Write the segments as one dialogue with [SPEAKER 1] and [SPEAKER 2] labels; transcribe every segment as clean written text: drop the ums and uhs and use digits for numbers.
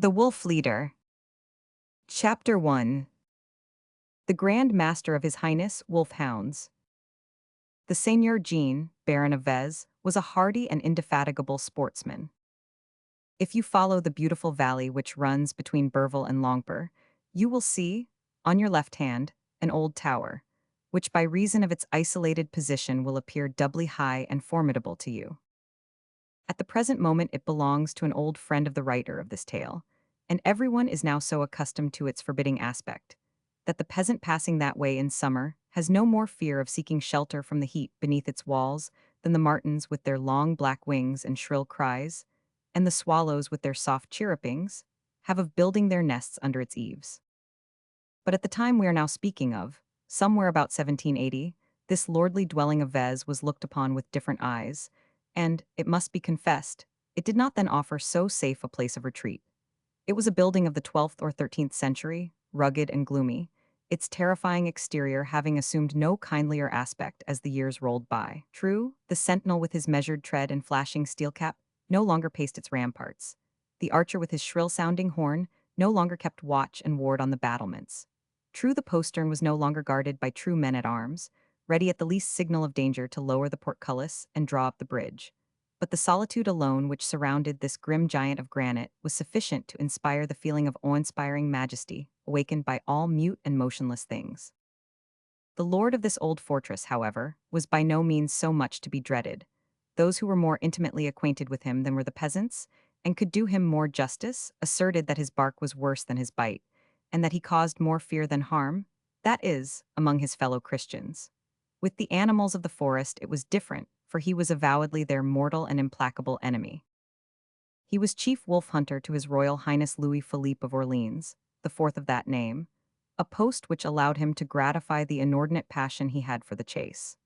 [SPEAKER 1] The Wolf Leader. Chapter 1. The Grand Master of His Highness Wolfhounds. The Seigneur Jean, Baron of Vez, was a hardy and indefatigable sportsman. If you follow the beautiful valley which runs between Berville and Longpre, you will see, on your left hand, an old tower, which by reason of its isolated position will appear doubly high and formidable to you. At the present moment it belongs to an old friend of the writer of this tale, and everyone is now so accustomed to its forbidding aspect, that the peasant passing that way in summer has no more fear of seeking shelter from the heat beneath its walls than the martins with their long black wings and shrill cries, and the swallows with their soft chirrupings, have of building their nests under its eaves. But at the time we are now speaking of, somewhere about 1780, this lordly dwelling of Vez was looked upon with different eyes, and, it must be confessed, it did not then offer so safe a place of retreat. It was a building of the 12th or 13th century, rugged and gloomy, its terrifying exterior having assumed no kindlier aspect as the years rolled by. True, the sentinel with his measured tread and flashing steel cap no longer paced its ramparts. The archer with his shrill-sounding horn no longer kept watch and ward on the battlements. True, the postern was no longer guarded by true men-at-arms, ready at the least signal of danger to lower the portcullis and draw up the bridge. But the solitude alone which surrounded this grim giant of granite was sufficient to inspire the feeling of awe-inspiring majesty awakened by all mute and motionless things. The lord of this old fortress, however, was by no means so much to be dreaded. Those who were more intimately acquainted with him than were the peasants, and could do him more justice, asserted that his bark was worse than his bite, and that he caused more fear than harm, that is, among his fellow Christians. With the animals of the forest it was different, for he was avowedly their mortal and implacable enemy. He was chief wolf hunter to His Royal Highness Louis Philippe of Orleans, the fourth of that name, a post which allowed him to gratify the inordinate passion he had for the chase.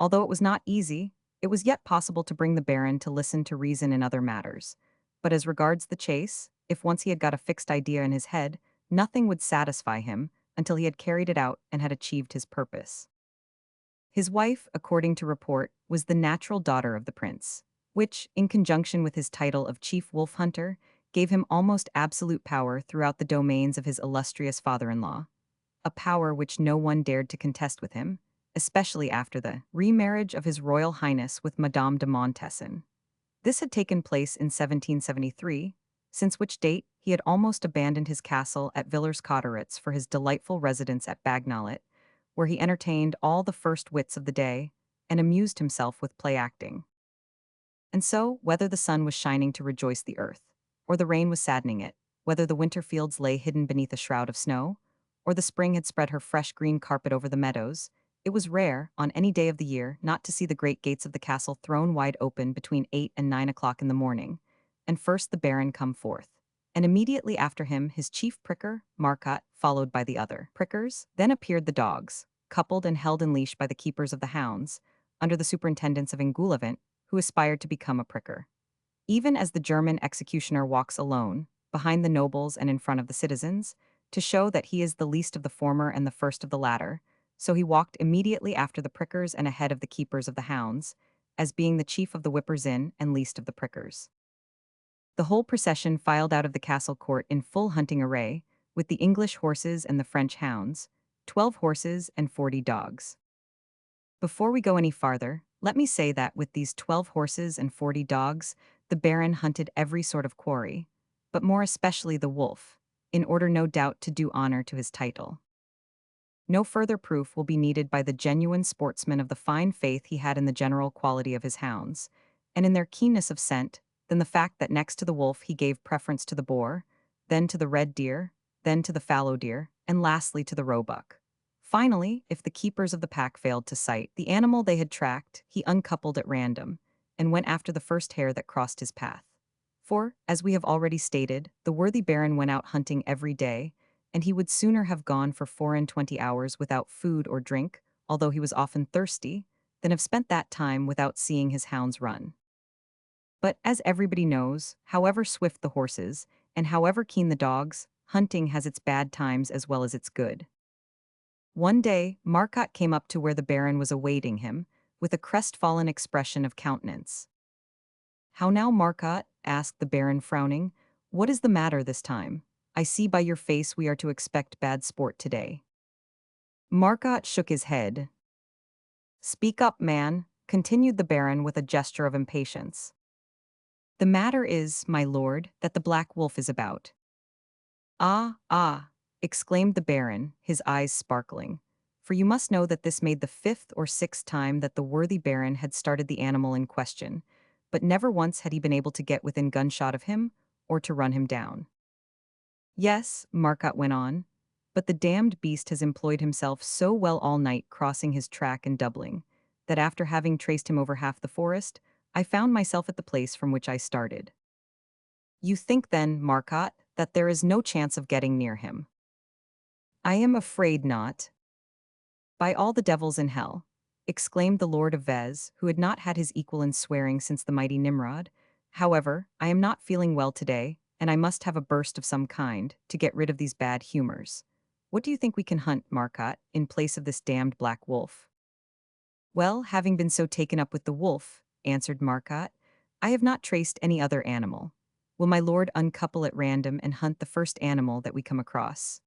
[SPEAKER 1] Although it was not easy, it was yet possible to bring the Baron to listen to reason in other matters. But as regards the chase, if once he had got a fixed idea in his head, nothing would satisfy him until he had carried it out and had achieved his purpose. His wife, according to report, was the natural daughter of the prince, which, in conjunction with his title of chief wolf hunter, gave him almost absolute power throughout the domains of his illustrious father-in-law, a power which no one dared to contest with him, especially after the remarriage of His Royal Highness with Madame de Montesson. This had taken place in 1773, since which date he had almost abandoned his castle at Villers-Cotterets for his delightful residence at Bagnolet, where he entertained all the first wits of the day and amused himself with play-acting. And so, whether the sun was shining to rejoice the earth, or the rain was saddening it, whether the winter fields lay hidden beneath a shroud of snow, or the spring had spread her fresh green carpet over the meadows, it was rare, on any day of the year, not to see the great gates of the castle thrown wide open between 8 and 9 o'clock in the morning, and first the Baron come forth, and immediately after him his chief pricker, Marcotte, followed by the other prickers. Then appeared the dogs, coupled and held in leash by the keepers of the hounds, under the superintendence of Engoulevent, who aspired to become a pricker. Even as the German executioner walks alone, behind the nobles and in front of the citizens, to show that he is the least of the former and the first of the latter, so he walked immediately after the prickers and ahead of the keepers of the hounds, as being the chief of the whippers-in and least of the prickers. The whole procession filed out of the castle court in full hunting array, with the English horses and the French hounds, 12 horses and 40 dogs. Before we go any farther, let me say that with these 12 horses and 40 dogs, the Baron hunted every sort of quarry, but more especially the wolf, in order no doubt to do honor to his title. No further proof will be needed by the genuine sportsman of the fine faith he had in the general quality of his hounds, and in their keenness of scent, than the fact that next to the wolf he gave preference to the boar, then to the red deer, then to the fallow deer, and lastly to the roebuck. Finally, if the keepers of the pack failed to sight the animal they had tracked, he uncoupled at random, and went after the first hare that crossed his path. For, as we have already stated, the worthy Baron went out hunting every day, and he would sooner have gone for 24 hours without food or drink, although he was often thirsty, than have spent that time without seeing his hounds run. But, as everybody knows, however swift the horses, and however keen the dogs, hunting has its bad times as well as its good. One day, Marcotte came up to where the Baron was awaiting him, with a crestfallen expression of countenance. "How now, Marcotte?" asked the Baron, frowning. What is the matter this time? I see by your face we are to expect bad sport today. Marcotte shook his head. Speak up, man, continued the Baron with a gesture of impatience. The matter is, my lord, that the Black Wolf is about. Ah, ah, exclaimed the Baron, his eyes sparkling. For you must know that this made the fifth or sixth time that the worthy Baron had started the animal in question, but never once had he been able to get within gunshot of him, or to run him down. Yes, Marcotte went on, but the damned beast has employed himself so well all night crossing his track and doubling, that after having traced him over half the forest, I found myself at the place from which I started. You think then, Marcotte, that there is no chance of getting near him? I am afraid not. By all the devils in hell, exclaimed the Lord of Vez, who had not had his equal in swearing since the mighty Nimrod. However, I am not feeling well today, and I must have a burst of some kind to get rid of these bad humors. What do you think we can hunt, Marcotte, in place of this damned black wolf? Well, having been so taken up with the wolf, answered Marcotte, I have not traced any other animal. Will my lord uncouple at random and hunt the first animal that we come across?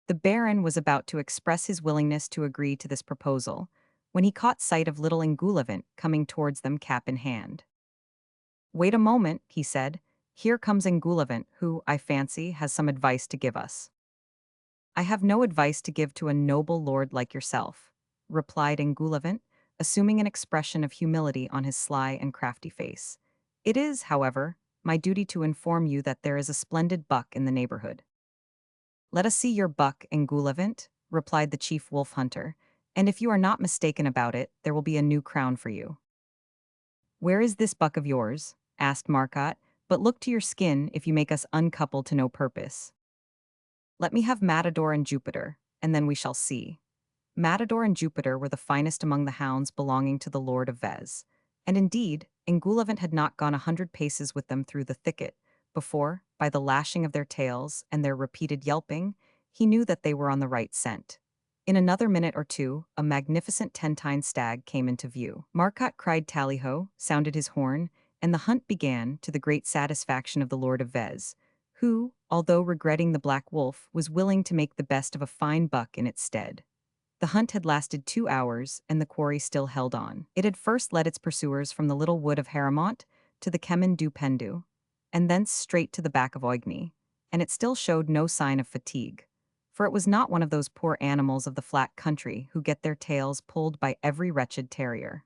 [SPEAKER 1] The Baron was about to express his willingness to agree to this proposal, when he caught sight of little Engoulevent coming towards them cap in hand. Wait a moment, he said. Here comes Engoulevent, who, I fancy, has some advice to give us. I have no advice to give to a noble lord like yourself, replied Engoulevent, assuming an expression of humility on his sly and crafty face. It is, however, my duty to inform you that there is a splendid buck in the neighborhood. Let us see your buck, Engoulevent, replied the chief wolf hunter, and if you are not mistaken about it, there will be a new crown for you. Where is this buck of yours? Asked Marcotte, but look to your skin if you make us uncouple to no purpose. Let me have Matador and Jupiter, and then we shall see. Matador and Jupiter were the finest among the hounds belonging to the Lord of Vez, and indeed, Engoulevent had not gone 100 paces with them through the thicket, before, by the lashing of their tails and their repeated yelping, he knew that they were on the right scent. In another minute or two, a magnificent 10-tine stag came into view. Marcotte cried tally-ho, sounded his horn, and the hunt began to the great satisfaction of the Lord of Vez, who, although regretting the black wolf, was willing to make the best of a fine buck in its stead. The hunt had lasted 2 hours, and the quarry still held on. It had first led its pursuers from the little wood of Haramont to the Chemin du Pendu, and thence straight to the back of Oigny, and it still showed no sign of fatigue, for it was not one of those poor animals of the flat country who get their tails pulled by every wretched terrier.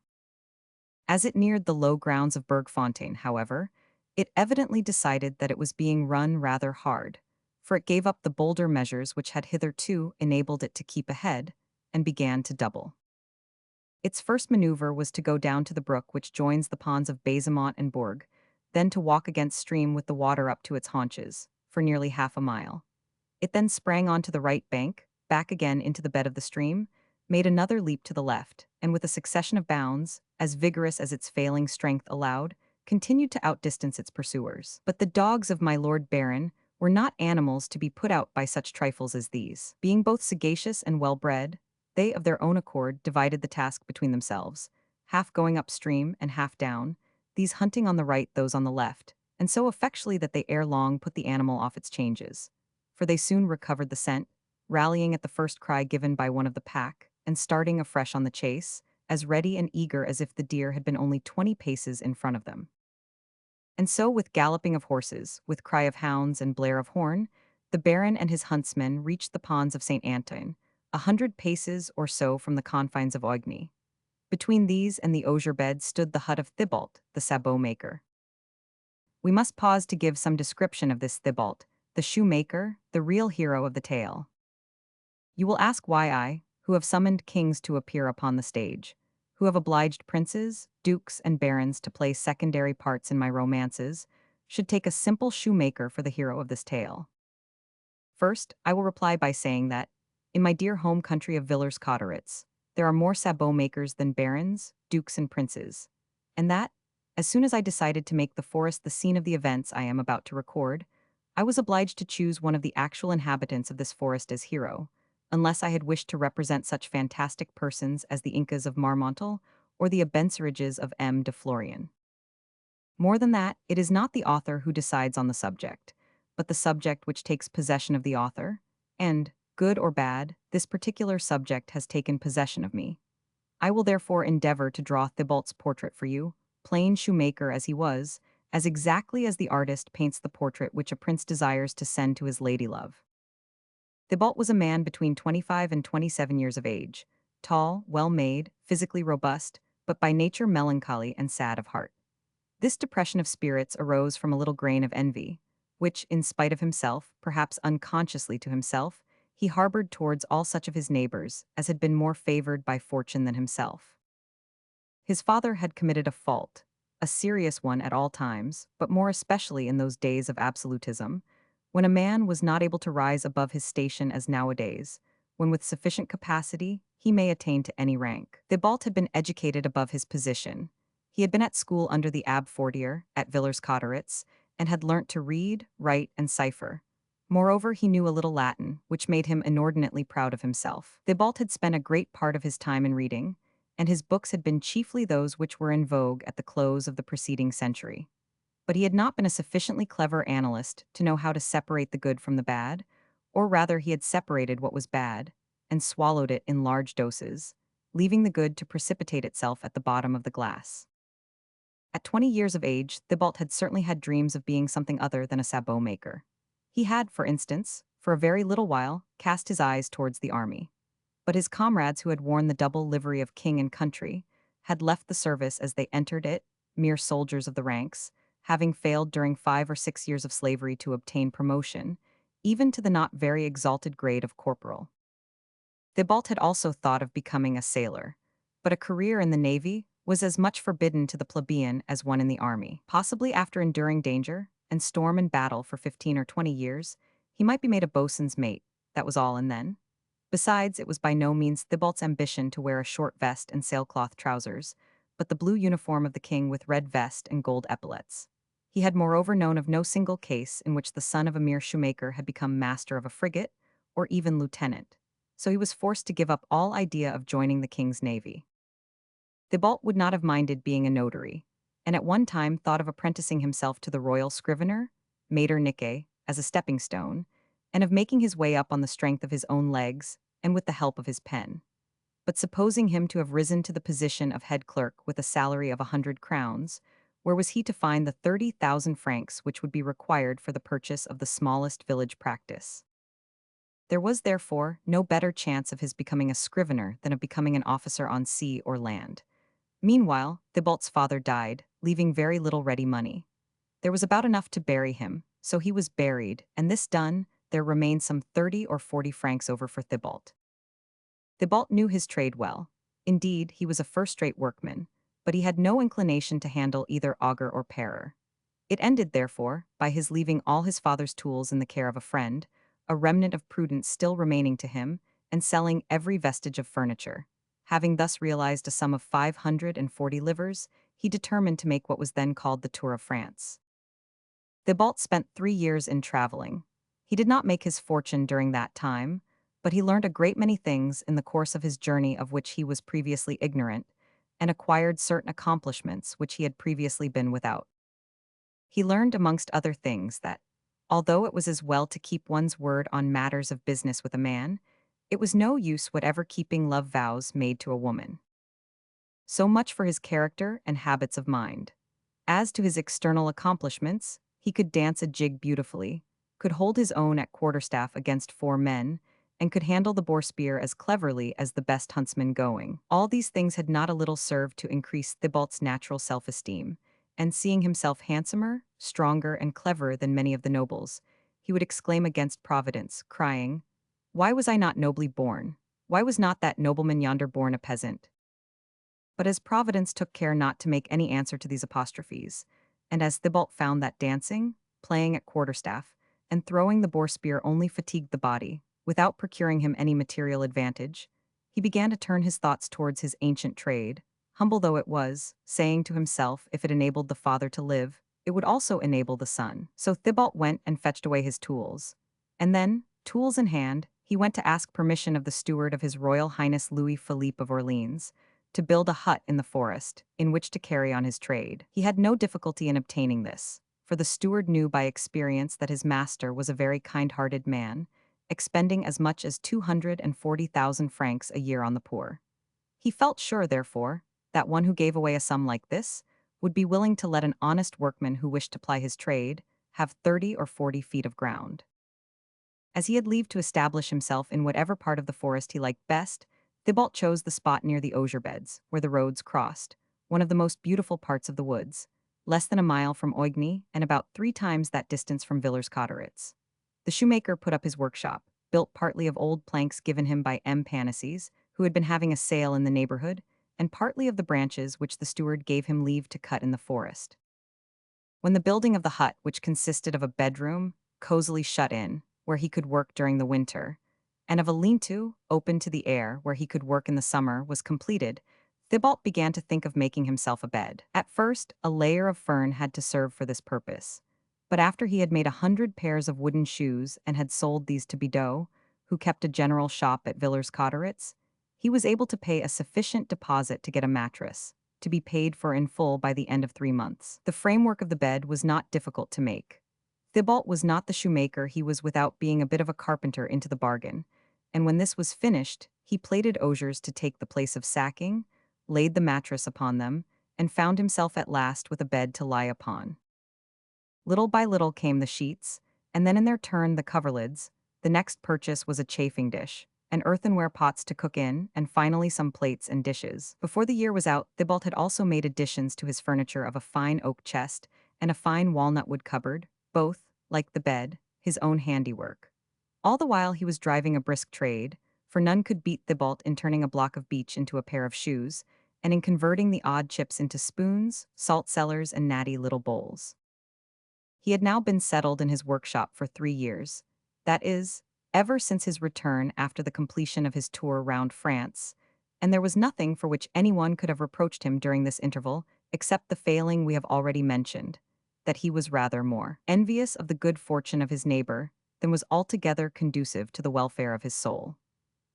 [SPEAKER 1] As it neared the low grounds of Bergfontein, however, it evidently decided that it was being run rather hard, for it gave up the bolder measures which had hitherto enabled it to keep ahead, and began to double. Its first maneuver was to go down to the brook which joins the ponds of Bazemont and Bourg, then to walk against stream with the water up to its haunches, for nearly half a mile. It then sprang onto the right bank, back again into the bed of the stream, made another leap to the left, and with a succession of bounds, as vigorous as its failing strength allowed, continued to outdistance its pursuers. But the dogs of my lord Baron were not animals to be put out by such trifles as these. Being both sagacious and well-bred, they of their own accord divided the task between themselves, half going upstream and half down, these hunting on the right, those on the left, and so effectually that they ere long put the animal off its changes. For they soon recovered the scent, rallying at the first cry given by one of the pack, and starting afresh on the chase, as ready and eager as if the deer had been only 20 paces in front of them. And so, with galloping of horses, with cry of hounds and blare of horn, the Baron and his huntsmen reached the ponds of St. Antoine, 100 paces or so from the confines of Oigny. Between these and the osier bed stood the hut of Thibault, the sabot maker. We must pause to give some description of this Thibault, the shoemaker, the real hero of the tale. You will ask why I, who have summoned kings to appear upon the stage, who have obliged princes, dukes, and barons to play secondary parts in my romances, should take a simple shoemaker for the hero of this tale. First, I will reply by saying that, in my dear home country of Villers-Cotterets, there are more sabot makers than barons, dukes, and princes, and that, as soon as I decided to make the forest the scene of the events I am about to record, I was obliged to choose one of the actual inhabitants of this forest as hero, unless I had wished to represent such fantastic persons as the Incas of Marmontel or the Abencerrages of M. de Florian. More than that, it is not the author who decides on the subject, but the subject which takes possession of the author, and, good or bad, this particular subject has taken possession of me. I will therefore endeavor to draw Thibault's portrait for you, plain shoemaker as he was, as exactly as the artist paints the portrait which a prince desires to send to his lady-love. Thibault was a man between 25 and 27 years of age, tall, well-made, physically robust, but by nature melancholy and sad of heart. This depression of spirits arose from a little grain of envy, which, in spite of himself, perhaps unconsciously to himself, he harbored towards all such of his neighbors as had been more favored by fortune than himself. His father had committed a fault, a serious one at all times, but more especially in those days of absolutism, when a man was not able to rise above his station as nowadays, when with sufficient capacity he may attain to any rank. Thibault had been educated above his position. He had been at school under the Abbe Fortier, at Villers-Cotterets, and had learnt to read, write, and cipher. Moreover, he knew a little Latin, which made him inordinately proud of himself. Thibault had spent a great part of his time in reading, and his books had been chiefly those which were in vogue at the close of the preceding century. But he had not been a sufficiently clever analyst to know how to separate the good from the bad, or rather he had separated what was bad, and swallowed it in large doses, leaving the good to precipitate itself at the bottom of the glass. At 20 years of age, Thibault had certainly had dreams of being something other than a sabot maker. He had, for instance, for a very little while, cast his eyes towards the army. But his comrades who had worn the double livery of king and country had left the service as they entered it, mere soldiers of the ranks, having failed during 5 or 6 years of slavery to obtain promotion, even to the not very exalted grade of corporal. Thibault had also thought of becoming a sailor, but a career in the navy was as much forbidden to the plebeian as one in the army. Possibly after enduring danger and storm and battle for 15 or 20 years, he might be made a boatswain's mate, that was all and then. Besides, it was by no means Thibault's ambition to wear a short vest and sailcloth trousers, but the blue uniform of the king with red vest and gold epaulets. He had moreover known of no single case in which the son of a mere shoemaker had become master of a frigate, or even lieutenant, so he was forced to give up all idea of joining the king's navy. Thibault would not have minded being a notary, and at one time thought of apprenticing himself to the royal scrivener, Mater Nicae, as a stepping stone, and of making his way up on the strength of his own legs and with the help of his pen. But supposing him to have risen to the position of head clerk with a salary of 100 crowns, where was he to find the 30,000 francs which would be required for the purchase of the smallest village practice? There was, therefore, no better chance of his becoming a scrivener than of becoming an officer on sea or land. Meanwhile, Thibault's father died, leaving very little ready money. There was about enough to bury him, so he was buried, and this done, there remained some 30 or 40 francs over for Thibault. Thibault knew his trade well. Indeed, he was a first-rate workman, but he had no inclination to handle either auger or parer. It ended, therefore, by his leaving all his father's tools in the care of a friend, a remnant of prudence still remaining to him, and selling every vestige of furniture. Having thus realized a sum of 540 livres, he determined to make what was then called the Tour of France. Thibault spent 3 years in traveling. He did not make his fortune during that time, but he learned a great many things in the course of his journey of which he was previously ignorant, and acquired certain accomplishments which he had previously been without. He learned, amongst other things, that, although it was as well to keep one's word on matters of business with a man, it was no use whatever keeping love vows made to a woman. So much for his character and habits of mind. As to his external accomplishments, he could dance a jig beautifully, could hold his own at quarterstaff against 4 men, and could handle the boar spear as cleverly as the best huntsman going. All these things had not a little served to increase Thibault's natural self-esteem, and seeing himself handsomer, stronger, and cleverer than many of the nobles, he would exclaim against Providence, crying, "Why was I not nobly born? Why was not that nobleman yonder born a peasant?" But as Providence took care not to make any answer to these apostrophes, and as Thibault found that dancing, playing at quarterstaff, and throwing the boar spear only fatigued the body, without procuring him any material advantage, he began to turn his thoughts towards his ancient trade, humble though it was, saying to himself if it enabled the father to live, it would also enable the son. So Thibault went and fetched away his tools. And then, tools in hand, he went to ask permission of the steward of His Royal Highness Louis Philippe of Orleans, to build a hut in the forest, in which to carry on his trade. He had no difficulty in obtaining this, for the steward knew by experience that his master was a very kind-hearted man, expending as much as 240,000 francs a year on the poor. He felt sure, therefore, that one who gave away a sum like this would be willing to let an honest workman who wished to ply his trade have 30 or 40 feet of ground. As he had leave to establish himself in whatever part of the forest he liked best, Thibault chose the spot near the osier beds, where the roads crossed, one of the most beautiful parts of the woods, less than a mile from Oigny and about 3 times that distance from Villers-Cotterets. The shoemaker put up his workshop, built partly of old planks given him by M. Panases, who had been having a sale in the neighborhood, and partly of the branches which the steward gave him leave to cut in the forest. When the building of the hut, which consisted of a bedroom, cozily shut in, where he could work during the winter, and of a lean-to, open to the air, where he could work in the summer, was completed, Thibault began to think of making himself a bed. At first, a layer of fern had to serve for this purpose, but after he had made 100 pairs of wooden shoes and had sold these to Bidault, who kept a general shop at Villers-Cotterets, he was able to pay a sufficient deposit to get a mattress, to be paid for in full by the end of 3 months. The framework of the bed was not difficult to make. Thibault was not the shoemaker he was without being a bit of a carpenter into the bargain, and when this was finished, he plaited osiers to take the place of sacking, laid the mattress upon them, and found himself at last with a bed to lie upon. Little by little came the sheets, and then in their turn the coverlids. The next purchase was a chafing dish, and earthenware pots to cook in, and finally some plates and dishes. Before the year was out, Thibault had also made additions to his furniture of a fine oak chest and a fine walnut wood cupboard, both, like the bed, his own handiwork. All the while he was driving a brisk trade, for none could beat Thibault in turning a block of beech into a pair of shoes, and in converting the odd chips into spoons, salt cellars, and natty little bowls. He had now been settled in his workshop for 3 years, that is, ever since his return after the completion of his tour round France, and there was nothing for which anyone could have reproached him during this interval except the failing we have already mentioned, that he was rather more envious of the good fortune of his neighbor than was altogether conducive to the welfare of his soul.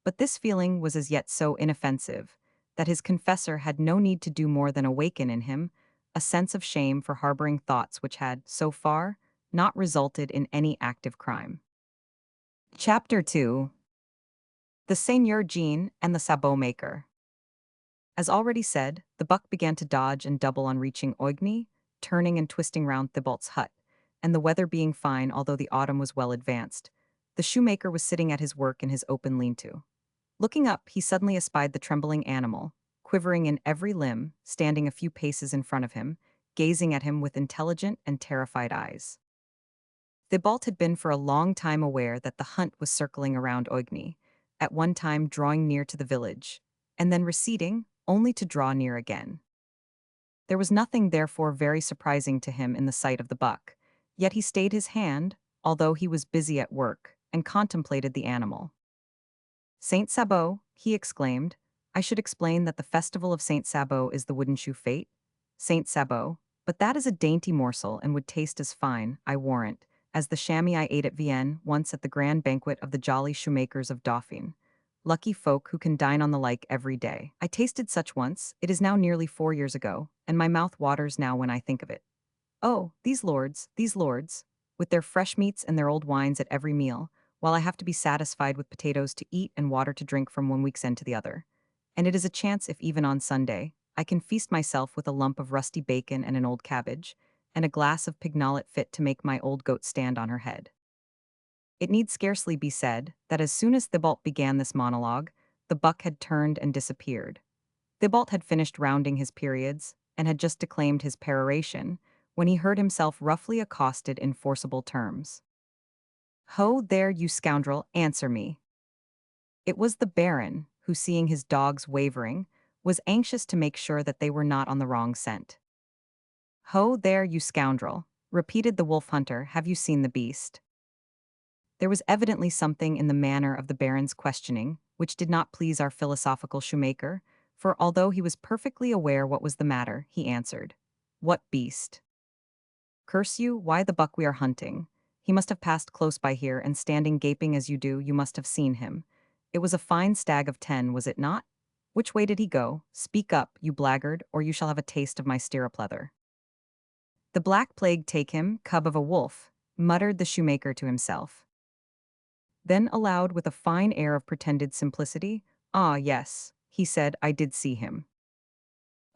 [SPEAKER 1] But this feeling was as yet so inoffensive that his confessor had no need to do more than awaken in him a sense of shame for harboring thoughts which had, so far, not resulted in any active crime. Chapter 2. The Seigneur Jean and the Sabot Maker. As already said, the buck began to dodge and double on reaching Oigny, turning and twisting round Thibault's hut, and the weather being fine although the autumn was well advanced, the shoemaker was sitting at his work in his open lean-to. Looking up, he suddenly espied the trembling animal, quivering in every limb, standing a few paces in front of him, gazing at him with intelligent and terrified eyes. Thibault had been for a long time aware that the hunt was circling around Oigny, at one time drawing near to the village, and then receding, only to draw near again. There was nothing therefore very surprising to him in the sight of the buck, yet he stayed his hand, although he was busy at work, and contemplated the animal. "Saint Sabot," he exclaimed, "I should explain that the festival of Saint Sabot is the wooden shoe fete. Saint Sabot, but that is a dainty morsel and would taste as fine, I warrant, as the chamois I ate at Vienne once at the grand banquet of the jolly shoemakers of Dauphine. Lucky folk who can dine on the like every day. I tasted such once, it is now nearly 4 years ago, and my mouth waters now when I think of it. Oh, these lords, with their fresh meats and their old wines at every meal, while I have to be satisfied with potatoes to eat and water to drink from one week's end to the other. And it is a chance if even on Sunday, I can feast myself with a lump of rusty bacon and an old cabbage, and a glass of pignolet fit to make my old goat stand on her head." It need scarcely be said that as soon as Thibault began this monologue, the buck had turned and disappeared. Thibault had finished rounding his periods, and had just declaimed his peroration, when he heard himself roughly accosted in forcible terms. "Ho, there, you scoundrel, answer me." It was the Baron, who, seeing his dogs wavering, was anxious to make sure that they were not on the wrong scent. "Ho, there, you scoundrel," repeated the wolf hunter, "have you seen the beast?" There was evidently something in the manner of the Baron's questioning which did not please our philosophical shoemaker, for although he was perfectly aware what was the matter, he answered, "What beast?" "Curse you, why the buck we are hunting. He must have passed close by here, and standing gaping as you do, you must have seen him. It was a fine stag of 10, was it not?" Which way did he go? Speak up, you blackguard, or you shall have a taste of my stirrup leather. The black plague take him, cub of a wolf, muttered the shoemaker to himself. Then aloud with a fine air of pretended simplicity, ah yes, he said, I did see him.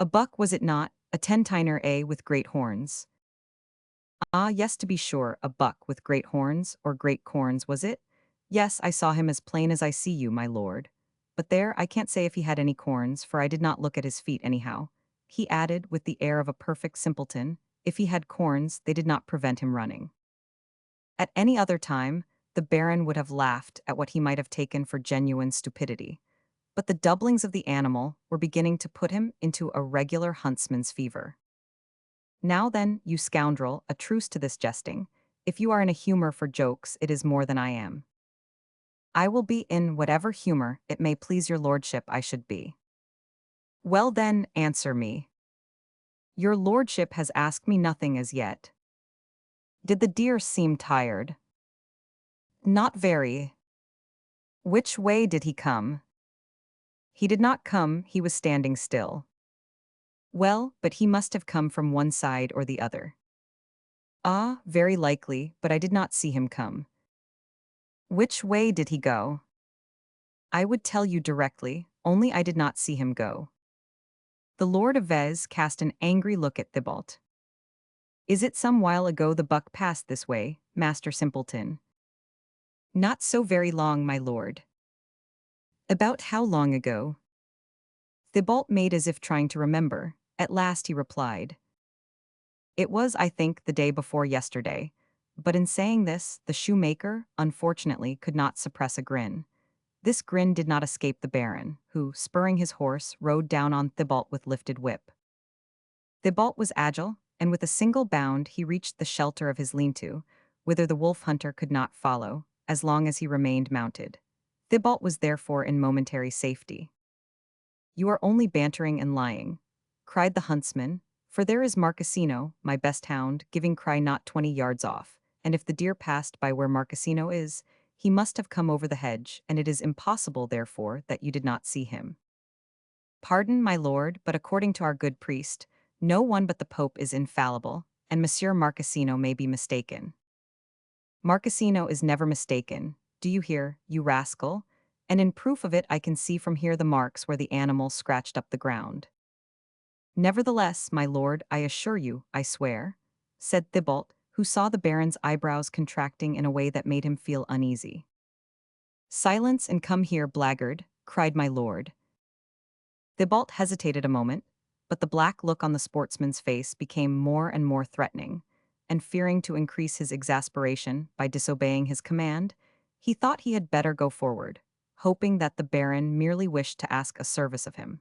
[SPEAKER 1] A buck was it not, a ten-tiner with great horns. Ah yes, to be sure, a buck with great horns, or great corns was it? Yes, I saw him as plain as I see you, my lord. But there, I can't say if he had any corns, for I did not look at his feet anyhow. He added, with the air of a perfect simpleton, if he had corns, they did not prevent him running. At any other time, the Baron would have laughed at what he might have taken for genuine stupidity. But the doublings of the animal were beginning to put him into a regular huntsman's fever. Now then, you scoundrel, a truce to this jesting. If you are in a humor for jokes, it is more than I am. I will be in whatever humor it may please your lordship I should be. Well then, answer me. Your lordship has asked me nothing as yet. Did the deer seem tired? Not very. Which way did he come? He did not come, he was standing still. Well, but he must have come from one side or the other. Ah, very likely, but I did not see him come. Which way did he go? I would tell you directly, only I did not see him go. The Lord of Vez cast an angry look at Thibault. Is it some while ago the buck passed this way, Master Simpleton? Not so very long, my lord. About how long ago? Thibault made as if trying to remember. At last he replied. It was, I think, the day before yesterday. But in saying this, the shoemaker, unfortunately, could not suppress a grin. This grin did not escape the Baron, who, spurring his horse, rode down on Thibault with lifted whip. Thibault was agile, and with a single bound he reached the shelter of his lean-to, whither the wolf hunter could not follow, as long as he remained mounted. Thibault was therefore in momentary safety. You are only bantering and lying, cried the huntsman, for there is Marcassino, my best hound, giving cry not 20 yards off, and if the deer passed by where Marcassino is, he must have come over the hedge, and it is impossible, therefore, that you did not see him. Pardon, my lord, but according to our good priest, no one but the Pope is infallible, and Monsieur Marcassino may be mistaken. Marcassino is never mistaken, do you hear, you rascal? And in proof of it I can see from here the marks where the animal scratched up the ground. Nevertheless, my lord, I assure you, I swear, said Thibault, who saw the Baron's eyebrows contracting in a way that made him feel uneasy. Silence and come here, blackguard, cried my lord. Thibault hesitated a moment, but the black look on the sportsman's face became more and more threatening, and fearing to increase his exasperation by disobeying his command, he thought he had better go forward, hoping that the Baron merely wished to ask a service of him.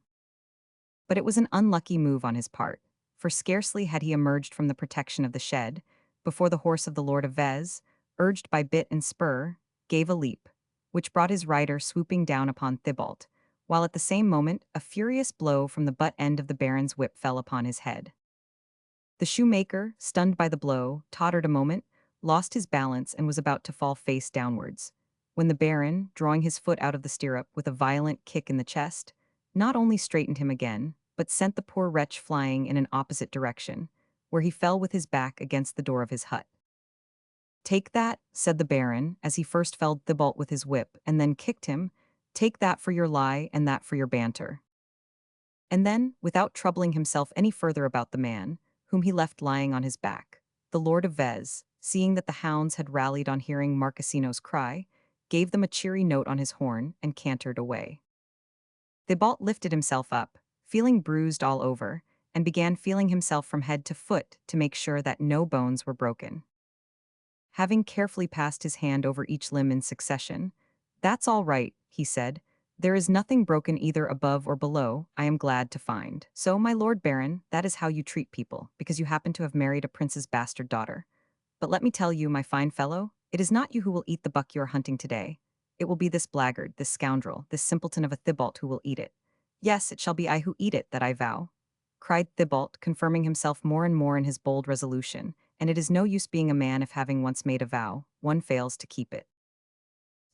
[SPEAKER 1] But it was an unlucky move on his part, for scarcely had he emerged from the protection of the shed, before the horse of the Lord of Vez, urged by bit and spur, gave a leap, which brought his rider swooping down upon Thibault, while at the same moment a furious blow from the butt end of the Baron's whip fell upon his head. The shoemaker, stunned by the blow, tottered a moment, lost his balance and was about to fall face downwards, when the Baron, drawing his foot out of the stirrup with a violent kick in the chest, not only straightened him again, but sent the poor wretch flying in an opposite direction, where he fell with his back against the door of his hut. Take that, said the Baron, as he first felled Thibault with his whip and then kicked him, take that for your lie and that for your banter. And then, without troubling himself any further about the man, whom he left lying on his back, the Lord of Vez, seeing that the hounds had rallied on hearing Marcassino's cry, gave them a cheery note on his horn and cantered away. Thibault lifted himself up, feeling bruised all over, and began feeling himself from head to foot to make sure that no bones were broken. Having carefully passed his hand over each limb in succession, "That's all right," he said. "There is nothing broken either above or below, I am glad to find. So, my Lord Baron, that is how you treat people, because you happen to have married a prince's bastard daughter. But let me tell you, my fine fellow, it is not you who will eat the buck you are hunting today. It will be this blackguard, this scoundrel, this simpleton of a Thibault who will eat it. Yes, it shall be I who eat it, that I vow," cried Thibault, confirming himself more and more in his bold resolution, and it is no use being a man if having once made a vow, one fails to keep it.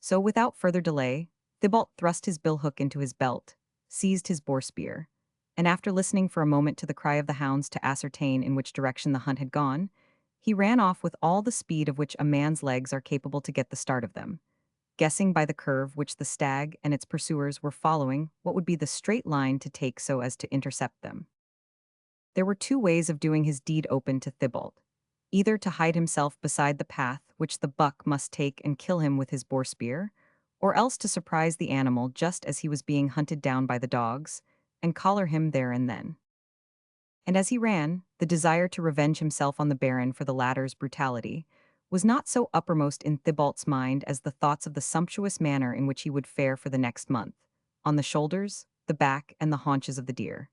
[SPEAKER 1] So without further delay, Thibault thrust his billhook into his belt, seized his boar spear, and after listening for a moment to the cry of the hounds to ascertain in which direction the hunt had gone, he ran off with all the speed of which a man's legs are capable to get the start of them, guessing by the curve which the stag and its pursuers were following what would be the straight line to take so as to intercept them. There were two ways of doing his deed open to Thibault: either to hide himself beside the path which the buck must take and kill him with his boar spear, or else to surprise the animal just as he was being hunted down by the dogs, and collar him there and then. And as he ran, the desire to revenge himself on the Baron for the latter's brutality was not so uppermost in Thibault's mind as the thoughts of the sumptuous manner in which he would fare for the next month, on the shoulders, the back, and the haunches of the deer,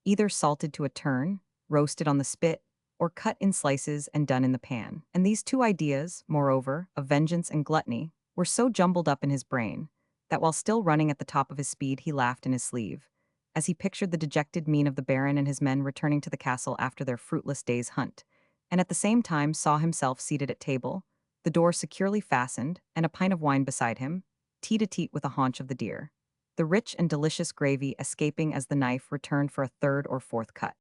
[SPEAKER 1] either salted to a turn, roasted on the spit, or cut in slices and done in the pan. And these two ideas, moreover, of vengeance and gluttony, were so jumbled up in his brain that while still running at the top of his speed he laughed in his sleeve, as he pictured the dejected mien of the Baron and his men returning to the castle after their fruitless day's hunt, and at the same time saw himself seated at table, the door securely fastened, and a pint of wine beside him, tete-a-tete with a haunch of the deer, the rich and delicious gravy escaping as the knife returned for a third or fourth cut.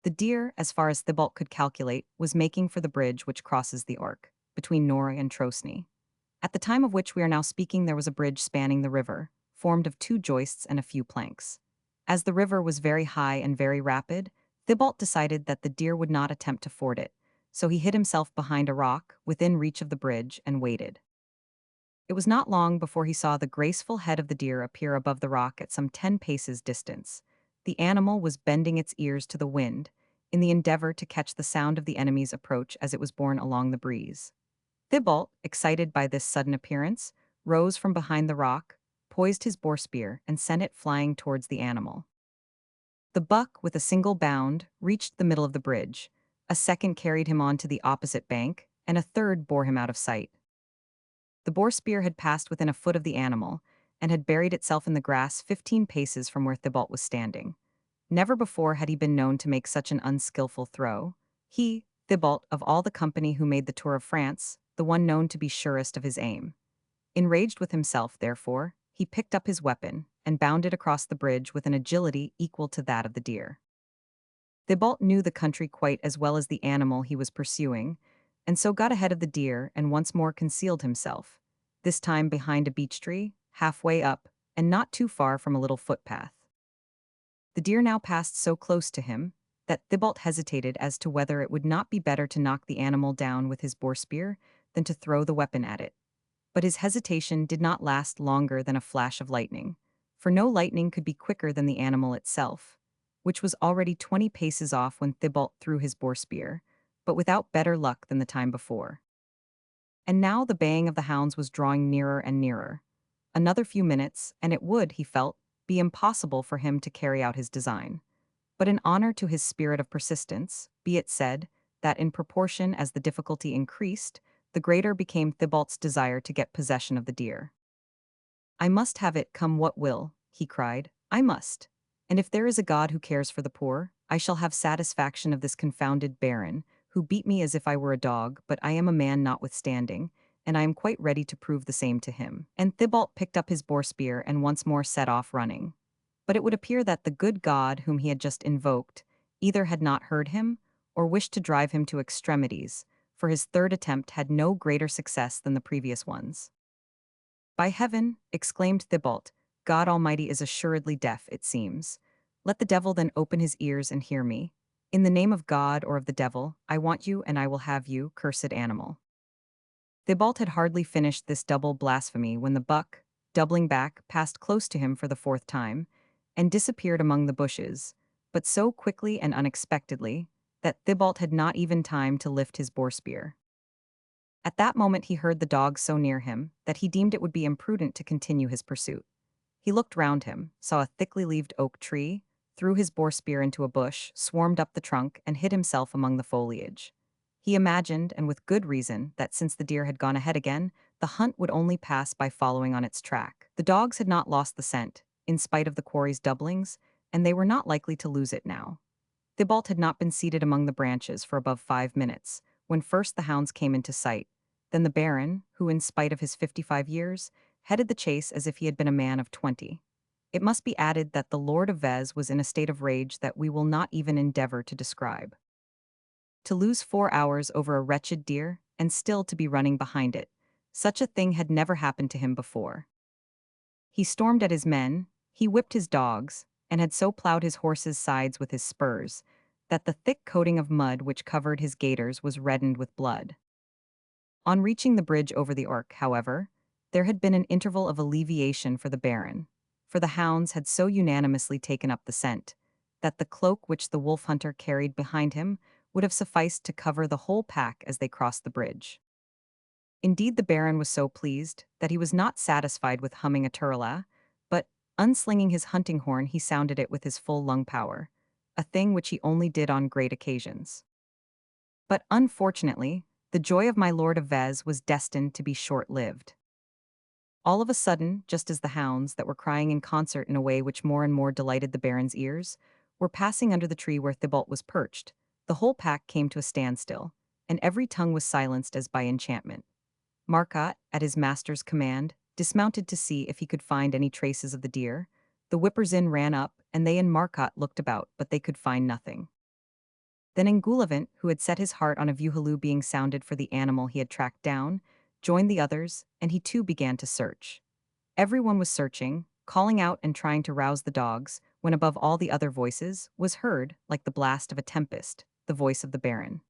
[SPEAKER 1] The deer, as far as Thibault could calculate, was making for the bridge which crosses the Orc, between Norre and Trosny. At the time of which we are now speaking there was a bridge spanning the river, formed of two joists and a few planks. As the river was very high and very rapid, Thibault decided that the deer would not attempt to ford it, so he hid himself behind a rock, within reach of the bridge, and waited. It was not long before he saw the graceful head of the deer appear above the rock at some 10 paces distance. The animal was bending its ears to the wind, in the endeavor to catch the sound of the enemy's approach as it was borne along the breeze. Thibault, excited by this sudden appearance, rose from behind the rock, poised his boar spear, and sent it flying towards the animal. The buck, with a single bound, reached the middle of the bridge, a second carried him on to the opposite bank, and a third bore him out of sight. The boar spear had passed within a foot of the animal, and had buried itself in the grass 15 paces from where Thibault was standing. Never before had he been known to make such an unskillful throw. He, Thibault, of all the company who made the tour of France, the one known to be surest of his aim. Enraged with himself, therefore, he picked up his weapon, and bounded across the bridge with an agility equal to that of the deer. Thibault knew the country quite as well as the animal he was pursuing, and so got ahead of the deer and once more concealed himself, this time behind a beech tree, halfway up, and not too far from a little footpath. The deer now passed so close to him that Thibault hesitated as to whether it would not be better to knock the animal down with his boar spear than to throw the weapon at it. But his hesitation did not last longer than a flash of lightning, for no lightning could be quicker than the animal itself, which was already 20 paces off when Thibault threw his boar spear, but without better luck than the time before. And now the baying of the hounds was drawing nearer and nearer. Another few minutes, and it would, he felt, be impossible for him to carry out his design. But in honor to his spirit of persistence, be it said that in proportion as the difficulty increased, the greater became Thibault's desire to get possession of the deer. "I must have it come what will," he cried. "I must. And if there is a God who cares for the poor, I shall have satisfaction of this confounded Baron, who beat me as if I were a dog, but I am a man notwithstanding, and I am quite ready to prove the same to him." And Thibault picked up his boar spear and once more set off running. But it would appear that the good God whom he had just invoked either had not heard him, or wished to drive him to extremities, for his third attempt had no greater success than the previous ones. "By heaven," exclaimed Thibault, "God Almighty is assuredly deaf, it seems. Let the devil then open his ears and hear me. In the name of God or of the devil, I want you and I will have you, cursed animal." Thibault had hardly finished this double blasphemy when the buck, doubling back, passed close to him for the fourth time, and disappeared among the bushes, but so quickly and unexpectedly that Thibault had not even time to lift his boar spear. At that moment he heard the dogs so near him that he deemed it would be imprudent to continue his pursuit. He looked round him, saw a thickly leaved oak tree, threw his boar spear into a bush, swarmed up the trunk, and hid himself among the foliage. He imagined, and with good reason, that since the deer had gone ahead again, the hunt would only pass by following on its track. The dogs had not lost the scent, in spite of the quarry's doublings, and they were not likely to lose it now. Thibault had not been seated among the branches for above 5 minutes, when first the hounds came into sight, then the Baron, who, in spite of his 55 years, headed the chase as if he had been a man of 20. It must be added that the Lord of Vez was in a state of rage that we will not even endeavor to describe. To lose 4 hours over a wretched deer, and still to be running behind it. Such a thing had never happened to him before. He stormed at his men, he whipped his dogs, and had so plowed his horse's sides with his spurs, that the thick coating of mud which covered his gaiters was reddened with blood. On reaching the bridge over the Ork, however, there had been an interval of alleviation for the Baron, for the hounds had so unanimously taken up the scent, that the cloak which the wolf hunter carried behind him would have sufficed to cover the whole pack as they crossed the bridge. Indeed, the Baron was so pleased that he was not satisfied with humming a turla, but, unslinging his hunting horn, he sounded it with his full lung power, a thing which he only did on great occasions. But unfortunately, the joy of my Lord of Vez was destined to be short-lived. All of a sudden, just as the hounds, that were crying in concert in a way which more and more delighted the Baron's ears, were passing under the tree where Thibault was perched, the whole pack came to a standstill, and every tongue was silenced as by enchantment. Marcotte, at his master's command, dismounted to see if he could find any traces of the deer. The whippers-in ran up, and they and Marcotte looked about, but they could find nothing. Then Engulavant, who had set his heart on a view-halloo being sounded for the animal he had tracked down, joined the others, and he too began to search. Everyone was searching, calling out and trying to rouse the dogs, when above all the other voices was heard, like the blast of a tempest, the voice of the Baron.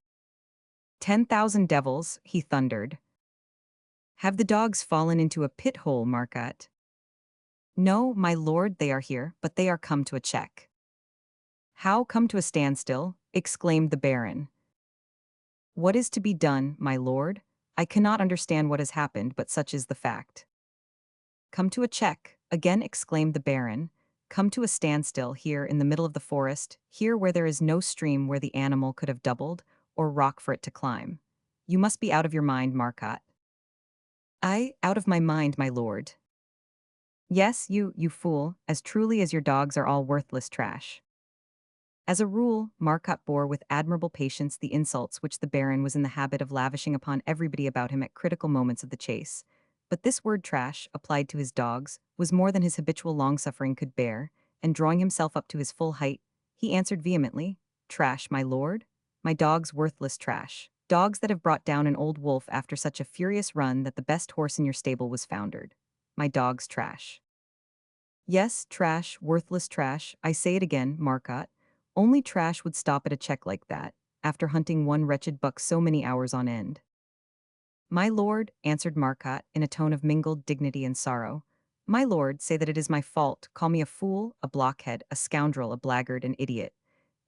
[SPEAKER 1] 10,000 devils, he thundered. Have the dogs fallen into a pit-hole, Marcotte? No, my lord, they are here, but they are come to a check. How come to a standstill? Exclaimed the Baron. What is to be done, my lord? I cannot understand what has happened, but such is the fact. Come to a check, again exclaimed the Baron. Come to a standstill here in the middle of the forest, here where there is no stream where the animal could have doubled, or rock for it to climb. You must be out of your mind, Marcotte. I, out of my mind, my lord. Yes, you fool, as truly as your dogs are all worthless trash. As a rule, Marcotte bore with admirable patience the insults which the Baron was in the habit of lavishing upon everybody about him at critical moments of the chase. But this word trash, applied to his dogs, was more than his habitual long-suffering could bear, and drawing himself up to his full height, he answered vehemently, Trash, my lord? My dogs worthless trash. Dogs that have brought down an old wolf after such a furious run that the best horse in your stable was foundered. My dogs trash. Yes, trash, worthless trash, I say it again, Marcotte. Only trash would stop at a check like that, after hunting one wretched buck so many hours on end. My lord, answered Marcotte, in a tone of mingled dignity and sorrow, my lord, say that it is my fault, call me a fool, a blockhead, a scoundrel, a blackguard, an idiot.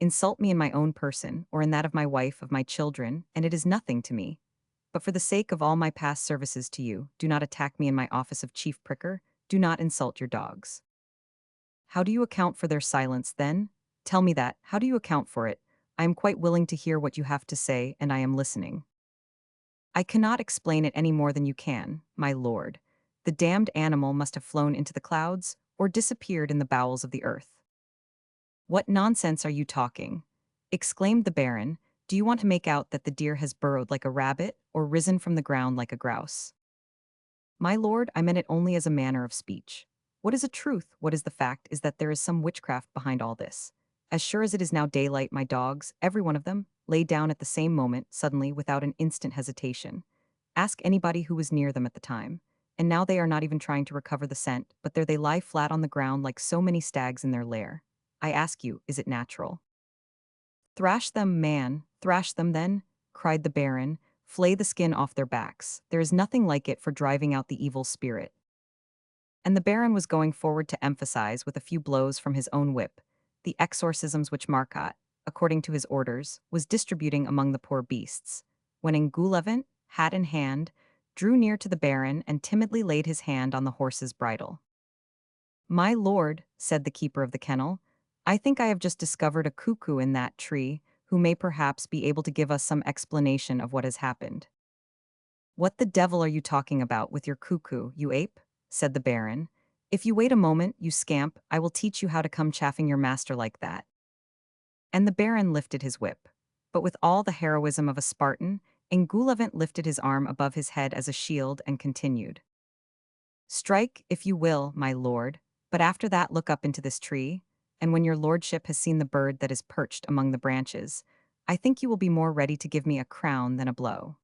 [SPEAKER 1] Insult me in my own person, or in that of my wife, of my children, and it is nothing to me. But for the sake of all my past services to you, do not attack me in my office of chief pricker, do not insult your dogs. How do you account for their silence, then? Tell me that, how do you account for it? I am quite willing to hear what you have to say, and I am listening. I cannot explain it any more than you can, my lord. The damned animal must have flown into the clouds, or disappeared in the bowels of the earth. What nonsense are you talking? Exclaimed the Baron. Do you want to make out that the deer has burrowed like a rabbit, or risen from the ground like a grouse? My lord, I meant it only as a manner of speech. What is a truth, what is the fact, is that there is some witchcraft behind all this. As sure as it is now daylight, my dogs, every one of them, lay down at the same moment, suddenly, without an instant hesitation. Ask anybody who was near them at the time. And now they are not even trying to recover the scent, but there they lie flat on the ground like so many stags in their lair. I ask you, is it natural? Thrash them, man, thrash them then, cried the Baron. Flay the skin off their backs. There is nothing like it for driving out the evil spirit. And the Baron was going forward to emphasize, with a few blows from his own whip, the exorcisms which Marcotte, according to his orders, was distributing among the poor beasts, when Engulavant, hat in hand, drew near to the Baron and timidly laid his hand on the horse's bridle. My lord, said the keeper of the kennel, I think I have just discovered a cuckoo in that tree, who may perhaps be able to give us some explanation of what has happened. What the devil are you talking about with your cuckoo, you ape? Said the Baron. If you wait a moment, you scamp, I will teach you how to come chaffing your master like that. And the Baron lifted his whip. But with all the heroism of a Spartan, Engulavant lifted his arm above his head as a shield and continued. Strike, if you will, my lord, But after that look up into this tree, and when your lordship has seen the bird that is perched among the branches, I think you will be more ready to give me a crown than a blow."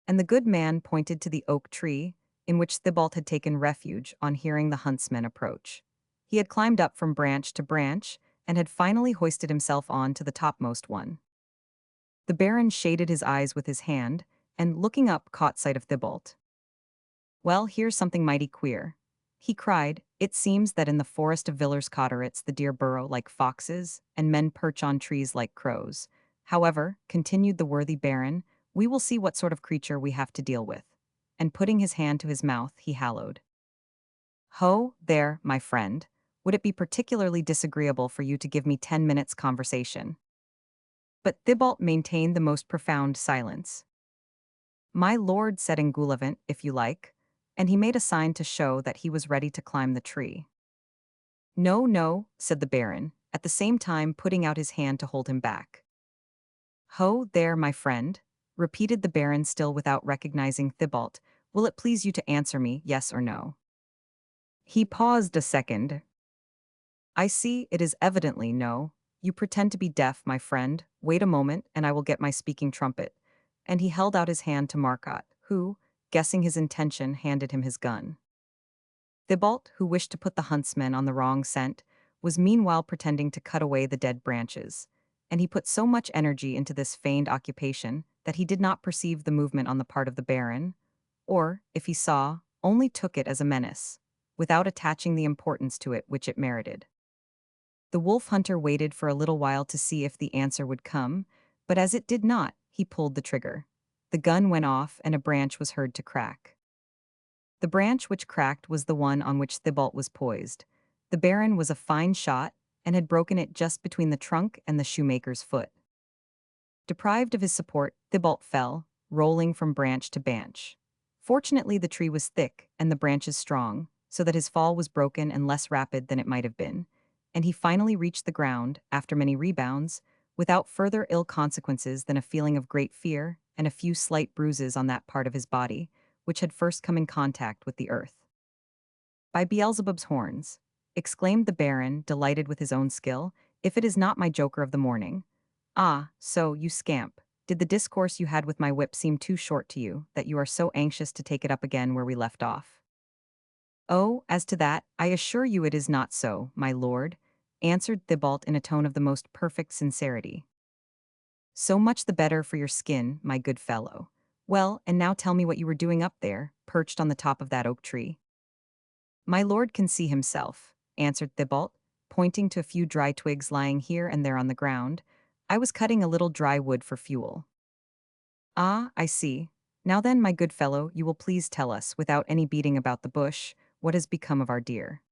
[SPEAKER 1] And the good man pointed to the oak tree, in which Thibault had taken refuge on hearing the huntsmen approach. He had climbed up from branch to branch, and had finally hoisted himself on to the topmost one. The Baron shaded his eyes with his hand, and looking up caught sight of Thibault. "Well, here's something mighty queer," he cried. "It seems that in the forest of Villers Cotteretts the deer burrow like foxes, and men perch on trees like crows. However," continued the worthy Baron, "we will see what sort of creature we have to deal with." And putting his hand to his mouth, he hallooed, "Ho, there, my friend. Would it be particularly disagreeable for you to give me 10 minutes' conversation?" But Thibault maintained the most profound silence. "My lord," said Engulavant, "if you like," and he made a sign to show that he was ready to climb the tree. "No, no," said the Baron, at the same time putting out his hand to hold him back. "Ho, there, my friend," repeated the Baron, still without recognizing Thibault. "Will it please you to answer me, yes or no?" He paused a second. "I see, it is evidently no. You pretend to be deaf, my friend. Wait a moment, and I will get my speaking trumpet." And he held out his hand to Marcotte, who, guessing his intention, handed him his gun. Thibault, who wished to put the huntsmen on the wrong scent, was meanwhile pretending to cut away the dead branches, and he put so much energy into this feigned occupation that he did not perceive the movement on the part of the Baron, or, if he saw, only took it as a menace, without attaching the importance to it which it merited. The wolf hunter waited for a little while to see if the answer would come, but as it did not, he pulled the trigger. The gun went off and a branch was heard to crack. The branch which cracked was the one on which Thibault was poised. The Baron was a fine shot, and had broken it just between the trunk and the shoemaker's foot. Deprived of his support, Thibault fell, rolling from branch to branch. Fortunately, the tree was thick and the branches strong, so that his fall was broken and less rapid than it might have been, and he finally reached the ground, after many rebounds, without further ill consequences than a feeling of great fear and a few slight bruises on that part of his body which had first come in contact with the earth. "By Beelzebub's horns," exclaimed the Baron, delighted with his own skill, "if it is not my joker of the morning. Ah, so, you scamp, did the discourse you had with my whip seem too short to you, that you are so anxious to take it up again where we left off?" "Oh, as to that, I assure you it is not so, my lord," answered Thibault in a tone of the most perfect sincerity. "So much the better for your skin, my good fellow. Well, and now tell me what you were doing up there, perched on the top of that oak tree." "My lord can see himself," answered Thibault, pointing to a few dry twigs lying here and there on the ground. "I was cutting a little dry wood for fuel." "Ah, I see. Now then, my good fellow, you will please tell us, without any beating about the bush, what has become of our deer."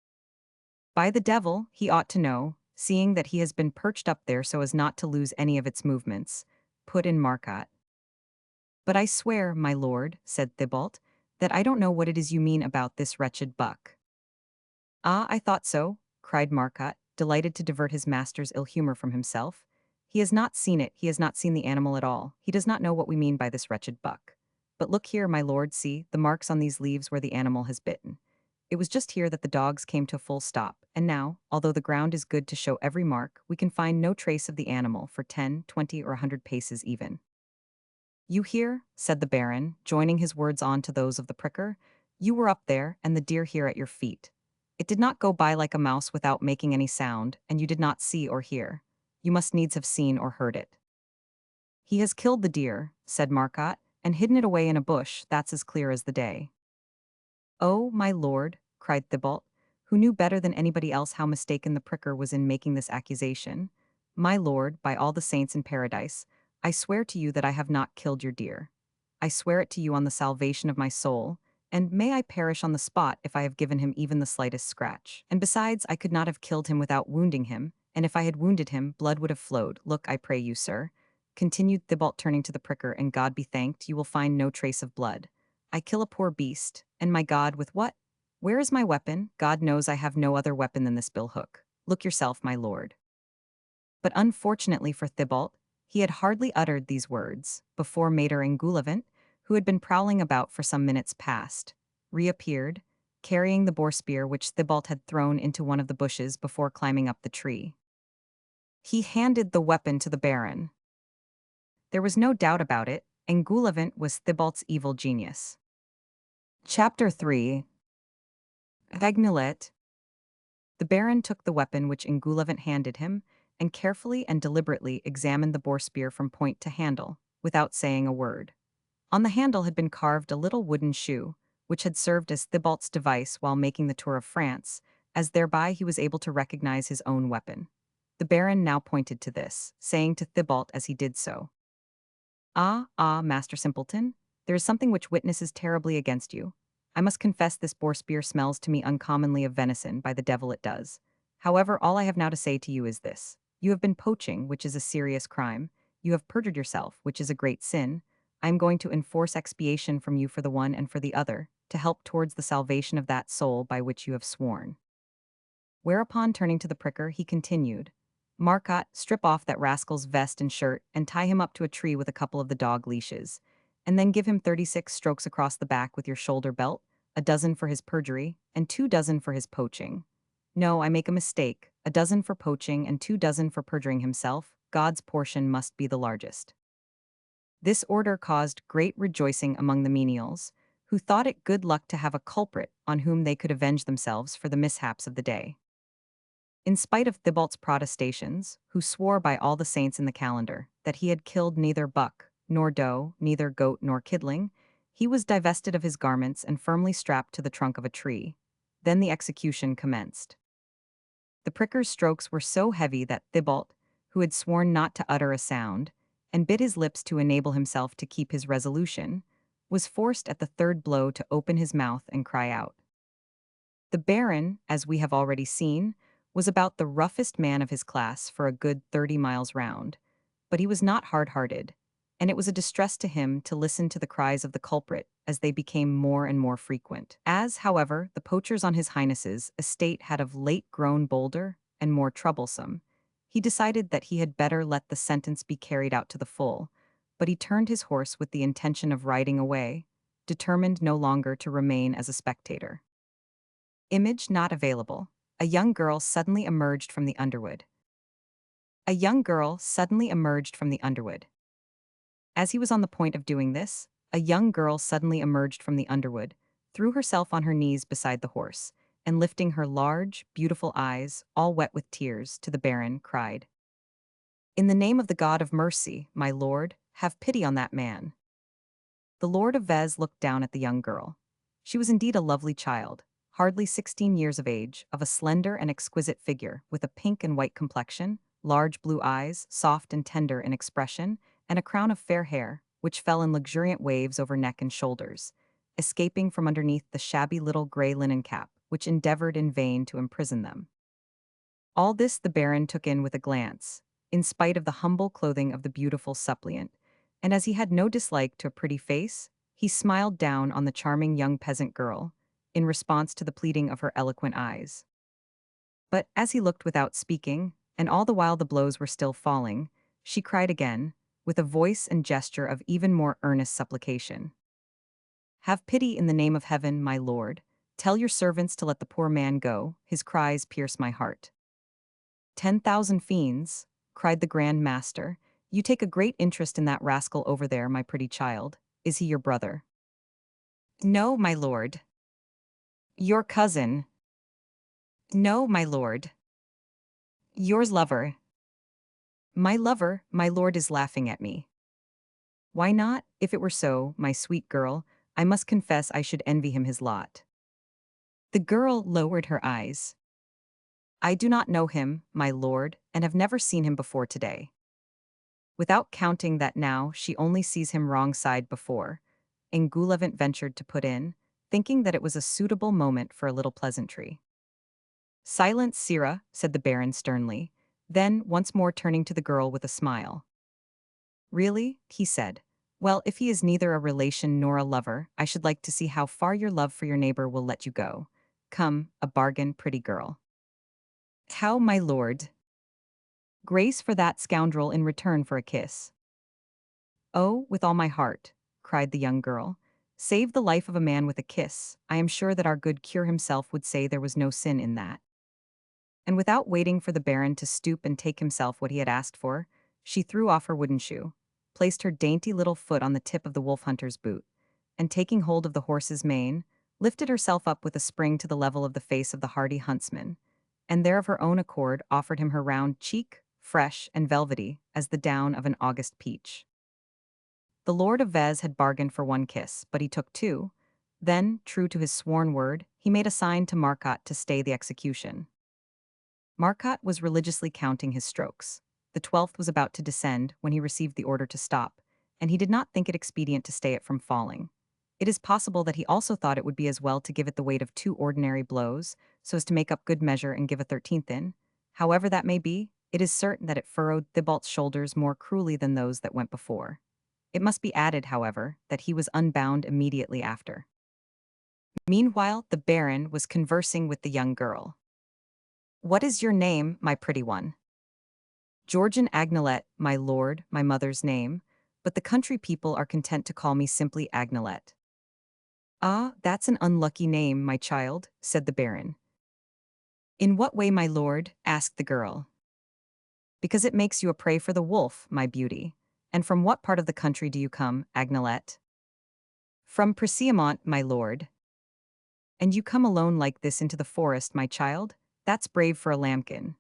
[SPEAKER 1] "By the devil, he ought to know, seeing that he has been perched up there so as not to lose any of its movements," put in Marcotte. "But I swear, my lord," said Thibault, "that I don't know what it is you mean about this wretched buck." "Ah, I thought so," cried Marcotte, delighted to divert his master's ill humor from himself. "He has not seen it, he has not seen the animal at all, he does not know what we mean by this wretched buck. But look here, my lord, see, the marks on these leaves where the animal has bitten. It was just here that the dogs came to a full stop, and now, although the ground is good to show every mark, we can find no trace of the animal for 10, 20, or 100 paces even." "You hear," said the Baron, joining his words on to those of the pricker. "You were up there, and the deer here at your feet. It did not go by like a mouse without making any sound, and you did not see or hear. You must needs have seen or heard it." "He has killed the deer," said Marcotte, "and hidden it away in a bush, that's as clear as the day." "Oh, my lord," cried Thibault, who knew better than anybody else how mistaken the pricker was in making this accusation. "My lord, by all the saints in paradise, I swear to you that I have not killed your deer. I swear it to you on the salvation of my soul, and may I perish on the spot if I have given him even the slightest scratch. And besides, I could not have killed him without wounding him, and if I had wounded him, blood would have flowed. Look, I pray you, sir," continued Thibault, turning to the pricker, "and God be thanked, you will find no trace of blood. I kill a poor beast, and my God, with what? Where is my weapon? God knows I have no other weapon than this bill-hook. Look yourself, my lord." But unfortunately for Thibault, he had hardly uttered these words before Mater Engulavant, who had been prowling about for some minutes past, reappeared, carrying the boar spear which Thibault had thrown into one of the bushes before climbing up the tree. He handed the weapon to the Baron. There was no doubt about it, Engoulevent was Thibault's evil genius. Chapter 3. Amulet. The Baron took the weapon which Engoulevent handed him, and carefully and deliberately examined the boar spear from point to handle, without saying a word. On the handle had been carved a little wooden shoe, which had served as Thibault's device while making the tour of France, as thereby he was able to recognize his own weapon. The Baron now pointed to this, saying to Thibault as he did so, Master Simpleton, there is something which witnesses terribly against you. I must confess this boar spear smells to me uncommonly of venison, by the devil it does. However, all I have now to say to you is this. You have been poaching, which is a serious crime. You have perjured yourself, which is a great sin. I am going to enforce expiation from you for the one and for the other, to help towards the salvation of that soul by which you have sworn. Whereupon, turning to the pricker, he continued, Marcotte, strip off that rascal's vest and shirt, and tie him up to a tree with a couple of the dog leashes, and then give him 36 strokes across the back with your shoulder belt, a dozen for his perjury, and 2 dozen for his poaching. No, I make a mistake, a dozen for poaching and 2 dozen for perjuring himself. God's portion must be the largest. This order caused great rejoicing among the menials, who thought it good luck to have a culprit on whom they could avenge themselves for the mishaps of the day. In spite of Thibault's protestations, who swore by all the saints in the calendar that he had killed neither buck, nor doe, neither goat nor kidling, he was divested of his garments and firmly strapped to the trunk of a tree. Then the execution commenced. The pricker's strokes were so heavy that Thibault, who had sworn not to utter a sound, and bit his lips to enable himself to keep his resolution, was forced at the third blow to open his mouth and cry out. The Baron, as we have already seen, was about the roughest man of his class for a good 30 miles round, but he was not hard-hearted, and it was a distress to him to listen to the cries of the culprit as they became more and more frequent. As, however, the poachers on his highness's estate had of late grown bolder and more troublesome, he decided that he had better let the sentence be carried out to the full, but he turned his horse with the intention of riding away, determined no longer to remain as a spectator. Image not available. A young girl suddenly emerged from the underwood. A young girl suddenly emerged from the underwood. As he was on the point of doing this, a young girl suddenly emerged from the underwood, threw herself on her knees beside the horse, and lifting her large, beautiful eyes, all wet with tears, to the Baron, cried, In the name of the God of mercy, my lord, have pity on that man. The Lord of Vez looked down at the young girl. She was indeed a lovely child, hardly 16 years of age, of a slender and exquisite figure, with a pink and white complexion, large blue eyes, soft and tender in expression, and a crown of fair hair, which fell in luxuriant waves over neck and shoulders, escaping from underneath the shabby little gray linen cap, which endeavored in vain to imprison them. All this the Baron took in with a glance, in spite of the humble clothing of the beautiful suppliant, and as he had no dislike to a pretty face, he smiled down on the charming young peasant girl, in response to the pleading of her eloquent eyes. But as he looked without speaking, and all the while the blows were still falling, she cried again, with a voice and gesture of even more earnest supplication. Have pity in the name of heaven, my lord. Tell your servants to let the poor man go, his cries pierce my heart. 10,000 fiends, cried the Grand Master, you take a great interest in that rascal over there, my pretty child. Is he your brother? No, my lord. Your cousin. No, my lord. Yours lover. My lover, my lord is laughing at me. Why not? If it were so, my sweet girl, I must confess I should envy him his lot. The girl lowered her eyes. I do not know him, my lord, and have never seen him before today. Without counting that now she only sees him wrong side before, Engoulevent ventured to put in, thinking that it was a suitable moment for a little pleasantry. Silence, Sirrah, said the Baron sternly, then, once more turning to the girl with a smile. Really? He said. Well, if he is neither a relation nor a lover, I should like to see how far your love for your neighbor will let you go. Come, a bargain, pretty girl. How, my lord? Grace for that scoundrel in return for a kiss. Oh, with all my heart, cried the young girl, Save the life of a man with a kiss. I am sure that our good cure himself would say there was no sin in that. And without waiting for the Baron to stoop and take himself what he had asked for, she threw off her wooden shoe, placed her dainty little foot on the tip of the wolf hunter's boot, and taking hold of the horse's mane, lifted herself up with a spring to the level of the face of the hardy huntsman, and there of her own accord offered him her round cheek, fresh and velvety as the down of an August peach. The Lord of Vez had bargained for one kiss, but he took two. Then, true to his sworn word, he made a sign to Marcotte to stay the execution. Marcotte was religiously counting his strokes. The 12th was about to descend when he received the order to stop, and he did not think it expedient to stay it from falling. It is possible that he also thought it would be as well to give it the weight of two ordinary blows, so as to make up good measure and give a 13th in. However that may be, it is certain that it furrowed Thibault's shoulders more cruelly than those that went before. It must be added, however, that he was unbound immediately after. Meanwhile, the Baron was conversing with the young girl. "What is your name, my pretty one?" "Georgian Agnelet, my lord, my mother's name, but the country people are content to call me simply Agnelet." "Ah, that's an unlucky name, my child," said the Baron. "In what way, my lord?" asked the girl. "Because it makes you a prey for the wolf, my beauty. And from what part of the country do you come, Agnelet?" "From Preciamont, my lord." "And you come alone like this into the forest, my child? That's brave for a lambkin."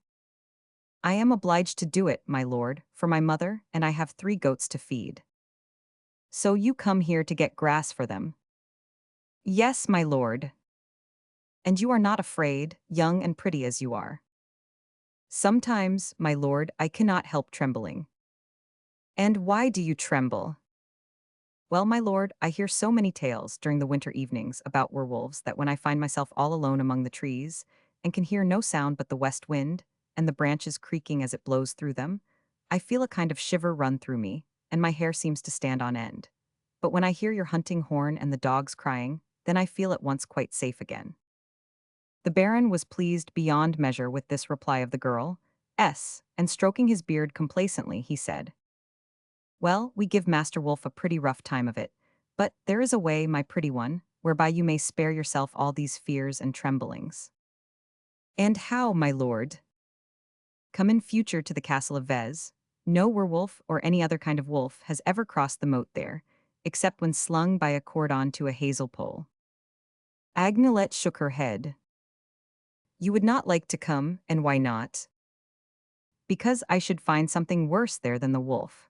[SPEAKER 1] "I am obliged to do it, my lord, for my mother, and I have 3 goats to feed." "So you come here to get grass for them?" "Yes, my lord." "And you are not afraid, young and pretty as you are?" "Sometimes, my lord, I cannot help trembling." "And why do you tremble?" "Well, my lord, I hear so many tales during the winter evenings about werewolves that when I find myself all alone among the trees, and can hear no sound but the west wind, and the branches creaking as it blows through them, I feel a kind of shiver run through me, and my hair seems to stand on end. But when I hear your hunting horn and the dogs crying, then I feel at once quite safe again." The Baron was pleased beyond measure with this reply of the girl, and stroking his beard complacently, he said, "Well, we give Master Wolf a pretty rough time of it, but there is a way, my pretty one, whereby you may spare yourself all these fears and tremblings." "And how, my lord?" "Come in future to the castle of Vez. No werewolf or any other kind of wolf has ever crossed the moat there, except when slung by a cordon to a hazel pole." Agnelet shook her head. "You would not like to come, and why not?" "Because I should find something worse there than the wolf."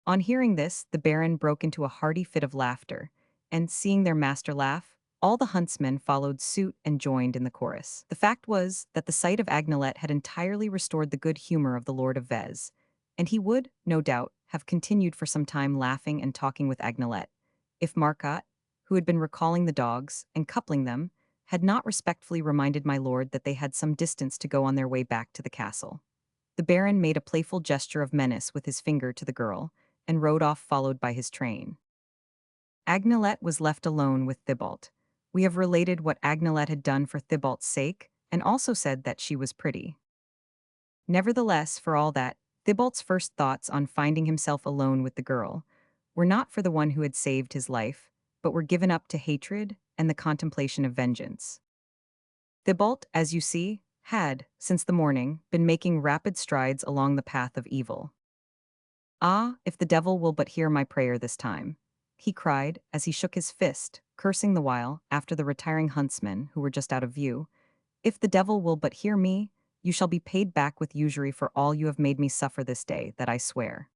[SPEAKER 1] On hearing this, the Baron broke into a hearty fit of laughter, and seeing their master laugh, all the huntsmen followed suit and joined in the chorus. The fact was that the sight of Agnelet had entirely restored the good humor of the Lord of Vez, and he would, no doubt, have continued for some time laughing and talking with Agnelet, if Marcotte, who had been recalling the dogs and coupling them, had not respectfully reminded my lord that they had some distance to go on their way back to the castle. The Baron made a playful gesture of menace with his finger to the girl, and rode off followed by his train. Agnelet was left alone with Thibault. We have related what Agnelet had done for Thibault's sake, and also said that she was pretty. Nevertheless, for all that, Thibault's first thoughts on finding himself alone with the girl were not for the one who had saved his life, but were given up to hatred and the contemplation of vengeance. Thibault, as you see, had, since the morning, been making rapid strides along the path of evil. "Ah, if the devil will but hear my prayer this time," he cried, as he shook his fist, cursing the while, after the retiring huntsmen, who were just out of view. "If the devil will but hear me, you shall be paid back with usury for all you have made me suffer this day, that I swear."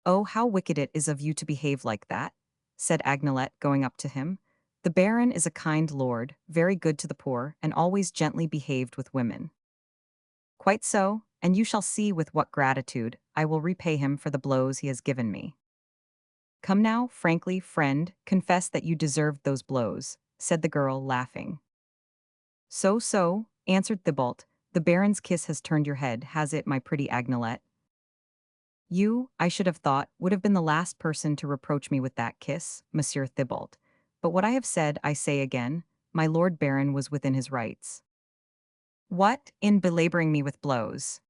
[SPEAKER 1] "Oh, how wicked it is of you to behave like that," said Agnelet, going up to him. "The Baron is a kind lord, very good to the poor, and always gently behaved with women." "Quite so, and you shall see with what gratitude I will repay him for the blows he has given me." "Come now, frankly, friend, confess that you deserved those blows," said the girl, laughing. So, answered Thibault, "the Baron's kiss has turned your head, has it, my pretty Agnelet? You, I should have thought, would have been the last person to reproach me with that kiss, Monsieur Thibault. But what I have said, I say again, my Lord Baron was within his rights." "What, in belaboring me with blows?"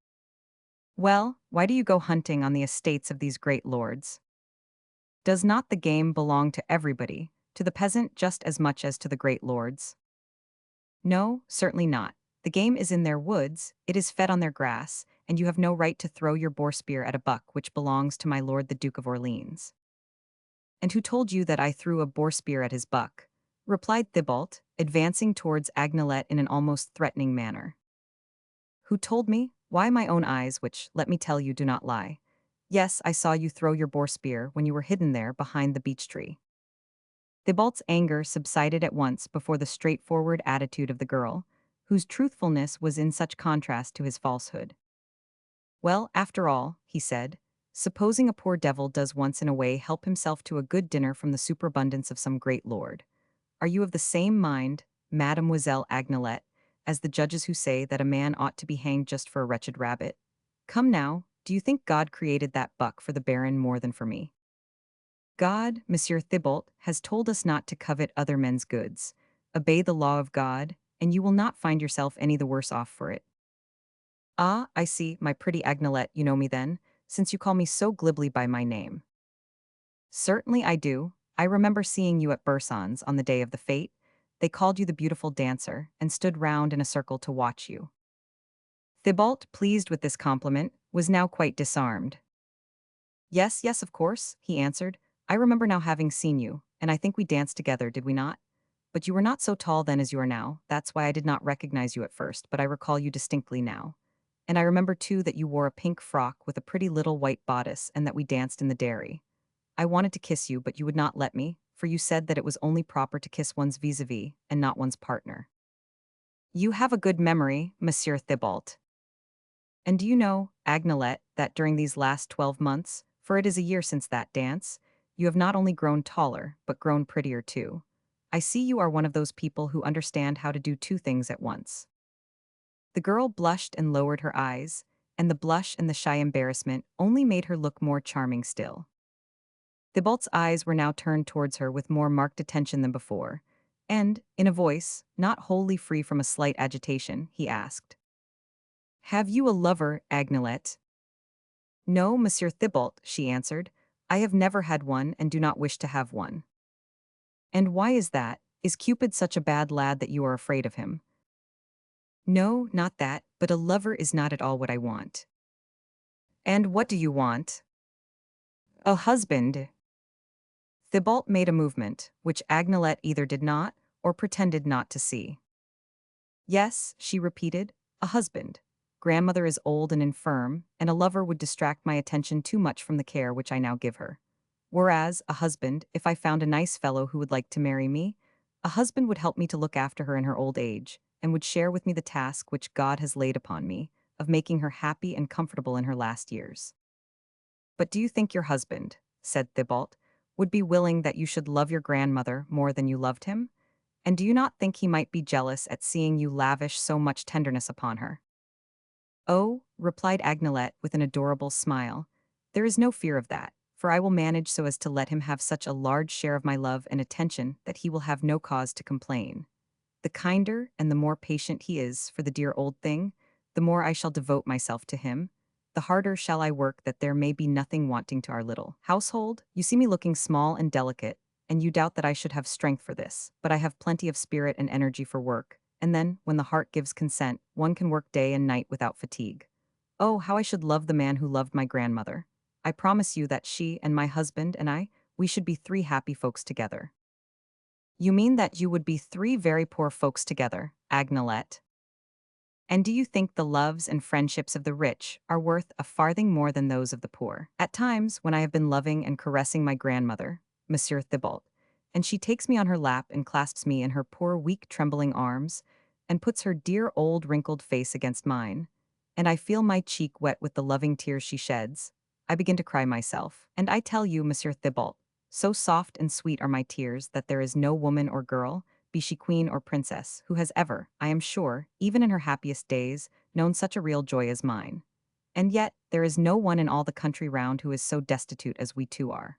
[SPEAKER 1] "Well, why do you go hunting on the estates of these great lords?" Does not the game belong to everybody, to the peasant just as much as to the great lords? No, certainly not. The game is in their woods, it is fed on their grass, and you have no right to throw your boar spear at a buck which belongs to my lord the Duke of Orleans. And who told you that I threw a boar spear at his buck? Replied Thibault, advancing towards Agnelet in an almost threatening manner. Who told me? Why, my own eyes, which, let me tell you, do not lie. Yes, I saw you throw your boar spear when you were hidden there behind the beech tree. Thibault's anger subsided at once before the straightforward attitude of the girl, whose truthfulness was in such contrast to his falsehood. Well, after all, he said, supposing a poor devil does once in a way help himself to a good dinner from the superabundance of some great lord, are you of the same mind, Mademoiselle Agnelet, as the judges who say that a man ought to be hanged just for a wretched rabbit? Come now, do you think God created that buck for the baron more than for me? God, Monsieur Thibault, has told us not to covet other men's goods. Obey the law of God, and you will not find yourself any the worse off for it. Ah, I see, my pretty Agnelet, you know me then, since you call me so glibly by my name. Certainly I do. I remember seeing you at Burson's on the day of the fete. They called you the beautiful dancer, and stood round in a circle to watch you. Thibault, pleased with this compliment, was now quite disarmed. Yes, yes, of course, he answered. I remember now having seen you, and I think we danced together, did we not? But you were not so tall then as you are now, that's why I did not recognize you at first, but I recall you distinctly now. And I remember too that you wore a pink frock with a pretty little white bodice and that we danced in the dairy. I wanted to kiss you, but you would not let me, for you said that it was only proper to kiss one's vis-a-vis and not one's partner. You have a good memory, Monsieur Thibault. And do you know, Agnelet, that during these last 12 months, for it is a year since that dance, you have not only grown taller, but grown prettier too. I see you are one of those people who understand how to do two things at once. The girl blushed and lowered her eyes, and the blush and the shy embarrassment only made her look more charming still. Thibault's eyes were now turned towards her with more marked attention than before, and, in a voice, not wholly free from a slight agitation, he asked, have you a lover, Agnelet? No, Monsieur Thibault, she answered. I have never had one and do not wish to have one. And why is that? Is Cupid such a bad lad that you are afraid of him? No, not that, but a lover is not at all what I want. And what do you want? A husband. Thibault made a movement, which Agnelet either did not or pretended not to see. Yes, she repeated, a husband. Grandmother is old and infirm, and a lover would distract my attention too much from the care which I now give her. Whereas, a husband, if I found a nice fellow who would like to marry me, a husband would help me to look after her in her old age, and would share with me the task which God has laid upon me, of making her happy and comfortable in her last years. But do you think your husband, said Thibault, would be willing that you should love your grandmother more than you loved him? And do you not think he might be jealous at seeing you lavish so much tenderness upon her? Oh, replied Agnelet with an adorable smile, there is no fear of that, for I will manage so as to let him have such a large share of my love and attention that he will have no cause to complain. The kinder and the more patient he is for the dear old thing, the more I shall devote myself to him. The harder shall I work that there may be nothing wanting to our little household. You see me looking small and delicate, and you doubt that I should have strength for this, but I have plenty of spirit and energy for work, and then, when the heart gives consent, one can work day and night without fatigue. Oh, how I should love the man who loved my grandmother. I promise you that she and my husband and I, we should be three happy folks together. You mean that you would be three very poor folks together, Agnelet? And do you think the loves and friendships of the rich are worth a farthing more than those of the poor? At times, when I have been loving and caressing my grandmother, Monsieur Thibault, and she takes me on her lap and clasps me in her poor, weak, trembling arms, and puts her dear old wrinkled face against mine, and I feel my cheek wet with the loving tears she sheds, I begin to cry myself, and I tell you, Monsieur Thibault, so soft and sweet are my tears that there is no woman or girl, be she queen or princess, who has ever, I am sure, even in her happiest days, known such a real joy as mine. And yet, there is no one in all the country round who is so destitute as we two are.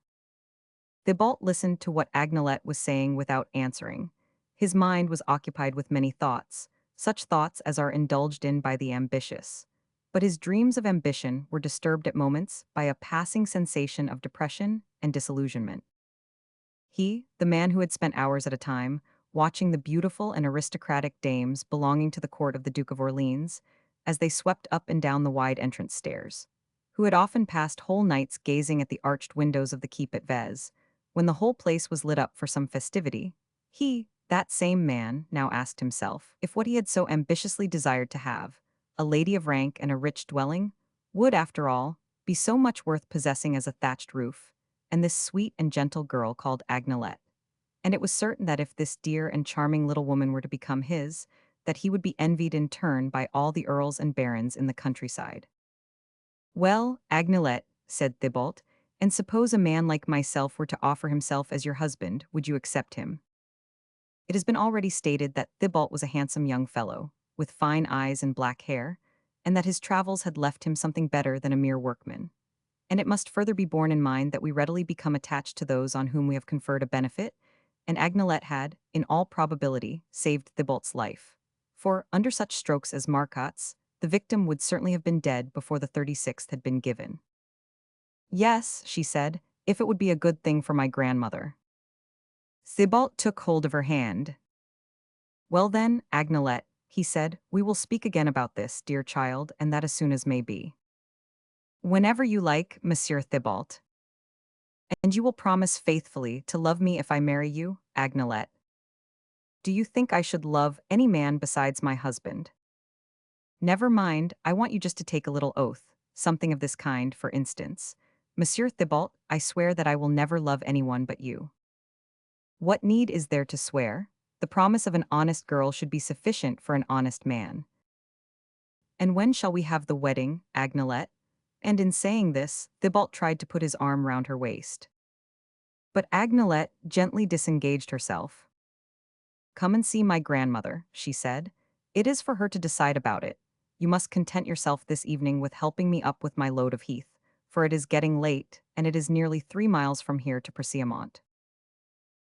[SPEAKER 1] Thibault listened to what Agnelet was saying without answering. His mind was occupied with many thoughts, such thoughts as are indulged in by the ambitious. But his dreams of ambition were disturbed at moments by a passing sensation of depression and disillusionment. He, the man who had spent hours at a time, watching the beautiful and aristocratic dames belonging to the court of the Duke of Orleans, as they swept up and down the wide entrance stairs, who had often passed whole nights gazing at the arched windows of the keep at Vez, when the whole place was lit up for some festivity, he, that same man, now asked himself if what he had so ambitiously desired to have, a lady of rank and a rich dwelling, would, after all, be so much worth possessing as a thatched roof, and this sweet and gentle girl called Agnelet. And it was certain that if this dear and charming little woman were to become his, that he would be envied in turn by all the earls and barons in the countryside. "Well, Agnelet," said Thibault, "and suppose a man like myself were to offer himself as your husband, would you accept him?" It has been already stated that Thibault was a handsome young fellow, with fine eyes and black hair, and that his travels had left him something better than a mere workman. And it must further be borne in mind that we readily become attached to those on whom we have conferred a benefit, and Agnelet had, in all probability, saved Thibault's life. For, under such strokes as Marcotte's, the victim would certainly have been dead before the 36th had been given. "Yes," she said, "if it would be a good thing for my grandmother." Thibault took hold of her hand. "Well then, Agnelet," he said, "we will speak again about this, dear child, and that as soon as may be." "Whenever you like, Monsieur Thibault." "And you will promise faithfully to love me if I marry you, Agnelet?" "Do you think I should love any man besides my husband?" "Never mind, I want you just to take a little oath, something of this kind, for instance. Monsieur Thibault, I swear that I will never love anyone but you." "What need is there to swear? The promise of an honest girl should be sufficient for an honest man." "And when shall we have the wedding, Agnelet?" And in saying this, Thibault tried to put his arm round her waist. But Agnelet gently disengaged herself. "Come and see my grandmother," she said. "It is for her to decide about it. You must content yourself this evening with helping me up with my load of heath, for it is getting late, and it is nearly 3 miles from here to Preciamont."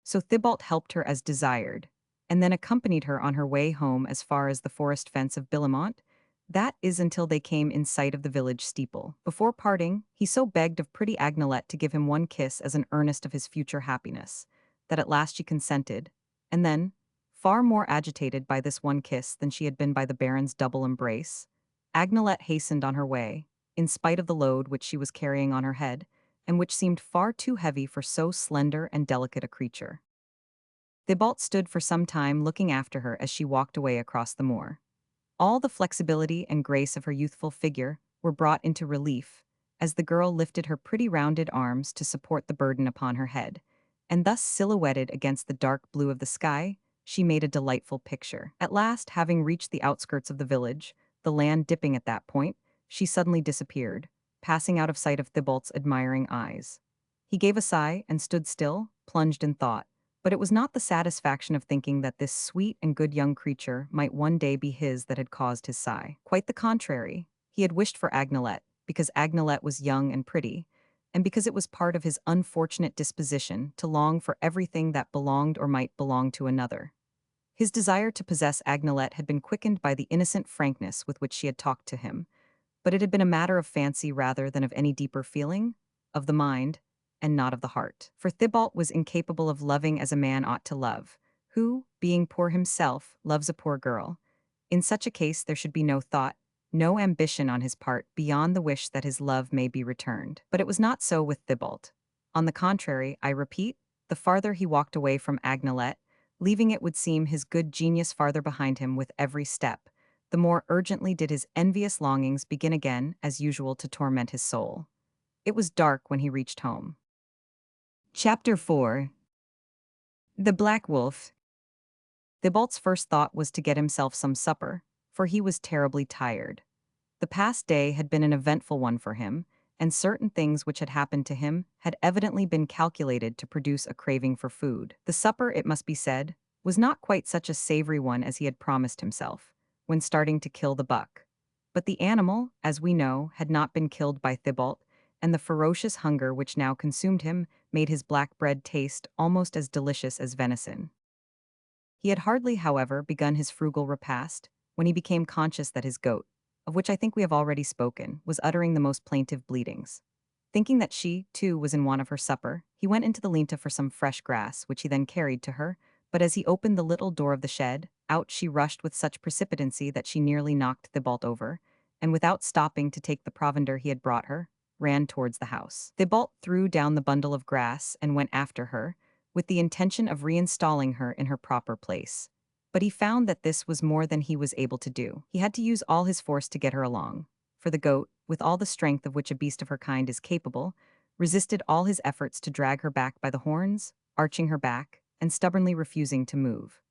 [SPEAKER 1] So Thibault helped her as desired, and then accompanied her on her way home as far as the forest fence of Billemont, that is until they came in sight of the village steeple. Before parting, he so begged of pretty Agnelet to give him one kiss as an earnest of his future happiness, that at last she consented, and then, far more agitated by this one kiss than she had been by the Baron's double embrace, Agnelet hastened on her way, in spite of the load which she was carrying on her head, and which seemed far too heavy for so slender and delicate a creature. Thibault stood for some time looking after her as she walked away across the moor. All the flexibility and grace of her youthful figure were brought into relief as the girl lifted her pretty rounded arms to support the burden upon her head, and thus silhouetted against the dark blue of the sky, she made a delightful picture. At last, having reached the outskirts of the village, the land dipping at that point, she suddenly disappeared, passing out of sight of Thibault's admiring eyes. He gave a sigh and stood still, plunged in thought. But it was not the satisfaction of thinking that this sweet and good young creature might one day be his that had caused his sigh. Quite the contrary. He had wished for Agnelet, because Agnelet was young and pretty, and because it was part of his unfortunate disposition to long for everything that belonged or might belong to another. His desire to possess Agnelet had been quickened by the innocent frankness with which she had talked to him, but it had been a matter of fancy rather than of any deeper feeling, of the mind, and not of the heart. For Thibault was incapable of loving as a man ought to love, who, being poor himself, loves a poor girl. In such a case there should be no thought, no ambition on his part beyond the wish that his love may be returned. But it was not so with Thibault. On the contrary, I repeat, the farther he walked away from Agnelet, leaving it would seem his good genius farther behind him with every step, the more urgently did his envious longings begin again, as usual, to torment his soul. It was dark when he reached home. Chapter 4. The Black Wolf. Thibault's first thought was to get himself some supper, for he was terribly tired. The past day had been an eventful one for him, and certain things which had happened to him had evidently been calculated to produce a craving for food. The supper, it must be said, was not quite such a savory one as he had promised himself, when starting to kill the buck. But the animal, as we know, had not been killed by Thibault, and the ferocious hunger which now consumed him made his black bread taste almost as delicious as venison. He had hardly, however, begun his frugal repast, when he became conscious that his goat, of which I think we have already spoken, was uttering the most plaintive bleatings. Thinking that she, too, was in want of her supper, he went into the linta for some fresh grass, which he then carried to her, but as he opened the little door of the shed, out she rushed with such precipitancy that she nearly knocked Thibault over, and without stopping to take the provender he had brought her, ran towards the house. Thibault threw down the bundle of grass and went after her, with the intention of reinstalling her in her proper place. But he found that this was more than he was able to do. He had to use all his force to get her along, for the goat, with all the strength of which a beast of her kind is capable, resisted all his efforts to drag her back by the horns, arching her back, and stubbornly refusing to move.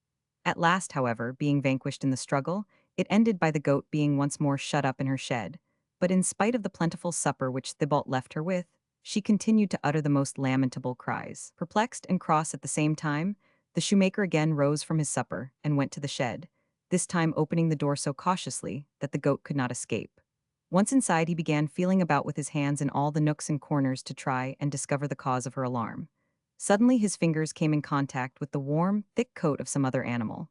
[SPEAKER 1] At last, however, being vanquished in the struggle, it ended by the goat being once more shut up in her shed. But in spite of the plentiful supper which Thibault left her with, she continued to utter the most lamentable cries. Perplexed and cross at the same time, the shoemaker again rose from his supper and went to the shed, this time opening the door so cautiously that the goat could not escape. Once inside, he began feeling about with his hands in all the nooks and corners to try and discover the cause of her alarm. Suddenly his fingers came in contact with the warm, thick coat of some other animal.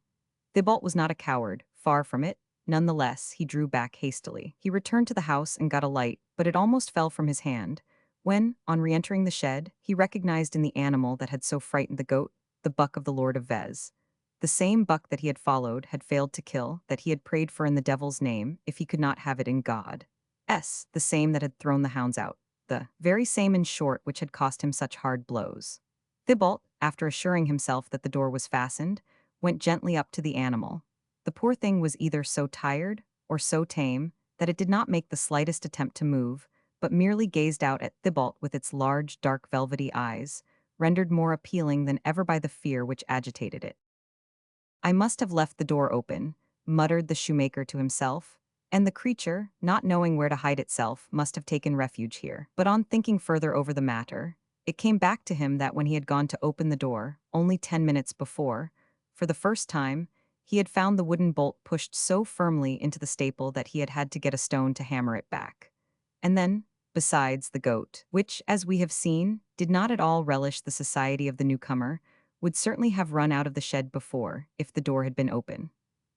[SPEAKER 1] Thibault was not a coward, far from it. Nonetheless, he drew back hastily. He returned to the house and got a light, but it almost fell from his hand, when, on re-entering the shed, he recognized in the animal that had so frightened the goat, the buck of the Lord of Vez. The same buck that he had followed had failed to kill, that he had prayed for in the devil's name, if he could not have it in God. The same that had thrown the hounds out, the very same in short which had cost him such hard blows. Thibault, after assuring himself that the door was fastened, went gently up to the animal. The poor thing was either so tired or so tame that it did not make the slightest attempt to move, but merely gazed out at Thibault with its large, dark, velvety eyes, rendered more appealing than ever by the fear which agitated it. "I must have left the door open," muttered the shoemaker to himself, "and the creature, not knowing where to hide itself, must have taken refuge here." But on thinking further over the matter, it came back to him that when he had gone to open the door, only 10 minutes before, for the first time, he had found the wooden bolt pushed so firmly into the staple that he had had to get a stone to hammer it back. And then, besides, the goat, which, as we have seen, did not at all relish the society of the newcomer, would certainly have run out of the shed before, if the door had been open.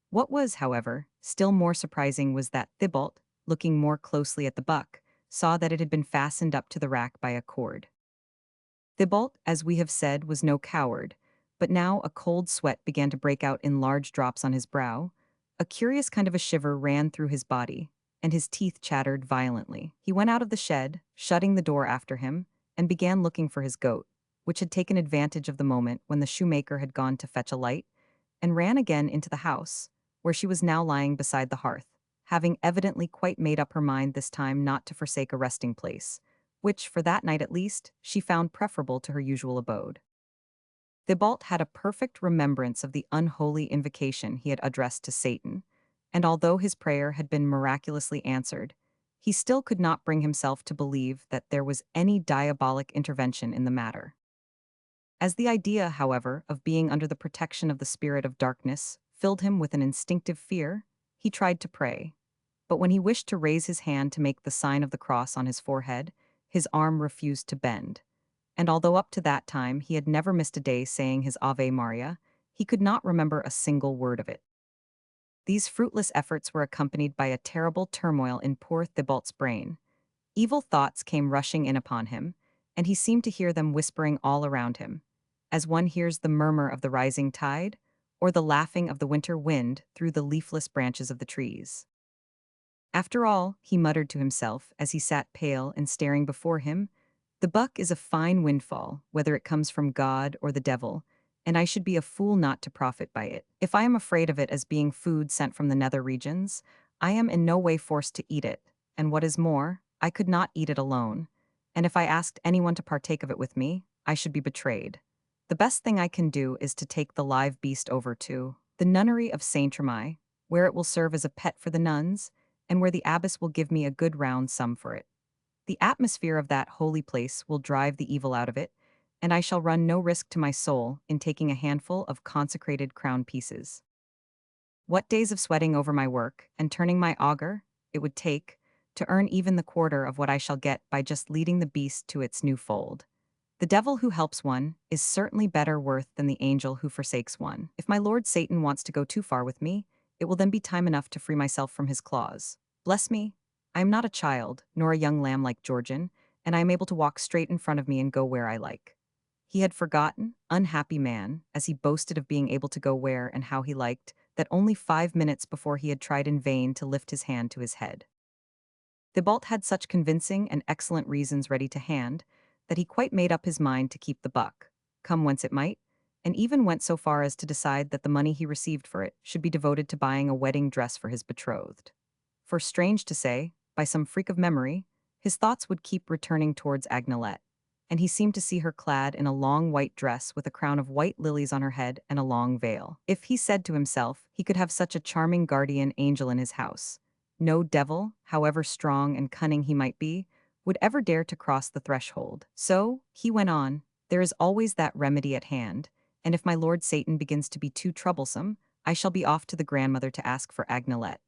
[SPEAKER 1] What was, however, still more surprising was that Thibault, looking more closely at the buck, saw that it had been fastened up to the rack by a cord. Thibault, as we have said, was no coward, but now a cold sweat began to break out in large drops on his brow. A curious kind of a shiver ran through his body, and his teeth chattered violently. He went out of the shed, shutting the door after him, and began looking for his goat, which had taken advantage of the moment when the shoemaker had gone to fetch a light, and ran again into the house, where she was now lying beside the hearth, having evidently quite made up her mind this time not to forsake a resting place, which, for that night at least, she found preferable to her usual abode. Thibault had a perfect remembrance of the unholy invocation he had addressed to Satan, and although his prayer had been miraculously answered, he still could not bring himself to believe that there was any diabolic intervention in the matter. As the idea, however, of being under the protection of the spirit of darkness filled him with an instinctive fear, he tried to pray. But when he wished to raise his hand to make the sign of the cross on his forehead, his arm refused to bend. And although up to that time he had never missed a day saying his Ave Maria, he could not remember a single word of it. These fruitless efforts were accompanied by a terrible turmoil in poor Thibault's brain. Evil thoughts came rushing in upon him, and he seemed to hear them whispering all around him, as one hears the murmur of the rising tide, or the laughing of the winter wind through the leafless branches of the trees. "After all," he muttered to himself as he sat pale and staring before him, "the buck is a fine windfall, whether it comes from God or the devil, and I should be a fool not to profit by it. If I am afraid of it as being food sent from the nether regions, I am in no way forced to eat it, and what is more, I could not eat it alone, and if I asked anyone to partake of it with me, I should be betrayed. The best thing I can do is to take the live beast over to the nunnery of Saint Tremai, where it will serve as a pet for the nuns, and where the abbess will give me a good round sum for it. The atmosphere of that holy place will drive the evil out of it, and I shall run no risk to my soul in taking a handful of consecrated crown pieces. What days of sweating over my work and turning my auger it would take to earn even the quarter of what I shall get by just leading the beast to its new fold. The devil who helps one is certainly better worth than the angel who forsakes one. If my lord Satan wants to go too far with me, it will then be time enough to free myself from his claws. Bless me, I am not a child, nor a young lamb like Georgian, and I am able to walk straight in front of me and go where I like. He had forgotten, unhappy man, as he boasted of being able to go where and how he liked, that only 5 minutes before he had tried in vain to lift his hand to his head. Thibault had such convincing and excellent reasons ready to hand that he quite made up his mind to keep the buck, come whence it might, and even went so far as to decide that the money he received for it should be devoted to buying a wedding dress for his betrothed. For strange to say, by some freak of memory, his thoughts would keep returning towards Agnelette, and he seemed to see her clad in a long white dress with a crown of white lilies on her head and a long veil. If, he said to himself, he could have such a charming guardian angel in his house, no devil, however strong and cunning he might be, would ever dare to cross the threshold. So, he went on, there is always that remedy at hand, and if my lord Satan begins to be too troublesome, I shall be off to the grandmother to ask for Agnelette.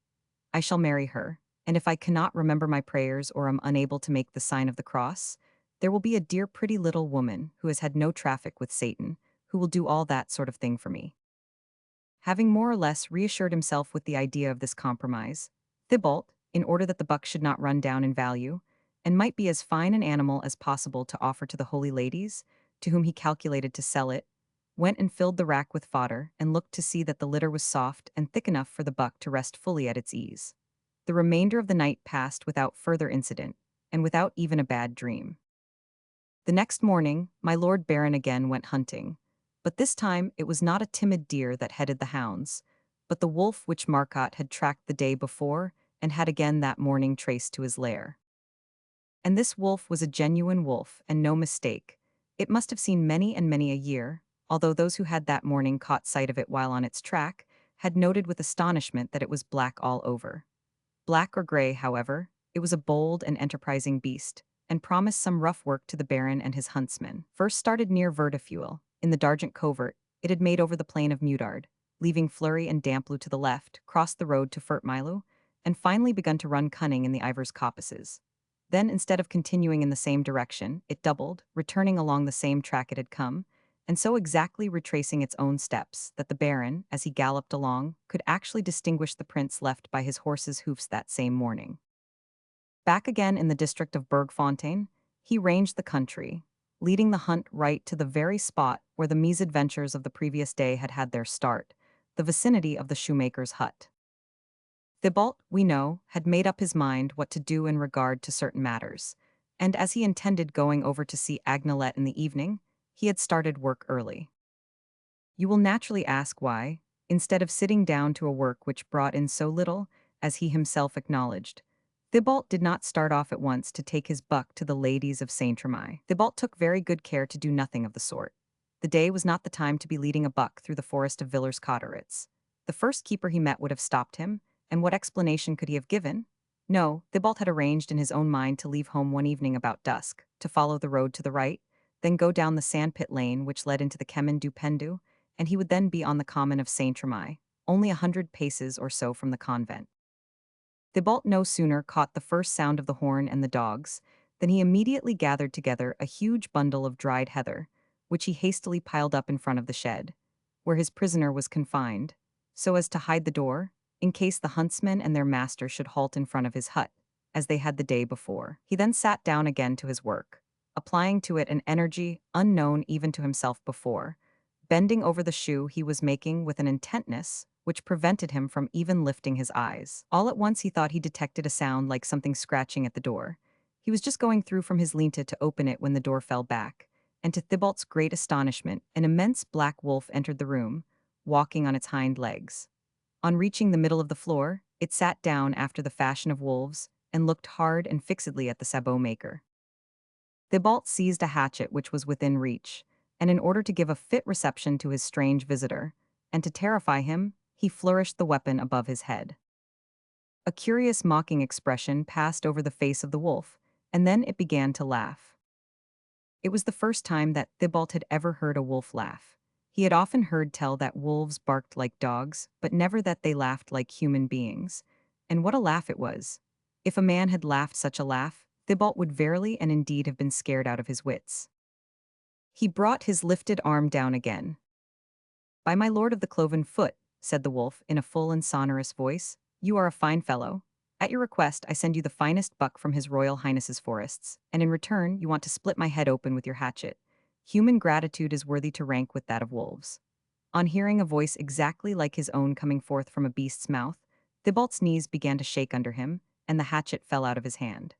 [SPEAKER 1] I shall marry her, and if I cannot remember my prayers or am unable to make the sign of the cross, there will be a dear pretty little woman who has had no traffic with Satan, who will do all that sort of thing for me. Having more or less reassured himself with the idea of this compromise, Thibault, in order that the buck should not run down in value, and might be as fine an animal as possible to offer to the holy ladies, to whom he calculated to sell it, went and filled the rack with fodder and looked to see that the litter was soft and thick enough for the buck to rest fully at its ease. The remainder of the night passed without further incident, and without even a bad dream. The next morning, my lord Baron again went hunting, but this time it was not a timid deer that headed the hounds, but the wolf which Marcotte had tracked the day before and had again that morning traced to his lair. And this wolf was a genuine wolf, and no mistake. It must have seen many and many a year, although those who had that morning caught sight of it while on its track had noted with astonishment that it was black all over. Black or gray, however, it was a bold and enterprising beast, and promised some rough work to the Baron and his huntsmen. First started near Vertifuel, in the Dargent Covert, it had made over the plain of Mudard, leaving Fleury and Damplu to the left, crossed the road to Furtmilu, and finally begun to run cunning in the Ivers coppices. Then, instead of continuing in the same direction, it doubled, returning along the same track it had come, and so exactly retracing its own steps that the Baron, as he galloped along, could actually distinguish the prints left by his horse's hoofs that same morning. Back again in the district of Bergfontein, he ranged the country, leading the hunt right to the very spot where the misadventures of the previous day had had their start, the vicinity of the shoemaker's hut. Thibault, we know, had made up his mind what to do in regard to certain matters, and as he intended going over to see Agnelette in the evening, he had started work early. You will naturally ask why, instead of sitting down to a work which brought in so little, as he himself acknowledged, Thibault did not start off at once to take his buck to the ladies of Saint-Tremy. Thibault took very good care to do nothing of the sort. The day was not the time to be leading a buck through the forest of Villers-Cotterets. The first keeper he met would have stopped him, and what explanation could he have given? No, Thibault had arranged in his own mind to leave home one evening about dusk, to follow the road to the right, then go down the sandpit lane which led into the Chemin du Pendu, and he would then be on the common of Saint-Tremy, only 100 paces or so from the convent. Thibault no sooner caught the first sound of the horn and the dogs, than he immediately gathered together a huge bundle of dried heather, which he hastily piled up in front of the shed, where his prisoner was confined, so as to hide the door, in case the huntsmen and their master should halt in front of his hut, as they had the day before. He then sat down again to his work, applying to it an energy unknown even to himself before, bending over the shoe he was making with an intentness which prevented him from even lifting his eyes. All at once he thought he detected a sound like something scratching at the door. He was just going through from his lintel to open it when the door fell back, and to Thibault's great astonishment, an immense black wolf entered the room, walking on its hind legs. On reaching the middle of the floor, it sat down after the fashion of wolves, and looked hard and fixedly at the sabot maker. Thibault seized a hatchet which was within reach, and in order to give a fit reception to his strange visitor, and to terrify him, he flourished the weapon above his head. A curious mocking expression passed over the face of the wolf, and then it began to laugh. It was the first time that Thibault had ever heard a wolf laugh. He had often heard tell that wolves barked like dogs, but never that they laughed like human beings. And what a laugh it was! If a man had laughed such a laugh, Thibault would verily and indeed have been scared out of his wits. He brought his lifted arm down again. "By my lord of the cloven foot," said the wolf in a full and sonorous voice, "you are a fine fellow. At your request, I send you the finest buck from His Royal Highness's forests, and in return, you want to split my head open with your hatchet. Human gratitude is worthy to rank with that of wolves. On hearing a voice exactly like his own coming forth from a beast's mouth, Thibault's knees began to shake under him, and the hatchet fell out of his hand.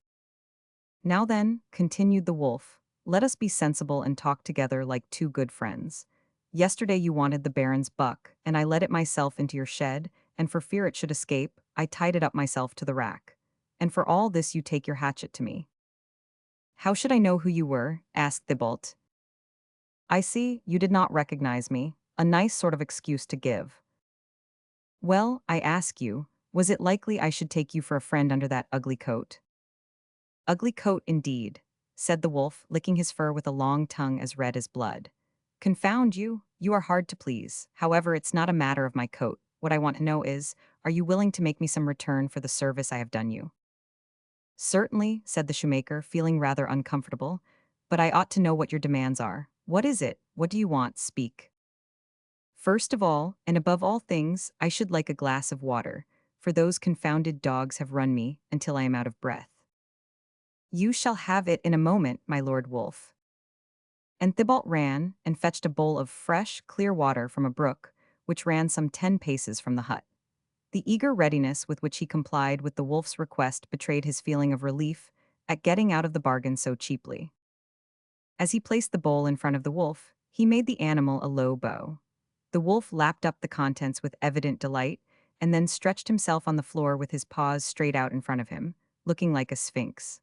[SPEAKER 1] Now then, continued the wolf, let us be sensible and talk together like two good friends. Yesterday you wanted the baron's buck, and I led it myself into your shed, and for fear it should escape, I tied it up myself to the rack. And for all this you take your hatchet to me. How should I know who you were? Asked Thibault. I see, you did not recognize me. A nice sort of excuse to give. Well, I ask you, was it likely I should take you for a friend under that ugly coat? Ugly coat indeed, said the wolf, licking his fur with a long tongue as red as blood. Confound you, you are hard to please. However, it's not a matter of my coat. What I want to know is, are you willing to make me some return for the service I have done you? Certainly, said the shoemaker, feeling rather uncomfortable, but I ought to know what your demands are. What is it? What do you want? Speak. First of all, and above all things, I should like a glass of water, for those confounded dogs have run me until I am out of breath. You shall have it in a moment, my lord wolf. And Thibault ran and fetched a bowl of fresh, clear water from a brook, which ran some 10 paces from the hut. The eager readiness with which he complied with the wolf's request betrayed his feeling of relief at getting out of the bargain so cheaply. As he placed the bowl in front of the wolf, he made the animal a low bow. The wolf lapped up the contents with evident delight, and then stretched himself on the floor with his paws straight out in front of him, looking like a sphinx.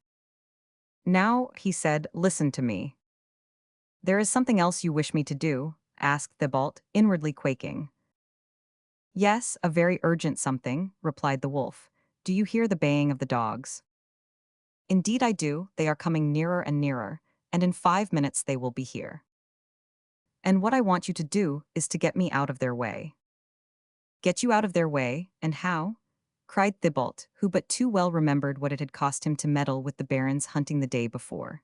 [SPEAKER 1] Now, he said, listen to me. There is something else you wish me to do? Asked Thibault, inwardly quaking. Yes, a very urgent something, replied the wolf. Do you hear the baying of the dogs? Indeed I do, they are coming nearer and nearer, and in 5 minutes they will be here. And what I want you to do is to get me out of their way. Get you out of their way, and how? Cried Thibault, who but too well remembered what it had cost him to meddle with the barons hunting the day before.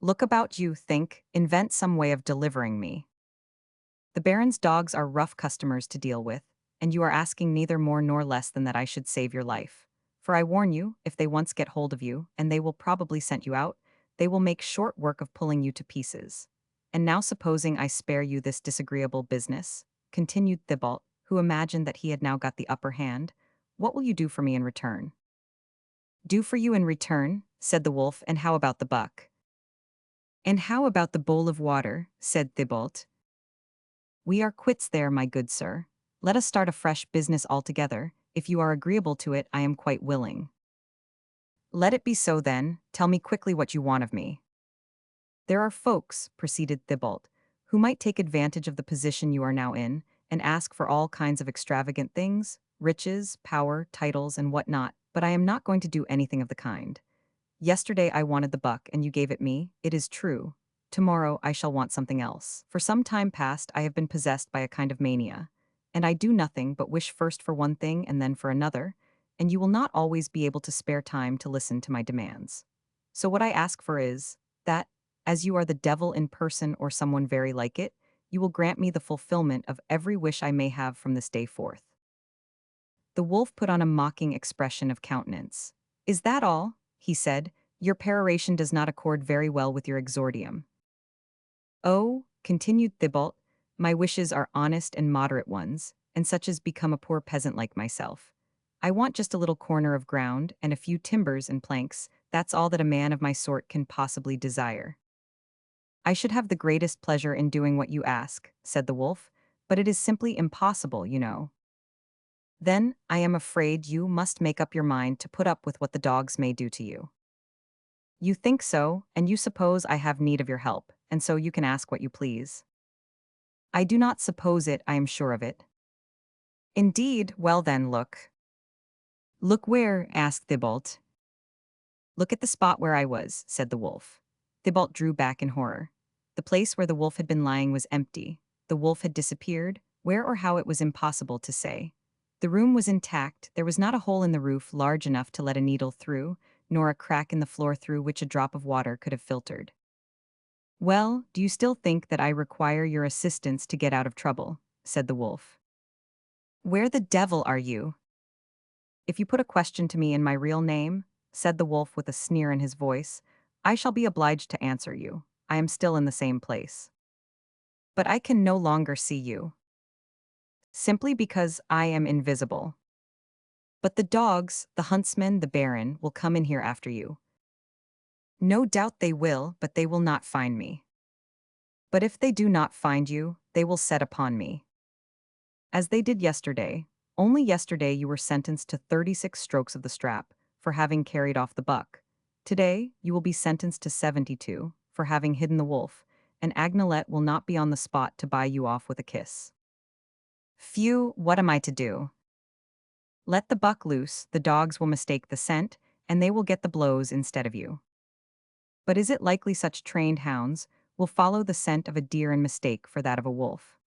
[SPEAKER 1] Look about you, think, invent some way of delivering me. The baron's dogs are rough customers to deal with, and you are asking neither more nor less than that I should save your life. For I warn you, if they once get hold of you, and they will probably scent you out, they will make short work of pulling you to pieces. And now supposing I spare you this disagreeable business, continued Thibault, who imagined that he had now got the upper hand, what will you do for me in return? Do for you in return, said the wolf, and how about the buck? And how about the bowl of water, said Thibault. We are quits there, my good sir. Let us start a fresh business altogether. If you are agreeable to it, I am quite willing. Let it be so then, tell me quickly what you want of me. There are folks, proceeded Thibault, who might take advantage of the position you are now in, and ask for all kinds of extravagant things, riches, power, titles, and what not, but I am not going to do anything of the kind. Yesterday I wanted the buck and you gave it me, it is true. Tomorrow I shall want something else. For some time past I have been possessed by a kind of mania, and I do nothing but wish first for one thing and then for another, and you will not always be able to spare time to listen to my demands. So what I ask for is, that, as you are the devil in person or someone very like it, you will grant me the fulfillment of every wish I may have from this day forth. The wolf put on a mocking expression of countenance. Is that all? He said. Your peroration does not accord very well with your exordium. Oh, continued Thibault, my wishes are honest and moderate ones, and such as become a poor peasant like myself. I want just a little corner of ground and a few timbers and planks, that's all that a man of my sort can possibly desire. I should have the greatest pleasure in doing what you ask, said the wolf, but it is simply impossible, you know. Then, I am afraid you must make up your mind to put up with what the dogs may do to you. You think so, and you suppose I have need of your help, and so you can ask what you please. I do not suppose it, I am sure of it. Indeed, well then, look. Look where? Asked Thibault. Look at the spot where I was, said the wolf. Thibault drew back in horror. The place where the wolf had been lying was empty. The wolf had disappeared, where or how it was impossible to say. The room was intact, there was not a hole in the roof large enough to let a needle through, nor a crack in the floor through which a drop of water could have filtered. Well, do you still think that I require your assistance to get out of trouble? Said the wolf. Where the devil are you? If you put a question to me in my real name, said the wolf with a sneer in his voice, I shall be obliged to answer you. I am still in the same place. But I can no longer see you. Simply because I am invisible. But the dogs, the huntsman, the baron, will come in here after you. No doubt they will, but they will not find me. But if they do not find you, they will set upon me. As they did yesterday. Only yesterday you were sentenced to 36 strokes of the strap for having carried off the buck. Today, you will be sentenced to 72 for having hidden the wolf, and Agnelet will not be on the spot to buy you off with a kiss. Phew, what am I to do? Let the buck loose, the dogs will mistake the scent, and they will get the blows instead of you. But is it likely such trained hounds will follow the scent of a deer and mistake for that of a wolf?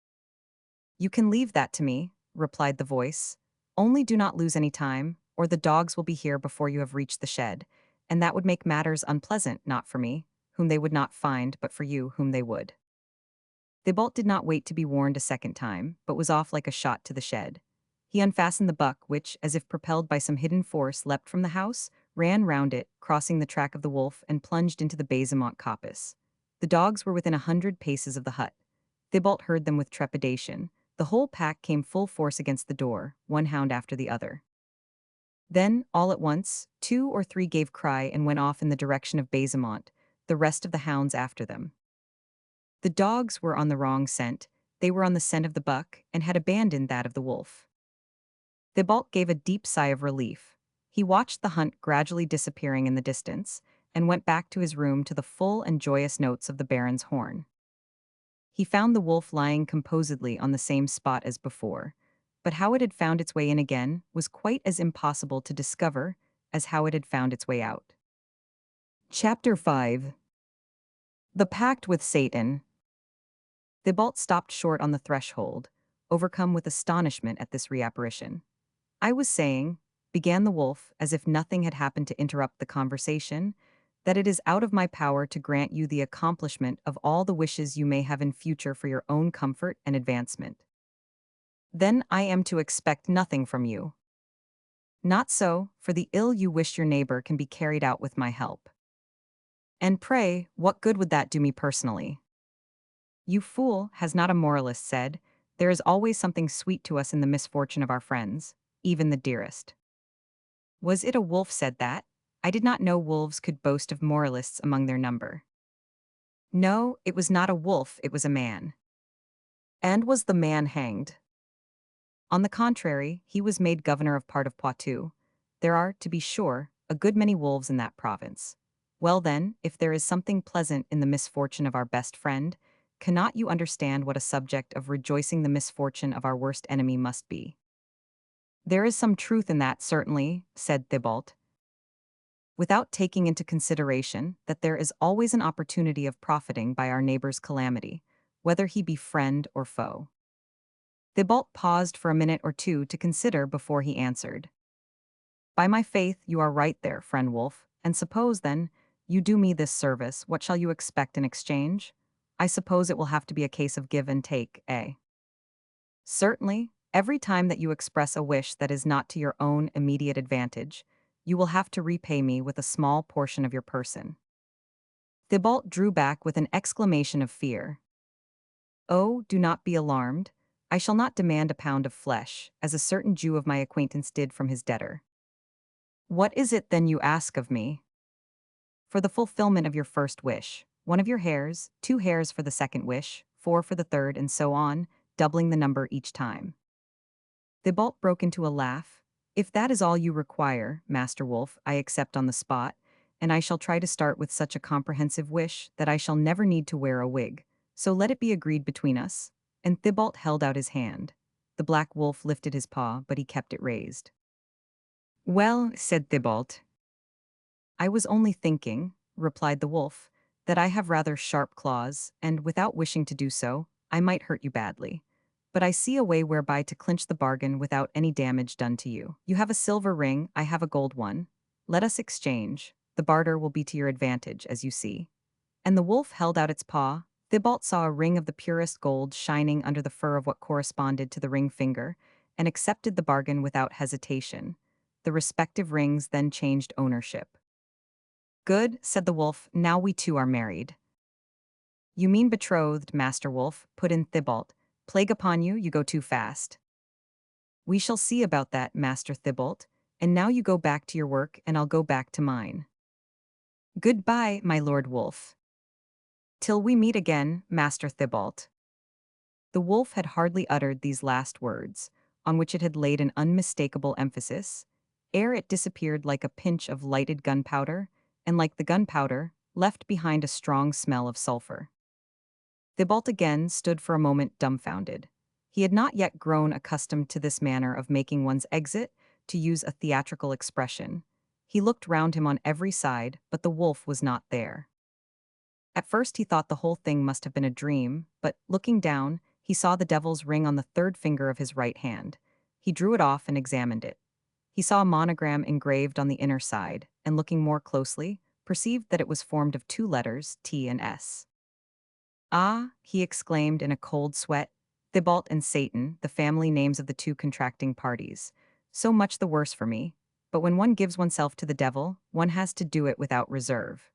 [SPEAKER 1] You can leave that to me, replied the voice. Only do not lose any time, or the dogs will be here before you have reached the shed, and that would make matters unpleasant not for me, whom they would not find, but for you, whom they would. Thibault did not wait to be warned a second time, but was off like a shot to the shed. He unfastened the buck, which, as if propelled by some hidden force, leapt from the house, ran round it, crossing the track of the wolf, and plunged into the Basamont coppice. The dogs were within 100 paces of the hut. Thibault heard them with trepidation. The whole pack came full force against the door, one hound after the other. Then, all at once, 2 or 3 gave cry and went off in the direction of Basamont, the rest of the hounds after them. The dogs were on the wrong scent. They were on the scent of the buck and had abandoned that of the wolf. Thibault gave a deep sigh of relief. He watched the hunt gradually disappearing in the distance and went back to his room to the full and joyous notes of the baron's horn. He found the wolf lying composedly on the same spot as before, but how it had found its way in again was quite as impossible to discover as how it had found its way out. Chapter 5. The Pact with Satan. Thibault stopped short on the threshold, overcome with astonishment at this reapparition. I was saying, began the wolf, as if nothing had happened to interrupt the conversation, that it is out of my power to grant you the accomplishment of all the wishes you may have in future for your own comfort and advancement. Then I am to expect nothing from you. Not so, for the ill you wish your neighbor can be carried out with my help. And pray, what good would that do me personally? You fool, has not a moralist said, there is always something sweet to us in the misfortune of our friends, even the dearest. Was it a wolf said that? I did not know wolves could boast of moralists among their number. No, it was not a wolf, it was a man. And was the man hanged? On the contrary, he was made governor of part of Poitou. There are, to be sure, a good many wolves in that province. Well then, if there is something pleasant in the misfortune of our best friend, cannot you understand what a subject of rejoicing the misfortune of our worst enemy must be? There is some truth in that, certainly, said Thibault, without taking into consideration that there is always an opportunity of profiting by our neighbor's calamity, whether he be friend or foe. Thibault paused for a minute or two to consider before he answered. By my faith, you are right there, friend wolf, and suppose, then, you do me this service, what shall you expect in exchange? I suppose it will have to be a case of give and take, eh? Certainly, every time that you express a wish that is not to your own immediate advantage, you will have to repay me with a small portion of your person. Thibault drew back with an exclamation of fear. Oh, do not be alarmed. I shall not demand a pound of flesh, as a certain Jew of my acquaintance did from his debtor. What is it then you ask of me? For the fulfillment of your first wish, 1 of your hairs, 2 hairs for the second wish, 4 for the third, and so on, doubling the number each time. Thibault broke into a laugh. If that is all you require, Master Wolf, I accept on the spot, and I shall try to start with such a comprehensive wish that I shall never need to wear a wig. So let it be agreed between us. And Thibault held out his hand. The black wolf lifted his paw, but he kept it raised. Well, said Thibault. I was only thinking, replied the wolf, that I have rather sharp claws, and without wishing to do so, I might hurt you badly. But I see a way whereby to clinch the bargain without any damage done to you. You have a silver ring, I have a gold one. Let us exchange. The barter will be to your advantage, as you see. And the wolf held out its paw. Thibault saw a ring of the purest gold shining under the fur of what corresponded to the ring finger, and accepted the bargain without hesitation. The respective rings then changed ownership. Good, said the wolf, now we two are married. You mean betrothed, Master Wolf, put in Thibault. Plague upon you, you go too fast. We shall see about that, Master Thibault, and now you go back to your work and I'll go back to mine. Goodbye, my Lord Wolf. Till we meet again, Master Thibault. The wolf had hardly uttered these last words, on which it had laid an unmistakable emphasis, ere it disappeared like a pinch of lighted gunpowder, and like the gunpowder, left behind a strong smell of sulphur. Thibault again stood for a moment dumbfounded. He had not yet grown accustomed to this manner of making one's exit, to use a theatrical expression. He looked round him on every side, but the wolf was not there. At first he thought the whole thing must have been a dream, but, looking down, he saw the devil's ring on the third finger of his right hand. He drew it off and examined it. He saw a monogram engraved on the inner side, and looking more closely, perceived that it was formed of two letters, T and S. Ah, he exclaimed in a cold sweat, Thibault and Satan, the family names of the two contracting parties. So much the worse for me. But when one gives oneself to the devil, one has to do it without reserve.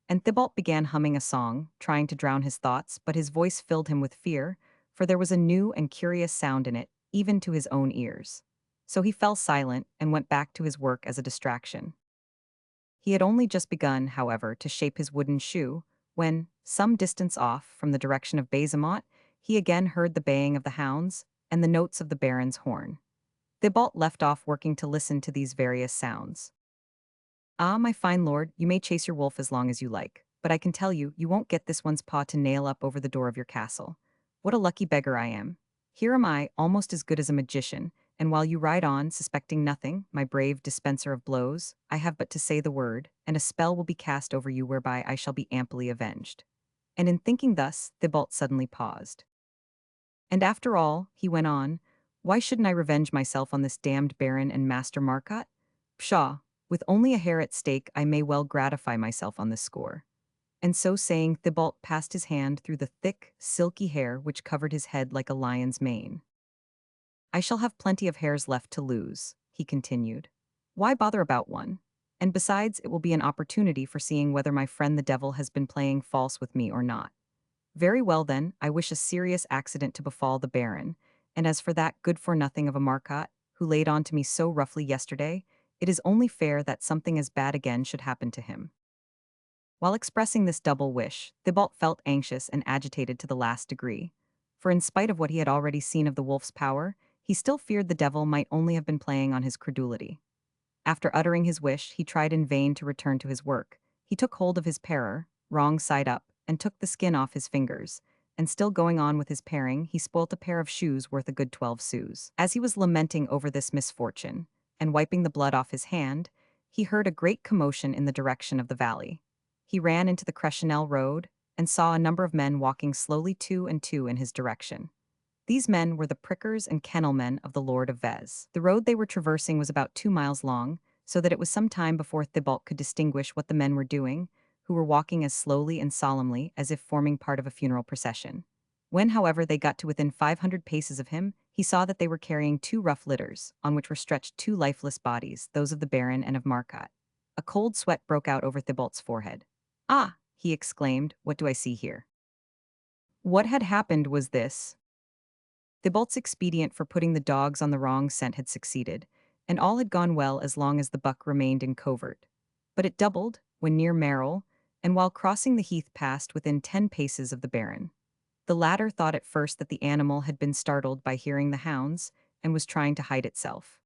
[SPEAKER 1] And Thibault began humming a song, trying to drown his thoughts, but his voice filled him with fear, for there was a new and curious sound in it, even to his own ears. So he fell silent and went back to his work as a distraction. He had only just begun, however, to shape his wooden shoe, when, some distance off from the direction of Basamont, he again heard the baying of the hounds and the notes of the baron's horn. Thibault left off working to listen to these various sounds. Ah, my fine lord, you may chase your wolf as long as you like, but I can tell you, you won't get this one's paw to nail up over the door of your castle. What a lucky beggar I am. Here am I, almost as good as a magician, and while you ride on, suspecting nothing, my brave dispenser of blows, I have but to say the word, and a spell will be cast over you whereby I shall be amply avenged. And in thinking thus, Thibault suddenly paused. And after all, he went on, why shouldn't I revenge myself on this damned baron and Master Marcotte? Pshaw, with only a hair at stake I may well gratify myself on this score. And so saying, Thibault passed his hand through the thick, silky hair which covered his head like a lion's mane. I shall have plenty of hairs left to lose, he continued. Why bother about one? And besides, it will be an opportunity for seeing whether my friend the devil has been playing false with me or not. Very well then, I wish a serious accident to befall the baron, and as for that good-for-nothing of a Marcotte, who laid on to me so roughly yesterday, it is only fair that something as bad again should happen to him. While expressing this double wish, Thibault felt anxious and agitated to the last degree, for in spite of what he had already seen of the wolf's power, he still feared the devil might only have been playing on his credulity. After uttering his wish, he tried in vain to return to his work. He took hold of his parer, wrong side up, and took the skin off his fingers, and still going on with his paring, he spoilt a pair of shoes worth a good 12 sous. As he was lamenting over this misfortune, and wiping the blood off his hand, he heard a great commotion in the direction of the valley. He ran into the Creschenel road, and saw a number of men walking slowly two and two in his direction. These men were the prickers and kennelmen of the Lord of Vez. The road they were traversing was about 2 miles long, so that it was some time before Thibault could distinguish what the men were doing, who were walking as slowly and solemnly as if forming part of a funeral procession. When, however, they got to within 500 paces of him, he saw that they were carrying two rough litters, on which were stretched two lifeless bodies, those of the Baron and of Marcotte. A cold sweat broke out over Thibault's forehead. Ah, he exclaimed, what do I see here? What had happened was this. Thibault's expedient for putting the dogs on the wrong scent had succeeded, and all had gone well as long as the buck remained in covert. But it doubled, when near Merrill, and while crossing the heath passed within 10 paces of the Baron. The latter thought at first that the animal had been startled by hearing the hounds, and was trying to hide itself.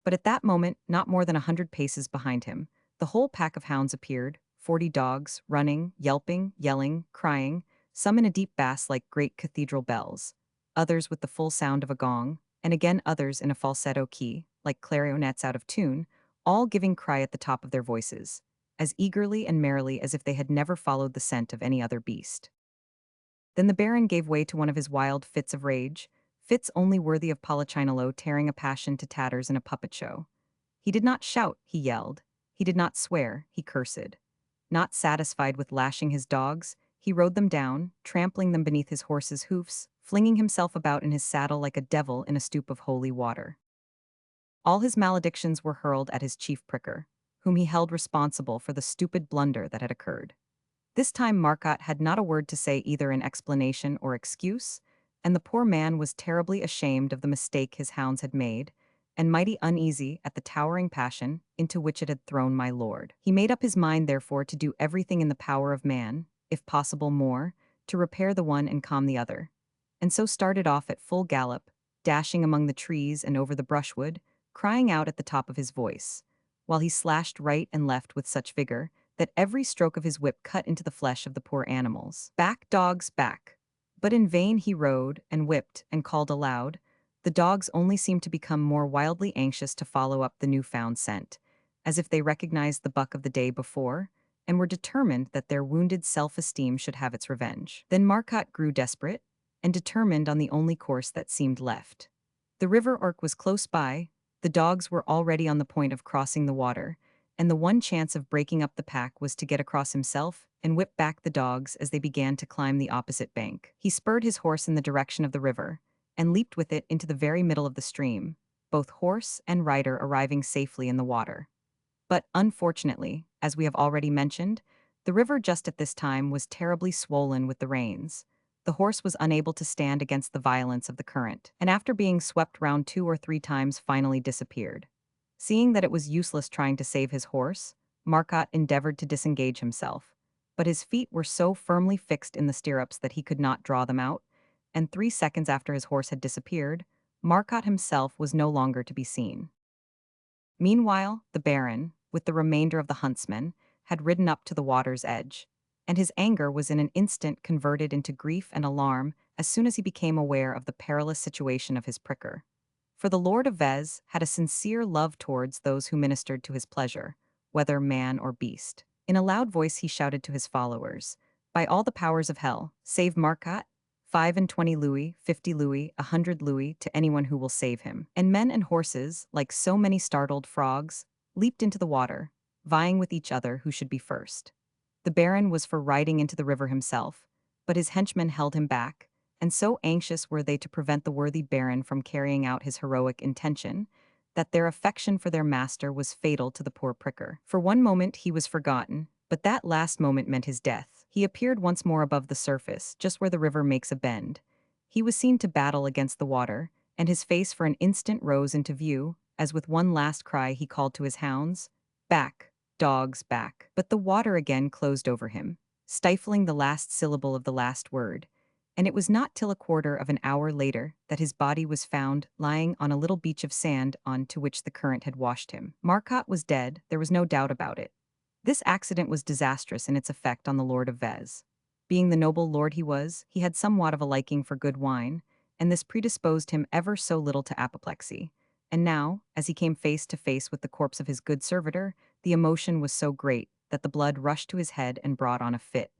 [SPEAKER 1] But at that moment, not more than 100 paces behind him, the whole pack of hounds appeared, 40 dogs, running, yelping, yelling, crying, some in a deep bass like great cathedral bells, others with the full sound of a gong, and again others in a falsetto key, like clarionets out of tune, all giving cry at the top of their voices, as eagerly and merrily as if they had never followed the scent of any other beast. Then the Baron gave way to one of his wild fits of rage, fits only worthy of Polichinello tearing a passion to tatters in a puppet show. He did not shout, he yelled. He did not swear, he cursed. Not satisfied with lashing his dogs, he rode them down, trampling them beneath his horse's hoofs, flinging himself about in his saddle like a devil in a stoup of holy water. All his maledictions were hurled at his chief pricker, whom he held responsible for the stupid blunder that had occurred. This time Marcotte had not a word to say either in explanation or excuse, and the poor man was terribly ashamed of the mistake his hounds had made, and mighty uneasy at the towering passion into which it had thrown my lord. He made up his mind therefore to do everything in the power of man, if possible more, to repair the one and calm the other, and so started off at full gallop, dashing among the trees and over the brushwood, crying out at the top of his voice, while he slashed right and left with such vigor that every stroke of his whip cut into the flesh of the poor animals. "Back, dogs, back!" But in vain he rode, and whipped, and called aloud. The dogs only seemed to become more wildly anxious to follow up the new-found scent, as if they recognized the buck of the day before, and were determined that their wounded self-esteem should have its revenge. Then Marcotte grew desperate, and determined on the only course that seemed left. The river Orc was close by, the dogs were already on the point of crossing the water, and the one chance of breaking up the pack was to get across himself and whip back the dogs as they began to climb the opposite bank. He spurred his horse in the direction of the river, and leaped with it into the very middle of the stream, both horse and rider arriving safely in the water. But, unfortunately, as we have already mentioned, the river just at this time was terribly swollen with the rains. The horse was unable to stand against the violence of the current, and after being swept round 2 or 3 times finally disappeared. Seeing that it was useless trying to save his horse, Marcotte endeavored to disengage himself, but his feet were so firmly fixed in the stirrups that he could not draw them out, and 3 seconds after his horse had disappeared, Marcotte himself was no longer to be seen. Meanwhile, the Baron, with the remainder of the huntsmen, had ridden up to the water's edge, and his anger was in an instant converted into grief and alarm as soon as he became aware of the perilous situation of his pricker. For the Lord of Vez had a sincere love towards those who ministered to his pleasure, whether man or beast. In a loud voice he shouted to his followers, "By all the powers of hell, save Marcotte, 25 louis, 50 louis, 100 louis to anyone who will save him." And men and horses, like so many startled frogs, leaped into the water, vying with each other who should be first. The Baron was for riding into the river himself, but his henchmen held him back, and so anxious were they to prevent the worthy Baron from carrying out his heroic intention, that their affection for their master was fatal to the poor pricker. For one moment he was forgotten, but that last moment meant his death. He appeared once more above the surface, just where the river makes a bend. He was seen to battle against the water, and his face for an instant rose into view, as with one last cry he called to his hounds, "Back, dogs, back." But the water again closed over him, stifling the last syllable of the last word, and it was not till a quarter of an hour later that his body was found lying on a little beach of sand on to which the current had washed him. Marcotte was dead, there was no doubt about it. This accident was disastrous in its effect on the Lord of Vez. Being the noble lord he was, he had somewhat of a liking for good wine, and this predisposed him ever so little to apoplexy. And now, as he came face to face with the corpse of his good servitor, the emotion was so great that the blood rushed to his head and brought on a fit.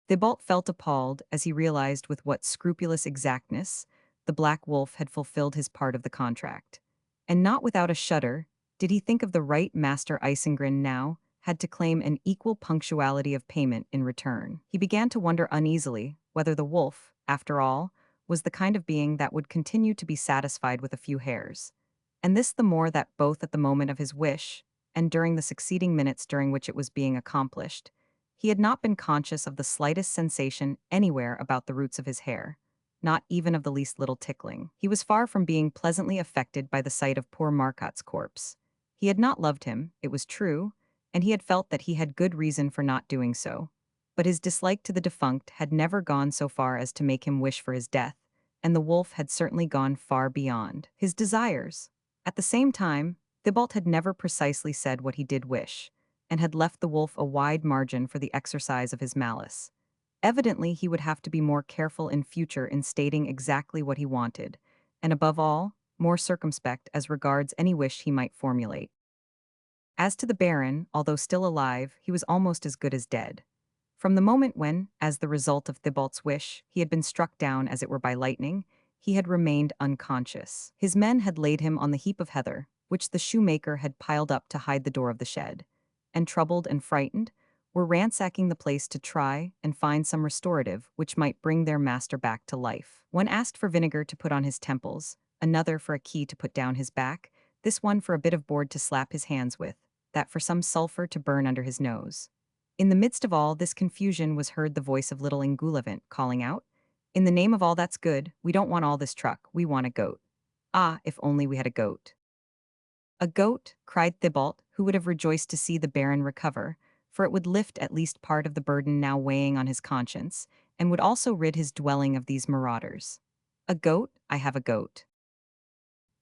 [SPEAKER 1] Thibault felt appalled as he realized with what scrupulous exactness the Black Wolf had fulfilled his part of the contract. And not without a shudder did he think of the right Master Isengrin now had to claim an equal punctuality of payment in return. He began to wonder uneasily whether the wolf, after all, was the kind of being that would continue to be satisfied with a few hairs. And this the more that both at the moment of his wish, and during the succeeding minutes during which it was being accomplished, he had not been conscious of the slightest sensation anywhere about the roots of his hair, not even of the least little tickling. He was far from being pleasantly affected by the sight of poor Marcotte's corpse. He had not loved him, it was true, and he had felt that he had good reason for not doing so. But his dislike to the defunct had never gone so far as to make him wish for his death, and the wolf had certainly gone far beyond his desires. At the same time, Thibault had never precisely said what he did wish, and had left the wolf a wide margin for the exercise of his malice. Evidently, he would have to be more careful in future in stating exactly what he wanted, and above all, more circumspect as regards any wish he might formulate. As to the Baron, although still alive, he was almost as good as dead. From the moment when, as the result of Thibault's wish, he had been struck down as it were by lightning, he had remained unconscious. His men had laid him on the heap of heather, which the shoemaker had piled up to hide the door of the shed, and troubled and frightened, were ransacking the place to try and find some restorative which might bring their master back to life. One asked for vinegar to put on his temples, another for a key to put down his back, this one for a bit of board to slap his hands with, that for some sulphur to burn under his nose. In the midst of all this confusion was heard the voice of little Ingulevent calling out, "In the name of all that's good, we don't want all this truck, we want a goat. Ah, if only we had a goat." "A goat," cried Thibault, who would have rejoiced to see the Baron recover, for it would lift at least part of the burden now weighing on his conscience, and would also rid his dwelling of these marauders. "A goat? I have a goat."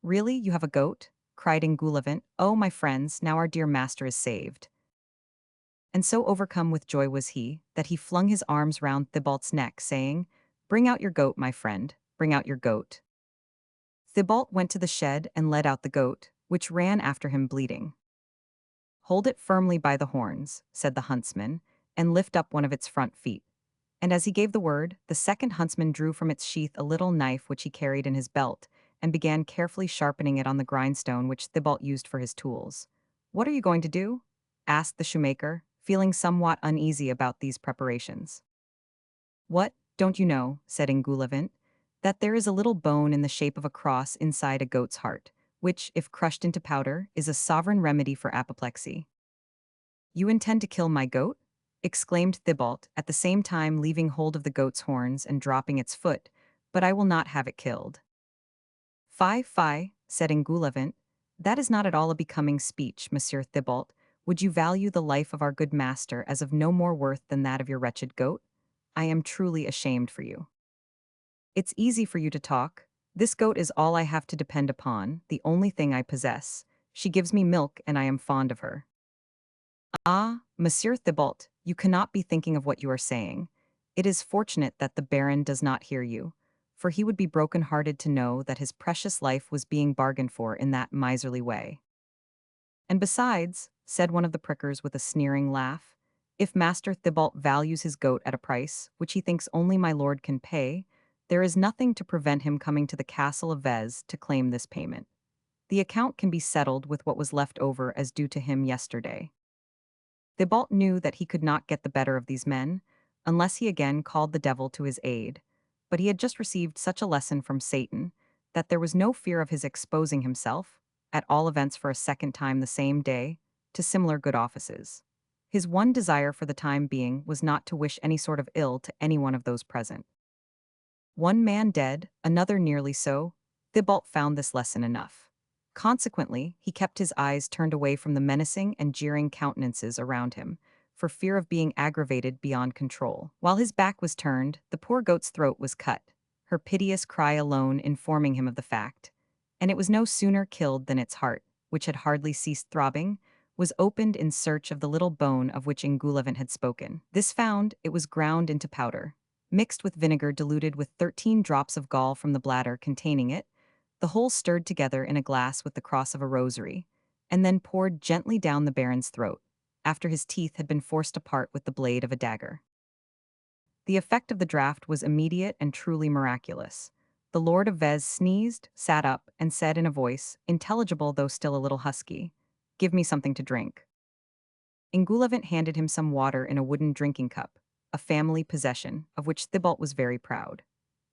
[SPEAKER 1] "Really, you have a goat?" cried Ingulevent. "Oh, my friends, now our dear master is saved." And so overcome with joy was he, that he flung his arms round Thibault's neck, saying, "Bring out your goat, my friend, bring out your goat." Thibault went to the shed and led out the goat, which ran after him bleating. "Hold it firmly by the horns," said the huntsman, "and lift up one of its front feet." And as he gave the word, the second huntsman drew from its sheath a little knife which he carried in his belt, and began carefully sharpening it on the grindstone which Thibault used for his tools. "What are you going to do?" asked the shoemaker, feeling somewhat uneasy about these preparations. "What, don't you know," said Ingulevent, "that there is a little bone in the shape of a cross inside a goat's heart, which, if crushed into powder, is a sovereign remedy for apoplexy." "You intend to kill my goat?" exclaimed Thibault, at the same time leaving hold of the goat's horns and dropping its foot, "but I will not have it killed." "Fie, fie," said Ingulevent, "that is not at all a becoming speech, Monsieur Thibault. Would you value the life of our good master as of no more worth than that of your wretched goat? I am truly ashamed for you." "It's easy for you to talk. This goat is all I have to depend upon, the only thing I possess. She gives me milk and I am fond of her." "Ah, Monsieur Thibault, you cannot be thinking of what you are saying. It is fortunate that the Baron does not hear you, for he would be broken-hearted to know that his precious life was being bargained for in that miserly way. And besides," said one of the prickers with a sneering laugh, "if Master Thibault values his goat at a price which he thinks only my lord can pay, there is nothing to prevent him coming to the castle of Vez to claim this payment. The account can be settled with what was left over as due to him yesterday." Thibault knew that he could not get the better of these men, unless he again called the devil to his aid, but he had just received such a lesson from Satan that there was no fear of his exposing himself, at all events for a second time the same day, to similar good offices. His one desire for the time being was not to wish any sort of ill to any one of those present. One man dead, another nearly so, Thibault found this lesson enough. Consequently, he kept his eyes turned away from the menacing and jeering countenances around him, for fear of being aggravated beyond control. While his back was turned, the poor goat's throat was cut, her piteous cry alone informing him of the fact, and it was no sooner killed than its heart, which had hardly ceased throbbing, was opened in search of the little bone of which Ingulevent had spoken. This found, it was ground into powder, mixed with vinegar diluted with 13 drops of gall from the bladder containing it, the whole stirred together in a glass with the cross of a rosary, and then poured gently down the Baron's throat, after his teeth had been forced apart with the blade of a dagger. The effect of the draught was immediate and truly miraculous. The Lord of Vez sneezed, sat up, and said in a voice, intelligible though still a little husky, "Give me something to drink." Ingulevent handed him some water in a wooden drinking cup, a family possession, of which Thibault was very proud.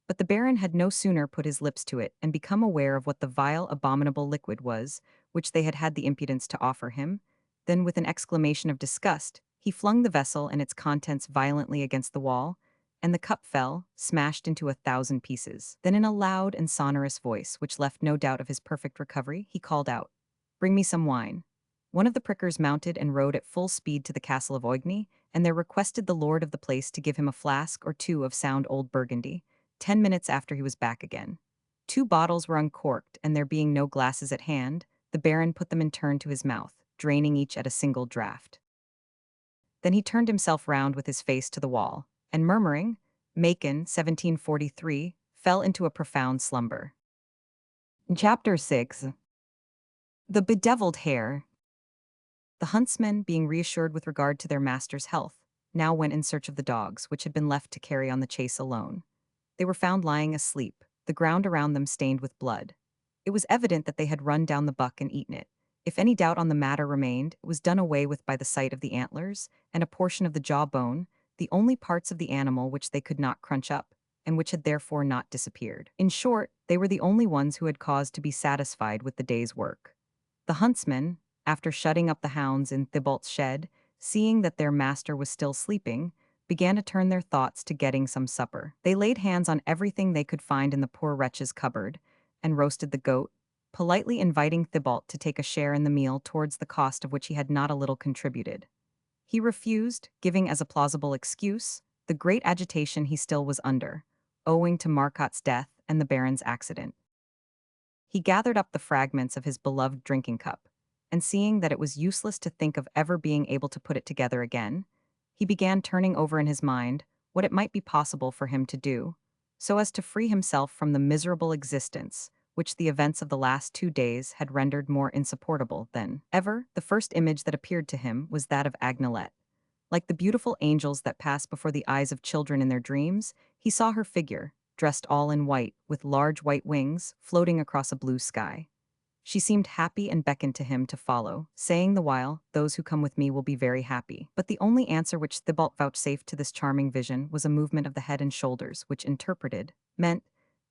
[SPEAKER 1] But the Baron had no sooner put his lips to it and become aware of what the vile, abominable liquid was, which they had had the impudence to offer him, than with an exclamation of disgust, he flung the vessel and its contents violently against the wall, and the cup fell, smashed into 1,000 pieces. Then in a loud and sonorous voice, which left no doubt of his perfect recovery, he called out, "Bring me some wine." One of the prickers mounted and rode at full speed to the castle of Oigny, and there requested the lord of the place to give him a flask or two of sound old Burgundy. 10 minutes after he was back again. 2 bottles were uncorked, and there being no glasses at hand, the Baron put them in turn to his mouth, draining each at a single draught. Then he turned himself round with his face to the wall, and murmuring, "Macon, 1743, fell into a profound slumber. Chapter 6. The Bedeviled Hare. The huntsmen, being reassured with regard to their master's health, now went in search of the dogs, which had been left to carry on the chase alone. They were found lying asleep, the ground around them stained with blood. It was evident that they had run down the buck and eaten it. If any doubt on the matter remained, it was done away with by the sight of the antlers and a portion of the jawbone, the only parts of the animal which they could not crunch up, and which had therefore not disappeared. In short, they were the only ones who had cause to be satisfied with the day's work. The huntsmen, after shutting up the hounds in Thibault's shed, seeing that their master was still sleeping, began to turn their thoughts to getting some supper. They laid hands on everything they could find in the poor wretch's cupboard, and roasted the goat, politely inviting Thibault to take a share in the meal towards the cost of which he had not a little contributed. He refused, giving as a plausible excuse the great agitation he still was under, owing to Marcotte's death and the Baron's accident. He gathered up the fragments of his beloved drinking cup, and seeing that it was useless to think of ever being able to put it together again, he began turning over in his mind what it might be possible for him to do, so as to free himself from the miserable existence which the events of the last 2 days had rendered more insupportable than ever. The first image that appeared to him was that of Agnelet. Like the beautiful angels that pass before the eyes of children in their dreams, he saw her figure, dressed all in white, with large white wings, floating across a blue sky. She seemed happy and beckoned to him to follow, saying the while, "Those who come with me will be very happy." But the only answer which Thibault vouchsafed to this charming vision was a movement of the head and shoulders, which interpreted, meant,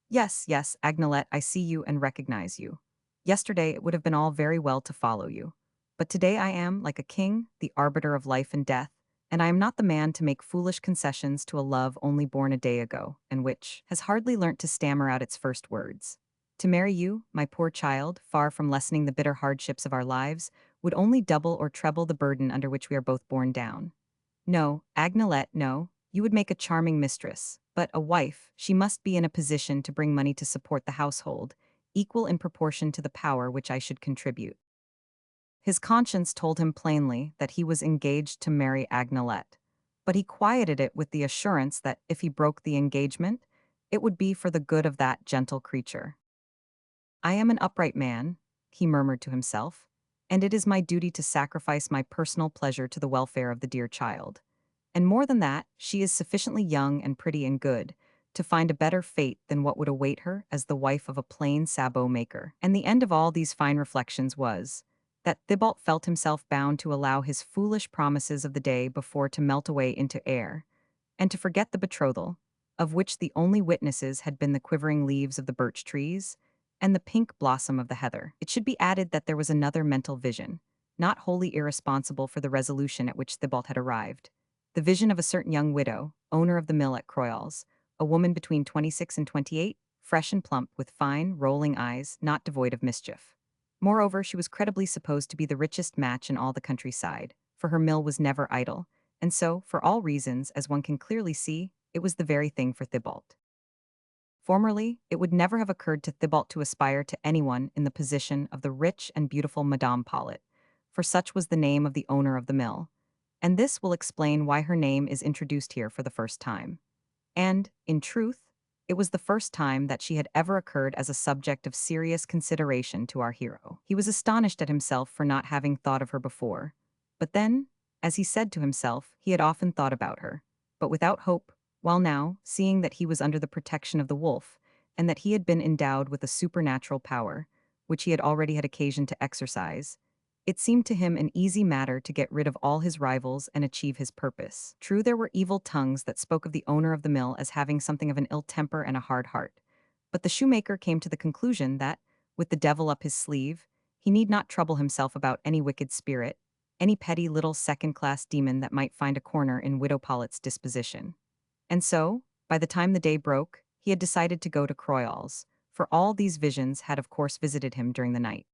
[SPEAKER 1] "Yes, yes, Agnelet, I see you and recognize you. Yesterday it would have been all very well to follow you. But today I am, like a king, the arbiter of life and death, and I am not the man to make foolish concessions to a love only born a day ago, and which has hardly learnt to stammer out its first words. To marry you, my poor child, far from lessening the bitter hardships of our lives, would only double or treble the burden under which we are both borne down. No, Agnelet, no, you would make a charming mistress, but a wife, she must be in a position to bring money to support the household, equal in proportion to the power which I should contribute." His conscience told him plainly that he was engaged to marry Agnelet, but he quieted it with the assurance that if he broke the engagement, it would be for the good of that gentle creature. "I am an upright man," he murmured to himself, "and it is my duty to sacrifice my personal pleasure to the welfare of the dear child. And more than that, she is sufficiently young and pretty and good to find a better fate than what would await her as the wife of a plain sabot maker." And the end of all these fine reflections was that Thibault felt himself bound to allow his foolish promises of the day before to melt away into air, and to forget the betrothal, of which the only witnesses had been the quivering leaves of the birch trees and the pink blossom of the heather. It should be added that there was another mental vision, not wholly irresponsible for the resolution at which Thibault had arrived. The vision of a certain young widow, owner of the mill at Croyolles, a woman between 26 and 28, fresh and plump, with fine, rolling eyes, not devoid of mischief. Moreover, she was credibly supposed to be the richest match in all the countryside, for her mill was never idle, and so, for all reasons, as one can clearly see, it was the very thing for Thibault. Formerly, it would never have occurred to Thibault to aspire to anyone in the position of the rich and beautiful Madame Paulet, for such was the name of the owner of the mill, and this will explain why her name is introduced here for the first time. And, in truth, it was the first time that she had ever occurred as a subject of serious consideration to our hero. He was astonished at himself for not having thought of her before. But then, as he said to himself, he had often thought about her, but without hope, while now, seeing that he was under the protection of the wolf, and that he had been endowed with a supernatural power, which he had already had occasion to exercise, it seemed to him an easy matter to get rid of all his rivals and achieve his purpose. True, there were evil tongues that spoke of the owner of the mill as having something of an ill temper and a hard heart, but the shoemaker came to the conclusion that, with the devil up his sleeve, he need not trouble himself about any wicked spirit, any petty little second-class demon that might find a corner in Widow Paulet's disposition. And so, by the time the day broke, he had decided to go to Croyolles, for all these visions had of course visited him during the night.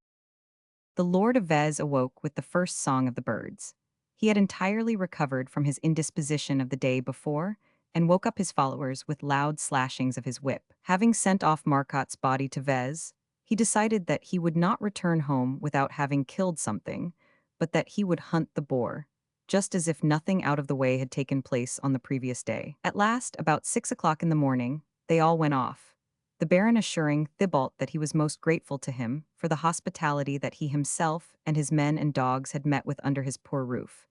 [SPEAKER 1] The Lord of Vez awoke with the first song of the birds. He had entirely recovered from his indisposition of the day before, and woke up his followers with loud slashings of his whip. Having sent off Marcotte's body to Vez, he decided that he would not return home without having killed something, but that he would hunt the boar, just as if nothing out of the way had taken place on the previous day. At last, about 6 o'clock in the morning, they all went off, the Baron assuring Thibault that he was most grateful to him for the hospitality that he himself and his men and dogs had met with under his poor roof,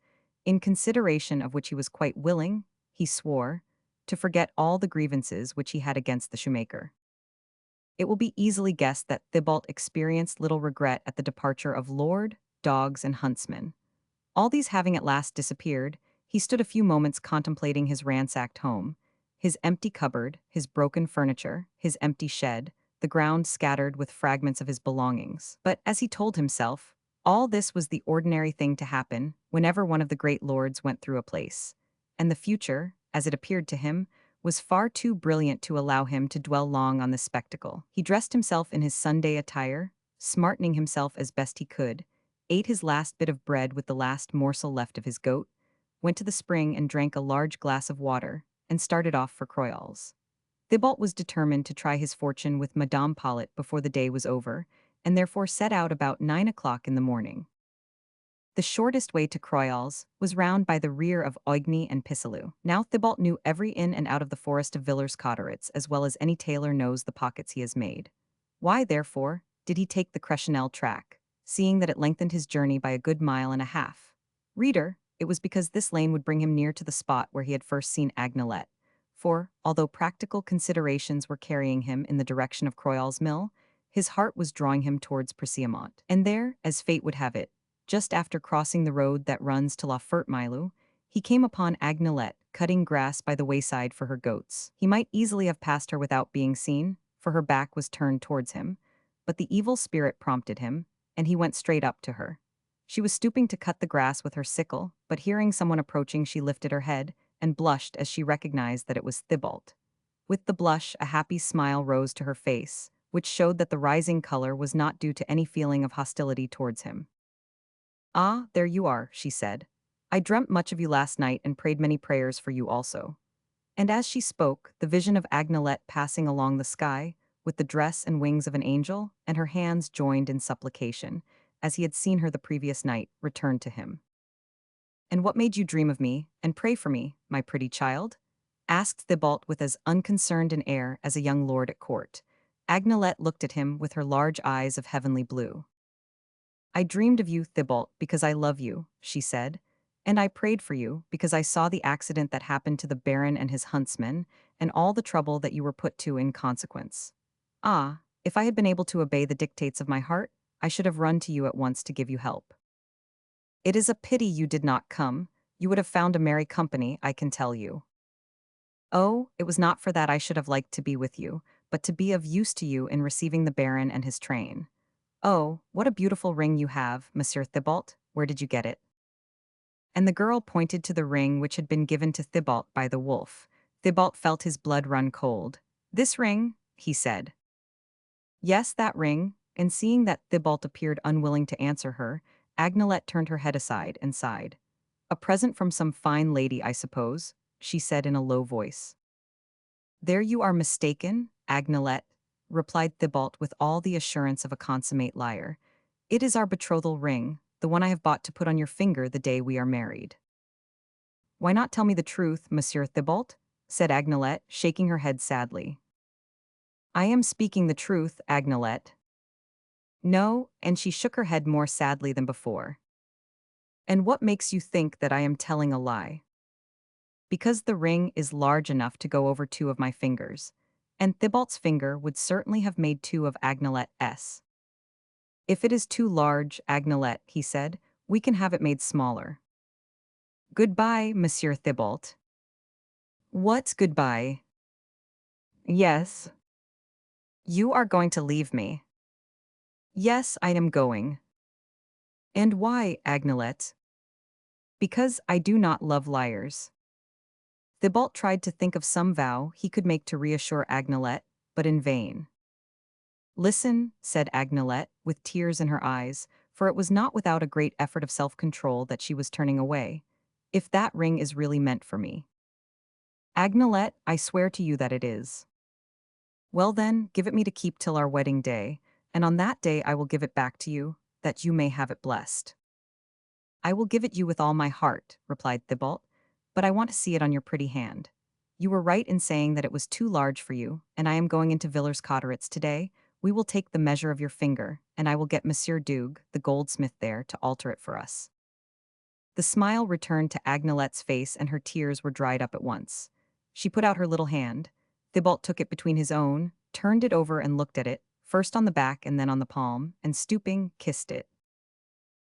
[SPEAKER 1] in consideration of which he was quite willing, he swore, to forget all the grievances which he had against the shoemaker. It will be easily guessed that Thibault experienced little regret at the departure of lord, dogs, and huntsmen. All these having at last disappeared, he stood a few moments contemplating his ransacked home, his empty cupboard, his broken furniture, his empty shed, the ground scattered with fragments of his belongings. But, as he told himself, All this was the ordinary thing to happen whenever one of the great lords went through a place. And the future, as it appeared to him, was far too brilliant to allow him to dwell long on this spectacle. He dressed himself in his Sunday attire, smartening himself as best he could, ate his last bit of bread with the last morsel left of his goat, went to the spring and drank a large glass of water, and started off for Croyolles. Thibault was determined to try his fortune with Madame Paulet before the day was over, and therefore set out about 9 o'clock in the morning. The shortest way to Croyolles was round by the rear of Oigny and Pisseleu. Now Thibault knew every in and out of the forest of Villers-Cotterets as well as any tailor knows the pockets he has made. Why, therefore, did he take the Creschenel track, seeing that it lengthened his journey by a good mile and a half? Reader, it was because this lane would bring him near to the spot where he had first seen Agnelet. For, although practical considerations were carrying him in the direction of Croyolles Mill, his heart was drawing him towards Preciamont. And there, as fate would have it, just after crossing the road that runs to La Ferte-Milou, he came upon Agnelet cutting grass by the wayside for her goats. He might easily have passed her without being seen, for her back was turned towards him, but the evil spirit prompted him, and he went straight up to her. She was stooping to cut the grass with her sickle, but hearing someone approaching she lifted her head, and blushed as she recognized that it was Thibault. With the blush, a happy smile rose to her face, which showed that the rising color was not due to any feeling of hostility towards him. "Ah, there you are," she said. "I dreamt much of you last night and prayed many prayers for you also." And as she spoke, the vision of Agnelet passing along the sky, with the dress and wings of an angel, and her hands joined in supplication, as he had seen her the previous night, returned to him. "And what made you dream of me, and pray for me, my pretty child?" asked Thibault with as unconcerned an air as a young lord at court. Agnelet looked at him with her large eyes of heavenly blue. "I dreamed of you, Thibault, because I love you," she said, "and I prayed for you because I saw the accident that happened to the Baron and his huntsmen, and all the trouble that you were put to in consequence. Ah, if I had been able to obey the dictates of my heart, I should have run to you at once to give you help. It is a pity you did not come, you would have found a merry company, I can tell you. Oh, it was not for that I should have liked to be with you, but to be of use to you in receiving the Baron and his train. Oh, what a beautiful ring you have, Monsieur Thibault, where did you get it?" And the girl pointed to the ring which had been given to Thibault by the wolf. Thibault felt his blood run cold. "This ring?" he said. "Yes, that ring," and seeing that Thibault appeared unwilling to answer her, Agnelet turned her head aside and sighed. "A present from some fine lady, I suppose," she said in a low voice. "There you are mistaken, Agnelet," replied Thibault with all the assurance of a consummate liar. "It is our betrothal ring, the one I have bought to put on your finger the day we are married." "Why not tell me the truth, Monsieur Thibault?" said Agnelet, shaking her head sadly. "I am speaking the truth, Agnelet." "No," and she shook her head more sadly than before. "And what makes you think that I am telling a lie?" "Because the ring is large enough to go over two of my fingers, and Thibault's finger would certainly have made two of Agnelet's. If it is too large, Agnelet," he said, "we can have it made smaller." "Goodbye, Monsieur Thibault." "What goodbye?" "Yes." "You are going to leave me." "Yes, I am going." "And why, Agnelet?" "Because I do not love liars." Thibault tried to think of some vow he could make to reassure Agnelet, but in vain. "Listen," said Agnelet, with tears in her eyes, for it was not without a great effort of self-control that she was turning away. "If that ring is really meant for me." "Agnelet, I swear to you that it is." "Well then, give it me to keep till our wedding day, and on that day I will give it back to you, that you may have it blessed." "I will give it you with all my heart," replied Thibault, "but I want to see it on your pretty hand. You were right in saying that it was too large for you, and I am going into Villers-Cotterets today. We will take the measure of your finger, and I will get Monsieur Dugue, the goldsmith there, to alter it for us." The smile returned to Agnelet's face and her tears were dried up at once. She put out her little hand. Thibault took it between his own, turned it over and looked at it, first on the back and then on the palm, and stooping, kissed it.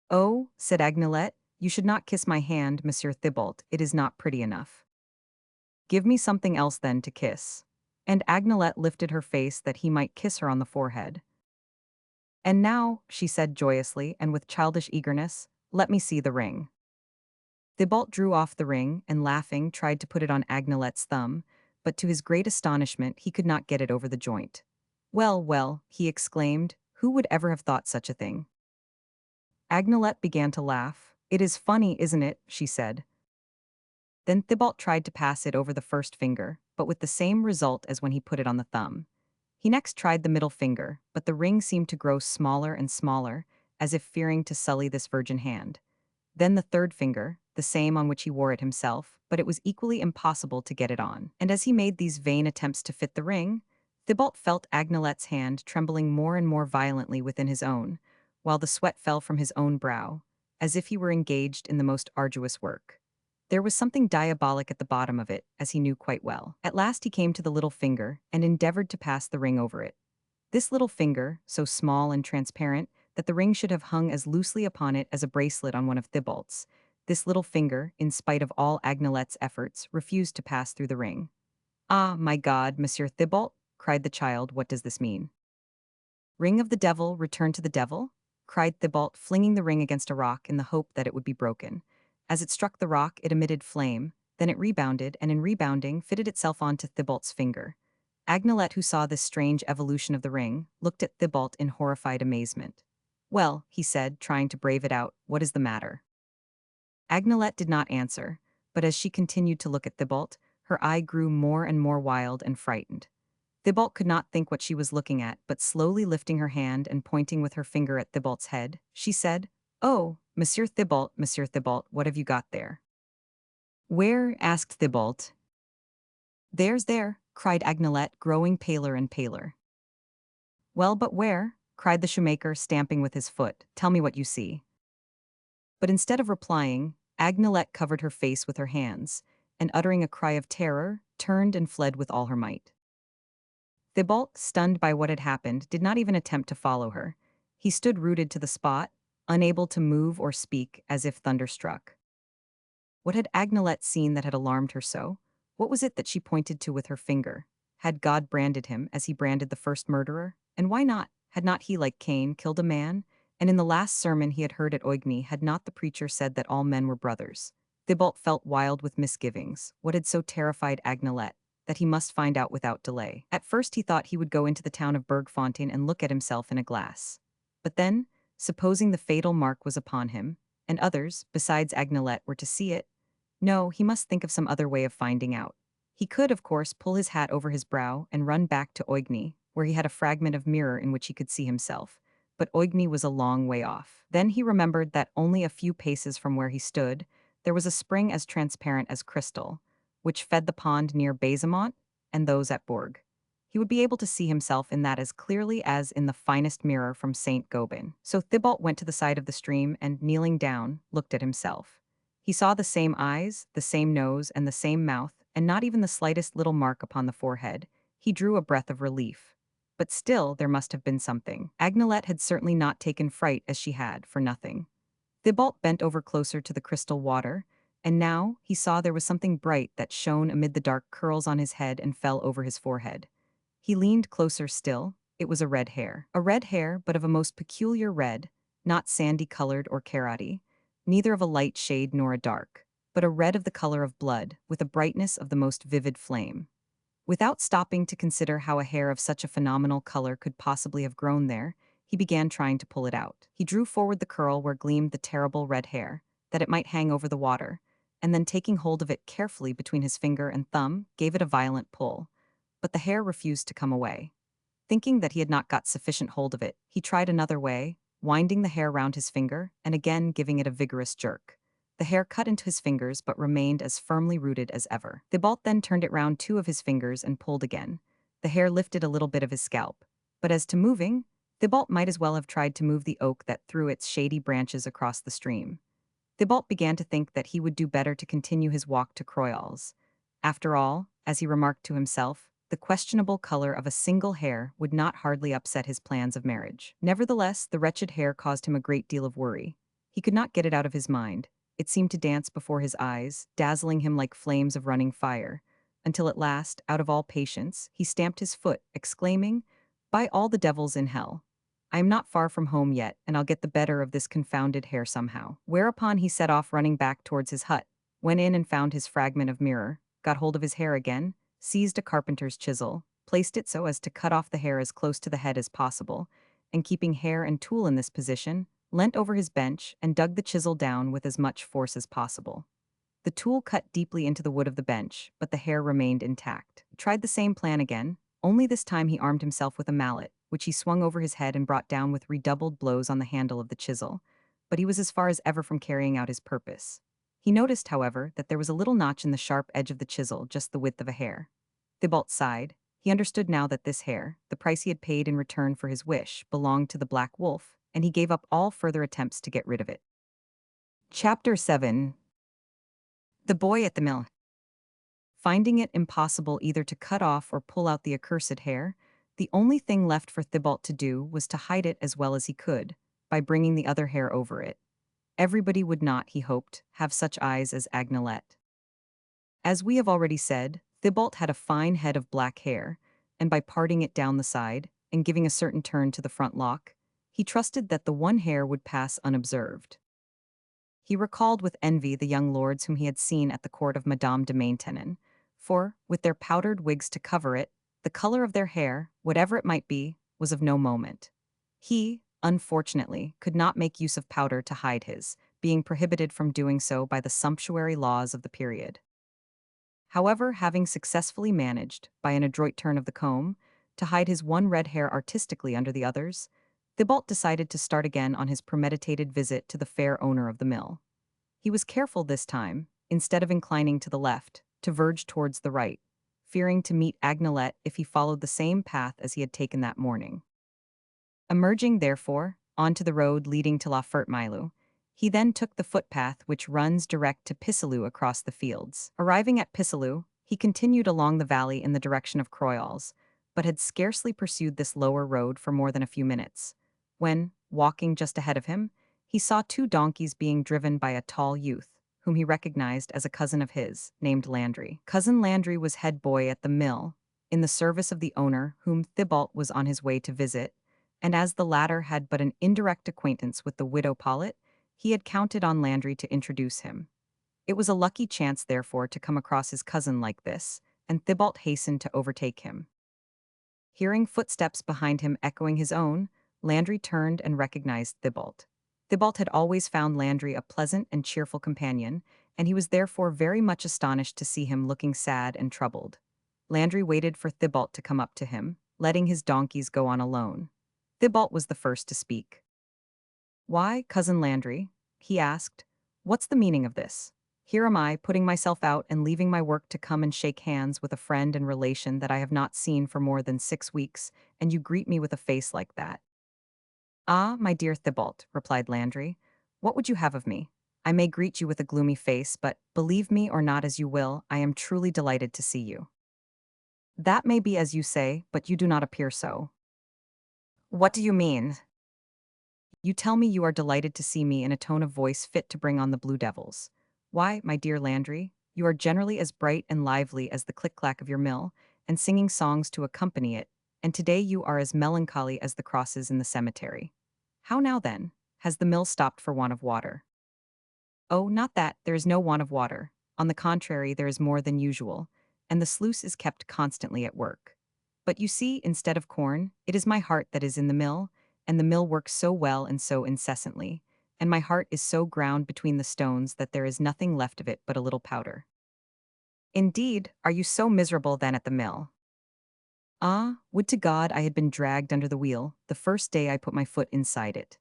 [SPEAKER 1] "Oh," said Agnelet, "you should not kiss my hand, Monsieur Thibault, it is not pretty enough." "Give me something else then to kiss." And Agnelet lifted her face that he might kiss her on the forehead. And now, she said joyously and with childish eagerness, let me see the ring. Thibault drew off the ring and, laughing, tried to put it on Agnelette's thumb, but to his great astonishment he could not get it over the joint. Well, well, he exclaimed, who would ever have thought such a thing? Agnelette began to laugh. It is funny, isn't it? She said. Then Thibault tried to pass it over the first finger, but with the same result as when he put it on the thumb. He next tried the middle finger, but the ring seemed to grow smaller and smaller, as if fearing to sully this virgin hand. Then the third finger, the same on which he wore it himself, but it was equally impossible to get it on. And as he made these vain attempts to fit the ring, Thibault felt Agnelette's hand trembling more and more violently within his own, while the sweat fell from his own brow, as if he were engaged in the most arduous work. There was something diabolic at the bottom of it, as he knew quite well. At last he came to the little finger and endeavored to pass the ring over it. This little finger, so small and transparent that the ring should have hung as loosely upon it as a bracelet on one of Thibault's, this little finger, in spite of all Agnelette's efforts, refused to pass through the ring. Ah, my God, Monsieur Thibault, cried the child, what does this mean? Ring of the devil, return to the devil? Cried Thibault, flinging the ring against a rock in the hope that it would be broken. As it struck the rock, it emitted flame, then it rebounded, and in rebounding, fitted itself onto Thibault's finger. Agnelette, who saw this strange evolution of the ring, looked at Thibault in horrified amazement. Well, he said, trying to brave it out, what is the matter? Agnelette did not answer, but as she continued to look at Thibault, her eye grew more and more wild and frightened. Thibault could not think what she was looking at, but slowly lifting her hand and pointing with her finger at Thibault's head, she said, Oh, Monsieur Thibault, what have you got there? Where? Asked Thibault. There's there, cried Agnelette, growing paler and paler. Well, but where? Cried the shoemaker, stamping with his foot. Tell me what you see. But instead of replying, Agnelette covered her face with her hands, and uttering a cry of terror, turned and fled with all her might. Thibault, stunned by what had happened, did not even attempt to follow her. He stood rooted to the spot, unable to move or speak, as if thunderstruck. What had Agnelette seen that had alarmed her so? What was it that she pointed to with her finger? Had God branded him as he branded the first murderer? And why not? Had not he, like Cain, killed a man? And in the last sermon he had heard at Oigny, had not the preacher said that all men were brothers? Thibault felt wild with misgivings. What had so terrified Agnelette? That he must find out without delay. At first he thought he would go into the town of Bergfontein and look at himself in a glass. But then, supposing the fatal mark was upon him, and others, besides Agnelette, were to see it, no, he must think of some other way of finding out. He could, of course, pull his hat over his brow and run back to Oigny, where he had a fragment of mirror in which he could see himself. But Oigny was a long way off. Then he remembered that only a few paces from where he stood, there was a spring as transparent as crystal, which fed the pond near Bazemont and those at Bourg. He would be able to see himself in that as clearly as in the finest mirror from St. Gobain. So Thibault went to the side of the stream and, kneeling down, looked at himself. He saw the same eyes, the same nose, and the same mouth, and not even the slightest little mark upon the forehead. He drew a breath of relief. But still, there must have been something. Agnelette had certainly not taken fright as she had, for nothing. Thibault bent over closer to the crystal water, and now he saw there was something bright that shone amid the dark curls on his head and fell over his forehead. He leaned closer still. It was a red hair. A red hair, but of a most peculiar red, not sandy-colored or carroty, neither of a light shade nor a dark, but a red of the color of blood, with a brightness of the most vivid flame. Without stopping to consider how a hair of such a phenomenal color could possibly have grown there, he began trying to pull it out. He drew forward the curl where gleamed the terrible red hair, that it might hang over the water, and then taking hold of it carefully between his finger and thumb, gave it a violent pull. But the hair refused to come away. Thinking that he had not got sufficient hold of it, he tried another way, winding the hair round his finger, and again giving it a vigorous jerk. The hair cut into his fingers but remained as firmly rooted as ever. Thibault then turned it round two of his fingers and pulled again. The hair lifted a little bit of his scalp. But as to moving, Thibault might as well have tried to move the oak that threw its shady branches across the stream. Thibault began to think that he would do better to continue his walk to Croyolles. After all, as he remarked to himself, the questionable color of a single hair would not hardly upset his plans of marriage. Nevertheless, the wretched hair caused him a great deal of worry. He could not get it out of his mind. It seemed to dance before his eyes, dazzling him like flames of running fire, until at last, out of all patience, he stamped his foot, exclaiming, "By all the devils in hell! I am not far from home yet, and I'll get the better of this confounded hair somehow. Whereupon he set off running back towards his hut, went in and found his fragment of mirror, got hold of his hair again, seized a carpenter's chisel, placed it so as to cut off the hair as close to the head as possible, and keeping hair and tool in this position, leant over his bench and dug the chisel down with as much force as possible. The tool cut deeply into the wood of the bench, but the hair remained intact. He tried the same plan again, only this time he armed himself with a mallet, which he swung over his head and brought down with redoubled blows on the handle of the chisel, but he was as far as ever from carrying out his purpose. He noticed, however, that there was a little notch in the sharp edge of the chisel, just the width of a hair. Thibault sighed. He understood now that this hair, the price he had paid in return for his wish, belonged to the Black Wolf, and he gave up all further attempts to get rid of it. Chapter 7. The Boy at the Mill. Finding it impossible either to cut off or pull out the accursed hair, the only thing left for Thibault to do was to hide it as well as he could, by bringing the other hair over it. Everybody would not, he hoped, have such eyes as Agnelet. As we have already said, Thibault had a fine head of black hair, and by parting it down the side, and giving a certain turn to the front lock, he trusted that the one hair would pass unobserved. He recalled with envy the young lords whom he had seen at the court of Madame de Maintenon, for, with their powdered wigs to cover it, the color of their hair, whatever it might be, was of no moment. He, unfortunately, could not make use of powder to hide his, being prohibited from doing so by the sumptuary laws of the period. However, having successfully managed, by an adroit turn of the comb, to hide his one red hair artistically under the others, Thibault decided to start again on his premeditated visit to the fair owner of the mill. He was careful this time, instead of inclining to the left, to verge towards the right, fearing to meet Agnelet if he followed the same path as he had taken that morning. Emerging, therefore, onto the road leading to La Ferte-Milou, he then took the footpath which runs direct to Pisseleu across the fields. Arriving at Pisseleu, he continued along the valley in the direction of Croyolles, but had scarcely pursued this lower road for more than a few minutes, when, walking just ahead of him, he saw two donkeys being driven by a tall youth, whom he recognized as a cousin of his, named Landry. Cousin Landry was head boy at the mill, in the service of the owner whom Thibault was on his way to visit, and as the latter had but an indirect acquaintance with the widow Paulet, he had counted on Landry to introduce him. It was a lucky chance, therefore, to come across his cousin like this, and Thibault hastened to overtake him. Hearing footsteps behind him echoing his own, Landry turned and recognized Thibault. Thibault had always found Landry a pleasant and cheerful companion, and he was therefore very much astonished to see him looking sad and troubled. Landry waited for Thibault to come up to him, letting his donkeys go on alone. Thibault was the first to speak. "Why, Cousin Landry," he asked, "what's the meaning of this? Here am I, putting myself out and leaving my work to come and shake hands with a friend and relation that I have not seen for more than 6 weeks, and you greet me with a face like that." "Ah, my dear Thibault," replied Landry, "what would you have of me? I may greet you with a gloomy face, but, believe me or not as you will, I am truly delighted to see you." "That may be as you say, but you do not appear so." "What do you mean?" "You tell me you are delighted to see me in a tone of voice fit to bring on the blue devils. Why, my dear Landry, you are generally as bright and lively as the click-clack of your mill, and singing songs to accompany it, and today you are as melancholy as the crosses in the cemetery. How now then? Has the mill stopped for want of water?" "Oh, not that, there is no want of water. On the contrary, there is more than usual, and the sluice is kept constantly at work. But you see, instead of corn, it is my heart that is in the mill, and the mill works so well and so incessantly, and my heart is so ground between the stones that there is nothing left of it but a little powder." "Indeed, are you so miserable then at the mill?" "Ah, would to God I had been dragged under the wheel the first day I put my foot inside it."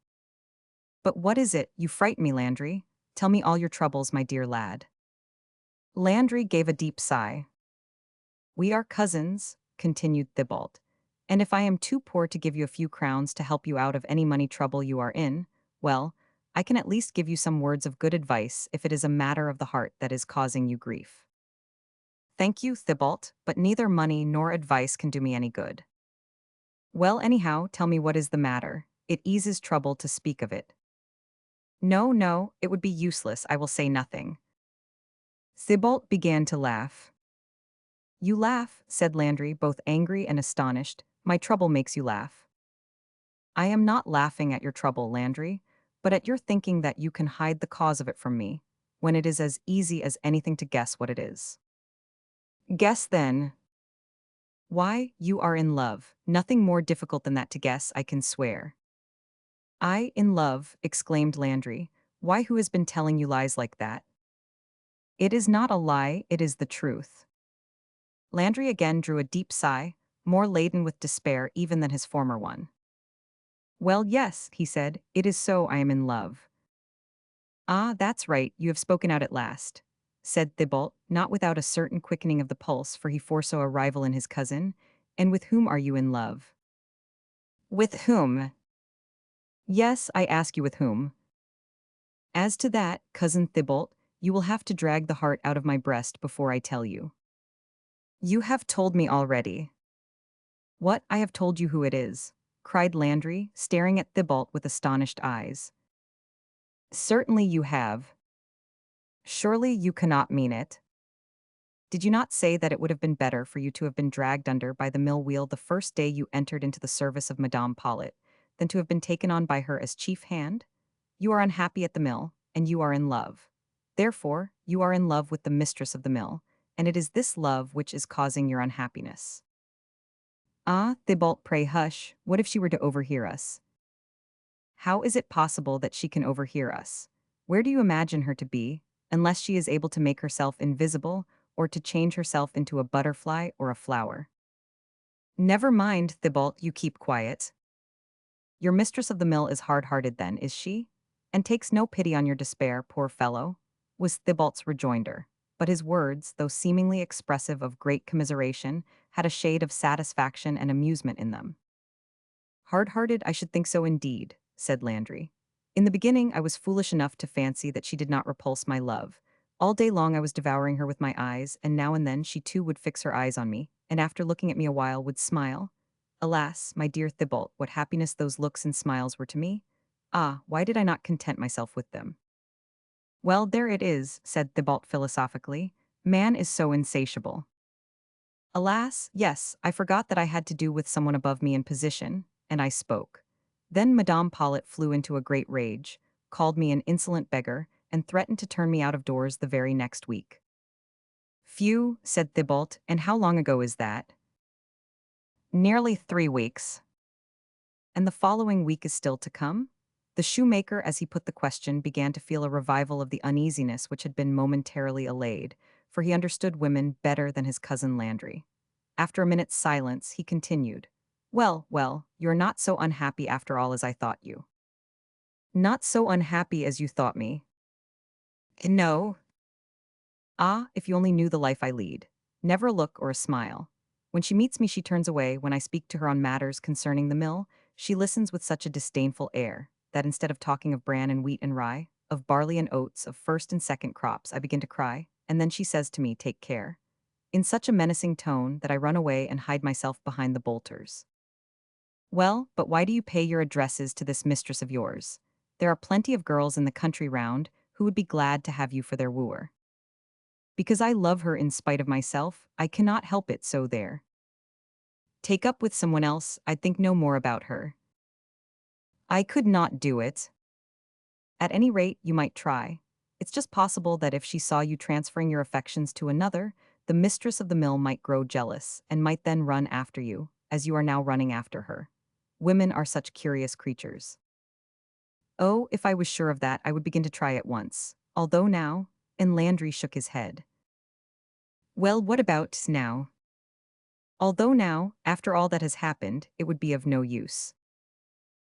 [SPEAKER 1] "But what is it? You frighten me, Landry. Tell me all your troubles, my dear lad." Landry gave a deep sigh. "We are cousins," continued Thibault, "and if I am too poor to give you a few crowns to help you out of any money trouble you are in, well, I can at least give you some words of good advice if it is a matter of the heart that is causing you grief." "Thank you, Thibault, but neither money nor advice can do me any good." "Well, anyhow, tell me what is the matter. It eases trouble to speak of it." "No, no, it would be useless, I will say nothing." Thibault began to laugh. "You laugh," said Landry, both angry and astonished. "My trouble makes you laugh." I am not laughing at your trouble, Landry, but at your thinking that you can hide the cause of it from me, when it is as easy as anything to guess what it is. Guess then. Why, you are in love. Nothing more difficult than that to guess, I can swear. I, in love, exclaimed Landry. Why, who has been telling you lies like that? It is not a lie, it is the truth. Landry again drew a deep sigh, more laden with despair even than his former one. Well, yes, he said, it is so I am in love. Ah, that's right, you have spoken out at last, said Thibault, not without a certain quickening of the pulse, for he foresaw a rival in his cousin. And with whom are you in love? With whom? Yes, I ask you with whom. As to that, cousin Thibault, you will have to drag the heart out of my breast before I tell you. You have told me already. What, I have told you who it is, cried Landry, staring at Thibault with astonished eyes. Certainly you have. Surely you cannot mean it. Did you not say that it would have been better for you to have been dragged under by the mill wheel the first day you entered into the service of Madame Paulet, than to have been taken on by her as chief hand? You are unhappy at the mill, and you are in love. Therefore, you are in love with the mistress of the mill, and it is this love which is causing your unhappiness. Ah, Thibault, pray hush, what if she were to overhear us? How is it possible that she can overhear us? Where do you imagine her to be, unless she is able to make herself invisible, or to change herself into a butterfly or a flower? Never mind, Thibault, you keep quiet. Your mistress of the mill is hard-hearted then, is she? And takes no pity on your despair, poor fellow, was Thibault's rejoinder. But his words, though seemingly expressive of great commiseration, had a shade of satisfaction and amusement in them. Hard-hearted, I should think so indeed, said Landry. In the beginning, I was foolish enough to fancy that she did not repulse my love. All day long I was devouring her with my eyes, and now and then she too would fix her eyes on me, and after looking at me a while would smile. Alas, my dear Thibault, what happiness those looks and smiles were to me! Ah, why did I not content myself with them? Well, there it is, said Thibault philosophically. Man is so insatiable. Alas, yes, I forgot that I had to do with someone above me in position, and I spoke. Then Madame Paulet flew into a great rage, called me an insolent beggar, and threatened to turn me out of doors the very next week. Phew, said Thibault, and how long ago is that? Nearly 3 weeks. And the following week is still to come? The shoemaker, as he put the question, began to feel a revival of the uneasiness which had been momentarily allayed, for he understood women better than his cousin Landry. After a minute's silence, he continued, Well, well, you're not so unhappy after all as I thought you. Not so unhappy as you thought me. No. Ah, if you only knew the life I lead. Never a look or a smile. When she meets me, she turns away. When I speak to her on matters concerning the mill, she listens with such a disdainful air, that instead of talking of bran and wheat and rye, of barley and oats, of first and second crops, I begin to cry, and then she says to me, Take care, in such a menacing tone that I run away and hide myself behind the bolters. Well, but why do you pay your addresses to this mistress of yours? There are plenty of girls in the country round who would be glad to have you for their wooer. Because I love her in spite of myself, I cannot help it, so there. Take up with someone else, I'd think no more about her. I could not do it. At any rate, you might try. It's just possible that if she saw you transferring your affections to another, the mistress of the mill might grow jealous, and might then run after you, as you are now running after her. Women are such curious creatures. Oh, if I was sure of that, I would begin to try at once. Although now, and Landry shook his head. Well, what about now? Although now, after all that has happened, it would be of no use.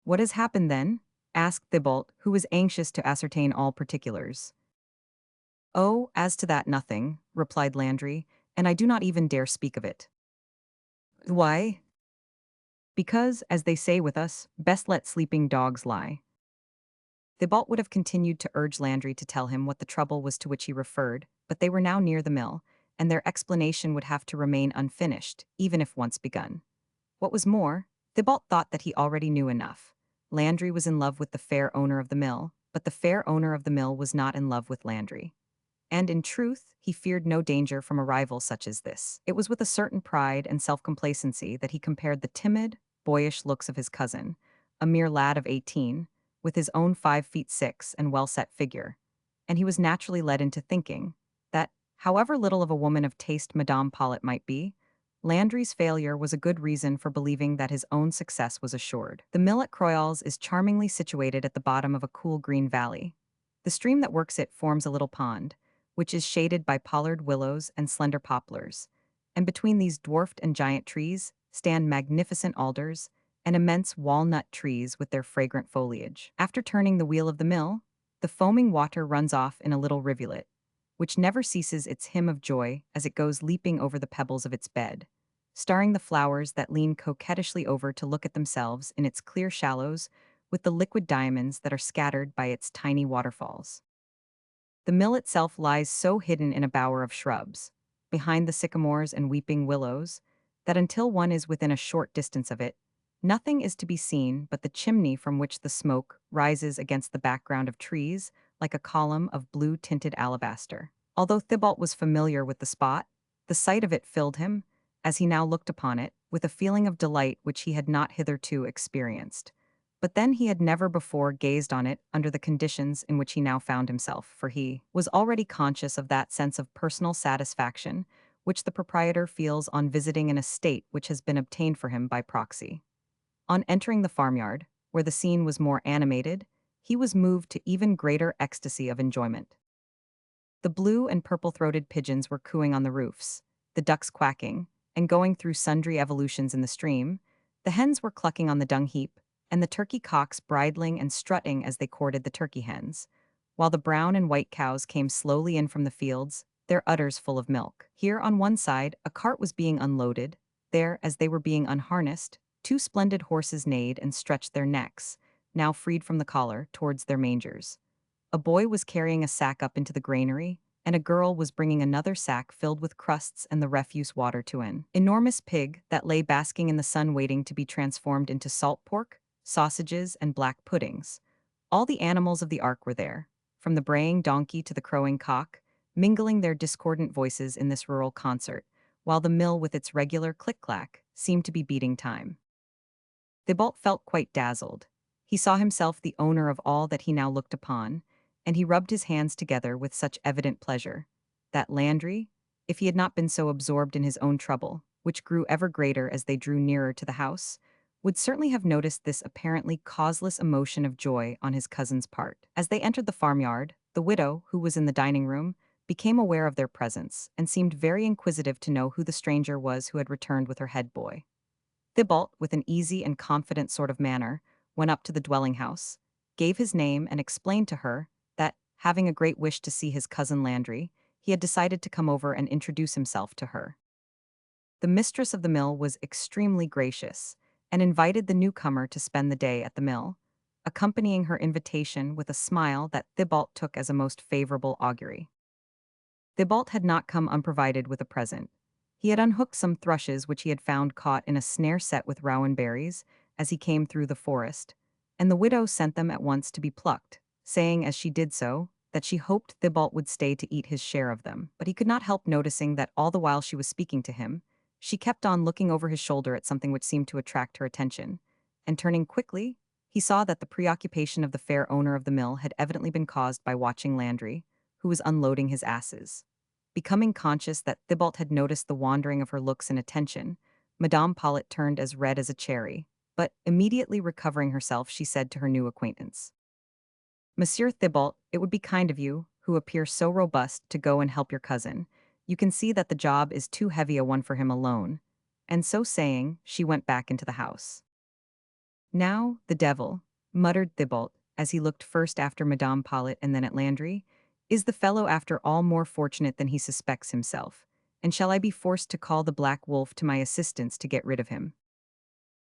[SPEAKER 1] What has happened then? Asked Thibault, who was anxious to ascertain all particulars. Oh, as to that, nothing, replied Landry, and I do not even dare speak of it. Why? Because, as they say with us, best let sleeping dogs lie. Thibault would have continued to urge Landry to tell him what the trouble was to which he referred, but they were now near the mill, and their explanation would have to remain unfinished, even if once begun. What was more, Thibault thought that he already knew enough. Landry was in love with the fair owner of the mill, but the fair owner of the mill was not in love with Landry. And in truth, he feared no danger from a rival such as this. It was with a certain pride and self-complacency that he compared the timid, boyish looks of his cousin, a mere lad of 18, with his own 5 feet 6 and well-set figure, and he was naturally led into thinking that, however little of a woman of taste Madame Paulet might be, Landry's failure was a good reason for believing that his own success was assured. The mill at Croyolles is charmingly situated at the bottom of a cool green valley. The stream that works it forms a little pond, which is shaded by pollard willows and slender poplars, and between these dwarfed and giant trees stand magnificent alders and immense walnut trees with their fragrant foliage. After turning the wheel of the mill, the foaming water runs off in a little rivulet, which never ceases its hymn of joy as it goes leaping over the pebbles of its bed, starring the flowers that lean coquettishly over to look at themselves in its clear shallows with the liquid diamonds that are scattered by its tiny waterfalls. The mill itself lies so hidden in a bower of shrubs, behind the sycamores and weeping willows, that until one is within a short distance of it, nothing is to be seen but the chimney from which the smoke rises against the background of trees like a column of blue-tinted alabaster. Although Thibault was familiar with the spot, the sight of it filled him, as he now looked upon it, with a feeling of delight which he had not hitherto experienced. But then he had never before gazed on it under the conditions in which he now found himself, for he was already conscious of that sense of personal satisfaction which the proprietor feels on visiting an estate which has been obtained for him by proxy. On entering the farmyard, where the scene was more animated, he was moved to even greater ecstasy of enjoyment. The blue and purple-throated pigeons were cooing on the roofs, the ducks quacking, and going through sundry evolutions in the stream, the hens were clucking on the dung heap, and the turkey cocks bridling and strutting as they courted the turkey hens, while the brown and white cows came slowly in from the fields, their udders full of milk. Here on one side, a cart was being unloaded; there, as they were being unharnessed, two splendid horses neighed and stretched their necks, now freed from the collar, towards their mangers. A boy was carrying a sack up into the granary, and a girl was bringing another sack filled with crusts and the refuse water to an enormous pig that lay basking in the sun waiting to be transformed into salt pork, sausages, and black puddings. All the animals of the ark were there, from the braying donkey to the crowing cock, mingling their discordant voices in this rural concert, while the mill with its regular click-clack seemed to be beating time. Thibault felt quite dazzled. He saw himself the owner of all that he now looked upon, and he rubbed his hands together with such evident pleasure that Landry, if he had not been so absorbed in his own trouble, which grew ever greater as they drew nearer to the house, would certainly have noticed this apparently causeless emotion of joy on his cousin's part. As they entered the farmyard, the widow, who was in the dining room, became aware of their presence and seemed very inquisitive to know who the stranger was who had returned with her head boy. Thibault, with an easy and confident sort of manner, went up to the dwelling house, gave his name, and explained to her that, having a great wish to see his cousin Landry, he had decided to come over and introduce himself to her. The mistress of the mill was extremely gracious, and invited the newcomer to spend the day at the mill, accompanying her invitation with a smile that Thibault took as a most favorable augury. Thibault had not come unprovided with a present. He had unhooked some thrushes which he had found caught in a snare set with rowan berries as he came through the forest, and the widow sent them at once to be plucked, saying as she did so that she hoped Thibault would stay to eat his share of them. But he could not help noticing that all the while she was speaking to him, she kept on looking over his shoulder at something which seemed to attract her attention, and turning quickly, he saw that the preoccupation of the fair owner of the mill had evidently been caused by watching Landry, who was unloading his asses. Becoming conscious that Thibault had noticed the wandering of her looks and attention, Madame Paulet turned as red as a cherry, but immediately recovering herself, she said to her new acquaintance, "Monsieur Thibault, it would be kind of you, who appear so robust, to go and help your cousin. You can see that the job is too heavy a one for him alone." And so saying, she went back into the house. "Now, the devil," muttered Thibault, as he looked first after Madame Paulet and then at Landry, "is the fellow after all more fortunate than he suspects himself, and shall I be forced to call the black wolf to my assistance to get rid of him?"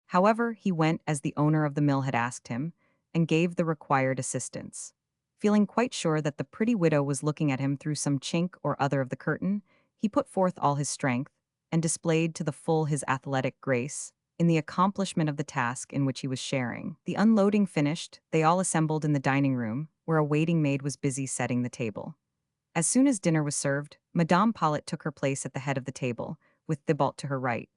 [SPEAKER 1] However, he went as the owner of the mill had asked him, and gave the required assistance. Feeling quite sure that the pretty widow was looking at him through some chink or other of the curtain, he put forth all his strength, and displayed to the full his athletic grace, in the accomplishment of the task in which he was sharing. The unloading finished, they all assembled in the dining room, where a waiting maid was busy setting the table. As soon as dinner was served, Madame Paulet took her place at the head of the table, with Thibault to her right.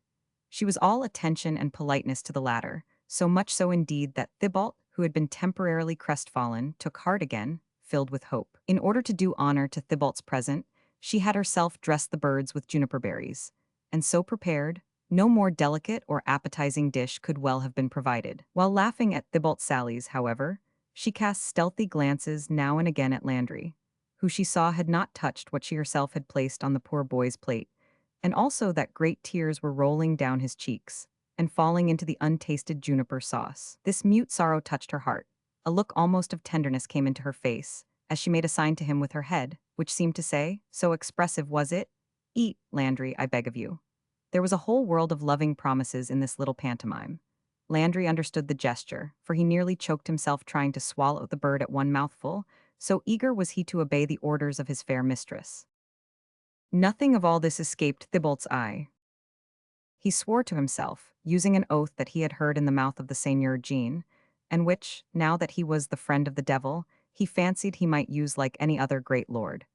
[SPEAKER 1] She was all attention and politeness to the latter, so much so indeed that Thibault, who had been temporarily crestfallen, took heart again, filled with hope. In order to do honor to Thibault's present, she had herself dressed the birds with juniper berries, and so prepared, no more delicate or appetizing dish could well have been provided. While laughing at Thibault's sallies, however, she cast stealthy glances now and again at Landry, who she saw had not touched what she herself had placed on the poor boy's plate, and also that great tears were rolling down his cheeks and falling into the untasted juniper sauce. This mute sorrow touched her heart. A look almost of tenderness came into her face, as she made a sign to him with her head, which seemed to say, so expressive was it, "Eat, Landry, I beg of you." There was a whole world of loving promises in this little pantomime. Landry understood the gesture, for he nearly choked himself trying to swallow the bird at one mouthful, so eager was he to obey the orders of his fair mistress. Nothing of all this escaped Thibault's eye. He swore to himself, using an oath that he had heard in the mouth of the Seigneur Jean, and which, now that he was the friend of the devil, he fancied he might use like any other great lord.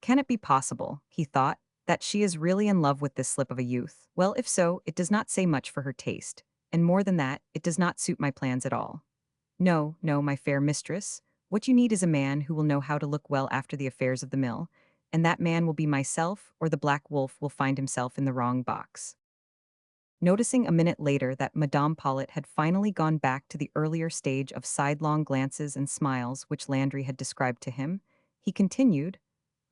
[SPEAKER 1] Can it be possible, he thought, that she is really in love with this slip of a youth? Well, if so, it does not say much for her taste, and more than that, it does not suit my plans at all. No, no, my fair mistress, what you need is a man who will know how to look well after the affairs of the mill, and that man will be myself, or the Black Wolf will find himself in the wrong box. Noticing a minute later that Madame Paulet had finally gone back to the earlier stage of sidelong glances and smiles which Landry had described to him, he continued,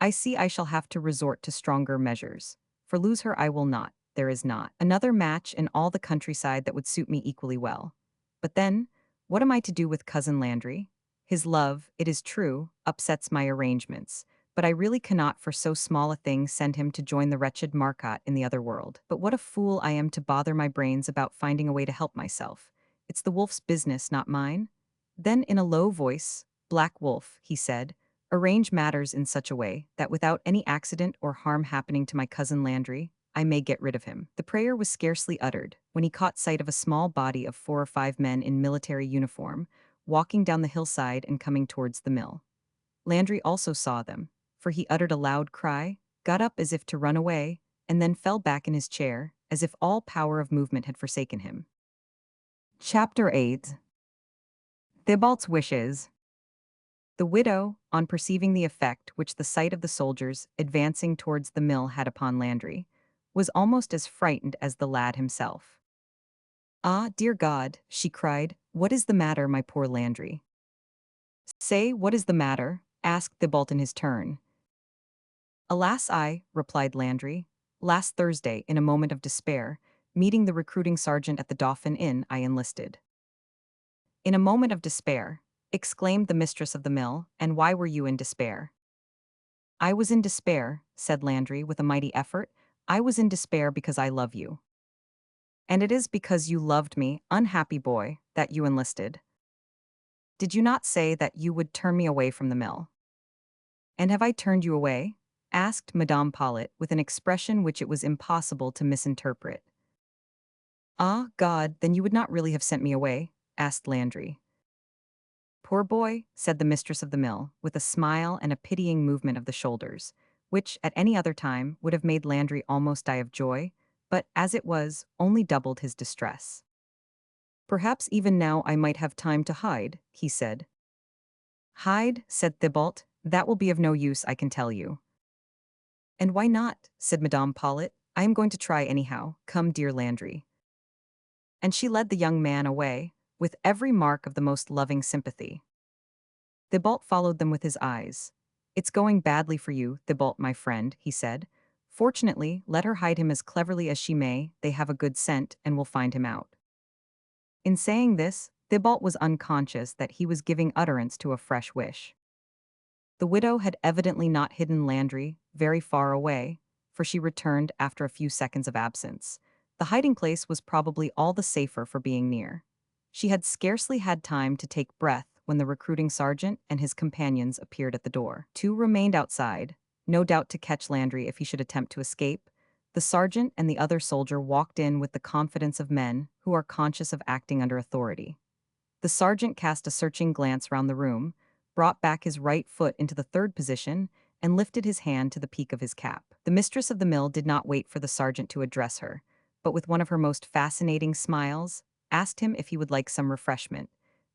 [SPEAKER 1] "I see I shall have to resort to stronger measures. For lose her I will not, there is not another match in all the countryside that would suit me equally well. But then, what am I to do with Cousin Landry? His love, it is true, upsets my arrangements, but I really cannot for so small a thing send him to join the wretched Marcotte in the other world. But what a fool I am to bother my brains about finding a way to help myself. It's the wolf's business, not mine." Then in a low voice, "Black Wolf," he said, "arrange matters in such a way that without any accident or harm happening to my cousin Landry, I may get rid of him." The prayer was scarcely uttered when he caught sight of a small body of 4 or 5 men in military uniform, walking down the hillside and coming towards the mill. Landry also saw them, for he uttered a loud cry, got up as if to run away, and then fell back in his chair, as if all power of movement had forsaken him. Chapter 8. Thibault's Wishes. The widow, on perceiving the effect which the sight of the soldiers advancing towards the mill had upon Landry, was almost as frightened as the lad himself. "Ah, dear God," she cried, "what is the matter, my poor Landry?" "Say, what is the matter?" asked Thibault in his turn. "Alas, replied Landry, "last Thursday, in a moment of despair, meeting the recruiting sergeant at the Dauphin Inn, I enlisted." "In a moment of despair," exclaimed the mistress of the mill, "and why were you in despair?" "I was in despair," said Landry with a mighty effort. "I was in despair because I love you." "And it is because you loved me, unhappy boy, that you enlisted. Did you not say that you would turn me away from the mill?" "And have I turned you away?" asked Madame Paulet with an expression which it was impossible to misinterpret. "Ah, God, then you would not really have sent me away?" asked Landry. "Poor boy," said the mistress of the mill, with a smile and a pitying movement of the shoulders, which, at any other time, would have made Landry almost die of joy, but, as it was, only doubled his distress. "Perhaps even now I might have time to hide," he said. "Hide," said Thibault, "that will be of no use, I can tell you." "And why not?" said Madame Paulet. "I am going to try anyhow. Come, dear Landry." And she led the young man away, with every mark of the most loving sympathy. Thibault followed them with his eyes. "It's going badly for you, Thibault, my friend," he said. "Fortunately, let her hide him as cleverly as she may, they have a good scent and will find him out." In saying this, Thibault was unconscious that he was giving utterance to a fresh wish. The widow had evidently not hidden Landry very far away, for she returned after a few seconds of absence. The hiding place was probably all the safer for being near. She had scarcely had time to take breath when the recruiting sergeant and his companions appeared at the door. 2 remained outside, no doubt to catch Landry if he should attempt to escape. The sergeant and the other soldier walked in with the confidence of men who are conscious of acting under authority. The sergeant cast a searching glance round the room, brought back his right foot into the 3rd position, and lifted his hand to the peak of his cap. The mistress of the mill did not wait for the sergeant to address her, but with one of her most fascinating smiles, asked him if he would like some refreshment,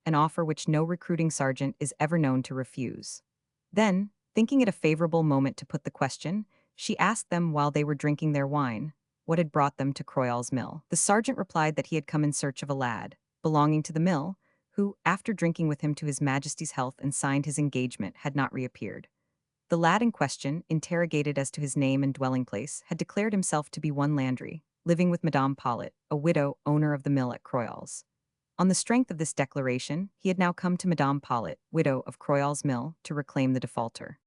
[SPEAKER 1] an offer which no recruiting sergeant is ever known to refuse. Then, thinking it a favorable moment to put the question, she asked them while they were drinking their wine what had brought them to Croyol's mill. The sergeant replied that he had come in search of a lad, belonging to the mill, who, after drinking with him to his Majesty's health and signed his engagement, had not reappeared. The lad in question, interrogated as to his name and dwelling place, had declared himself to be one Landry, living with Madame Pollet, a widow owner of the mill at Croyol's. On the strength of this declaration, he had now come to Madame Pollet, widow of Croyol's mill, to reclaim the defaulter.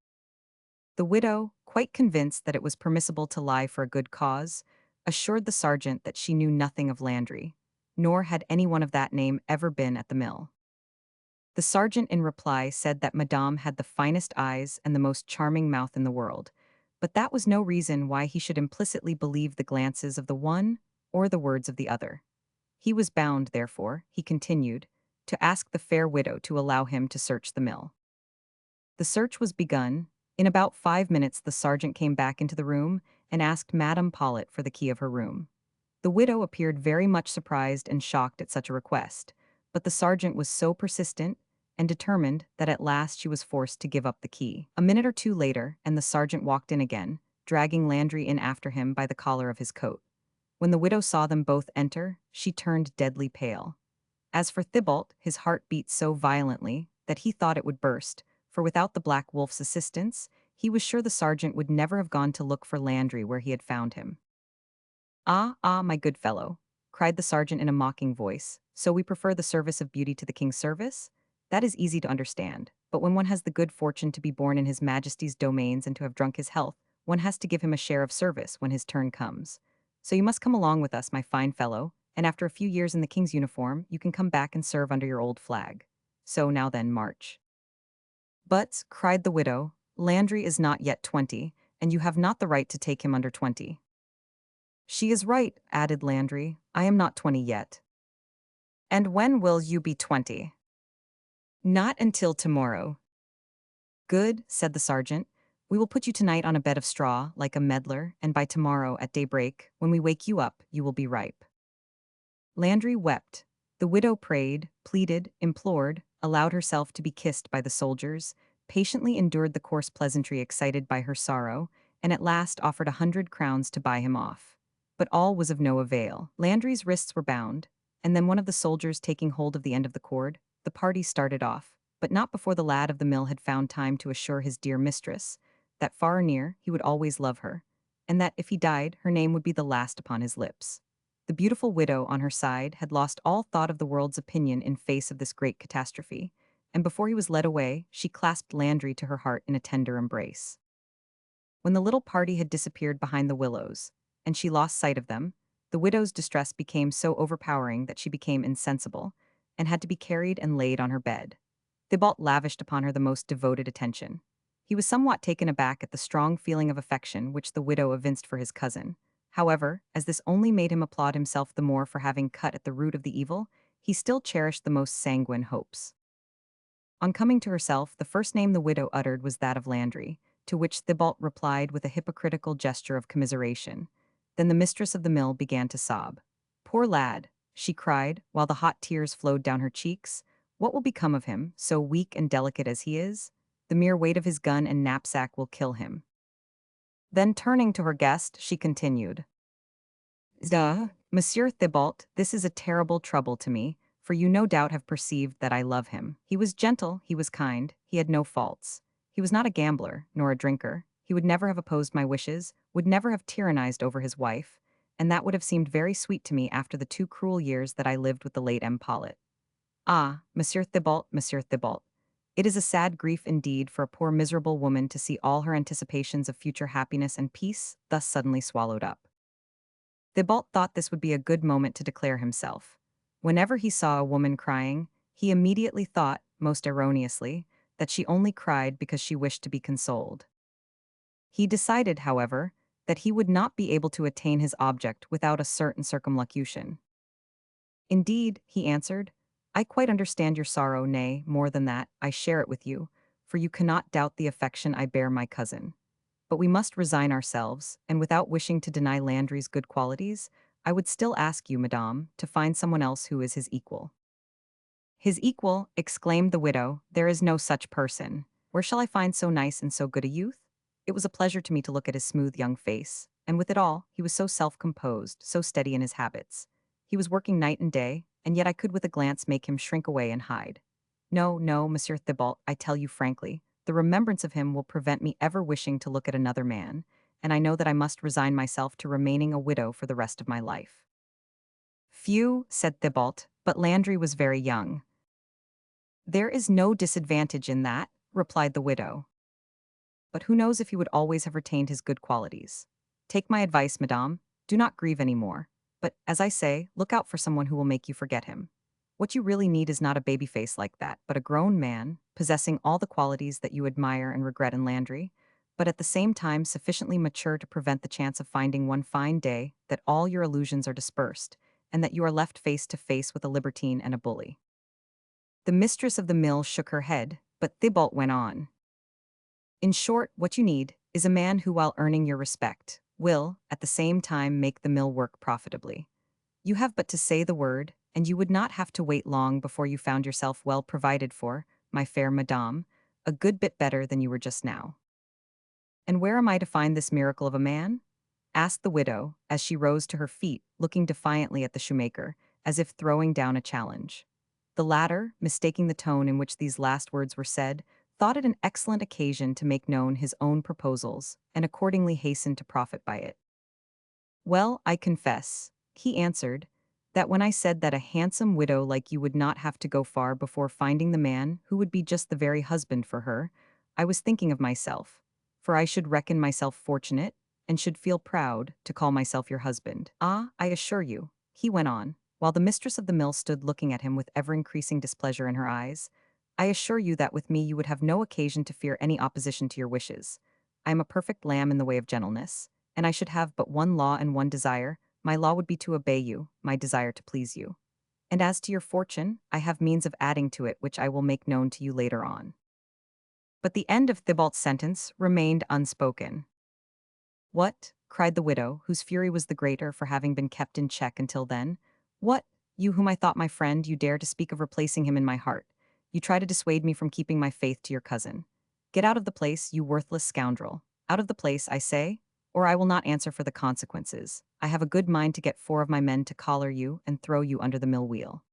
[SPEAKER 1] The widow, quite convinced that it was permissible to lie for a good cause, assured the sergeant that she knew nothing of Landry, nor had anyone of that name ever been at the mill. The sergeant in reply said that Madame had the finest eyes and the most charming mouth in the world, but that was no reason why he should implicitly believe the glances of the one or the words of the other. He was bound, therefore, he continued, to ask the fair widow to allow him to search the mill. The search was begun. In about 5 minutes the sergeant came back into the room and asked Madame Pollet for the key of her room. The widow appeared very much surprised and shocked at such a request, but the sergeant was so persistent and determined that at last she was forced to give up the key. A minute or two later, and the sergeant walked in again, dragging Landry in after him by the collar of his coat. When the widow saw them both enter, she turned deadly pale. As for Thibault, his heart beat so violently that he thought it would burst, for without the Black Wolf's assistance, he was sure the sergeant would never have gone to look for Landry where he had found him. "Ah, ah, my good fellow," cried the sergeant in a mocking voice, "so we prefer the service of beauty to the king's service? That is easy to understand, but when one has the good fortune to be born in his Majesty's domains and to have drunk his health, one has to give him a share of service when his turn comes. So you must come along with us, my fine fellow, and after a few years in the king's uniform, you can come back and serve under your old flag. So now then, march." "But," cried the widow, "Landry is not yet 20, and you have not the right to take him under 20. "She is right," added Landry. "I am not 20 yet." "And when will you be 20? "Not until tomorrow." "Good," said the sergeant. "We will put you tonight on a bed of straw, like a meddler, and by tomorrow, at daybreak, when we wake you up, you will be ripe." Landry wept. The widow prayed, pleaded, implored, allowed herself to be kissed by the soldiers, patiently endured the coarse pleasantry excited by her sorrow, and at last offered 100 crowns to buy him off. But all was of no avail. Landry's wrists were bound, and then one of the soldiers taking hold of the end of the cord, the party started off, but not before the lad of the mill had found time to assure his dear mistress that far or near he would always love her, and that if he died her name would be the last upon his lips. The beautiful widow, on her side, had lost all thought of the world's opinion in face of this great catastrophe, and before he was led away, she clasped Landry to her heart in a tender embrace. When the little party had disappeared behind the willows, and she lost sight of them, the widow's distress became so overpowering that she became insensible, and had to be carried and laid on her bed. Thibault lavished upon her the most devoted attention. He was somewhat taken aback at the strong feeling of affection which the widow evinced for his cousin. However, as this only made him applaud himself the more for having cut at the root of the evil, he still cherished the most sanguine hopes. On coming to herself, the first name the widow uttered was that of Landry, to which Thibault replied with a hypocritical gesture of commiseration. Then the mistress of the mill began to sob. "Poor lad," she cried, while the hot tears flowed down her cheeks. "What will become of him, so weak and delicate as he is? The mere weight of his gun and knapsack will kill him." Then turning to her guest, she continued, Monsieur Thibault, this is a terrible trouble to me, for you no doubt have perceived that I love him. He was gentle, he was kind, he had no faults. He was not a gambler, nor a drinker. He would never have opposed my wishes, would never have tyrannized over his wife, and that would have seemed very sweet to me after the 2 cruel years that I lived with the late M. Pollet. Ah, Monsieur Thibault, it is a sad grief indeed for a poor miserable woman to see all her anticipations of future happiness and peace thus suddenly swallowed up. Thibault thought this would be a good moment to declare himself. Whenever he saw a woman crying, he immediately thought, most erroneously, that she only cried because she wished to be consoled. He decided, however, that he would not be able to attain his object without a certain circumlocution. "Indeed," he answered, "I quite understand your sorrow, nay, more than that, I share it with you, for you cannot doubt the affection I bear my cousin. But we must resign ourselves, and without wishing to deny Landry's good qualities, I would still ask you, madame, to find someone else who is his equal." "His equal," exclaimed the widow, "there is no such person. Where shall I find so nice and so good a youth?" It was a pleasure to me to look at his smooth young face, and with it all, he was so self-composed, so steady in his habits. He was working night and day, and yet I could with a glance make him shrink away and hide. No, no, Monsieur Thibault, I tell you frankly, the remembrance of him will prevent me ever wishing to look at another man, and I know that I must resign myself to remaining a widow for the rest of my life. "Phew," said Thibault, but Landry was very young. "There is no disadvantage in that," replied the widow. "But who knows if he would always have retained his good qualities. Take my advice, madame, do not grieve any more. But, as I say, look out for someone who will make you forget him. What you really need is not a baby face like that, but a grown man, possessing all the qualities that you admire and regret in Landry, but at the same time sufficiently mature to prevent the chance of finding one fine day that all your illusions are dispersed, and that you are left face to face with a libertine and a bully." The mistress of the mill shook her head, but Thibault went on. "In short, what you need is a man who, while earning your respect, will, at the same time, make the mill work profitably. You have but to say the word, and you would not have to wait long before you found yourself well provided for, my fair madame, a good bit better than you were just now." "And where am I to find this miracle of a man?" asked the widow, as she rose to her feet, looking defiantly at the shoemaker, as if throwing down a challenge. The latter, mistaking the tone in which these last words were said, thought it an excellent occasion to make known his own proposals, and accordingly hastened to profit by it. "Well, I confess," he answered, "that when I said that a handsome widow like you would not have to go far before finding the man who would be just the very husband for her, I was thinking of myself, for I should reckon myself fortunate, and should feel proud, to call myself your husband. Ah, I assure you," he went on, while the mistress of the mill stood looking at him with ever-increasing displeasure in her eyes, "I assure you that with me you would have no occasion to fear any opposition to your wishes. I am a perfect lamb in the way of gentleness, and I should have but one law and one desire. My law would be to obey you, my desire to please you. And as to your fortune, I have means of adding to it which I will make known to you later on." But the end of Thibault's sentence remained unspoken. "What?" cried the widow, whose fury was the greater for having been kept in check until then. "What? You whom I thought my friend, you dare to speak of replacing him in my heart. You try to dissuade me from keeping my faith to your cousin. Get out of the place, you worthless scoundrel. Out of the place, I say, or I will not answer for the consequences. I have a good mind to get 4 of my men to collar you and throw you under the mill wheel."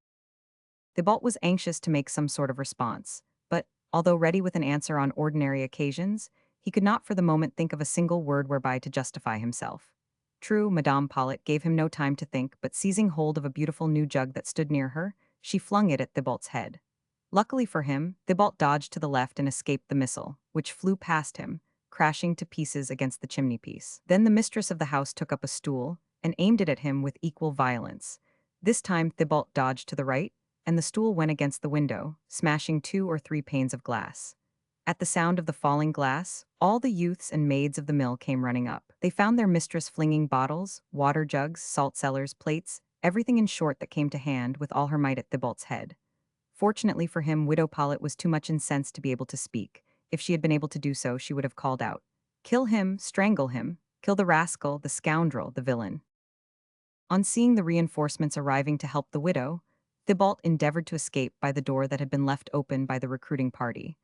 [SPEAKER 1] Thibault was anxious to make some sort of response, but, although ready with an answer on ordinary occasions, he could not for the moment think of a single word whereby to justify himself. True, Madame Pollet gave him no time to think, but seizing hold of a beautiful new jug that stood near her, she flung it at Thibault's head. Luckily for him, Thibault dodged to the left and escaped the missile, which flew past him, crashing to pieces against the chimney-piece. Then the mistress of the house took up a stool and aimed it at him with equal violence. This time Thibault dodged to the right, and the stool went against the window, smashing 2 or 3 panes of glass. At the sound of the falling glass, all the youths and maids of the mill came running up. They found their mistress flinging bottles, water jugs, salt cellars, plates, everything in short that came to hand with all her might at Thibault's head. Fortunately for him, Widow Pollet was too much incensed to be able to speak. If she had been able to do so, she would have called out, "Kill him, strangle him, kill the rascal, the scoundrel, the villain." On seeing the reinforcements arriving to help the widow, Thibault endeavored to escape by the door that had been left open by the recruiting party.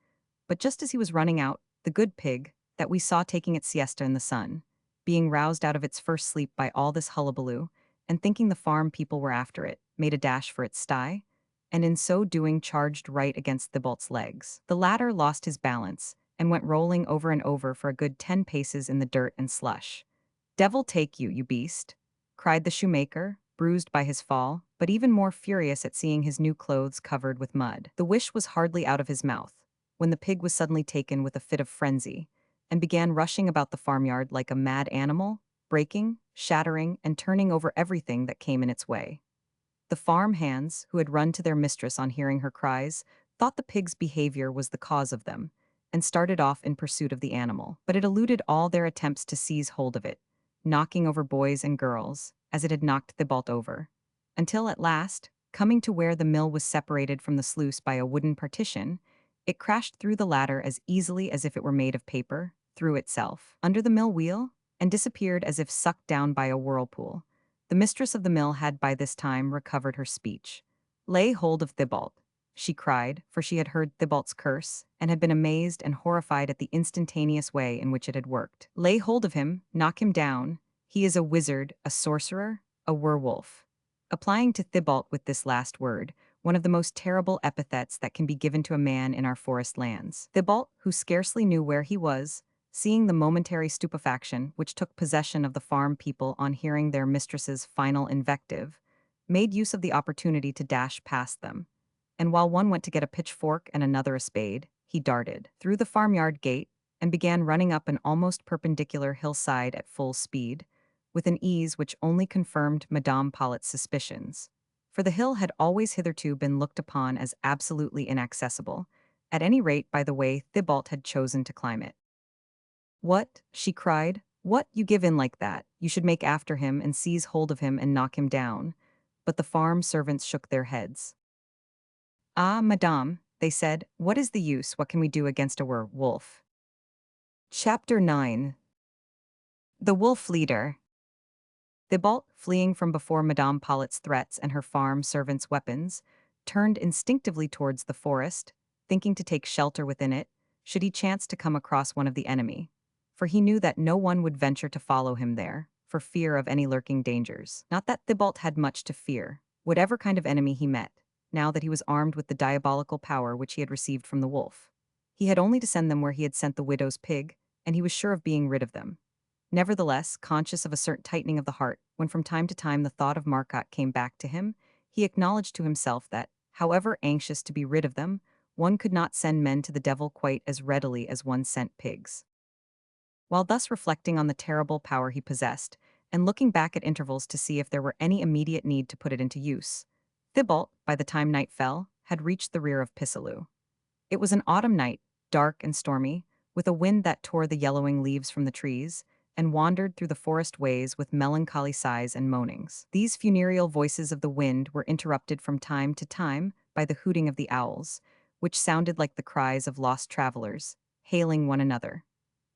[SPEAKER 1] But just as he was running out, the good pig, that we saw taking its siesta in the sun, being roused out of its first sleep by all this hullabaloo, and thinking the farm people were after it, made a dash for its sty, and in so doing charged right against Thibault's legs. The latter lost his balance, and went rolling over and over for a good 10 paces in the dirt and slush. "Devil take you, you beast!" cried the shoemaker, bruised by his fall, but even more furious at seeing his new clothes covered with mud. The wish was hardly out of his mouth, when the pig was suddenly taken with a fit of frenzy, and began rushing about the farmyard like a mad animal, breaking, shattering, and turning over everything that came in its way. The farm hands, who had run to their mistress on hearing her cries, thought the pig's behavior was the cause of them, and started off in pursuit of the animal. But it eluded all their attempts to seize hold of it, knocking over boys and girls, as it had knocked Thibault over, until at last, coming to where the mill was separated from the sluice by a wooden partition, it crashed through the latter as easily as if it were made of paper, through itself, under the mill wheel, and disappeared as if sucked down by a whirlpool. The mistress of the mill had by this time recovered her speech. "Lay hold of Thibault," she cried, for she had heard Thibault's curse, and had been amazed and horrified at the instantaneous way in which it had worked. "Lay hold of him, knock him down. He is a wizard, a sorcerer, a werewolf." Applying to Thibault with this last word, one of the most terrible epithets that can be given to a man in our forest lands. Thibault, who scarcely knew where he was, seeing the momentary stupefaction which took possession of the farm people on hearing their mistress's final invective, made use of the opportunity to dash past them. And while one went to get a pitchfork and another a spade, he darted through the farmyard gate and began running up an almost perpendicular hillside at full speed, with an ease which only confirmed Madame Pollett's suspicions. For the hill had always hitherto been looked upon as absolutely inaccessible, at any rate by the way Thibault had chosen to climb it. "What?" she cried. "What, you give in like that? You should make after him and seize hold of him and knock him down." But the farm servants shook their heads. "Ah, madame," they said, "what is the use? What can we do against a wolf?" Chapter 9. The Wolf Leader. Thibault, fleeing from before Madame Pollett's threats and her farm servants' weapons, turned instinctively towards the forest, thinking to take shelter within it, should he chance to come across one of the enemy. For he knew that no one would venture to follow him there, for fear of any lurking dangers. Not that Thibault had much to fear, whatever kind of enemy he met, now that he was armed with the diabolical power which he had received from the wolf. He had only to send them where he had sent the widow's pig, and he was sure of being rid of them. Nevertheless, conscious of a certain tightening of the heart, when from time to time the thought of Marcotte came back to him, he acknowledged to himself that, however anxious to be rid of them, one could not send men to the devil quite as readily as one sent pigs. While thus reflecting on the terrible power he possessed, and looking back at intervals to see if there were any immediate need to put it into use, Thibault, by the time night fell, had reached the rear of Pisseleu. It was an autumn night, dark and stormy, with a wind that tore the yellowing leaves from the trees, and wandered through the forest ways with melancholy sighs and moanings. These funereal voices of the wind were interrupted from time to time by the hooting of the owls, which sounded like the cries of lost travelers, hailing one another.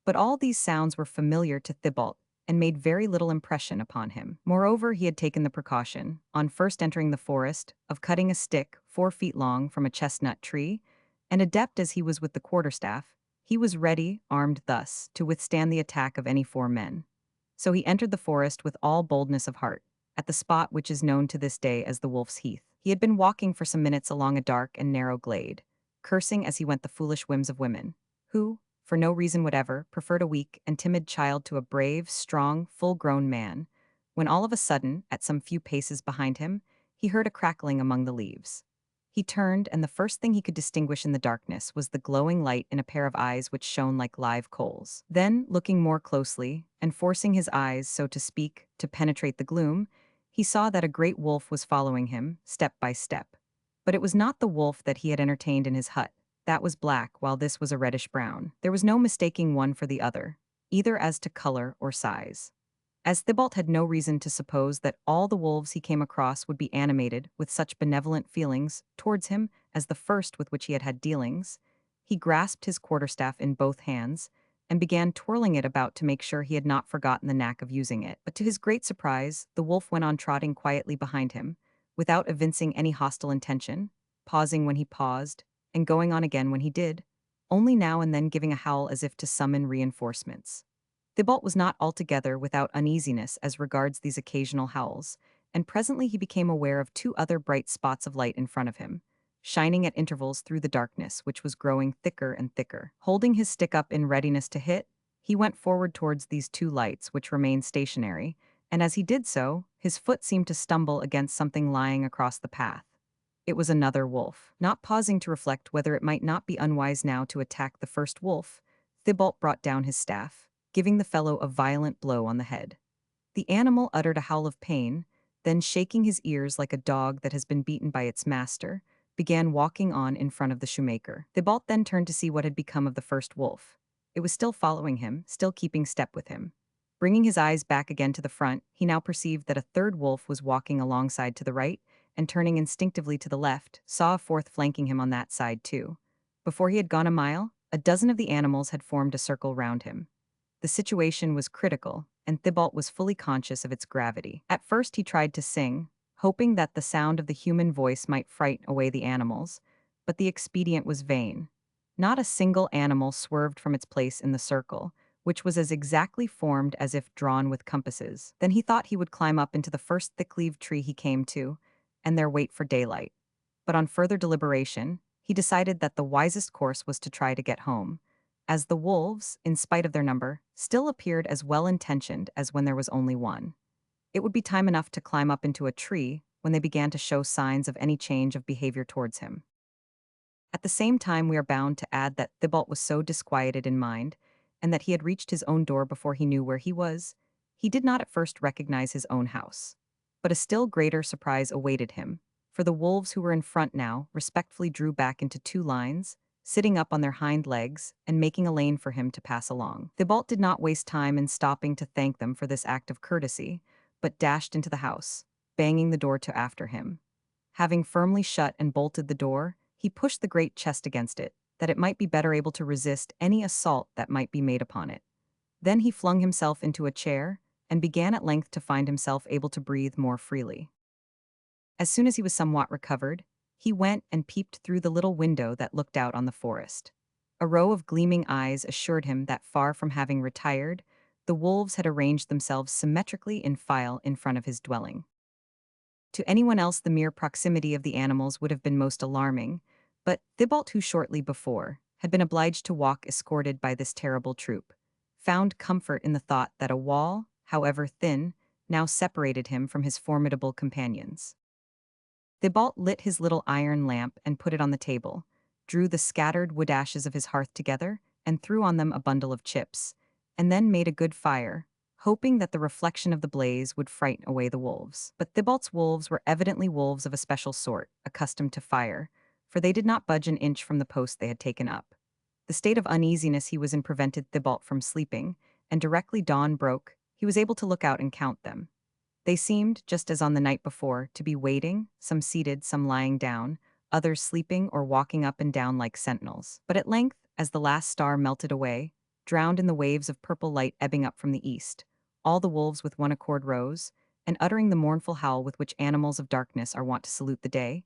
[SPEAKER 1] But all these sounds were familiar to Thibault, and made very little impression upon him. Moreover, he had taken the precaution, on first entering the forest, of cutting a stick 4 feet long from a chestnut tree, and adept as he was with the quarterstaff, he was ready, armed thus, to withstand the attack of any 4 men. So he entered the forest with all boldness of heart, at the spot which is known to this day as the Wolf's Heath. He had been walking for some minutes along a dark and narrow glade, cursing as he went the foolish whims of women, who, for no reason whatever, preferred a weak and timid child to a brave, strong, full-grown man, when all of a sudden, at some few paces behind him, he heard a crackling among the leaves. He turned, and the first thing he could distinguish in the darkness was the glowing light in a pair of eyes which shone like live coals. Then, looking more closely, and forcing his eyes, so to speak, to penetrate the gloom, he saw that a great wolf was following him, step by step. But it was not the wolf that he had entertained in his hut. That was black, while this was a reddish-brown. There was no mistaking one for the other, either as to color or size. As Thibault had no reason to suppose that all the wolves he came across would be animated with such benevolent feelings towards him as the first with which he had had dealings, he grasped his quarterstaff in both hands and began twirling it about to make sure he had not forgotten the knack of using it. But to his great surprise, the wolf went on trotting quietly behind him, without evincing any hostile intention, pausing when he paused, and going on again when he did, only now and then giving a howl as if to summon reinforcements. Thibault was not altogether without uneasiness as regards these occasional howls, and presently he became aware of 2 other bright spots of light in front of him, shining at intervals through the darkness which was growing thicker and thicker. Holding his stick up in readiness to hit, he went forward towards these 2 lights which remained stationary, and as he did so, his foot seemed to stumble against something lying across the path. It was another wolf. Not pausing to reflect whether it might not be unwise now to attack the first wolf, Thibault brought down his staff, giving the fellow a violent blow on the head. The animal uttered a howl of pain, then shaking his ears like a dog that has been beaten by its master, began walking on in front of the shoemaker. Thibault then turned to see what had become of the first wolf. It was still following him, still keeping step with him. Bringing his eyes back again to the front, he now perceived that a 3rd wolf was walking alongside to the right, and turning instinctively to the left, saw a 4th flanking him on that side too. Before he had gone a mile, a dozen of the animals had formed a circle round him. The situation was critical, and Thibault was fully conscious of its gravity. At first he tried to sing, hoping that the sound of the human voice might frighten away the animals, but the expedient was vain. Not a single animal swerved from its place in the circle, which was as exactly formed as if drawn with compasses. Then he thought he would climb up into the first thick-leaved tree he came to, and there wait for daylight. But on further deliberation, he decided that the wisest course was to try to get home, as the wolves, in spite of their number, still appeared as well-intentioned as when there was only one. It would be time enough to climb up into a tree when they began to show signs of any change of behavior towards him. At the same time, we are bound to add that Thibault was so disquieted in mind, and that he had reached his own door before he knew where he was. He did not at first recognize his own house. But a still greater surprise awaited him, for the wolves who were in front now respectfully drew back into two lines, sitting up on their hind legs and making a lane for him to pass along. Thibault did not waste time in stopping to thank them for this act of courtesy, but dashed into the house, banging the door to after him. Having firmly shut and bolted the door, he pushed the great chest against it, that it might be better able to resist any assault that might be made upon it. Then he flung himself into a chair, and began at length to find himself able to breathe more freely. As soon as he was somewhat recovered, he went and peeped through the little window that looked out on the forest. A row of gleaming eyes assured him that far from having retired, the wolves had arranged themselves symmetrically in file in front of his dwelling. To anyone else the mere proximity of the animals would have been most alarming, but Thibault, who shortly before had been obliged to walk escorted by this terrible troop, found comfort in the thought that a wall, however thin, now separated him from his formidable companions. Thibault lit his little iron lamp and put it on the table, drew the scattered wood ashes of his hearth together, and threw on them a bundle of chips, and then made a good fire, hoping that the reflection of the blaze would frighten away the wolves. But Thibault's wolves were evidently wolves of a special sort, accustomed to fire, for they did not budge an inch from the post they had taken up. The state of uneasiness he was in prevented Thibault from sleeping, and directly dawn broke, he was able to look out and count them. They seemed, just as on the night before, to be waiting, some seated, some lying down, others sleeping or walking up and down like sentinels. But at length, as the last star melted away, drowned in the waves of purple light ebbing up from the east, all the wolves with one accord rose, and uttering the mournful howl with which animals of darkness are wont to salute the day,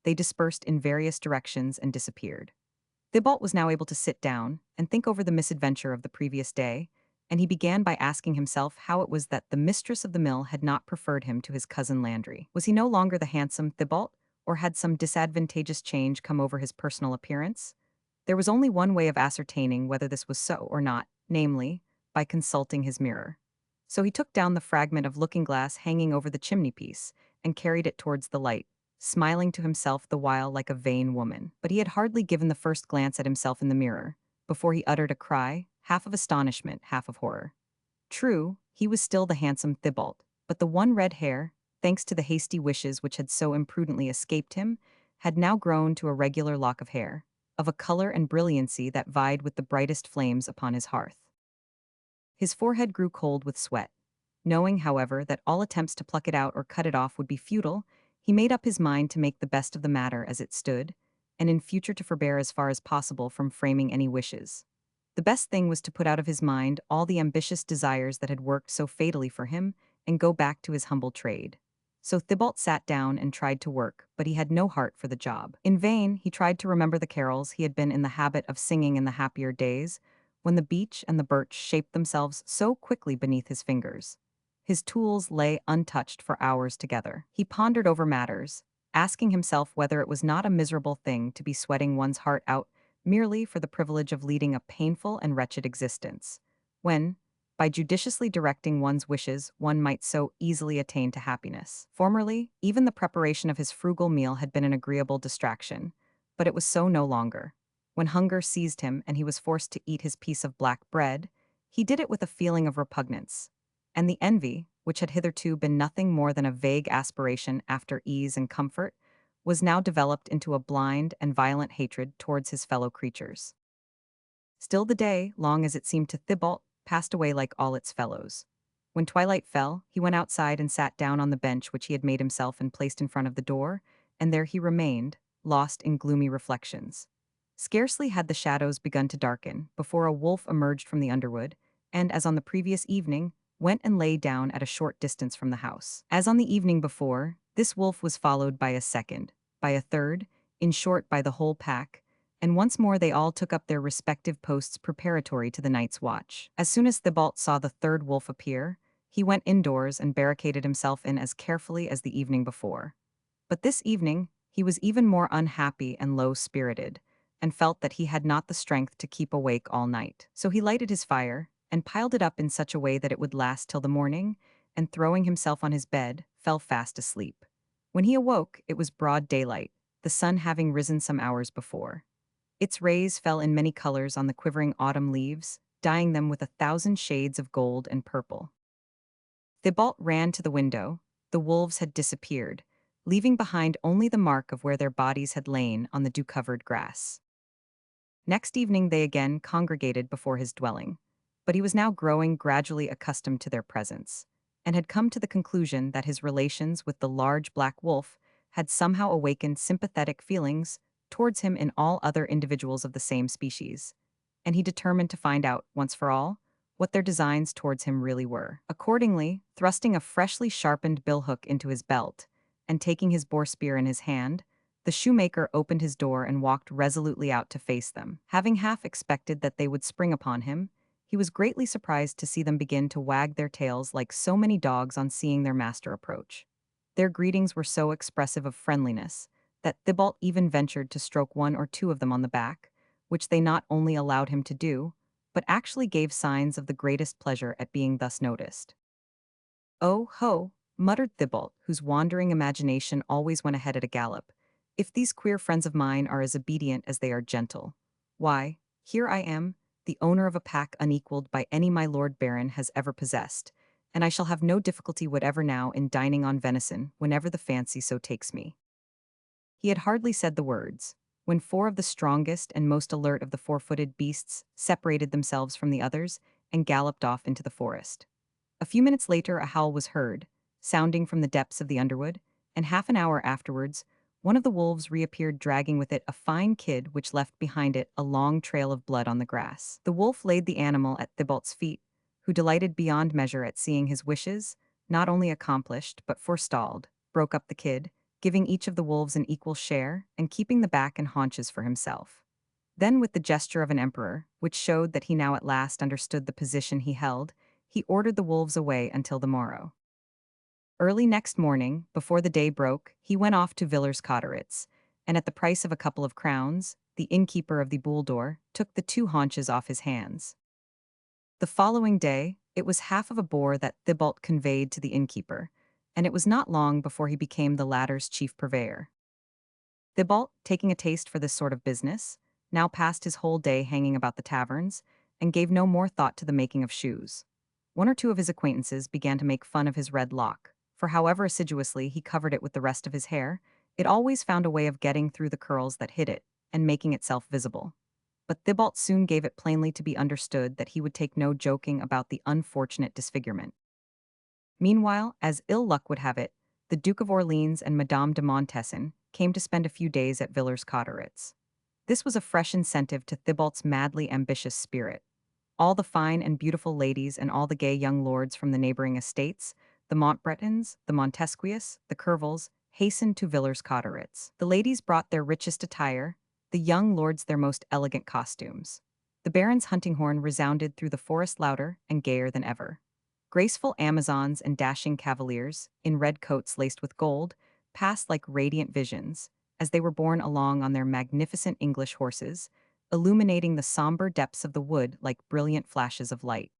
[SPEAKER 1] they dispersed in various directions and disappeared. Thibault was now able to sit down and think over the misadventure of the previous day, and he began by asking himself how it was that the mistress of the mill had not preferred him to his cousin Landry. Was he no longer the handsome Thibault, or had some disadvantageous change come over his personal appearance? There was only one way of ascertaining whether this was so or not, namely, by consulting his mirror. So he took down the fragment of looking-glass hanging over the chimney-piece and carried it towards the light, smiling to himself the while like a vain woman. But he had hardly given the first glance at himself in the mirror, before he uttered a cry, half of astonishment, half of horror. True, he was still the handsome Thibault, but the one red hair, thanks to the hasty wishes which had so imprudently escaped him, had now grown to a regular lock of hair, of a color and brilliancy that vied with the brightest flames upon his hearth. His forehead grew cold with sweat. Knowing, however, that all attempts to pluck it out or cut it off would be futile, he made up his mind to make the best of the matter as it stood, and in future to forbear as far as possible from framing any wishes. The best thing was to put out of his mind all the ambitious desires that had worked so fatally for him, and go back to his humble trade. So Thibault sat down and tried to work, but he had no heart for the job. In vain, he tried to remember the carols he had been in the habit of singing in the happier days, when the beech and the birch shaped themselves so quickly beneath his fingers. His tools lay untouched for hours together. He pondered over matters, asking himself whether it was not a miserable thing to be sweating one's heart out merely for the privilege of leading a painful and wretched existence, when, by judiciously directing one's wishes, one might so easily attain to happiness. Formerly, even the preparation of his frugal meal had been an agreeable distraction, but it was so no longer. When hunger seized him and he was forced to eat his piece of black bread, he did it with a feeling of repugnance, and the envy, which had hitherto been nothing more than a vague aspiration after ease and comfort, was now developed into a blind and violent hatred towards his fellow creatures. Still the day, long as it seemed to Thibault, passed away like all its fellows. When twilight fell, he went outside and sat down on the bench which he had made himself and placed in front of the door, and there he remained, lost in gloomy reflections. Scarcely had the shadows begun to darken before a wolf emerged from the underwood, and, as on the previous evening, went and lay down at a short distance from the house. As on the evening before, this wolf was followed by a second, by a third, in short by the whole pack, and once more they all took up their respective posts preparatory to the night's watch. As soon as Thibault saw the third wolf appear, he went indoors and barricaded himself in as carefully as the evening before. But this evening, he was even more unhappy and low-spirited, and felt that he had not the strength to keep awake all night. So he lighted his fire, and piled it up in such a way that it would last till the morning, and throwing himself on his bed, fell fast asleep. When he awoke, it was broad daylight, the sun having risen some hours before. Its rays fell in many colors on the quivering autumn leaves, dyeing them with 1,000 shades of gold and purple. Thibault ran to the window. The wolves had disappeared, leaving behind only the mark of where their bodies had lain on the dew-covered grass. Next evening they again congregated before his dwelling, but he was now growing gradually accustomed to their presence, and had come to the conclusion that his relations with the large black wolf had somehow awakened sympathetic feelings towards him in all other individuals of the same species, and he determined to find out, once for all, what their designs towards him really were. Accordingly, thrusting a freshly sharpened billhook into his belt, and taking his boar spear in his hand, the shoemaker opened his door and walked resolutely out to face them. Having half expected that they would spring upon him, he was greatly surprised to see them begin to wag their tails like so many dogs on seeing their master approach. Their greetings were so expressive of friendliness that Thibault even ventured to stroke one or two of them on the back, which they not only allowed him to do, but actually gave signs of the greatest pleasure at being thus noticed. "Oh, ho," muttered Thibault, whose wandering imagination always went ahead at a gallop. "If these queer friends of mine are as obedient as they are gentle, why, here I am, the owner of a pack unequaled by any my lord baron has ever possessed, and I shall have no difficulty whatever now in dining on venison whenever the fancy so takes me." He had hardly said the words, when four of the strongest and most alert of the four-footed beasts separated themselves from the others and galloped off into the forest. A few minutes later a howl was heard, sounding from the depths of the underwood, and half an hour afterwards, one of the wolves reappeared dragging with it a fine kid which left behind it a long trail of blood on the grass. The wolf laid the animal at Thibault's feet, who, delighted beyond measure at seeing his wishes, not only accomplished but forestalled, broke up the kid, giving each of the wolves an equal share and keeping the back and haunches for himself. Then, with the gesture of an emperor, which showed that he now at last understood the position he held, he ordered the wolves away until the morrow. Early next morning, before the day broke, he went off to Villers-Cotterets, and at the price of a couple of crowns, the innkeeper of the Boule took the two haunches off his hands. The following day, it was half of a boar that Thibault conveyed to the innkeeper, and it was not long before he became the latter's chief purveyor. Thibault, taking a taste for this sort of business, now passed his whole day hanging about the taverns, and gave no more thought to the making of shoes. One or two of his acquaintances began to make fun of his red lock, for however assiduously he covered it with the rest of his hair, it always found a way of getting through the curls that hid it, and making itself visible. But Thibault soon gave it plainly to be understood that he would take no joking about the unfortunate disfigurement. Meanwhile, as ill luck would have it, the Duke of Orleans and Madame de Montesson came to spend a few days at Villers-Cotterets. This was a fresh incentive to Thibault's madly ambitious spirit. All the fine and beautiful ladies and all the gay young lords from the neighboring estates, the Montbretons, the Montesquious, the Curvils, hastened to Villers-Cotterets. The ladies brought their richest attire, the young lords their most elegant costumes. The baron's hunting horn resounded through the forest louder and gayer than ever. Graceful Amazons and dashing cavaliers, in red coats laced with gold, passed like radiant visions, as they were borne along on their magnificent English horses, illuminating the somber depths of the wood like brilliant flashes of light.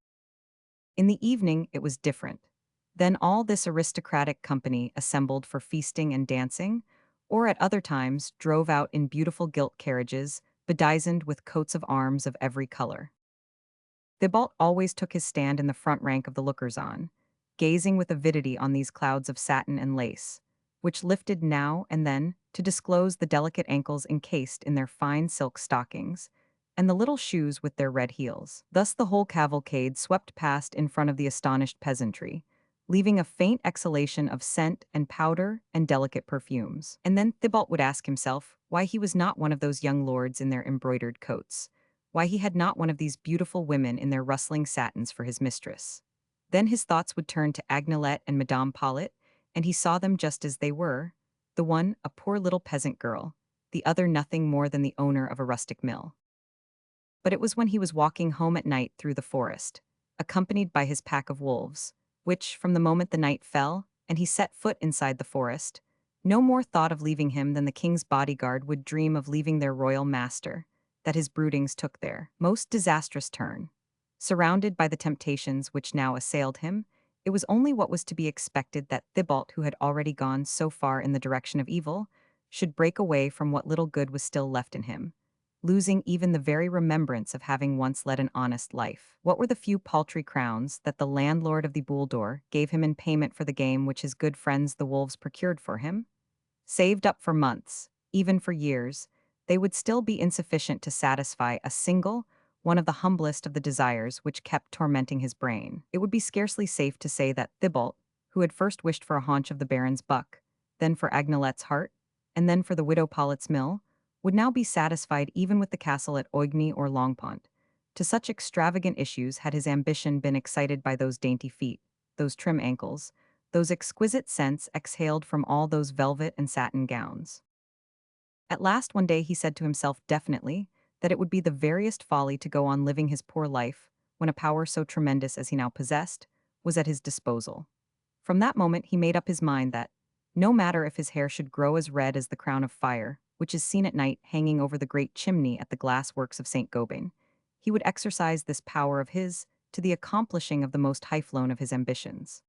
[SPEAKER 1] In the evening it was different. Then all this aristocratic company assembled for feasting and dancing, or at other times drove out in beautiful gilt carriages, bedizened with coats of arms of every color. Thibault always took his stand in the front rank of the lookers-on, gazing with avidity on these clouds of satin and lace, which lifted now and then to disclose the delicate ankles encased in their fine silk stockings, and the little shoes with their red heels. Thus the whole cavalcade swept past in front of the astonished peasantry, leaving a faint exhalation of scent and powder and delicate perfumes. And then Thibault would ask himself why he was not one of those young lords in their embroidered coats, why he had not one of these beautiful women in their rustling satins for his mistress. Then his thoughts would turn to Agnelette and Madame Paulet, and he saw them just as they were, the one a poor little peasant girl, the other nothing more than the owner of a rustic mill. But it was when he was walking home at night through the forest, accompanied by his pack of wolves, which, from the moment the night fell, and he set foot inside the forest, no more thought of leaving him than the king's bodyguard would dream of leaving their royal master, that his broodings took their most disastrous turn. Surrounded by the temptations which now assailed him, it was only what was to be expected that Thibault, who had already gone so far in the direction of evil, should break away from what little good was still left in him, losing even the very remembrance of having once led an honest life. What were the few paltry crowns that the landlord of the Bouledour gave him in payment for the game which his good friends the wolves procured for him? Saved up for months, even for years, they would still be insufficient to satisfy a single, one of the humblest of the desires which kept tormenting his brain. It would be scarcely safe to say that Thibault, who had first wished for a haunch of the Baron's buck, then for Agnelette's heart, and then for the widow Paulet's mill, would now be satisfied even with the castle at Oigny or Longpont. To such extravagant issues had his ambition been excited by those dainty feet, those trim ankles, those exquisite scents exhaled from all those velvet and satin gowns. At last one day he said to himself definitely that it would be the veriest folly to go on living his poor life when a power so tremendous as he now possessed was at his disposal. From that moment he made up his mind that, no matter if his hair should grow as red as the crown of fire, which is seen at night hanging over the great chimney at the glass works of St. Gobain, he would exercise this power of his to the accomplishing of the most high-flown of his ambitions.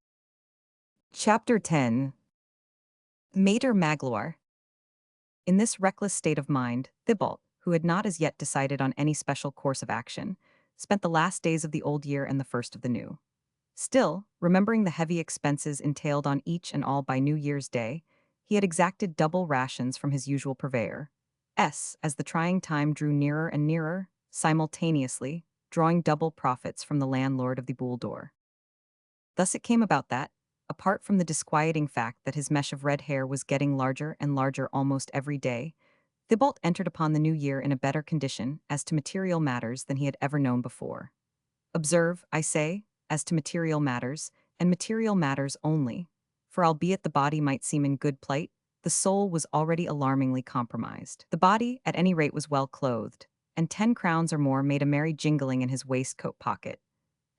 [SPEAKER 1] Chapter 10. Mater Magloire. In this reckless state of mind, Thibault, who had not as yet decided on any special course of action, spent the last days of the old year and the first of the new. Still, remembering the heavy expenses entailed on each and all by New Year's Day, he had exacted double rations from his usual purveyor. As the trying time drew nearer and nearer, simultaneously, drawing double profits from the landlord of the Bouledour. Thus it came about that, apart from the disquieting fact that his mesh of red hair was getting larger and larger almost every day, Thibault entered upon the new year in a better condition as to material matters than he had ever known before. Observe, I say, as to material matters, and material matters only, for albeit the body might seem in good plight, the soul was already alarmingly compromised. The body, at any rate, was well clothed, and 10 crowns or more made a merry jingling in his waistcoat pocket.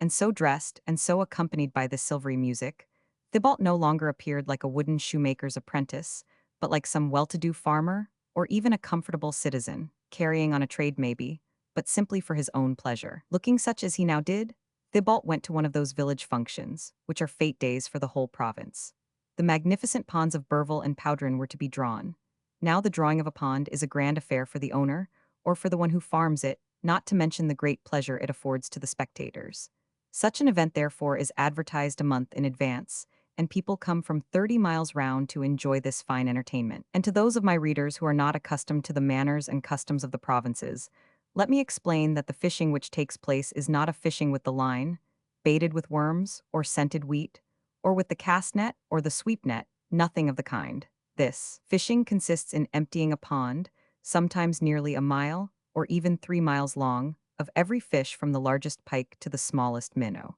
[SPEAKER 1] And so dressed, and so accompanied by this silvery music, Thibault no longer appeared like a wooden shoemaker's apprentice, but like some well-to-do farmer, or even a comfortable citizen, carrying on a trade maybe, but simply for his own pleasure. Looking such as he now did, Thibault went to one of those village functions, which are fete days for the whole province. The magnificent ponds of Berville and Poudrin were to be drawn. Now the drawing of a pond is a grand affair for the owner, or for the one who farms it, not to mention the great pleasure it affords to the spectators. Such an event, therefore, is advertised a month in advance, and people come from 30 miles round to enjoy this fine entertainment. And to those of my readers who are not accustomed to the manners and customs of the provinces, let me explain that the fishing which takes place is not a fishing with the line, baited with worms, or scented wheat, or with the cast net or the sweep net, nothing of the kind. This fishing consists in emptying a pond, sometimes nearly a mile, or even 3 miles long, of every fish from the largest pike to the smallest minnow.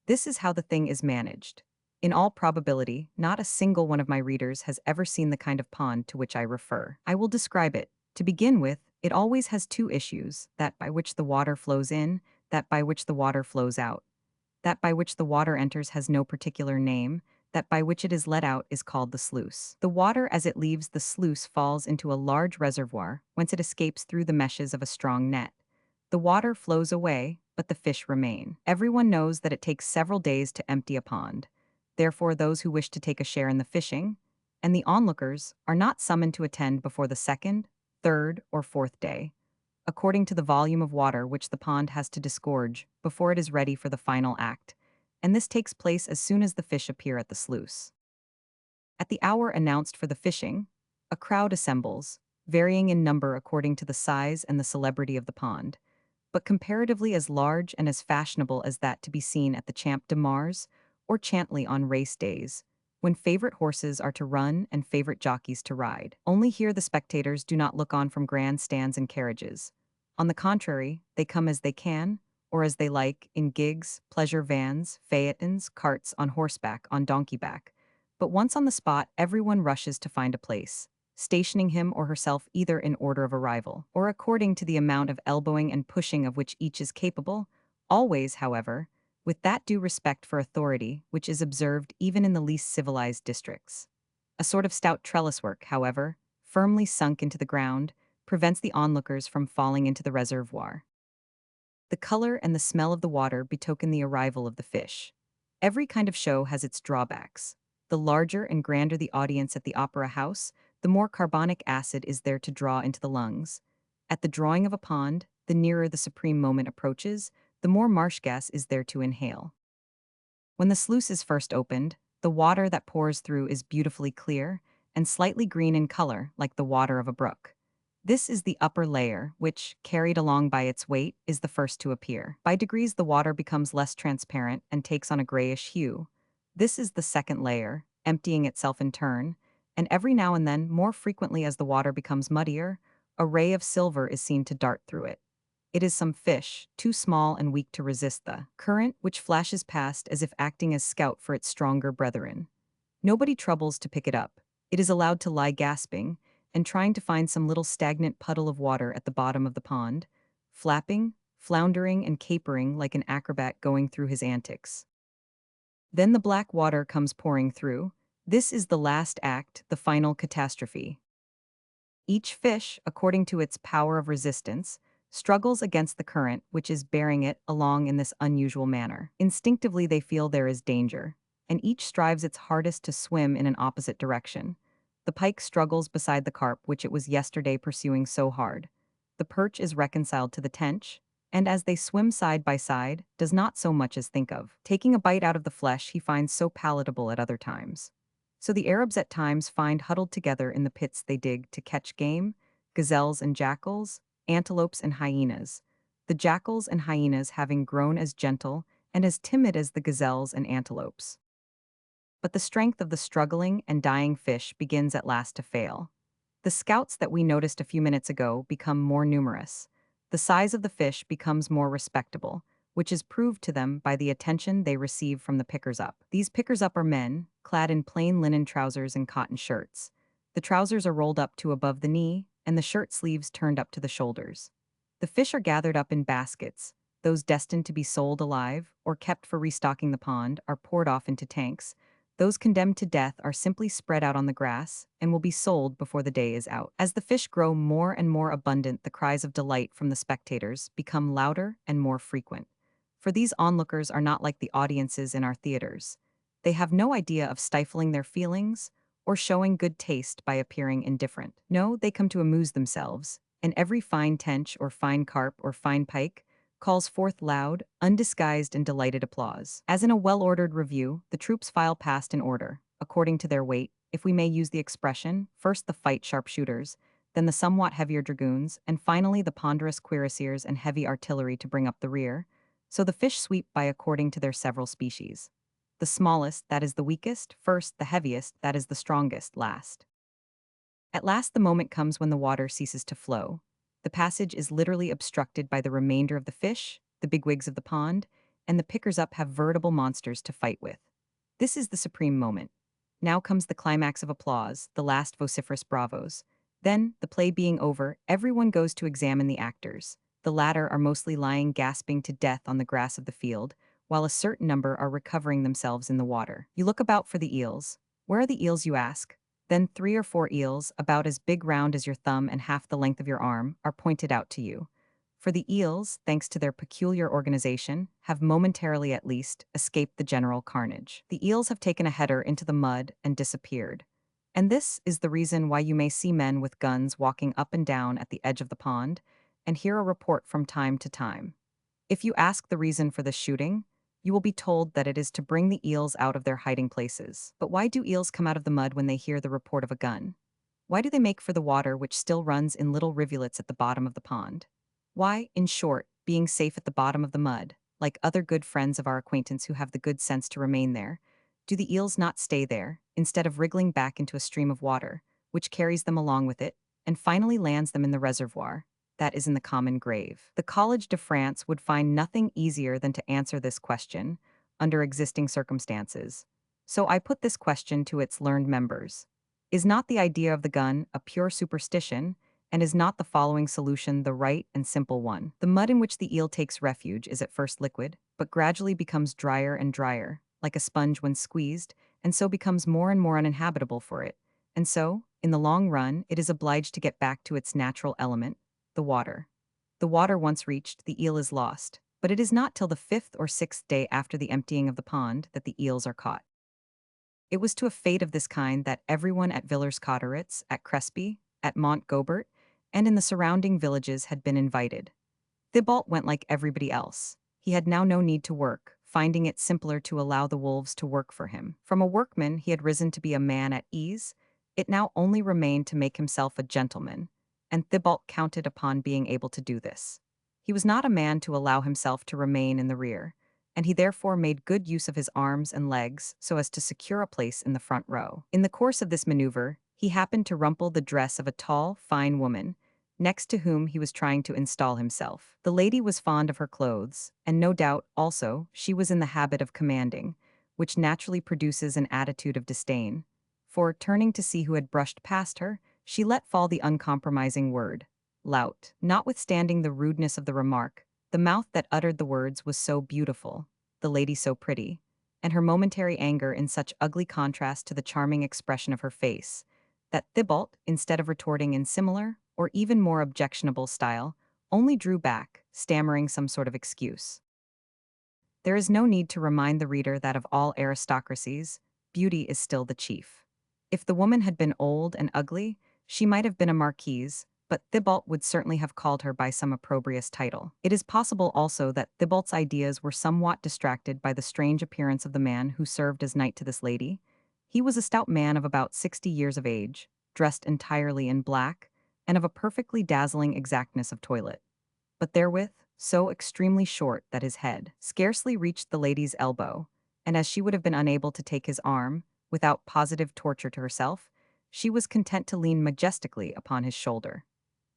[SPEAKER 1] This is how the thing is managed. In all probability, not a single one of my readers has ever seen the kind of pond to which I refer. I will describe it. To begin with, it always has 2 issues, that by which the water flows in, that by which the water flows out. That by which the water enters has no particular name, that by which it is let out is called the sluice. The water as it leaves the sluice falls into a large reservoir, whence it escapes through the meshes of a strong net. The water flows away, but the fish remain. Everyone knows that it takes several days to empty a pond. Therefore, those who wish to take a share in the fishing, and the onlookers, are not summoned to attend before the 2nd, 3rd, or 4th day, according to the volume of water which the pond has to disgorge before it is ready for the final act, and this takes place as soon as the fish appear at the sluice. At the hour announced for the fishing, a crowd assembles, varying in number according to the size and the celebrity of the pond, but comparatively as large and as fashionable as that to be seen at the Champ de Mars or Chantley on race days, when favorite horses are to run and favorite jockeys to ride. Only here the spectators do not look on from grand stands and carriages. On the contrary, they come as they can, or as they like, in gigs, pleasure vans, phaetons, carts, on horseback, on donkeyback. But once on the spot, everyone rushes to find a place, stationing him or herself either in order of arrival, or according to the amount of elbowing and pushing of which each is capable, always, however, with that due respect for authority which is observed even in the least civilized districts. A sort of stout trellis work, however, firmly sunk into the ground, prevents the onlookers from falling into the reservoir. The color and the smell of the water betoken the arrival of the fish. Every kind of show has its drawbacks. The larger and grander the audience at the opera house, the more carbonic acid is there to draw into the lungs. At the drawing of a pond, the nearer the supreme moment approaches, the more marsh gas is there to inhale. When the sluice is first opened, the water that pours through is beautifully clear and slightly green in color, like the water of a brook. This is the upper layer, which, carried along by its weight, is the first to appear. By degrees, the water becomes less transparent and takes on a grayish hue. This is the second layer, emptying itself in turn, and every now and then, more frequently as the water becomes muddier, a ray of silver is seen to dart through it. It is some fish, too small and weak to resist the current, which flashes past as if acting as scout for its stronger brethren. Nobody troubles to pick it up. It is allowed to lie gasping and trying to find some little stagnant puddle of water at the bottom of the pond, flapping, floundering, and capering like an acrobat going through his antics. Then the black water comes pouring through. This is the last act, the final catastrophe. Each fish, according to its power of resistance, struggles against the current which is bearing it along in this unusual manner. Instinctively they feel there is danger, and each strives its hardest to swim in an opposite direction. The pike struggles beside the carp which it was yesterday pursuing so hard. The perch is reconciled to the tench, and as they swim side by side, does not so much as think of taking a bite out of the flesh he finds so palatable at other times. So the Arabs at times find huddled together in the pits they dig to catch game, gazelles and jackals, antelopes and hyenas, the jackals and hyenas having grown as gentle and as timid as the gazelles and antelopes. But the strength of the struggling and dying fish begins at last to fail. The scouts that we noticed a few minutes ago become more numerous. The size of the fish becomes more respectable, which is proved to them by the attention they receive from the pickers-up. These pickers-up are men, clad in plain linen trousers and cotton shirts. The trousers are rolled up to above the knee, and the shirt sleeves turned up to the shoulders. The fish are gathered up in baskets. Those destined to be sold alive, or kept for restocking the pond, are poured off into tanks. Those condemned to death are simply spread out on the grass, and will be sold before the day is out. As the fish grow more and more abundant, the cries of delight from the spectators become louder and more frequent. For these onlookers are not like the audiences in our theaters. They have no idea of stifling their feelings or showing good taste by appearing indifferent. No, they come to amuse themselves, and every fine tench or fine carp or fine pike calls forth loud, undisguised and delighted applause. As in a well-ordered review, the troops file past in order, according to their weight, if we may use the expression, first the fight sharpshooters, then the somewhat heavier dragoons, and finally the ponderous cuirassiers and heavy artillery to bring up the rear. So the fish sweep by according to their several species. The smallest, that is the weakest, first, the heaviest, that is the strongest, last. At last the moment comes when the water ceases to flow. The passage is literally obstructed by the remainder of the fish, the bigwigs of the pond, and the pickers-up have veritable monsters to fight with. This is the supreme moment. Now comes the climax of applause, the last vociferous bravos. Then, the play being over, everyone goes to examine the actors. The latter are mostly lying gasping to death on the grass of the field, while a certain number are recovering themselves in the water. You look about for the eels. Where are the eels, you ask? Then 3 or 4 eels, about as big round as your thumb and half the length of your arm, are pointed out to you. For the eels, thanks to their peculiar organization, have momentarily at least escaped the general carnage. The eels have taken a header into the mud and disappeared. And this is the reason why you may see men with guns walking up and down at the edge of the pond, and hear a report from time to time. If you ask the reason for the shooting, you will be told that it is to bring the eels out of their hiding places. But why do eels come out of the mud when they hear the report of a gun? Why do they make for the water which still runs in little rivulets at the bottom of the pond? Why, in short, being safe at the bottom of the mud, like other good friends of our acquaintance who have the good sense to remain there, do the eels not stay there, instead of wriggling back into a stream of water, which carries them along with it, and finally lands them in the reservoir? that is in the common grave? The College de France would find nothing easier than to answer this question under existing circumstances. So I put this question to its learned members. Is not the idea of the gun a pure superstition, and is not the following solution the right and simple one? The mud in which the eel takes refuge is at first liquid, but gradually becomes drier and drier, like a sponge when squeezed, and so becomes more and more uninhabitable for it. And so, in the long run, it is obliged to get back to its natural element, the water. The water once reached, the eel is lost, but it is not till the fifth or sixth day after the emptying of the pond that the eels are caught. It was to a fate of this kind that everyone at Villers-Cotterets, at Crespi, at Mont-Gobert, and in the surrounding villages had been invited. Thibault went like everybody else. He had now no need to work, finding it simpler to allow the wolves to work for him. From a workman he had risen to be a man at ease. It now only remained to make himself a gentleman, and Thibault counted upon being able to do this. He was not a man to allow himself to remain in the rear, and he therefore made good use of his arms and legs so as to secure a place in the front row. In the course of this maneuver, he happened to rumple the dress of a tall, fine woman, next to whom he was trying to install himself. The lady was fond of her clothes, and no doubt, also, she was in the habit of commanding, which naturally produces an attitude of disdain. For, turning to see who had brushed past her, she let fall the uncompromising word, lout. Notwithstanding the rudeness of the remark, the mouth that uttered the words was so beautiful, the lady so pretty, and her momentary anger in such ugly contrast to the charming expression of her face, that Thibault, instead of retorting in similar, or even more objectionable style, only drew back, stammering some sort of excuse. There is no need to remind the reader that of all aristocracies, beauty is still the chief. If the woman had been old and ugly, she might have been a marquise, but Thibault would certainly have called her by some opprobrious title. It is possible also that Thibault's ideas were somewhat distracted by the strange appearance of the man who served as knight to this lady. He was a stout man of about 60 years of age, dressed entirely in black, and of a perfectly dazzling exactness of toilet, but therewith so extremely short that his head scarcely reached the lady's elbow, and as she would have been unable to take his arm, without positive torture to herself, she was content to lean majestically upon his shoulder.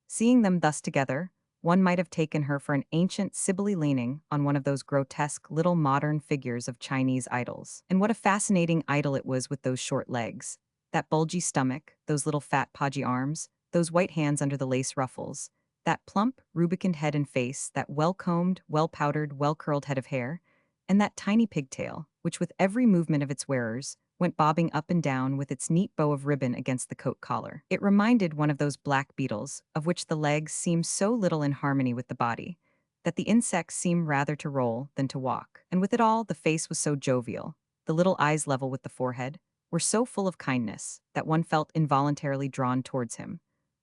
[SPEAKER 1] Seeing them thus together, one might have taken her for an ancient Sibylle leaning on one of those grotesque little modern figures of Chinese idols. And what a fascinating idol it was with those short legs, that bulgy stomach, those little fat podgy arms, those white hands under the lace ruffles, that plump, rubicund head and face, that well-combed, well-powdered, well-curled head of hair, and that tiny pigtail, which with every movement of its wearers, went bobbing up and down with its neat bow of ribbon against the coat collar. It reminded one of those black beetles, of which the legs seem so little in harmony with the body, that the insects seem rather to roll than to walk. And with it all, the face was so jovial, the little eyes level with the forehead, were so full of kindness, that one felt involuntarily drawn towards him.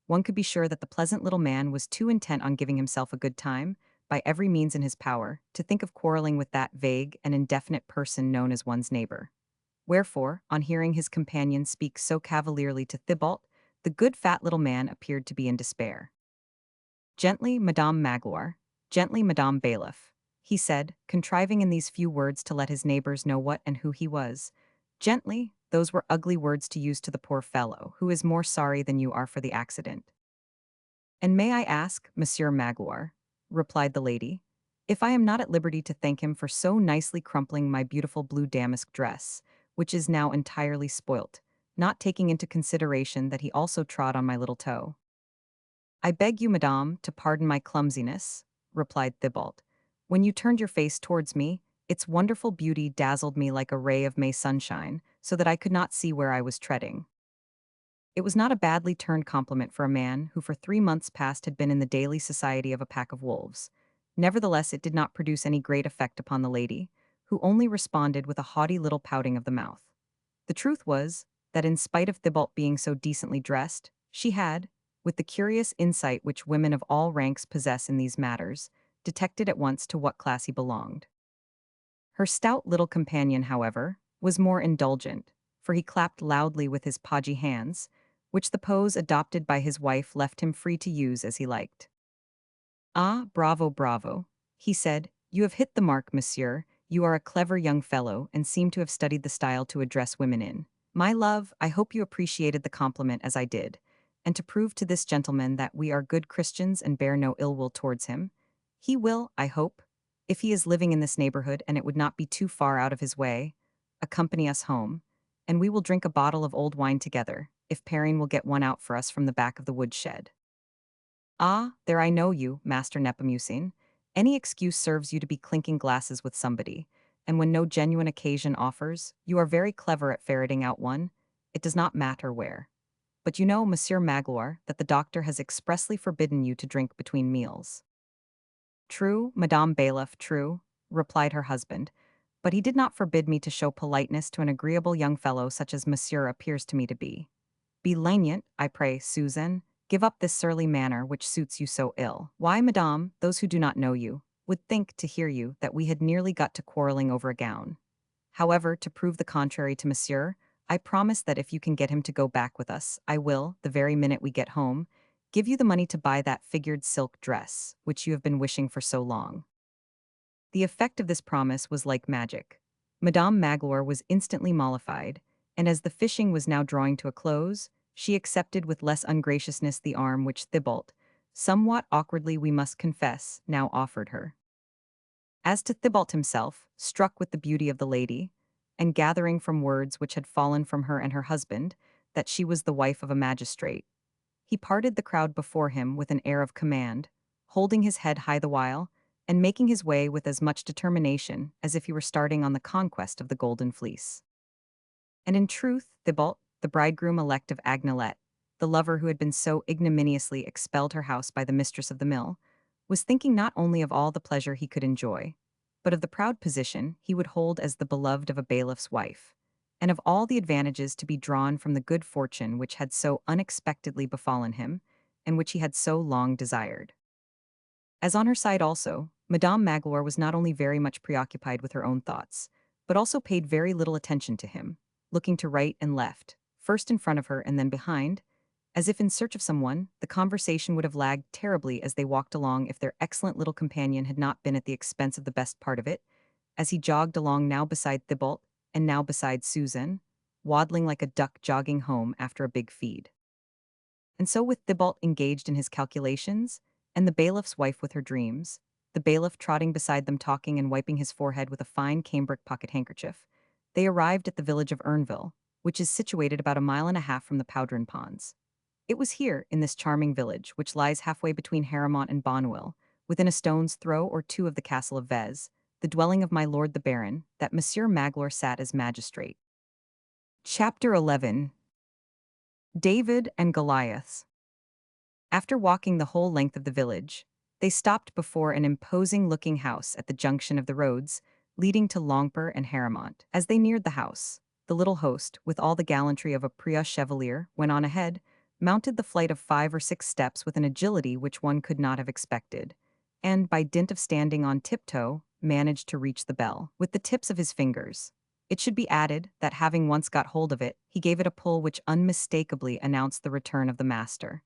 [SPEAKER 1] One could be sure that the pleasant little man was too intent on giving himself a good time, by every means in his power, to think of quarreling with that vague and indefinite person known as one's neighbor. Wherefore, on hearing his companion speak so cavalierly to Thibault, the good fat little man appeared to be in despair. "Gently, Madame Magloire, gently, Madame Bailiff," he said, contriving in these few words to let his neighbors know what and who he was. "Gently, those were ugly words to use to the poor fellow, who is more sorry than you are for the accident." "And may I ask, Monsieur Magloire," replied the lady, "if I am not at liberty to thank him for so nicely crumpling my beautiful blue damask dress, which is now entirely spoilt, not taking into consideration that he also trod on my little toe?" "I beg you, madame, to pardon my clumsiness," replied Thibault. "When you turned your face towards me, its wonderful beauty dazzled me like a ray of May sunshine, so that I could not see where I was treading." It was not a badly turned compliment for a man who for 3 months past had been in the daily society of a pack of wolves. Nevertheless, it did not produce any great effect upon the lady, who only responded with a haughty little pouting of the mouth. The truth was, that in spite of Thibault being so decently dressed, she had, with the curious insight which women of all ranks possess in these matters, detected at once to what class he belonged. Her stout little companion, however, was more indulgent, for he clapped loudly with his podgy hands, which the pose adopted by his wife left him free to use as he liked. "Ah, bravo, bravo," he said, "you have hit the mark, monsieur. You are a clever young fellow, and seem to have studied the style to address women in. My love, I hope you appreciated the compliment as I did, and to prove to this gentleman that we are good Christians and bear no ill will towards him, he will, I hope, if he is living in this neighborhood and it would not be too far out of his way, accompany us home, and we will drink a bottle of old wine together, if Perrine will get one out for us from the back of the woodshed. Ah, there I know you, Master Nepomucene. Any excuse serves you to be clinking glasses with somebody, and when no genuine occasion offers, you are very clever at ferreting out one, it does not matter where. But you know, Monsieur Magloire, that the doctor has expressly forbidden you to drink between meals. True, Madame Bailiff, true, replied her husband, but he did not forbid me to show politeness to an agreeable young fellow such as Monsieur appears to me to be. Be lenient, I pray, Susan. Give up this surly manner which suits you so ill. Why, madame, those who do not know you would think, to hear you, that we had nearly got to quarreling over a gown. However, to prove the contrary to monsieur, I promise that if you can get him to go back with us, I will, the very minute we get home, give you the money to buy that figured silk dress, which you have been wishing for so long. The effect of this promise was like magic. Madame Magloire was instantly mollified, and as the fishing was now drawing to a close, she accepted with less ungraciousness the arm which Thibault, somewhat awkwardly we must confess, now offered her. As to Thibault himself, struck with the beauty of the lady, and gathering from words which had fallen from her and her husband, that she was the wife of a magistrate, he parted the crowd before him with an air of command, holding his head high the while, and making his way with as much determination as if he were starting on the conquest of the Golden Fleece. And in truth, Thibault, the bridegroom-elect of Agnelet, the lover who had been so ignominiously expelled her house by the mistress of the mill, was thinking not only of all the pleasure he could enjoy, but of the proud position he would hold as the beloved of a bailiff's wife, and of all the advantages to be drawn from the good fortune which had so unexpectedly befallen him, and which he had so long desired. As on her side also, Madame Magloire was not only very much preoccupied with her own thoughts, but also paid very little attention to him, looking to right and left, first in front of her and then behind, as if in search of someone. The conversation would have lagged terribly as they walked along if their excellent little companion had not been at the expense of the best part of it, as he jogged along now beside Thibault and now beside Susan, waddling like a duck jogging home after a big feed. And so with Thibault engaged in his calculations, and the bailiff's wife with her dreams, the bailiff trotting beside them talking and wiping his forehead with a fine cambric pocket handkerchief, they arrived at the village of Urnville, which is situated about a mile and a half from the Powdrin Ponds. It was here, in this charming village, which lies halfway between Haramont and Bonwell, within a stone's throw or two of the castle of Vez, the dwelling of my lord the Baron, that Monsieur Magloire sat as magistrate. Chapter 11. David and Goliath. After walking the whole length of the village, they stopped before an imposing-looking house at the junction of the roads leading to Longpre and Haramont. As they neared the house, the little host, with all the gallantry of a Prius chevalier, went on ahead, mounted the flight of 5 or 6 steps with an agility which one could not have expected, and, by dint of standing on tiptoe, managed to reach the bell with the tips of his fingers. It should be added that having once got hold of it, he gave it a pull which unmistakably announced the return of the master.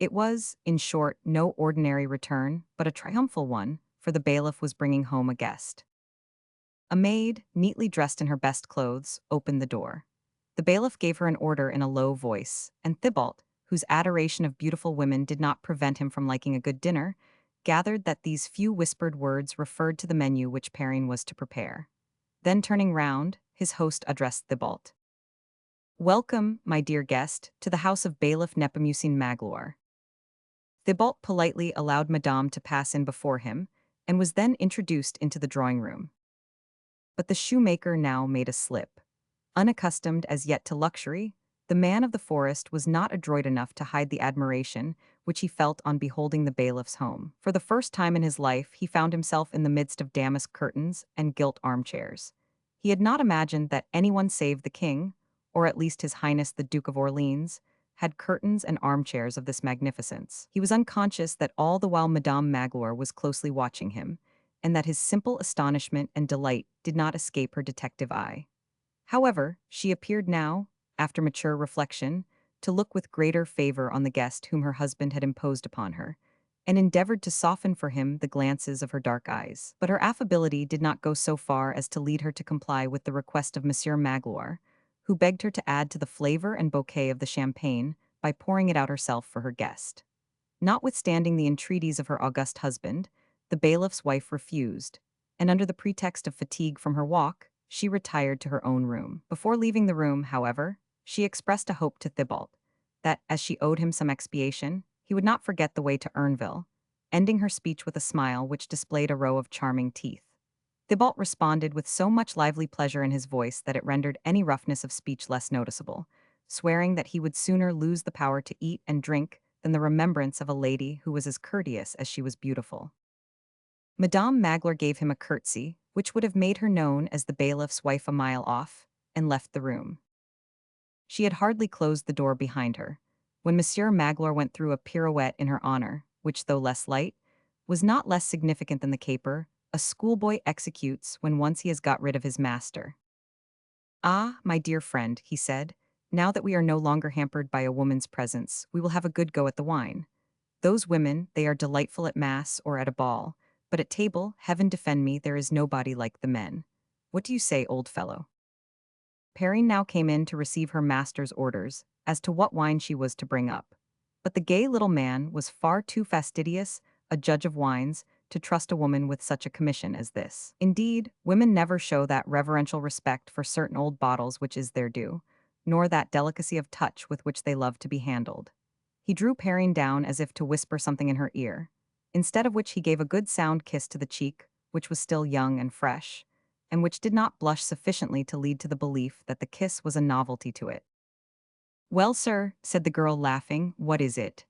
[SPEAKER 1] It was, in short, no ordinary return, but a triumphal one, for the bailiff was bringing home a guest. A maid, neatly dressed in her best clothes, opened the door. The bailiff gave her an order in a low voice, and Thibault, whose adoration of beautiful women did not prevent him from liking a good dinner, gathered that these few whispered words referred to the menu which Perrine was to prepare. Then turning round, his host addressed Thibault. "Welcome, my dear guest, to the house of Bailiff Nepomucene Magloire." Thibault politely allowed Madame to pass in before him, and was then introduced into the drawing-room. But the shoemaker now made a slip. Unaccustomed as yet to luxury, the man of the forest was not adroit enough to hide the admiration which he felt on beholding the bailiff's home. For the first time in his life he found himself in the midst of damask curtains and gilt armchairs. He had not imagined that anyone save the king, or at least his highness the Duke of Orleans, had curtains and armchairs of this magnificence. He was unconscious that all the while Madame Magloire was closely watching him, and that his simple astonishment and delight did not escape her detective eye. However, she appeared now, after mature reflection, to look with greater favor on the guest whom her husband had imposed upon her, and endeavored to soften for him the glances of her dark eyes. But her affability did not go so far as to lead her to comply with the request of Monsieur Magloire, who begged her to add to the flavor and bouquet of the champagne by by pouring it out herself for her guest. Notwithstanding the entreaties of her august husband, the bailiff's wife refused, and under the pretext of fatigue from her walk, she retired to her own room. Before leaving the room, however, she expressed a hope to Thibault that, as she owed him some expiation, he would not forget the way to Urnville, ending her speech with a smile which displayed a row of charming teeth. Thibault responded with so much lively pleasure in his voice that it rendered any roughness of speech less noticeable, swearing that he would sooner lose the power to eat and drink than the remembrance of a lady who was as courteous as she was beautiful. Madame Magloire gave him a curtsy, which would have made her known as the bailiff's wife a mile off, and left the room. She had hardly closed the door behind her, when Monsieur Magloire went through a pirouette in her honor, which, though less light, was not less significant than the caper a schoolboy executes when once he has got rid of his master. "Ah, my dear friend," he said, "now that we are no longer hampered by a woman's presence, we will have a good go at the wine. Those women, they are delightful at mass or at a ball, but at table, heaven defend me, there is nobody like the men. What do you say, old fellow?" Perrine now came in to receive her master's orders as to what wine she was to bring up. But the gay little man was far too fastidious a judge of wines to trust a woman with such a commission as this. Indeed, women never show that reverential respect for certain old bottles which is their due, nor that delicacy of touch with which they love to be handled. He drew Perrine down as if to whisper something in her ear, instead of which he gave a good sound kiss to the cheek, which was still young and fresh, and which did not blush sufficiently to lead to the belief that the kiss was a novelty to it. "Well, sir," said the girl, laughing, "what is it?"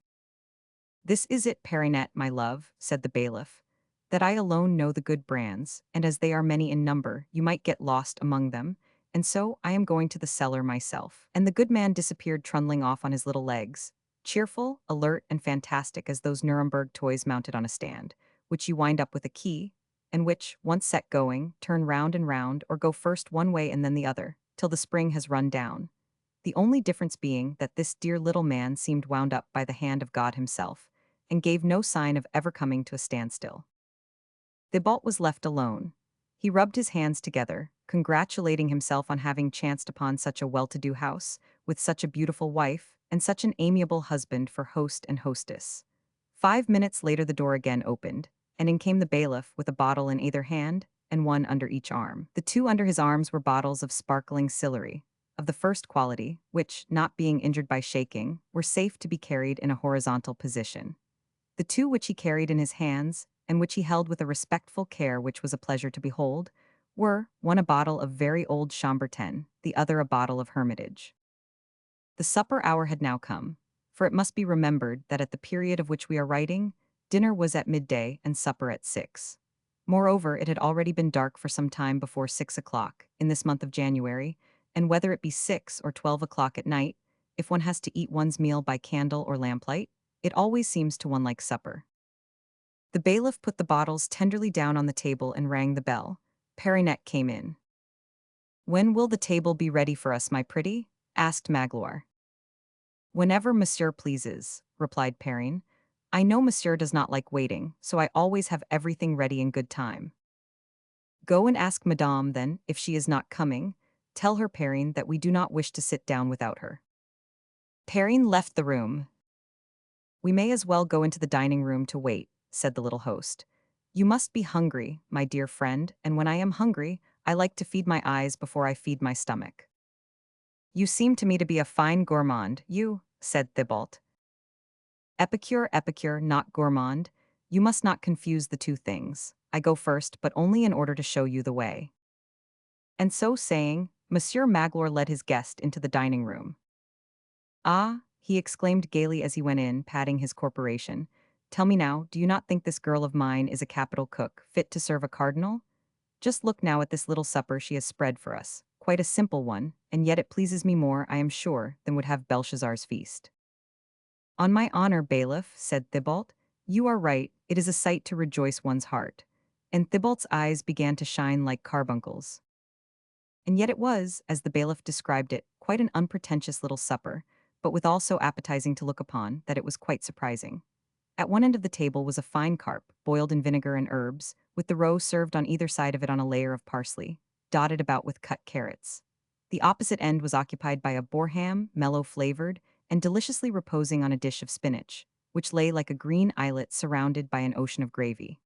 [SPEAKER 1] "This is it, Perrinette, my love," said the bailiff, "that I alone know the good brands, and as they are many in number, you might get lost among them, and so I am going to the cellar myself." And the good man disappeared trundling off on his little legs, cheerful, alert, and fantastic as those Nuremberg toys mounted on a stand, which you wind up with a key, and which, once set going, turn round and round, or go first one way and then the other, till the spring has run down. The only difference being that this dear little man seemed wound up by the hand of God himself, and gave no sign of ever coming to a standstill. Thibault was left alone. He rubbed his hands together, congratulating himself on having chanced upon such a well-to-do house, with such a beautiful wife, and such an amiable husband for host and hostess. 5 minutes later the door again opened, and in came the bailiff with a bottle in either hand, and one under each arm. The two under his arms were bottles of sparkling Sillery, of the first quality, which, not being injured by shaking, were safe to be carried in a horizontal position. The two which he carried in his hands, and which he held with a respectful care which was a pleasure to behold, were, one a bottle of very old Chambertin, the other a bottle of Hermitage. The supper hour had now come, for it must be remembered that at the period of which we are writing, dinner was at midday and supper at 6. Moreover, it had already been dark for some time before 6 o'clock, in this month of January, and whether it be 6 or 12 o'clock at night, if one has to eat one's meal by candle or lamplight, it always seems to one like supper. The bailiff put the bottles tenderly down on the table and rang the bell. Perrinette came in. "When will the table be ready for us, my pretty?" asked Magloire. "Whenever monsieur pleases," replied Perrine. "I know monsieur does not like waiting, so I always have everything ready in good time." "Go and ask madame, then, if she is not coming. Tell her, Perrine, that we do not wish to sit down without her." Perrine left the room. "We may as well go into the dining room to wait," said the little host. "You must be hungry, my dear friend, and when I am hungry, I like to feed my eyes before I feed my stomach." "You seem to me to be a fine gourmand, you," said Thibault. "Epicure, epicure, not gourmand. You must not confuse the two things. I go first, but only in order to show you the way." And so saying, Monsieur Magloire led his guest into the dining room. "Ah," he exclaimed gaily as he went in, patting his corporation, "tell me now, do you not think this girl of mine is a capital cook, fit to serve a cardinal? Just look now at this little supper she has spread for us, quite a simple one, and yet it pleases me more, I am sure, than would have Belshazzar's feast." "On my honor, bailiff," said Thibault, "you are right, it is a sight to rejoice one's heart." And Thibault's eyes began to shine like carbuncles. And yet it was, as the bailiff described it, quite an unpretentious little supper, but withal so appetizing to look upon that it was quite surprising. At one end of the table was a fine carp, boiled in vinegar and herbs, with the roe served on either side of it on a layer of parsley, dotted about with cut carrots. The opposite end was occupied by a boar ham, mellow flavored, and deliciously reposing on a dish of spinach, which lay like a green islet surrounded by an ocean of gravy.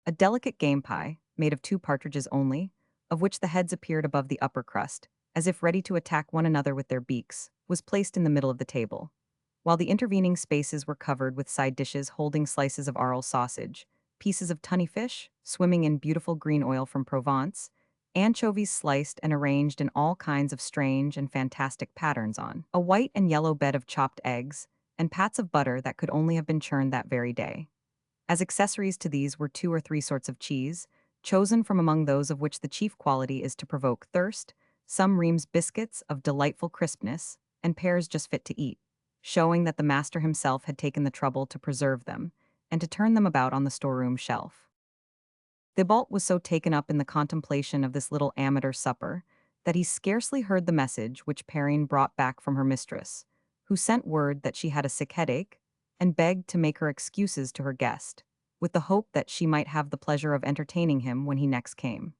[SPEAKER 1] A delicate game pie, made of 2 partridges only, of which the heads appeared above the upper crust, as if ready to attack one another with their beaks, was placed in the middle of the table, while the intervening spaces were covered with side dishes holding slices of Arles sausage, pieces of tunny fish, swimming in beautiful green oil from Provence, anchovies sliced and arranged in all kinds of strange and fantastic patterns on a white and yellow bed of chopped eggs, and pats of butter that could only have been churned that very day. As accessories to these were 2 or 3 sorts of cheese, chosen from among those of which the chief quality is to provoke thirst, some Reims biscuits of delightful crispness, and pears just fit to eat, showing that the master himself had taken the trouble to preserve them, and to turn them about on the storeroom shelf. Thibault was so taken up in the contemplation of this little amateur supper, that he scarcely heard the message which Perrine brought back from her mistress, who sent word that she had a sick headache, and begged to make her excuses to her guest, with the hope that she might have the pleasure of entertaining him when he next came.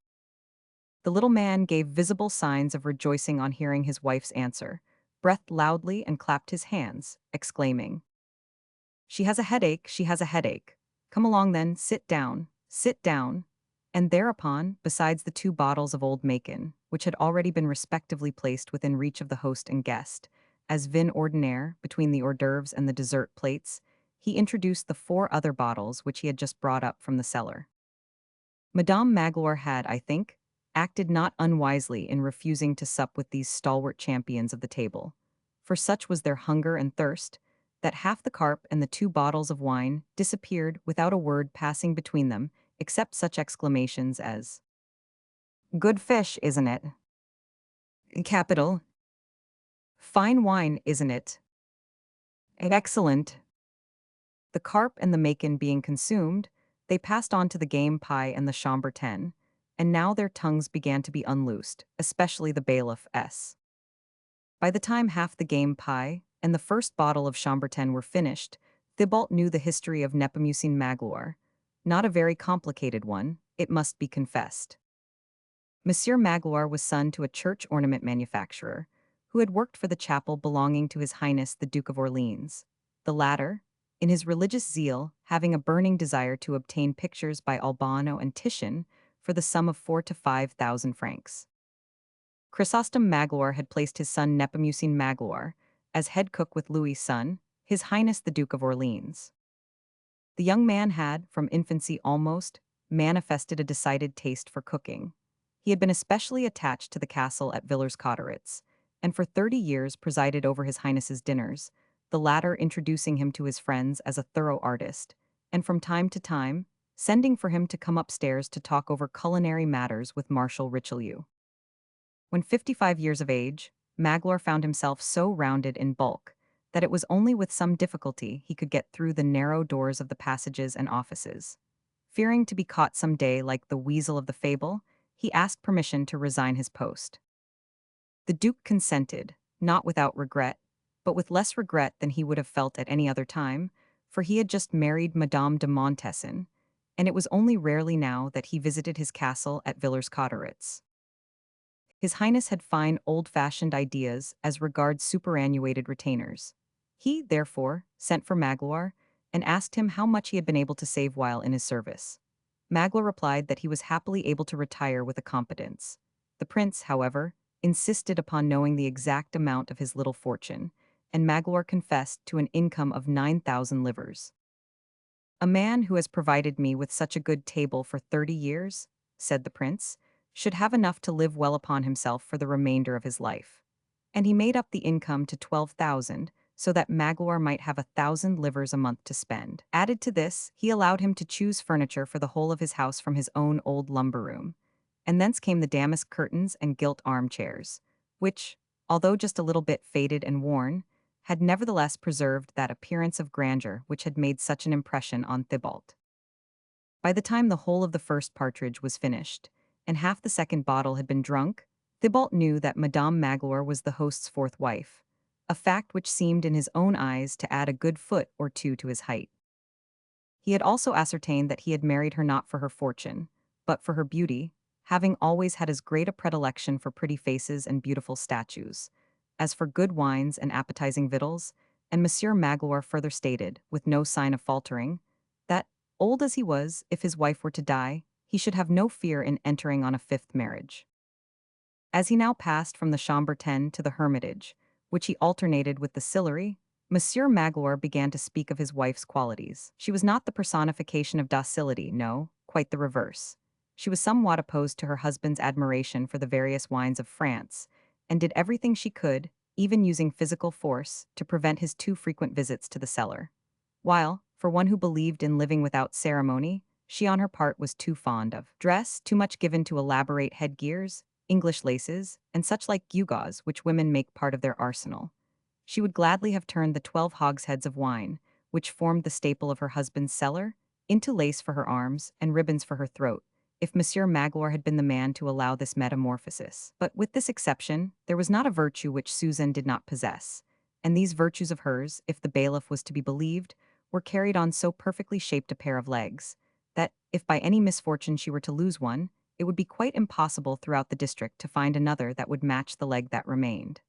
[SPEAKER 1] The little man gave visible signs of rejoicing on hearing his wife's answer, breathed loudly and clapped his hands, exclaiming, "She has a headache, she has a headache. Come along then, sit down, sit down." And thereupon, besides the 2 bottles of old Macon, which had already been respectively placed within reach of the host and guest, as vin ordinaire between the hors d'oeuvres and the dessert plates, he introduced the 4 other bottles which he had just brought up from the cellar. Madame Magloire had, I think, acted not unwisely in refusing to sup with these stalwart champions of the table, for such was their hunger and thirst, that half the carp and the 2 bottles of wine disappeared without a word passing between them, except such exclamations as, "Good fish, isn't it?" "Capital." "Fine wine, isn't it?" "Excellent." The carp and the Macon being consumed, they passed on to the game pie and the chambertin, and now their tongues began to be unloosed, especially the bailiff's. By the time half the game pie and the first bottle of chambertin were finished, Thibault knew the history of Nepomucene Magloire, not a very complicated one, it must be confessed. Monsieur Magloire was son to a church ornament manufacturer, who had worked for the chapel belonging to His Highness the Duke of Orleans. The latter, in his religious zeal, having a burning desire to obtain pictures by Albano and Titian for the sum of 4 to 5 thousand francs. Chrysostom Magloire had placed his son Nepomucene Magloire as head cook with Louis's son, His Highness the Duke of Orleans. The young man had, from infancy almost, manifested a decided taste for cooking. He had been especially attached to the castle at Villers-Cotterets, and for 30 years presided over His Highness's dinners, the latter introducing him to his friends as a thorough artist, and from time to time, sending for him to come upstairs to talk over culinary matters with Marshal Richelieu. When 55 years of age, Magloire found himself so rounded in bulk that it was only with some difficulty he could get through the narrow doors of the passages and offices. Fearing to be caught some day like the weasel of the fable, he asked permission to resign his post. The Duke consented, not without regret, but with less regret than he would have felt at any other time, for he had just married Madame de Montesson, and it was only rarely now that he visited his castle at Villers-Cotterets. His Highness had fine old-fashioned ideas as regards superannuated retainers. He, therefore, sent for Magloire and asked him how much he had been able to save while in his service. Magloire replied that he was happily able to retire with a competence. The prince, however, insisted upon knowing the exact amount of his little fortune, and Magloire confessed to an income of 9,000 livres. "A man who has provided me with such a good table for 30 years," said the prince, "should have enough to live well upon himself for the remainder of his life." And he made up the income to 12,000, so that Magloire might have 1,000 livres a month to spend. Added to this, he allowed him to choose furniture for the whole of his house from his own old lumber room, and thence came the damask curtains and gilt armchairs, which, although just a little bit faded and worn, had nevertheless preserved that appearance of grandeur which had made such an impression on Thibault. By the time the whole of the first partridge was finished, and half the second bottle had been drunk, Thibault knew that Madame Magloire was the host's fourth wife, a fact which seemed in his own eyes to add a good foot or 2 to his height. He had also ascertained that he had married her not for her fortune, but for her beauty, having always had as great a predilection for pretty faces and beautiful statues, as for good wines and appetizing victuals, and Monsieur Magloire further stated, with no sign of faltering, that, old as he was, if his wife were to die, he should have no fear in entering on a fifth marriage. As he now passed from the Chambertin to the Hermitage, which he alternated with the Sillery, Monsieur Magloire began to speak of his wife's qualities. She was not the personification of docility, no, quite the reverse. She was somewhat opposed to her husband's admiration for the various wines of France, and did everything she could, even using physical force, to prevent his too frequent visits to the cellar. While, for one who believed in living without ceremony, she on her part was too fond of dress, too much given to elaborate headgears, English laces, and such like gewgaws which women make part of their arsenal. She would gladly have turned the 12 hogsheads of wine, which formed the staple of her husband's cellar, into lace for her arms and ribbons for her throat, if Monsieur Magloire had been the man to allow this metamorphosis. But with this exception, there was not a virtue which Susan did not possess, and these virtues of hers, if the bailiff was to be believed, were carried on so perfectly shaped a pair of legs, that, if by any misfortune she were to lose one, it would be quite impossible throughout the district to find another that would match the leg that remained.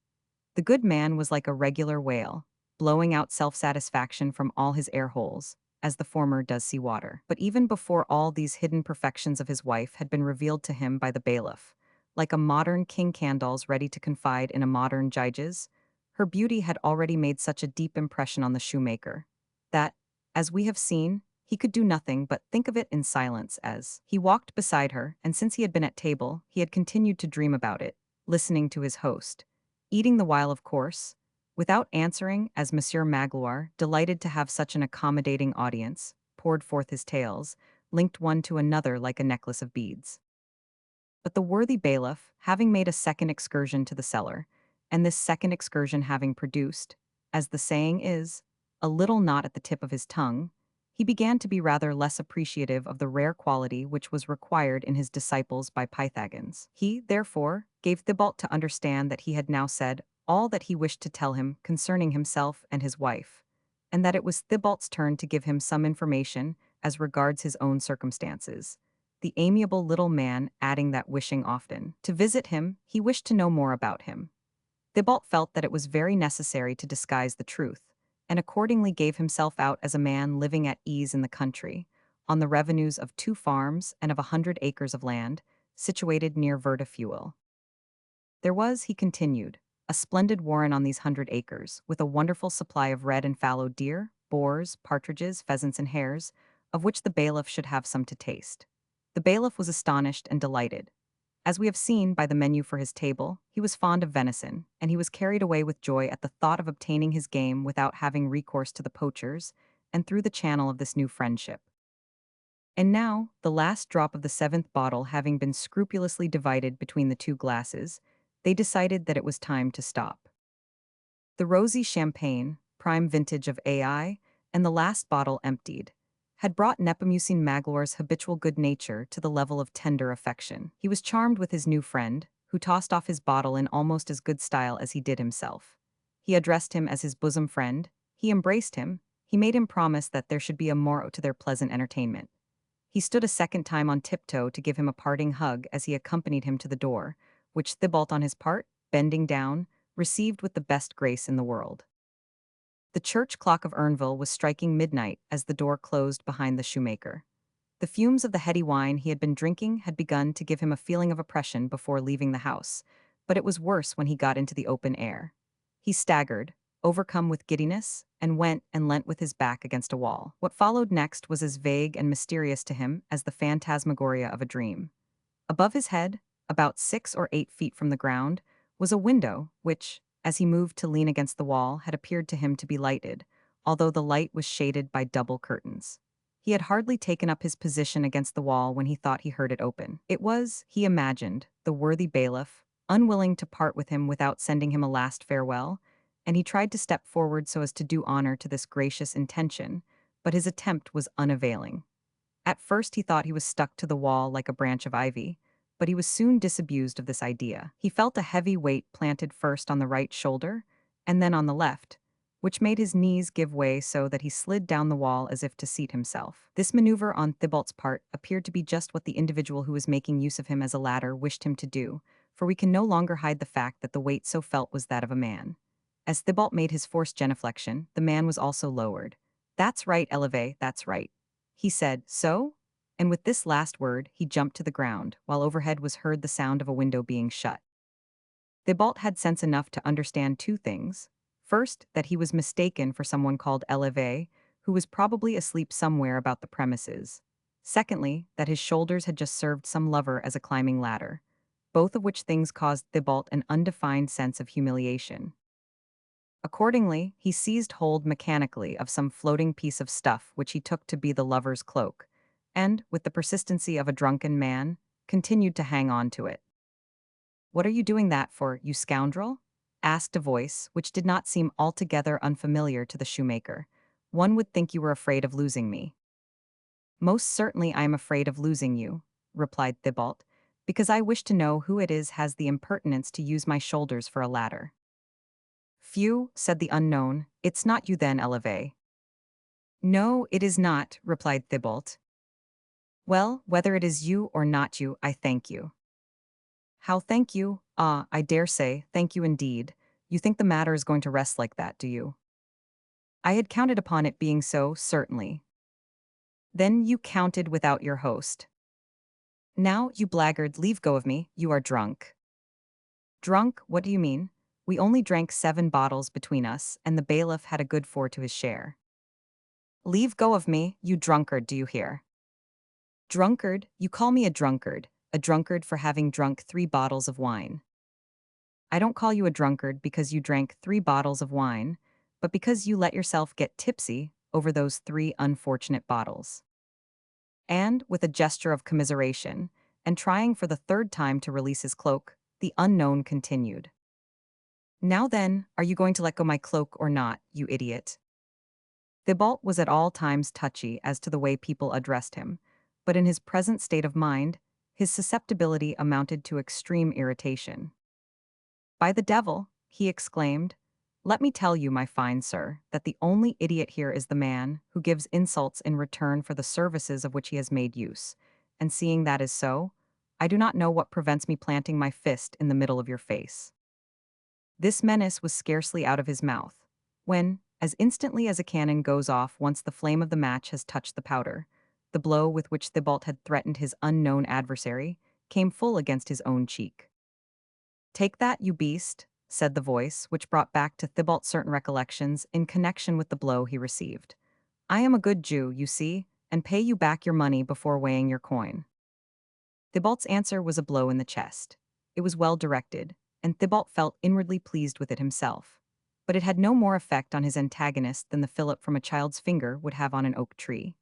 [SPEAKER 1] The good man was like a regular whale, blowing out self-satisfaction from all his air holes, as the former does sea water. But even before all these hidden perfections of his wife had been revealed to him by the bailiff, like a modern king candles ready to confide in a modern Gyges, her beauty had already made such a deep impression on the shoemaker, that, as we have seen, he could do nothing but think of it in silence as he walked beside her, and since he had been at table, he had continued to dream about it, listening to his host, eating the while of course, without answering, as Monsieur Magloire, delighted to have such an accommodating audience, poured forth his tales, linked one to another like a necklace of beads. But the worthy bailiff, having made a second excursion to the cellar, and this second excursion having produced, as the saying is, a little knot at the tip of his tongue, he began to be rather less appreciative of the rare quality which was required in his disciples by Pythagons. He, therefore, gave Thibault to understand that he had now said all that he wished to tell him concerning himself and his wife, and that it was Thibault's turn to give him some information as regards his own circumstances. The amiable little man adding that wishing often to visit him, he wished to know more about him. Thibault felt that it was very necessary to disguise the truth, and accordingly gave himself out as a man living at ease in the country, on the revenues of 2 farms and of 100 acres of land, situated near Vertefuel. There was, he continued, a splendid warren on these 100 acres, with a wonderful supply of red and fallow deer, boars, partridges, pheasants, and hares, of which the bailiff should have some to taste. The bailiff was astonished and delighted. As we have seen by the menu for his table, he was fond of venison, and he was carried away with joy at the thought of obtaining his game without having recourse to the poachers, and through the channel of this new friendship. And now, the last drop of the 7th bottle having been scrupulously divided between the 2 glasses, they decided that it was time to stop. The rosy champagne, prime vintage of AI, and the last bottle emptied, had brought Nepomucene Magloire's habitual good nature to the level of tender affection. He was charmed with his new friend, who tossed off his bottle in almost as good style as he did himself. He addressed him as his bosom friend, he embraced him, he made him promise that there should be a morrow to their pleasant entertainment. He stood a second time on tiptoe to give him a parting hug as he accompanied him to the door, which Thibault on his part, bending down, received with the best grace in the world. The church clock of Urnville was striking midnight as the door closed behind the shoemaker. The fumes of the heady wine he had been drinking had begun to give him a feeling of oppression before leaving the house, but it was worse when he got into the open air. He staggered, overcome with giddiness, and went and leant with his back against a wall. What followed next was as vague and mysterious to him as the phantasmagoria of a dream. Above his head, about 6 or 8 feet from the ground, was a window which, as he moved to lean against the wall, had appeared to him to be lighted, although the light was shaded by double curtains. He had hardly taken up his position against the wall when he thought he heard it open. It was, he imagined, the worthy bailiff, unwilling to part with him without sending him a last farewell, and he tried to step forward so as to do honor to this gracious intention, but his attempt was unavailing. At first he thought he was stuck to the wall like a branch of ivy, but he was soon disabused of this idea. He felt a heavy weight planted first on the right shoulder, and then on the left, which made his knees give way so that he slid down the wall as if to seat himself. This maneuver on Thibault's part appeared to be just what the individual who was making use of him as a ladder wished him to do, for we can no longer hide the fact that the weight so felt was that of a man. As Thibault made his forced genuflection, the man was also lowered. That's right, Eleve, that's right. He said, so? And with this last word, he jumped to the ground, while overhead was heard the sound of a window being shut. Thibault had sense enough to understand two things. First, that he was mistaken for someone called Eleve, who was probably asleep somewhere about the premises. Secondly, that his shoulders had just served some lover as a climbing ladder, both of which things caused Thibault an undefined sense of humiliation. Accordingly, he seized hold mechanically of some floating piece of stuff which he took to be the lover's cloak, and, with the persistency of a drunken man, continued to hang on to it. "What are you doing that for, you scoundrel?" asked a voice which did not seem altogether unfamiliar to the shoemaker. "One would think you were afraid of losing me." "Most certainly I am afraid of losing you," replied Thibault, "because I wish to know who it is has the impertinence to use my shoulders for a ladder." "Phew," said the unknown, "it's not you then, Eleve." "No, it is not," replied Thibault. "Well, whether it is you or not you, I thank you." "How thank you? Ah, I dare say, thank you indeed. You think the matter is going to rest like that, do you?" "I had counted upon it being so, certainly." "Then you counted without your host." "Now, you blackguard, leave go of me, you are drunk." "Drunk, what do you mean? We only drank 7 bottles between us, and the bailiff had a good 4 to his share." "Leave go of me, you drunkard, do you hear?" "Drunkard, you call me a drunkard for having drunk 3 bottles of wine." "I don't call you a drunkard because you drank 3 bottles of wine, but because you let yourself get tipsy over those 3 unfortunate bottles." And, with a gesture of commiseration, and trying for the third time to release his cloak, the unknown continued. "Now then, are you going to let go my cloak or not, you idiot?" Thibault was at all times touchy as to the way people addressed him, but in his present state of mind, his susceptibility amounted to extreme irritation. "By the devil," he exclaimed, "let me tell you, my fine sir, that the only idiot here is the man who gives insults in return for the services of which he has made use, and seeing that is so, I do not know what prevents me planting my fist in the middle of your face." This menace was scarcely out of his mouth, when, as instantly as a cannon goes off once the flame of the match has touched the powder, the blow with which Thibault had threatened his unknown adversary came full against his own cheek. "Take that, you beast," said the voice, which brought back to Thibault certain recollections in connection with the blow he received. "I am a good Jew, you see, and pay you back your money before weighing your coin." Thibault's answer was a blow in the chest. It was well directed, and Thibault felt inwardly pleased with it himself. But it had no more effect on his antagonist than the fillip from a child's finger would have on an oak tree.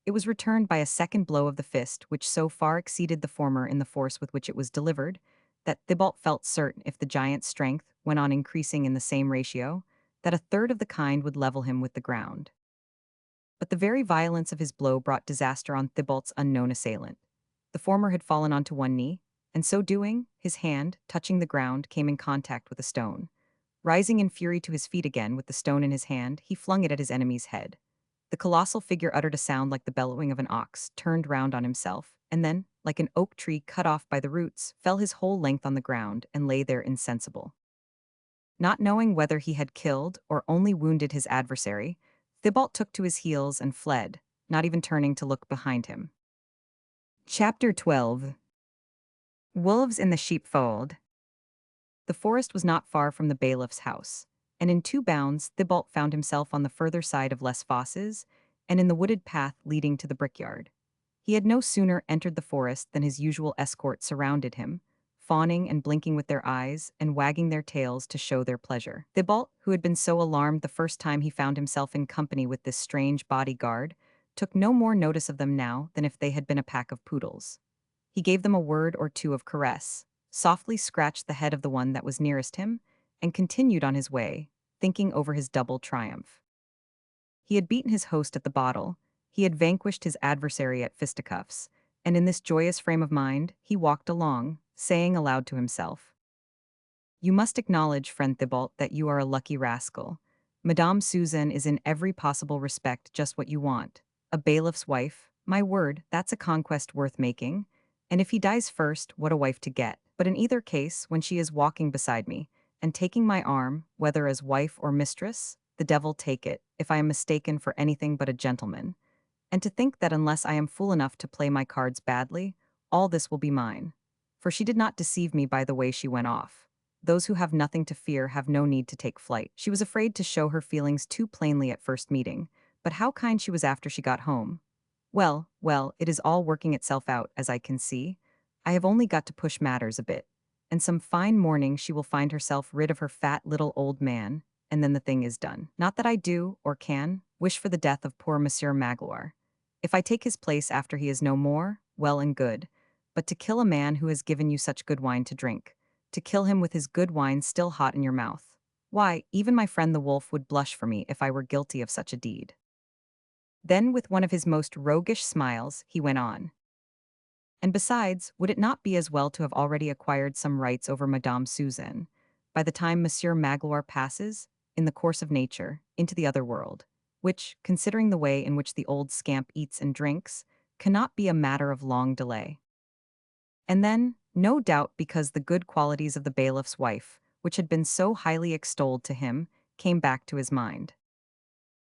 [SPEAKER 1] It was returned by a second blow of the fist which so far exceeded the former in the force with which it was delivered, that Thibault felt certain if the giant's strength went on increasing in the same ratio, that a third of the kind would level him with the ground. But the very violence of his blow brought disaster on Thibault's unknown assailant. The former had fallen onto one knee, and so doing, his hand, touching the ground, came in contact with a stone. Rising in fury to his feet again with the stone in his hand, he flung it at his enemy's head. The colossal figure uttered a sound like the bellowing of an ox, turned round on himself, and then, like an oak tree cut off by the roots, fell his whole length on the ground and lay there insensible. Not knowing whether he had killed or only wounded his adversary, Thibault took to his heels and fled, not even turning to look behind him. Chapter 12. Wolves in the Sheepfold. The forest was not far from the bailiff's house, and in 2 bounds Thibault found himself on the further side of Les Fosses, and in the wooded path leading to the brickyard. He had no sooner entered the forest than his usual escort surrounded him, fawning and blinking with their eyes and wagging their tails to show their pleasure. Thibault, who had been so alarmed the first time he found himself in company with this strange bodyguard, took no more notice of them now than if they had been a pack of poodles. He gave them a word or two of caress, softly scratched the head of the one that was nearest him, and continued on his way, thinking over his double triumph. He had beaten his host at the bottle, he had vanquished his adversary at fisticuffs, and in this joyous frame of mind, he walked along, saying aloud to himself, "You must acknowledge, friend Thibault, that you are a lucky rascal. Madame Suzanne is in every possible respect just what you want. A bailiff's wife, my word, that's a conquest worth making. And if he dies first, what a wife to get. But in either case, when she is walking beside me, and taking my arm, whether as wife or mistress, the devil take it, if I am mistaken for anything but a gentleman. And to think that unless I am fool enough to play my cards badly, all this will be mine. For she did not deceive me by the way she went off. Those who have nothing to fear have no need to take flight. She was afraid to show her feelings too plainly at first meeting, but how kind she was after she got home. Well, well, it is all working itself out, as I can see. I have only got to push matters a bit. And some fine morning she will find herself rid of her fat little old man, and then the thing is done. Not that I do, or can, wish for the death of poor Monsieur Magloire. If I take his place after he is no more, well and good. But to kill a man who has given you such good wine to drink, to kill him with his good wine still hot in your mouth, why, even my friend the wolf would blush for me if I were guilty of such a deed. Then, with one of his most roguish smiles, he went on. And besides, would it not be as well to have already acquired some rights over Madame Suzanne, by the time Monsieur Magloire passes, in the course of nature, into the other world, which, considering the way in which the old scamp eats and drinks, cannot be a matter of long delay. And then, no doubt because the good qualities of the bailiff's wife, which had been so highly extolled to him, came back to his mind.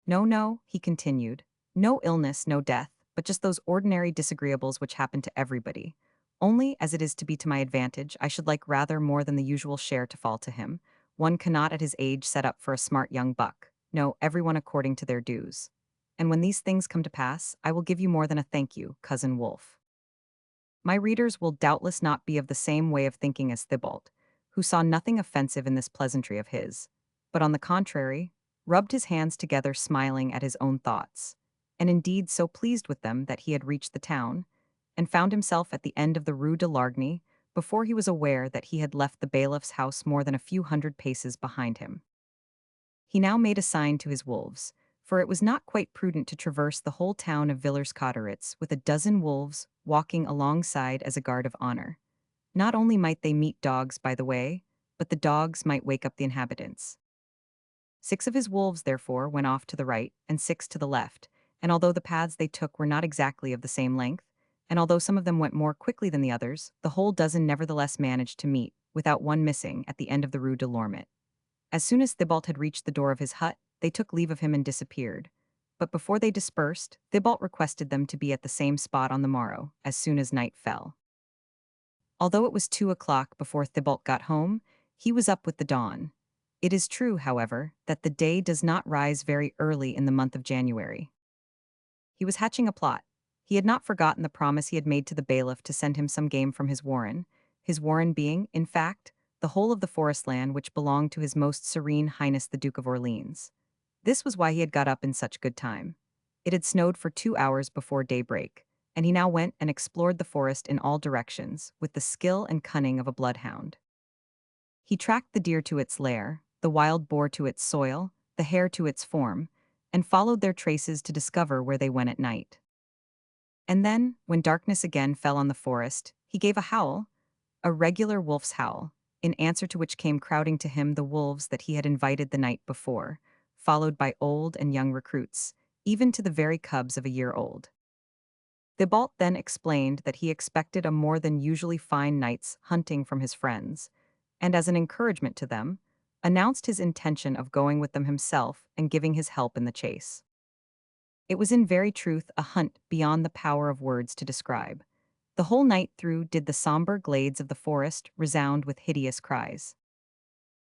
[SPEAKER 1] No, no, he continued. No illness, no death, but just those ordinary disagreeables which happen to everybody. Only, as it is to be to my advantage, I should like rather more than the usual share to fall to him. One cannot at his age set up for a smart young buck. No, everyone according to their dues. And when these things come to pass, I will give you more than a thank you, cousin Wolf. My readers will doubtless not be of the same way of thinking as Thibault, who saw nothing offensive in this pleasantry of his, but on the contrary, rubbed his hands together smiling at his own thoughts, and indeed so pleased with them that he had reached the town, and found himself at the end of the Rue de Largny before he was aware that he had left the bailiff's house more than a few hundred paces behind him. He now made a sign to his wolves, for it was not quite prudent to traverse the whole town of Villers-Cotterets with a dozen wolves walking alongside as a guard of honor. Not only might they meet dogs by the way, but the dogs might wake up the inhabitants. 6 of his wolves, therefore, went off to the right, and 6 to the left, and although the paths they took were not exactly of the same length, and although some of them went more quickly than the others, the whole dozen nevertheless managed to meet, without one missing, at the end of the Rue de Lormet. As soon as Thibault had reached the door of his hut, they took leave of him and disappeared. But before they dispersed, Thibault requested them to be at the same spot on the morrow, as soon as night fell. Although it was 2 o'clock before Thibault got home, he was up with the dawn. It is true, however, that the day does not rise very early in the month of January. He was hatching a plot. He had not forgotten the promise he had made to the bailiff to send him some game from his warren being, in fact, the whole of the forest land which belonged to his most serene highness the Duke of Orleans. This was why he had got up in such good time. It had snowed for 2 hours before daybreak, and he now went and explored the forest in all directions, with the skill and cunning of a bloodhound. He tracked the deer to its lair, the wild boar to its soil, the hare to its form, and followed their traces to discover where they went at night. And then, when darkness again fell on the forest, he gave a howl, a regular wolf's howl, in answer to which came crowding to him the wolves that he had invited the night before, followed by old and young recruits, even to the very cubs of a year old. Thibault then explained that he expected a more than usually fine night's hunting from his friends, and as an encouragement to them, announced his intention of going with them himself and giving his help in the chase. It was in very truth a hunt beyond the power of words to describe. The whole night through did the somber glades of the forest resound with hideous cries.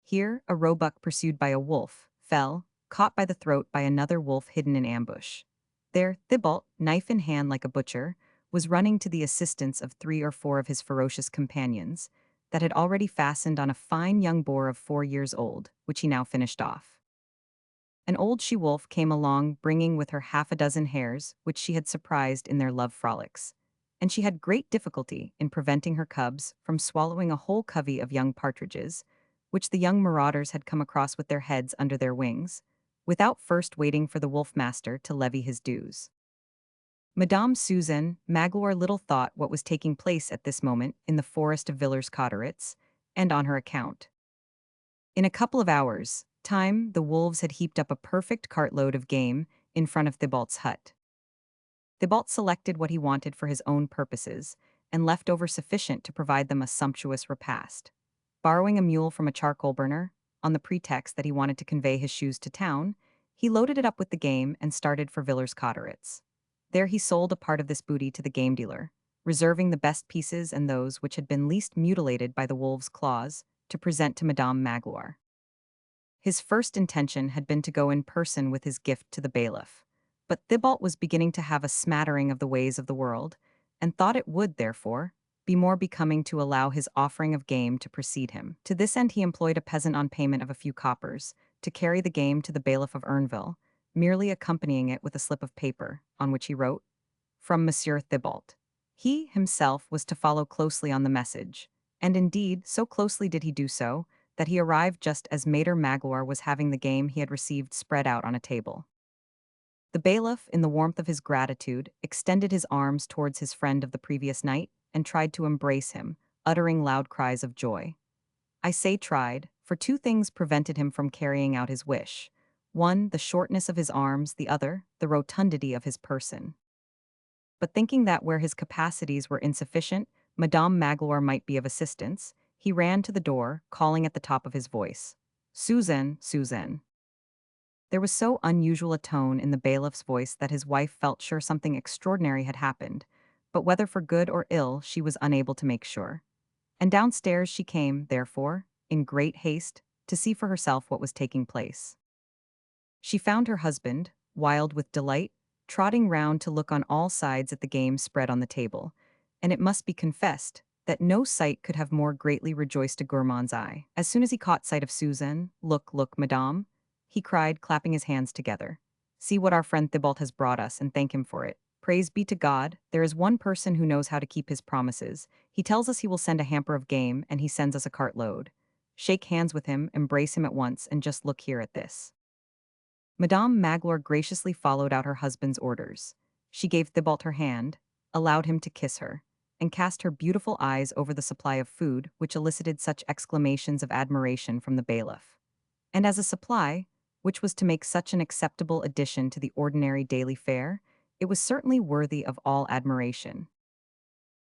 [SPEAKER 1] Here, a roebuck pursued by a wolf, fell, caught by the throat by another wolf hidden in ambush. There, Thibault, knife in hand like a butcher, was running to the assistance of 3 or 4 of his ferocious companions, that had already fastened on a fine young boar of 4 years old, which he now finished off. An old she-wolf came along bringing with her half a dozen hares, which she had surprised in their love frolics, and she had great difficulty in preventing her cubs from swallowing a whole covey of young partridges, which the young marauders had come across with their heads under their wings, without first waiting for the wolf-master to levy his dues. Madame Suzanne Magloire little thought what was taking place at this moment in the forest of Villers-Cotterets, and on her account. In a couple of hours' time, the wolves had heaped up a perfect cartload of game in front of Thibault's hut. Thibault selected what he wanted for his own purposes, and leftover sufficient to provide them a sumptuous repast. Borrowing a mule from a charcoal burner, on the pretext that he wanted to convey his shoes to town, he loaded it up with the game and started for Villers Cotteret's. There he sold a part of this booty to the game dealer, reserving the best pieces and those which had been least mutilated by the wolves' claws to present to Madame Magloire. His first intention had been to go in person with his gift to the bailiff, but Thibault was beginning to have a smattering of the ways of the world, and thought it would, therefore, be more becoming to allow his offering of game to precede him. To this end he employed a peasant on payment of a few coppers to carry the game to the bailiff of Urnville, merely accompanying it with a slip of paper, on which he wrote, "From Monsieur Thibault." He, himself, was to follow closely on the message, and indeed, so closely did he do so, that he arrived just as Mater Magloire was having the game he had received spread out on a table. The bailiff, in the warmth of his gratitude, extended his arms towards his friend of the previous night and tried to embrace him, uttering loud cries of joy. I say tried, for two things prevented him from carrying out his wish. One, the shortness of his arms, the other, the rotundity of his person. But thinking that where his capacities were insufficient, Madame Magloire might be of assistance, he ran to the door, calling at the top of his voice, "Suzanne, Suzanne." There was so unusual a tone in the bailiff's voice that his wife felt sure something extraordinary had happened, but whether for good or ill she was unable to make sure. And downstairs she came, therefore, in great haste, to see for herself what was taking place. She found her husband, wild with delight, trotting round to look on all sides at the game spread on the table, and it must be confessed that no sight could have more greatly rejoiced a gourmand's eye. As soon as he caught sight of Suzanne, "Look, look, madame," he cried, clapping his hands together. "See what our friend Thibault has brought us, and thank him for it. Praise be to God, there is one person who knows how to keep his promises. He tells us he will send a hamper of game, and he sends us a cartload. Shake hands with him, embrace him at once, and just look here at this." Madame Magloire graciously followed out her husband's orders. She gave Thibault her hand, allowed him to kiss her, and cast her beautiful eyes over the supply of food which elicited such exclamations of admiration from the bailiff. And as a supply, which was to make such an acceptable addition to the ordinary daily fare, it was certainly worthy of all admiration.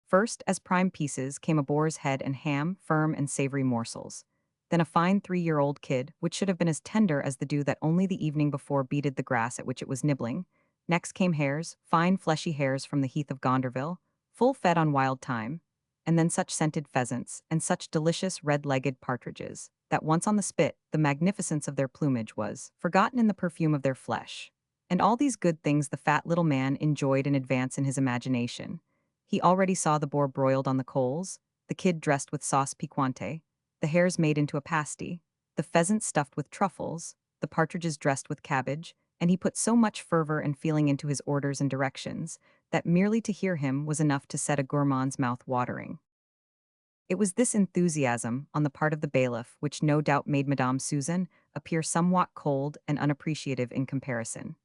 [SPEAKER 1] First, as prime pieces, came a boar's head and ham, firm and savory morsels. Then a fine 3-year-old kid, which should have been as tender as the dew that only the evening before beaded the grass at which it was nibbling. Next came hares, fine fleshy hares from the heath of Gonderville, full fed on wild thyme, and then such scented pheasants, and such delicious red-legged partridges, that once on the spit, the magnificence of their plumage was forgotten in the perfume of their flesh. And all these good things the fat little man enjoyed in advance in his imagination. He already saw the boar broiled on the coals, the kid dressed with sauce piquante, the hares made into a pasty, the pheasant stuffed with truffles, the partridges dressed with cabbage, and he put so much fervor and feeling into his orders and directions that merely to hear him was enough to set a gourmand's mouth watering. It was this enthusiasm on the part of the bailiff which no doubt made Madame Suzanne appear somewhat cold and unappreciative in comparison.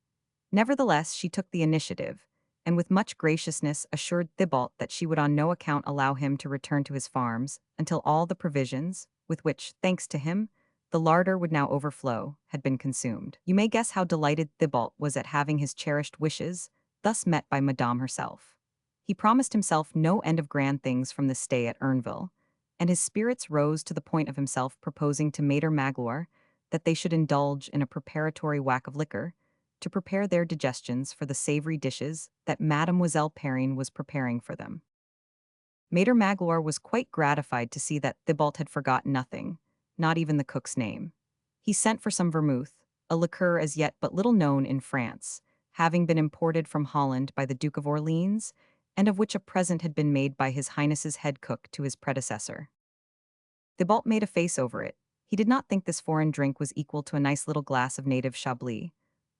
[SPEAKER 1] Nevertheless, she took the initiative, and with much graciousness assured Thibault that she would on no account allow him to return to his farms until all the provisions, with which, thanks to him, the larder would now overflow, had been consumed. You may guess how delighted Thibault was at having his cherished wishes thus met by Madame herself. He promised himself no end of grand things from this stay at Urnville, and his spirits rose to the point of himself proposing to Mater Magloire that they should indulge in a preparatory whack of liquor, to prepare their digestions for the savory dishes that Mademoiselle Perrine was preparing for them. Mater Magloire was quite gratified to see that Thibault had forgotten nothing, not even the cook's name. He sent for some vermouth, a liqueur as yet but little known in France, having been imported from Holland by the Duke of Orleans, and of which a present had been made by His Highness's head cook to his predecessor. Thibault made a face over it. He did not think this foreign drink was equal to a nice little glass of native Chablis,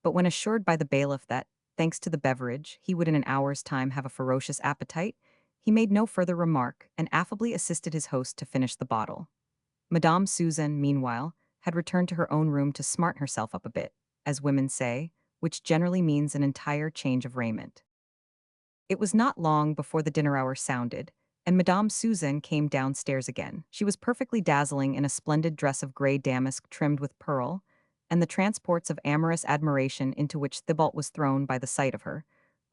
[SPEAKER 1] but when assured by the bailiff that, thanks to the beverage, he would in an hour's time have a ferocious appetite, he made no further remark and affably assisted his host to finish the bottle. Madame Suzanne, meanwhile, had returned to her own room to smart herself up a bit, as women say, which generally means an entire change of raiment. It was not long before the dinner hour sounded, and Madame Suzanne came downstairs again. She was perfectly dazzling in a splendid dress of grey damask trimmed with pearl, and the transports of amorous admiration into which Thibault was thrown by the sight of her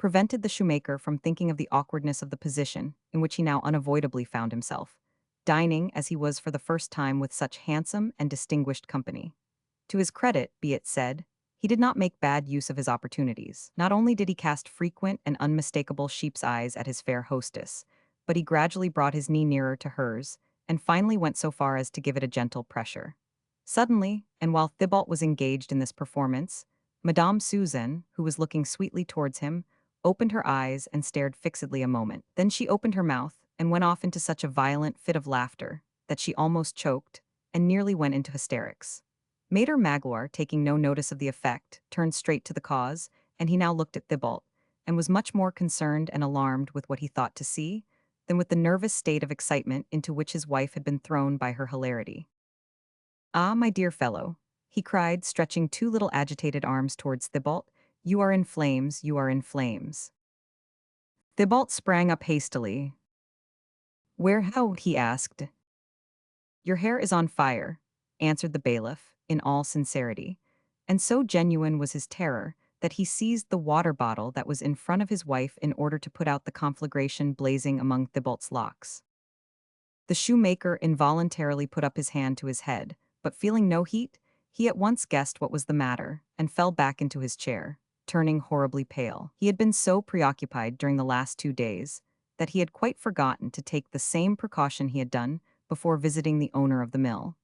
[SPEAKER 1] prevented the shoemaker from thinking of the awkwardness of the position in which he now unavoidably found himself, dining as he was for the first time with such handsome and distinguished company. To his credit, be it said, he did not make bad use of his opportunities. Not only did he cast frequent and unmistakable sheep's eyes at his fair hostess, but he gradually brought his knee nearer to hers, and finally went so far as to give it a gentle pressure. Suddenly, and while Thibault was engaged in this performance, Madame Suzanne, who was looking sweetly towards him, opened her eyes and stared fixedly a moment. Then she opened her mouth and went off into such a violent fit of laughter that she almost choked and nearly went into hysterics. Mater Magloire, taking no notice of the effect, turned straight to the cause, and he now looked at Thibault, and was much more concerned and alarmed with what he thought to see than with the nervous state of excitement into which his wife had been thrown by her hilarity. "Ah, my dear fellow," he cried, stretching two little agitated arms towards Thibault, "you are in flames, you are in flames." Thibault sprang up hastily. "Where, how?" he asked. "Your hair is on fire," answered the bailiff, in all sincerity, and so genuine was his terror that he seized the water bottle that was in front of his wife in order to put out the conflagration blazing among Thibault's locks. The shoemaker involuntarily put up his hand to his head, but feeling no heat, he at once guessed what was the matter, and fell back into his chair, turning horribly pale. He had been so preoccupied during the last 2 days that he had quite forgotten to take the same precaution he had done before visiting the owner of the mill,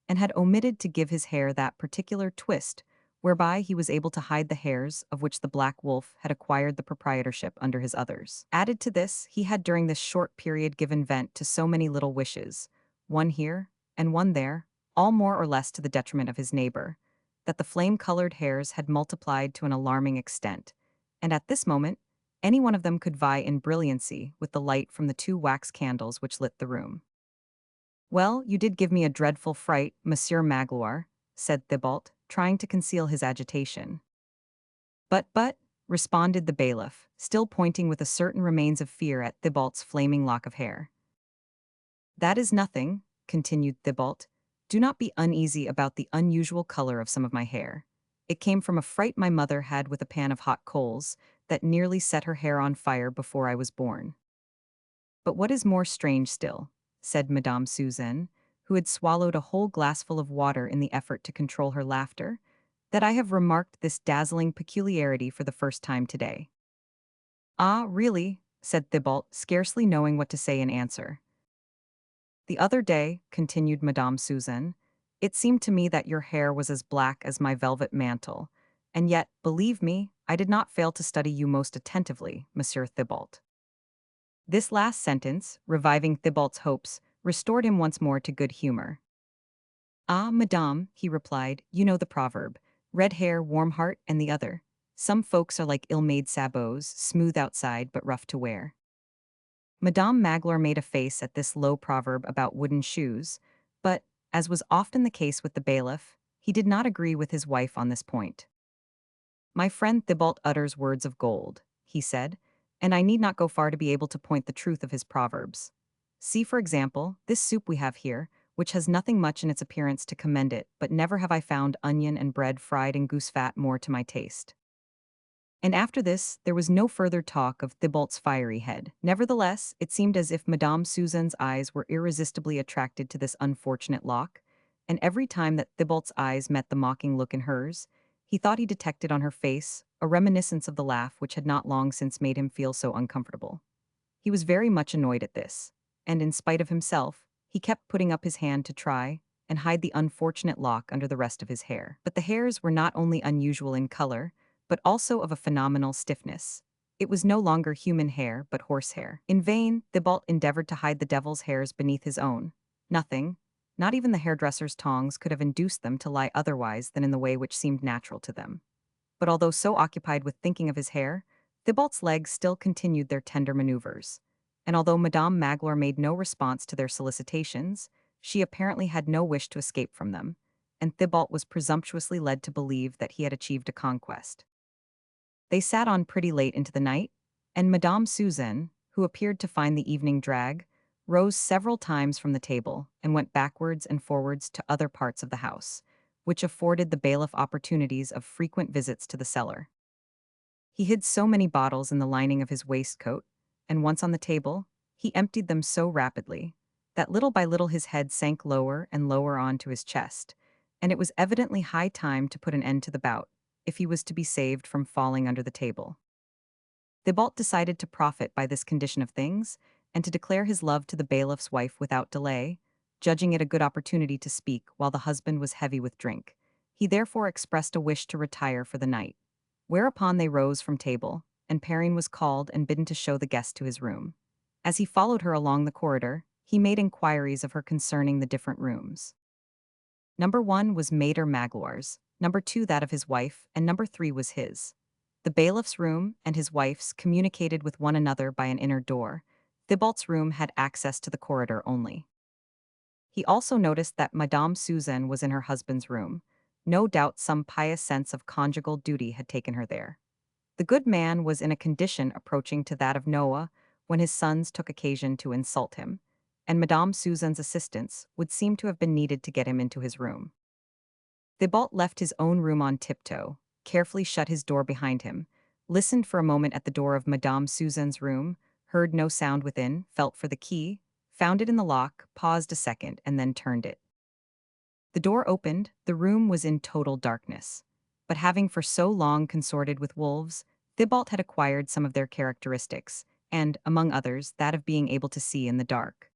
[SPEAKER 1] and had omitted to give his hair that particular twist whereby he was able to hide the hairs of which the black wolf had acquired the proprietorship under his others. Added to this, he had during this short period given vent to so many little wishes, one here and one there, all more or less to the detriment of his neighbor, that the flame-colored hairs had multiplied to an alarming extent, and at this moment, any one of them could vie in brilliancy with the light from the 2 wax candles which lit the room. "Well, you did give me a dreadful fright, Monsieur Magloire," said Thibault, trying to conceal his agitation. But," responded the bailiff, still pointing with a certain remains of fear at Thibault's flaming lock of hair. "That is nothing," continued Thibault. "Do not be uneasy about the unusual color of some of my hair. It came from a fright my mother had with a pan of hot coals that nearly set her hair on fire before I was born. But what is more strange still," said Madame Suzanne, who had swallowed a whole glassful of water in the effort to control her laughter, "that I have remarked this dazzling peculiarity for the first time today." "Ah, really?" said Thibault, scarcely knowing what to say in answer. "The other day," continued Madame Suzanne, "it seemed to me that your hair was as black as my velvet mantle, and yet, believe me, I did not fail to study you most attentively, Monsieur Thibault." This last sentence, reviving Thibault's hopes, restored him once more to good humor. "Ah, madame," he replied, "you know the proverb, red hair, warm heart, and the other. Some folks are like ill-made sabots, smooth outside but rough to wear." Madame Magloire made a face at this low proverb about wooden shoes, but, as was often the case with the bailiff, he did not agree with his wife on this point. "My friend Thibault utters words of gold," he said, "and I need not go far to be able to point the truth of his proverbs. See, for example, this soup we have here, which has nothing much in its appearance to commend it, but never have I found onion and bread fried in goose fat more to my taste." And after this, there was no further talk of Thibault's fiery head. Nevertheless, it seemed as if Madame Suzanne's eyes were irresistibly attracted to this unfortunate lock, and every time that Thibault's eyes met the mocking look in hers, he thought he detected on her face a reminiscence of the laugh which had not long since made him feel so uncomfortable. He was very much annoyed at this, and in spite of himself, he kept putting up his hand to try and hide the unfortunate lock under the rest of his hair. But the hairs were not only unusual in color, but also of a phenomenal stiffness. It was no longer human hair, but horsehair. In vain, Thibault endeavored to hide the devil's hairs beneath his own. Nothing, not even the hairdresser's tongs, could have induced them to lie otherwise than in the way which seemed natural to them. But although so occupied with thinking of his hair, Thibault's legs still continued their tender maneuvers. And although Madame Magloire made no response to their solicitations, she apparently had no wish to escape from them, and Thibault was presumptuously led to believe that he had achieved a conquest. They sat on pretty late into the night, and Madame Suzanne, who appeared to find the evening drag, rose several times from the table and went backwards and forwards to other parts of the house, which afforded the bailiff opportunities of frequent visits to the cellar. He hid so many bottles in the lining of his waistcoat, and once on the table, he emptied them so rapidly that little by little his head sank lower and lower onto his chest, and it was evidently high time to put an end to the bout, if he was to be saved from falling under the table. Thibault decided to profit by this condition of things, and to declare his love to the bailiff's wife without delay, judging it a good opportunity to speak while the husband was heavy with drink. He therefore expressed a wish to retire for the night. Whereupon they rose from table, and Perrine was called and bidden to show the guest to his room. As he followed her along the corridor, he made inquiries of her concerning the different rooms. Number 1 was Mater Magloire's, number 2 that of his wife, and number 3 was his. The bailiff's room and his wife's communicated with one another by an inner door. Thibault's room had access to the corridor only. He also noticed that Madame Suzanne was in her husband's room. No doubt some pious sense of conjugal duty had taken her there. The good man was in a condition approaching to that of Noah when his sons took occasion to insult him, and Madame Suzanne's assistance would seem to have been needed to get him into his room. Thibault left his own room on tiptoe, carefully shut his door behind him, listened for a moment at the door of Madame Suzanne's room, heard no sound within, felt for the key, found it in the lock, paused a second, and then turned it. The door opened, the room was in total darkness. But having for so long consorted with wolves, Thibault had acquired some of their characteristics, and, among others, that of being able to see in the dark.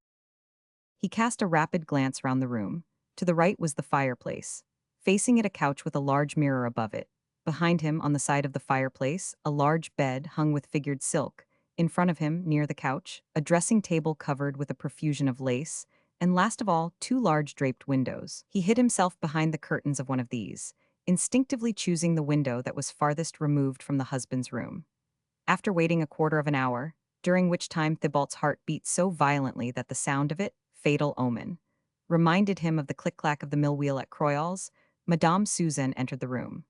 [SPEAKER 1] He cast a rapid glance round the room. To the right was the fireplace. Facing it a couch with a large mirror above it. Behind him, on the side of the fireplace, a large bed hung with figured silk. In front of him, near the couch, a dressing table covered with a profusion of lace, and last of all, 2 large draped windows. He hid himself behind the curtains of one of these, instinctively choosing the window that was farthest removed from the husband's room. After waiting a quarter of an hour, during which time Thibault's heart beat so violently that the sound of it, fatal omen, reminded him of the click-clack of the mill wheel at Croyol's, Madame Suzanne entered the room.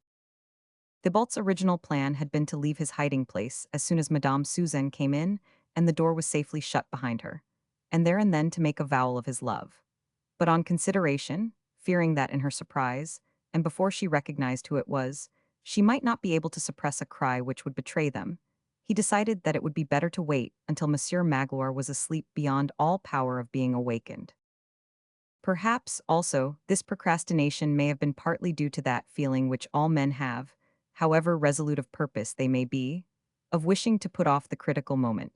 [SPEAKER 1] Thibault's original plan had been to leave his hiding place as soon as Madame Suzanne came in and the door was safely shut behind her, and there and then to make avowal of his love. But on consideration, fearing that in her surprise, and before she recognized who it was, she might not be able to suppress a cry which would betray them, he decided that it would be better to wait until Monsieur Magloire was asleep beyond all power of being awakened. Perhaps, also, this procrastination may have been partly due to that feeling which all men have, however resolute of purpose they may be, of wishing to put off the critical moment,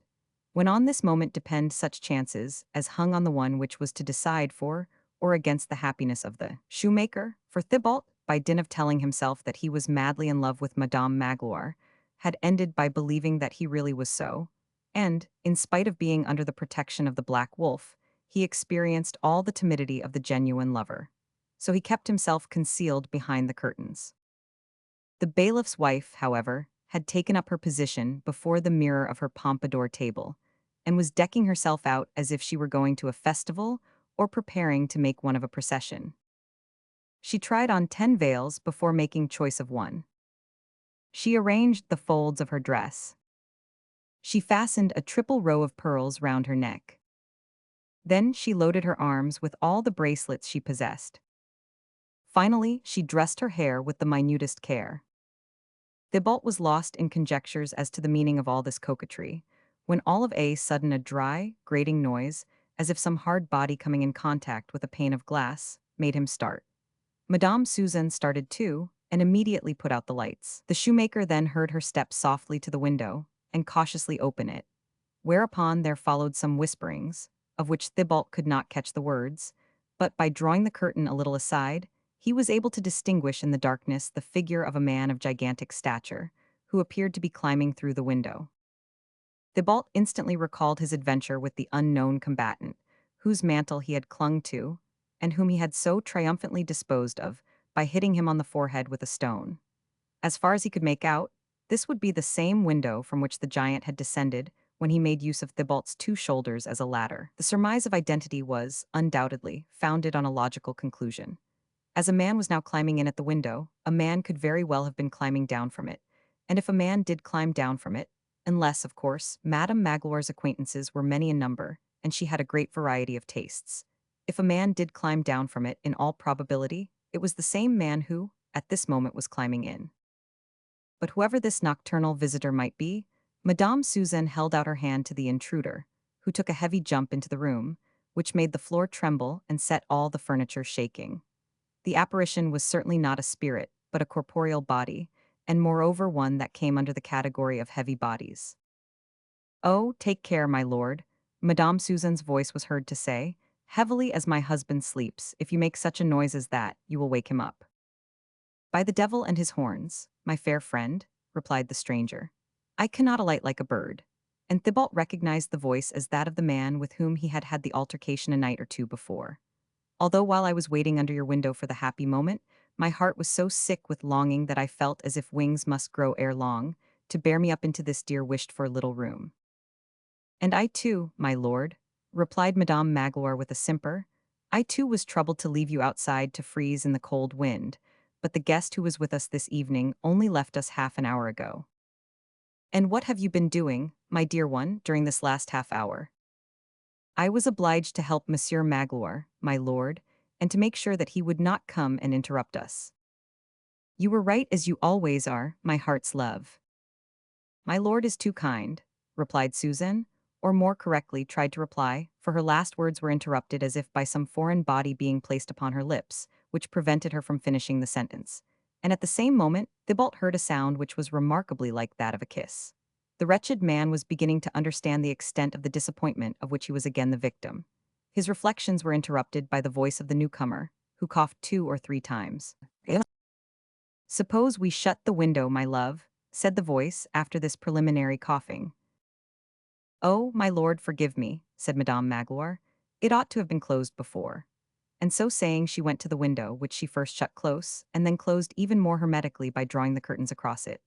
[SPEAKER 1] when on this moment depend such chances as hung on the one which was to decide for or against the happiness of the shoemaker. For Thibault, by dint of telling himself that he was madly in love with Madame Magloire, had ended by believing that he really was so, and, in spite of being under the protection of the Black Wolf, he experienced all the timidity of the genuine lover. So he kept himself concealed behind the curtains. The bailiff's wife, however, had taken up her position before the mirror of her pompadour table, and was decking herself out as if she were going to a festival or preparing to make one of a procession. She tried on 10 veils before making choice of one. She arranged the folds of her dress. She fastened a triple row of pearls round her neck. Then she loaded her arms with all the bracelets she possessed. Finally, she dressed her hair with the minutest care. Thibault was lost in conjectures as to the meaning of all this coquetry, when all of a sudden a dry, grating noise, as if some hard body coming in contact with a pane of glass, made him start. Madame Suzanne started too, and immediately put out the lights. The shoemaker then heard her step softly to the window, and cautiously open it, whereupon there followed some whisperings, of which Thibault could not catch the words, but by drawing the curtain a little aside, he was able to distinguish in the darkness the figure of a man of gigantic stature, who appeared to be climbing through the window. Thibault instantly recalled his adventure with the unknown combatant, whose mantle he had clung to, and whom he had so triumphantly disposed of by hitting him on the forehead with a stone. As far as he could make out, this would be the same window from which the giant had descended when he made use of Thibault's 2 shoulders as a ladder. The surmise of identity was, undoubtedly, founded on a logical conclusion. As a man was now climbing in at the window, a man could very well have been climbing down from it, and if a man did climb down from it, unless, of course, Madame Magloire's acquaintances were many in number, and she had a great variety of tastes. If a man did climb down from it, in all probability, it was the same man who, at this moment, was climbing in. but whoever this nocturnal visitor might be, Madame Susan held out her hand to the intruder, who took a heavy jump into the room, which made the floor tremble and set all the furniture shaking. The apparition was certainly not a spirit, but a corporeal body, and moreover one that came under the category of heavy bodies. "Oh, take care, my lord," Madame Susan's voice was heard to say, "heavily as my husband sleeps. If you make such a noise as that, you will wake him up." "By the devil and his horns, my fair friend," replied the stranger, "I cannot alight like a bird." And Thibault recognized the voice as that of the man with whom he had had the altercation a night or two before. "Although while I was waiting under your window for the happy moment, my heart was so sick with longing that I felt as if wings must grow ere long, to bear me up into this dear wished-for little room." "And I too, my lord," replied Madame Magloire with a simper. "I too was troubled to leave you outside to freeze in the cold wind, but the guest who was with us this evening only left us half an hour ago." "And what have you been doing, my dear one, during this last half hour?" "I was obliged to help Monsieur Magloire, my lord, and to make sure that he would not come and interrupt us." "You were right as you always are, my heart's love." "My lord is too kind," replied Susan, or more correctly tried to reply, for her last words were interrupted as if by some foreign body being placed upon her lips, which prevented her from finishing the sentence. And at the same moment, Thibault heard a sound which was remarkably like that of a kiss. The wretched man was beginning to understand the extent of the disappointment of which he was again the victim. His reflections were interrupted by the voice of the newcomer, who coughed 2 or 3 times. "Suppose we shut the window, my love," said the voice after this preliminary coughing. "Oh, my lord, forgive me," said Madame Magloire. "It ought to have been closed before." And so saying, she went to the window, which she first shut close, and then closed even more hermetically by drawing the curtains across it.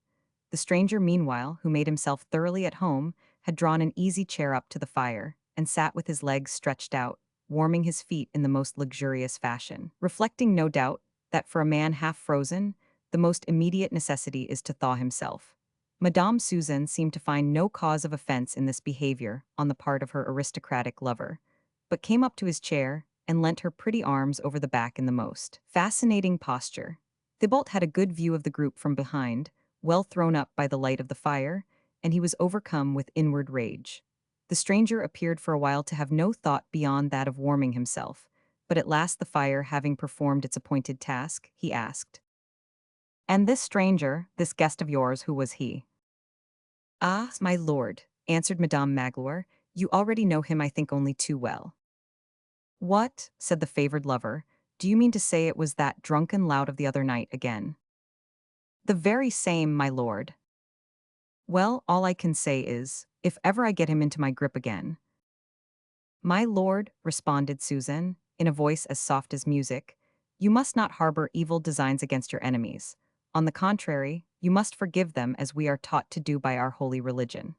[SPEAKER 1] The stranger, meanwhile, who made himself thoroughly at home, had drawn an easy chair up to the fire, and sat with his legs stretched out, warming his feet in the most luxurious fashion, reflecting, no doubt, that for a man half frozen, the most immediate necessity is to thaw himself. Madame Susan seemed to find no cause of offense in this behavior on the part of her aristocratic lover, but came up to his chair and leant her pretty arms over the back in the most fascinating posture. Thibault had a good view of the group from behind, well thrown up by the light of the fire, and he was overcome with inward rage. The stranger appeared for a while to have no thought beyond that of warming himself, but at last, the fire having performed its appointed task, he asked, "And this stranger, this guest of yours, who was he?" "Ah, my lord," answered Madame Magloire, "you already know him, I think, only too well." "What," said the favored lover, "do you mean to say it was that drunken lout of the other night again?" "The very same, my lord." "Well, all I can say is, if ever I get him into my grip again—" "My lord," responded Susan, in a voice as soft as music, "you must not harbor evil designs against your enemies. On the contrary, you must forgive them as we are taught to do by our holy religion.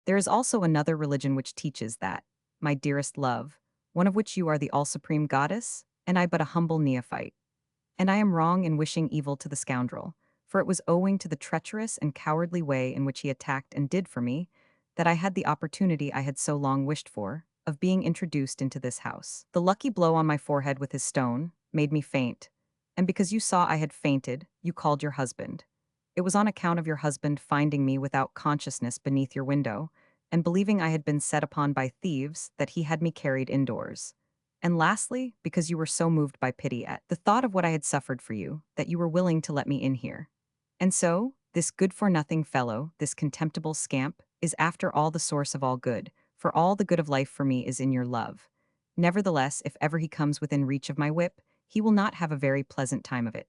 [SPEAKER 1] There is also another religion which teaches that, my dearest love, one of which you are the all-supreme goddess, and I but a humble neophyte. And I am wrong in wishing evil to the scoundrel, for it was owing to the treacherous and cowardly way in which he attacked and did for me, that I had the opportunity I had so long wished for, of being introduced into this house. The lucky blow on my forehead with his stone made me faint, and because you saw I had fainted, you called your husband. It was on account of your husband finding me without consciousness beneath your window, and believing I had been set upon by thieves, that he had me carried indoors. And lastly, because you were so moved by pity at the thought of what I had suffered for you, that you were willing to let me in here. And so, this good-for-nothing fellow, this contemptible scamp, is after all the source of all good, for all the good of life for me is in your love. Nevertheless, if ever he comes within reach of my whip, he will not have a very pleasant time of it."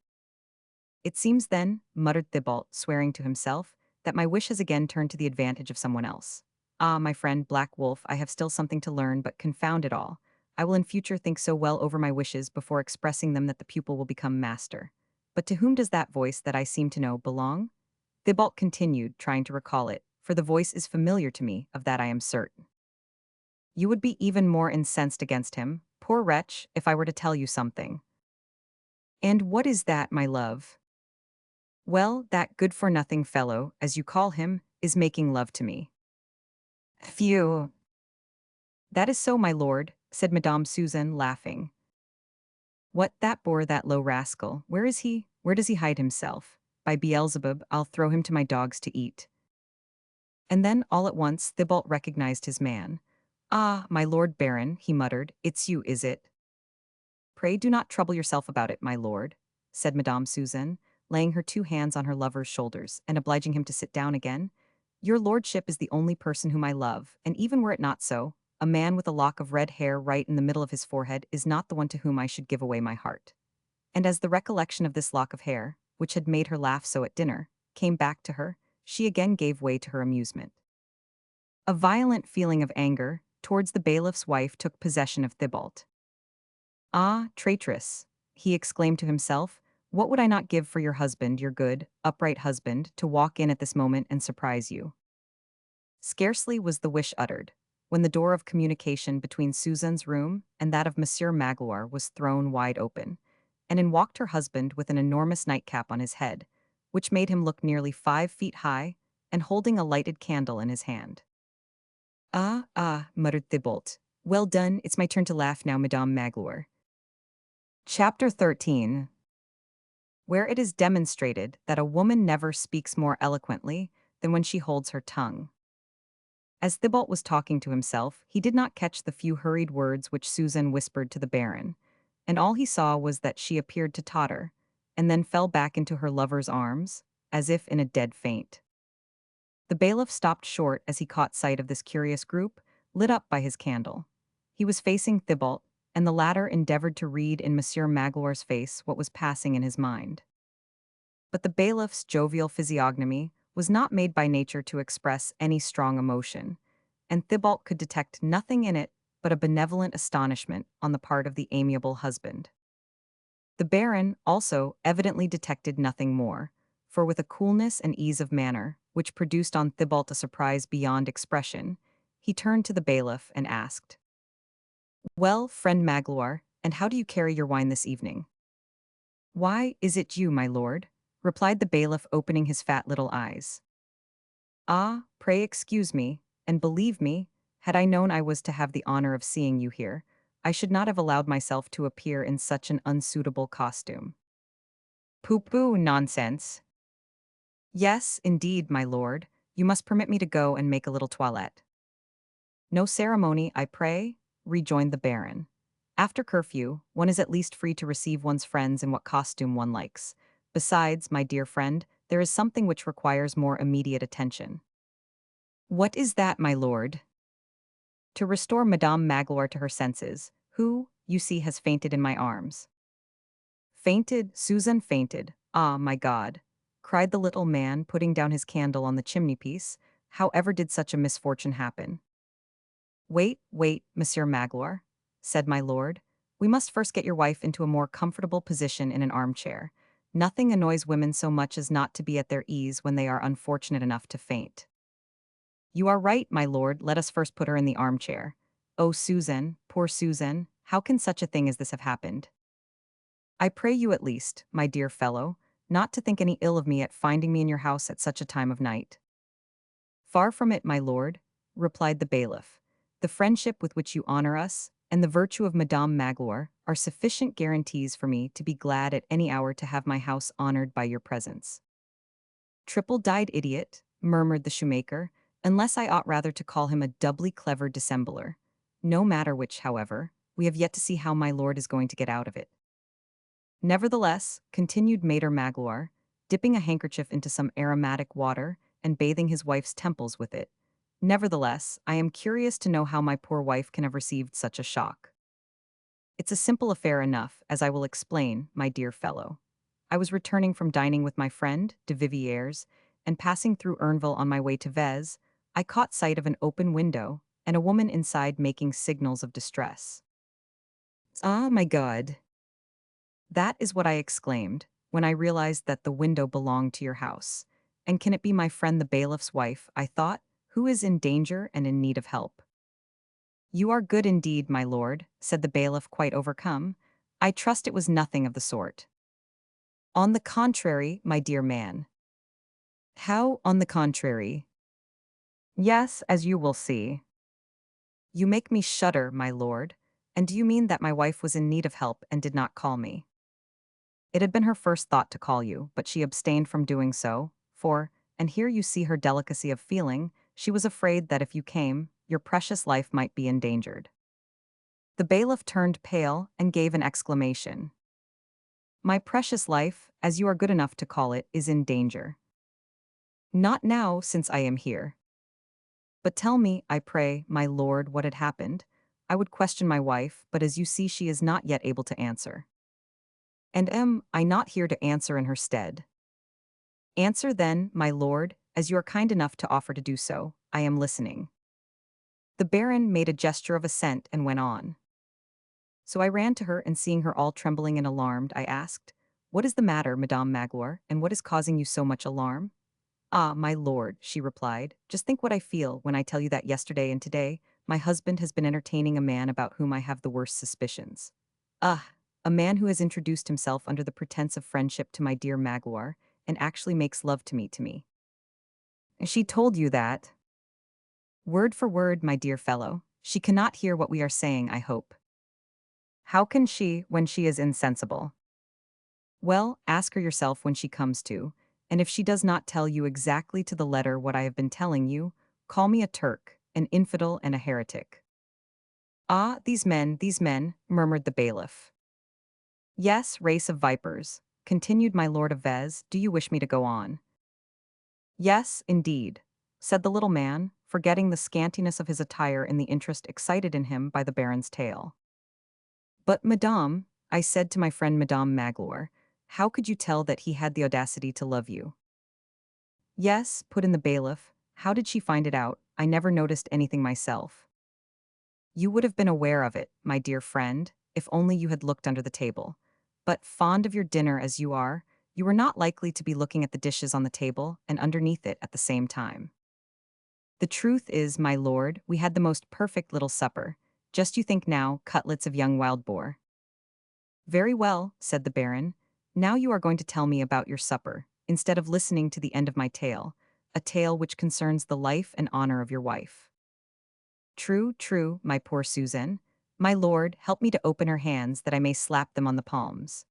[SPEAKER 1] "It seems then," muttered Thibault, swearing to himself, "that my wish has again turned to the advantage of someone else. Ah, my friend Black Wolf, I have still something to learn, but confound it all, I will in future think so well over my wishes before expressing them that the pupil will become master. But to whom does that voice that I seem to know belong?" Thibault continued, trying to recall it, "for the voice is familiar to me, of that I am certain." "You would be even more incensed against him, poor wretch, if I were to tell you something." "And what is that, my love?" "Well, that good-for-nothing fellow, as you call him, is making love to me." "Phew!" "That is so, my lord," said Madame Susan, laughing. "What, that boor, that low rascal, where is he? Where does he hide himself?" by Beelzebub, I'll throw him to my dogs to eat. And then, all at once, Thibault recognized his man. Ah, my lord Baron, he muttered, it's you, is it? Pray do not trouble yourself about it, my lord, said Madame Susan, laying her two hands on her lover's shoulders and obliging him to sit down again. Your lordship is the only person whom I love, and even were it not so, a man with a lock of red hair right in the middle of his forehead is not the one to whom I should give away my heart. And as the recollection of this lock of hair, which had made her laugh so at dinner, came back to her, she again gave way to her amusement. A violent feeling of anger towards the bailiff's wife took possession of Thibault. Ah, traitress, he exclaimed to himself, what would I not give for your husband, your good, upright husband, to walk in at this moment and surprise you? Scarcely was the wish uttered, when the door of communication between Susan's room and that of Monsieur Magloire was thrown wide open, and in walked her husband with an enormous nightcap on his head, which made him look nearly 5 feet high, and holding a lighted candle in his hand. Ah, ah, muttered Thibault. Well done, it's my turn to laugh now, Madame Magloire. Chapter 13. Where it is demonstrated that a woman never speaks more eloquently than when she holds her tongue. As Thibault was talking to himself, he did not catch the few hurried words which Susan whispered to the Baron, and all he saw was that she appeared to totter, and then fell back into her lover's arms, as if in a dead faint. The bailiff stopped short as he caught sight of this curious group, lit up by his candle. He was facing Thibault, and the latter endeavored to read in Monsieur Magloire's face what was passing in his mind. But the bailiff's jovial physiognomy was not made by nature to express any strong emotion, and Thibault could detect nothing in it but a benevolent astonishment on the part of the amiable husband. The Baron also evidently detected nothing more, for with a coolness and ease of manner, which produced on Thibault a surprise beyond expression, he turned to the bailiff and asked, well, friend Magloire, and how do you carry your wine this evening? Why, is it you, my lord? Replied the bailiff, opening his fat little eyes. Ah, pray excuse me, and believe me, had I known I was to have the honor of seeing you here, I should not have allowed myself to appear in such an unsuitable costume. Pooh-pooh, nonsense. Yes, indeed, my lord, you must permit me to go and make a little toilette. No ceremony, I pray, rejoined the Baron. After curfew, one is at least free to receive one's friends in what costume one likes. Besides, my dear friend, there is something which requires more immediate attention. What is that, my lord? To restore Madame Magloire to her senses, who, you see, has fainted in my arms. Fainted, Susan fainted, ah, my God, cried the little man, putting down his candle on the chimney-piece. However did such a misfortune happen? Wait, wait, Monsieur Magloire, said my lord. We must first get your wife into a more comfortable position in an armchair. Nothing annoys women so much as not to be at their ease when they are unfortunate enough to faint. You are right, my lord, let us first put her in the armchair. Oh, Susan, poor Susan, how can such a thing as this have happened? I pray you at least, my dear fellow, not to think any ill of me at finding me in your house at such a time of night. Far from it, my lord, replied the bailiff. The friendship with which you honor us, and the virtue of Madame Magloire, are sufficient guarantees for me to be glad at any hour to have my house honored by your presence. Triple-dyed idiot, murmured the shoemaker, unless I ought rather to call him a doubly clever dissembler. No matter which, however, we have yet to see how my lord is going to get out of it. Nevertheless, continued Maître Magloire, dipping a handkerchief into some aromatic water and bathing his wife's temples with it, nevertheless, I am curious to know how my poor wife can have received such a shock. It's a simple affair enough, as I will explain, my dear fellow. I was returning from dining with my friend, de Vivieres, and passing through Erneville on my way to Vez, I caught sight of an open window and a woman inside making signals of distress. Ah, my God! That is what I exclaimed, when I realized that the window belonged to your house. And can it be my friend the bailiff's wife, I thought, who is in danger and in need of help? You are good indeed, my lord, said the bailiff, quite overcome. I trust it was nothing of the sort. On the contrary, my dear man. How on the contrary? Yes, as you will see. You make me shudder, my lord. And do you mean that my wife was in need of help and did not call me? It had been her first thought to call you, but she abstained from doing so, for, and here you see her delicacy of feeling, she was afraid that if you came, your precious life might be endangered. The bailiff turned pale and gave an exclamation. My precious life, as you are good enough to call it, is in danger. Not now, since I am here. But tell me, I pray, my lord, what had happened. I would question my wife, but as you see, she is not yet able to answer. And am I not here to answer in her stead? Answer then, my lord, as you are kind enough to offer to do so. I am listening. The baron made a gesture of assent and went on. So I ran to her, and seeing her all trembling and alarmed, I asked, what is the matter, Madame Magloire, and what is causing you so much alarm? Ah, my lord, she replied, just think what I feel when I tell you that yesterday and today, my husband has been entertaining a man about whom I have the worst suspicions. Ah, a man who has introduced himself under the pretense of friendship to my dear Magloire, and actually makes love to me. And she told you that? Word for word, my dear fellow. She cannot hear what we are saying, I hope. How can she, when she is insensible? Well, ask her yourself when she comes to, and if she does not tell you exactly to the letter what I have been telling you, call me a Turk, an infidel and a heretic. Ah, these men, murmured the bailiff. Yes, race of vipers, continued my lord of Vez, do you wish me to go on? Yes, indeed, said the little man, forgetting the scantiness of his attire in the interest excited in him by the baron's tale. But, madame, I said to my friend Madame Magloire, how could you tell that he had the audacity to love you? Yes, put in the bailiff, how did she find it out? I never noticed anything myself. You would have been aware of it, my dear friend, if only you had looked under the table. But, fond of your dinner as you are, you were not likely to be looking at the dishes on the table and underneath it at the same time. The truth is, my lord, we had the most perfect little supper. Just you think now, cutlets of young wild boar. Very well, said the baron. Now you are going to tell me about your supper, instead of listening to the end of my tale, a tale which concerns the life and honor of your wife. True, true, my poor Suzanne. My lord, help me to open her hands that I may slap them on the palms.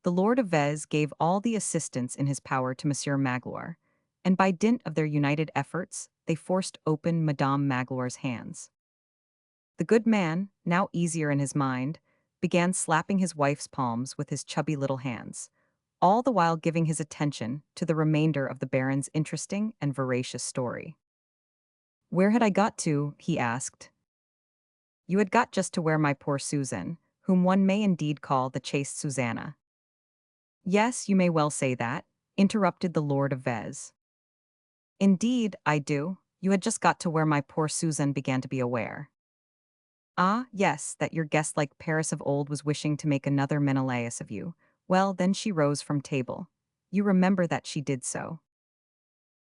[SPEAKER 1] The Lord of Vez gave all the assistance in his power to Monsieur Magloire, and by dint of their united efforts, they forced open Madame Magloire's hands. The good man, now easier in his mind, began slapping his wife's palms with his chubby little hands, all the while giving his attention to the remainder of the baron's interesting and veracious story. Where had I got to? He asked. You had got just to where my poor Susan, whom one may indeed call the chaste Susanna. Yes, you may well say that, interrupted the Lord of Vez. Indeed, I do. You had just got to where my poor Susan began to be aware. Ah, yes, that your guest like Paris of old was wishing to make another Menelaus of you. Well, then she rose from table. You remember that she did so.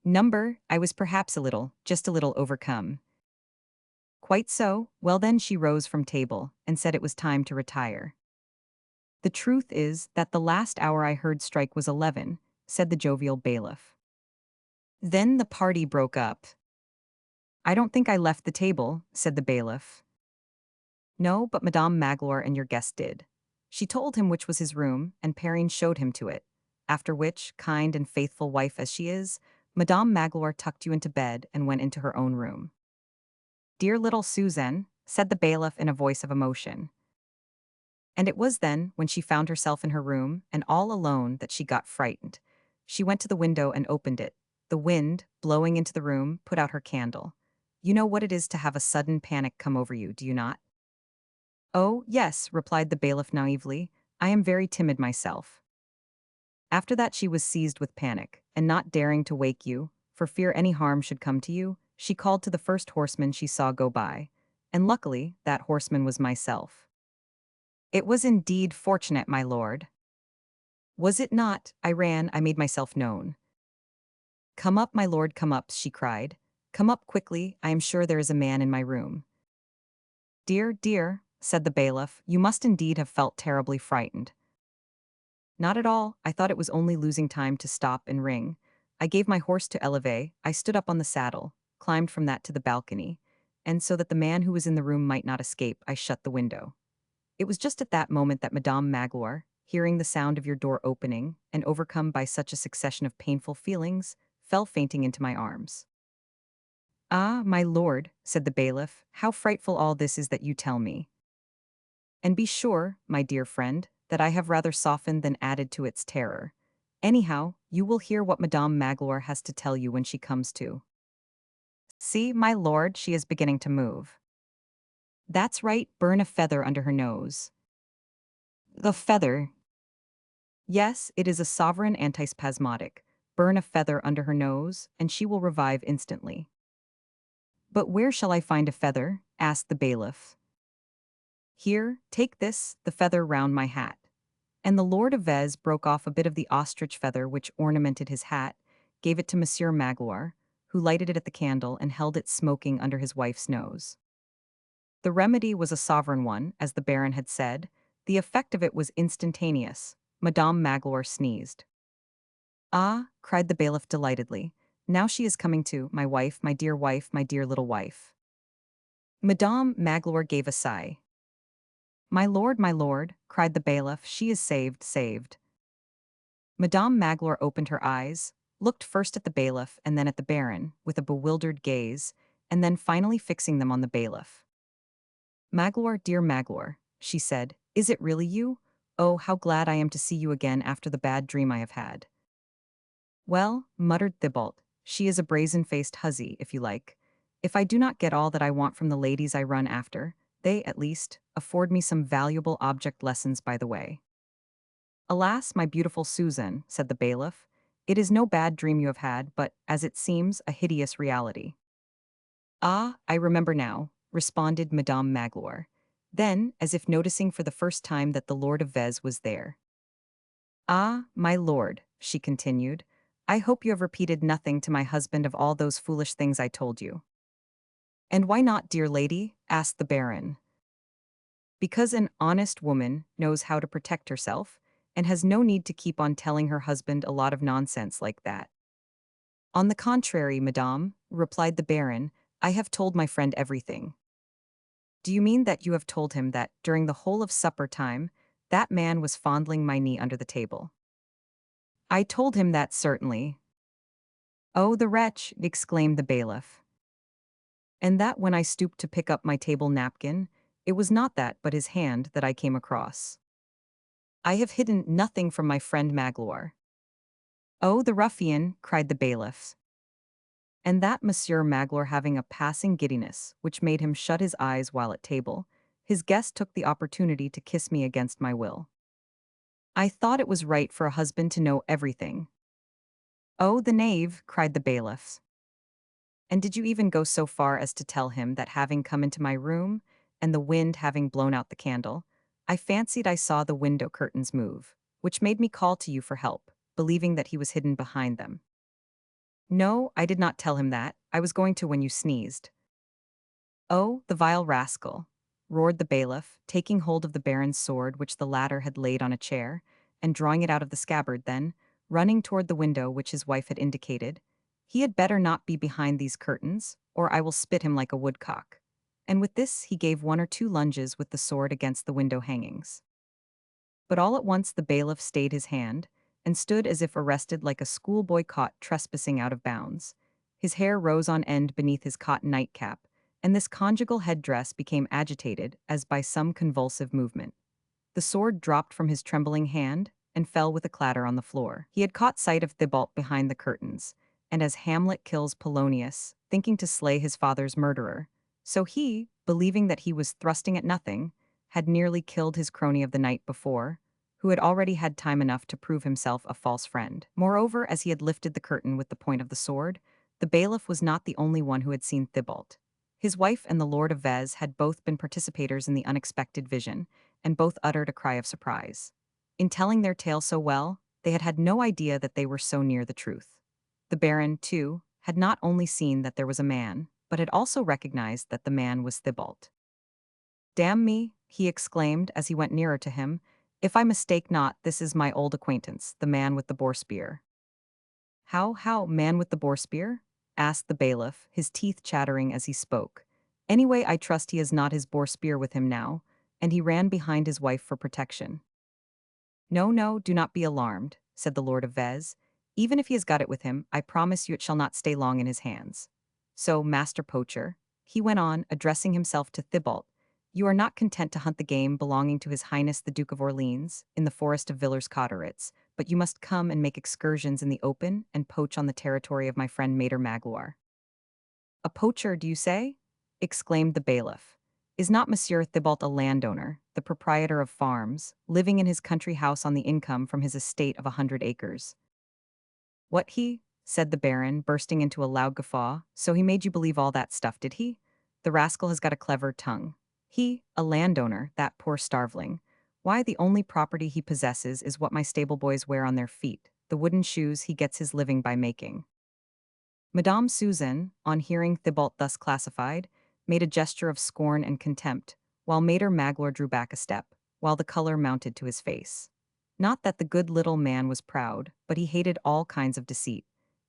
[SPEAKER 1] I was perhaps just a little overcome. Quite so, well then she rose from table, and said it was time to retire. The truth is that the last hour I heard strike was 11, said the jovial bailiff. Then the party broke up. I don't think I left the table, said the bailiff. No, but Madame Magloire and your guest did. She told him which was his room, and Perrine showed him to it, after which, kind and faithful wife as she is, Madame Magloire tucked you into bed and went into her own room. Dear little Suzanne, said the bailiff in a voice of emotion. And it was then, when she found herself in her room, and all alone, that she got frightened. She went to the window and opened it. The wind, blowing into the room, put out her candle. You know what it is to have a sudden panic come over you, do you not? Oh, yes, replied the bailiff naively. I am very timid myself. After that she was seized with panic, and not daring to wake you, for fear any harm should come to you, she called to the first horseman she saw go by. And luckily, that horseman was myself. It was indeed fortunate, my lord. Was it not? I made myself known. Come up, my lord, come up, she cried. Come up quickly, I am sure there is a man in my room. Dear, dear, said the bailiff, you must indeed have felt terribly frightened. Not at all, I thought it was only losing time to stop and ring. I gave my horse to Eleve, I stood up on the saddle, climbed from that to the balcony, and so that the man who was in the room might not escape, I shut the window. It was just at that moment that Madame Magloire, hearing the sound of your door opening, and overcome by such a succession of painful feelings, fell fainting into my arms. "Ah, my lord," said the bailiff, "how frightful all this is that you tell me. And be sure, my dear friend, that I have rather softened than added to its terror. Anyhow, you will hear what Madame Magloire has to tell you when she comes to. See, my lord, she is beginning to move. That's right, burn a feather under her nose." The feather. Yes, it is a sovereign antispasmodic. Burn a feather under her nose, and she will revive instantly. "But where shall I find a feather?" asked the bailiff. "Here, take this, the feather round my hat." And the Lord of Vez broke off a bit of the ostrich feather which ornamented his hat, gave it to Monsieur Magloire, who lighted it at the candle and held it smoking under his wife's nose. The remedy was a sovereign one, as the Baron had said. The effect of it was instantaneous. Madame Magloire sneezed. "Ah," cried the bailiff delightedly, "now she is coming to, my wife, my dear little wife." Madame Magloire gave a sigh. My lord," cried the bailiff, "she is saved, saved." Madame Magloire opened her eyes, looked first at the bailiff and then at the Baron, with a bewildered gaze, and then finally fixing them on the bailiff. "Magloire, dear Magloire," she said, "is it really you? Oh, how glad I am to see you again after the bad dream I have had." "Well," muttered Thibault, "she is a brazen-faced hussy, if you like. If I do not get all that I want from the ladies I run after, they, at least, afford me some valuable object lessons by the way." "Alas, my beautiful Susan," said the bailiff, "it is no bad dream you have had, but, as it seems, a hideous reality." "Ah, I remember now," responded Madame Magloire. Then, as if noticing for the first time that the Lord of Vez was there. "Ah, my lord," she continued, "I hope you have repeated nothing to my husband of all those foolish things I told you." "And why not, dear lady?" asked the Baron. "Because an honest woman knows how to protect herself, and has no need to keep on telling her husband a lot of nonsense like that." "On the contrary, madame," replied the Baron, "I have told my friend everything." "Do you mean that you have told him that, during the whole of supper time, that man was fondling my knee under the table?" "I told him that certainly." "Oh, the wretch!" exclaimed the bailiff. "And that when I stooped to pick up my table napkin, it was not that but his hand that I came across." "I have hidden nothing from my friend Magloire." "Oh, the ruffian!" cried the bailiff. And that Monsieur Magloire having a passing giddiness, which made him shut his eyes while at table, his guest took the opportunity to kiss me against my will. I thought it was right for a husband to know everything. "Oh, the knave!" cried the bailiff. "And did you even go so far as to tell him that having come into my room, and the wind having blown out the candle, I fancied I saw the window curtains move, which made me call to you for help, believing that he was hidden behind them?" "No, I did not tell him that. I was going to when you sneezed." "Oh, the vile rascal!" roared the bailiff, taking hold of the Baron's sword which the latter had laid on a chair, and drawing it out of the scabbard then, running toward the window which his wife had indicated. "He had better not be behind these curtains, or I will spit him like a woodcock." And with this he gave one or two lunges with the sword against the window hangings. But all at once the bailiff stayed his hand, and stood as if arrested like a schoolboy caught trespassing out of bounds. His hair rose on end beneath his cotton nightcap, and this conjugal headdress became agitated as by some convulsive movement. The sword dropped from his trembling hand, and fell with a clatter on the floor. He had caught sight of Thibault behind the curtains, and as Hamlet kills Polonius, thinking to slay his father's murderer, so he, believing that he was thrusting at nothing, had nearly killed his crony of the night before, who had already had time enough to prove himself a false friend. Moreover, as he had lifted the curtain with the point of the sword, the bailiff was not the only one who had seen Thibault. His wife and the Lord of Vez had both been participators in the unexpected vision, and both uttered a cry of surprise. In telling their tale so well, they had had no idea that they were so near the truth. The Baron, too, had not only seen that there was a man, but had also recognized that the man was Thibault. "Damn me," he exclaimed as he went nearer to him, "if I mistake not, this is my old acquaintance, the man with the boar spear." How, man with the boar spear?" asked the bailiff, his teeth chattering as he spoke. "Anyway, I trust he has not his boar spear with him now," and he ran behind his wife for protection. No, no, do not be alarmed, said the Lord of Vez. Even if he has got it with him, I promise you it shall not stay long in his hands. So, Master Poacher, he went on, addressing himself to Thibault, you are not content to hunt the game belonging to His Highness the Duke of Orleans, in the forest of Villers-Cotterets, but you must come and make excursions in the open and poach on the territory of my friend Mater Magloire. A poacher, do you say? Exclaimed the bailiff. Is not Monsieur Thibault a landowner, the proprietor of farms, living in his country house on the income from his estate of 100 acres? What he? Said the Baron, bursting into a loud guffaw. So he made you believe all that stuff, did he? The rascal has got a clever tongue. He, a landowner, that poor starveling. Why, the only property he possesses is what my stable boys wear on their feet, the wooden shoes he gets his living by making. Madame Susan, on hearing Thibault thus classified, made a gesture of scorn and contempt, while Mater Magloire drew back a step, while the color mounted to his face. Not that the good little man was proud, but he hated all kinds of deceit.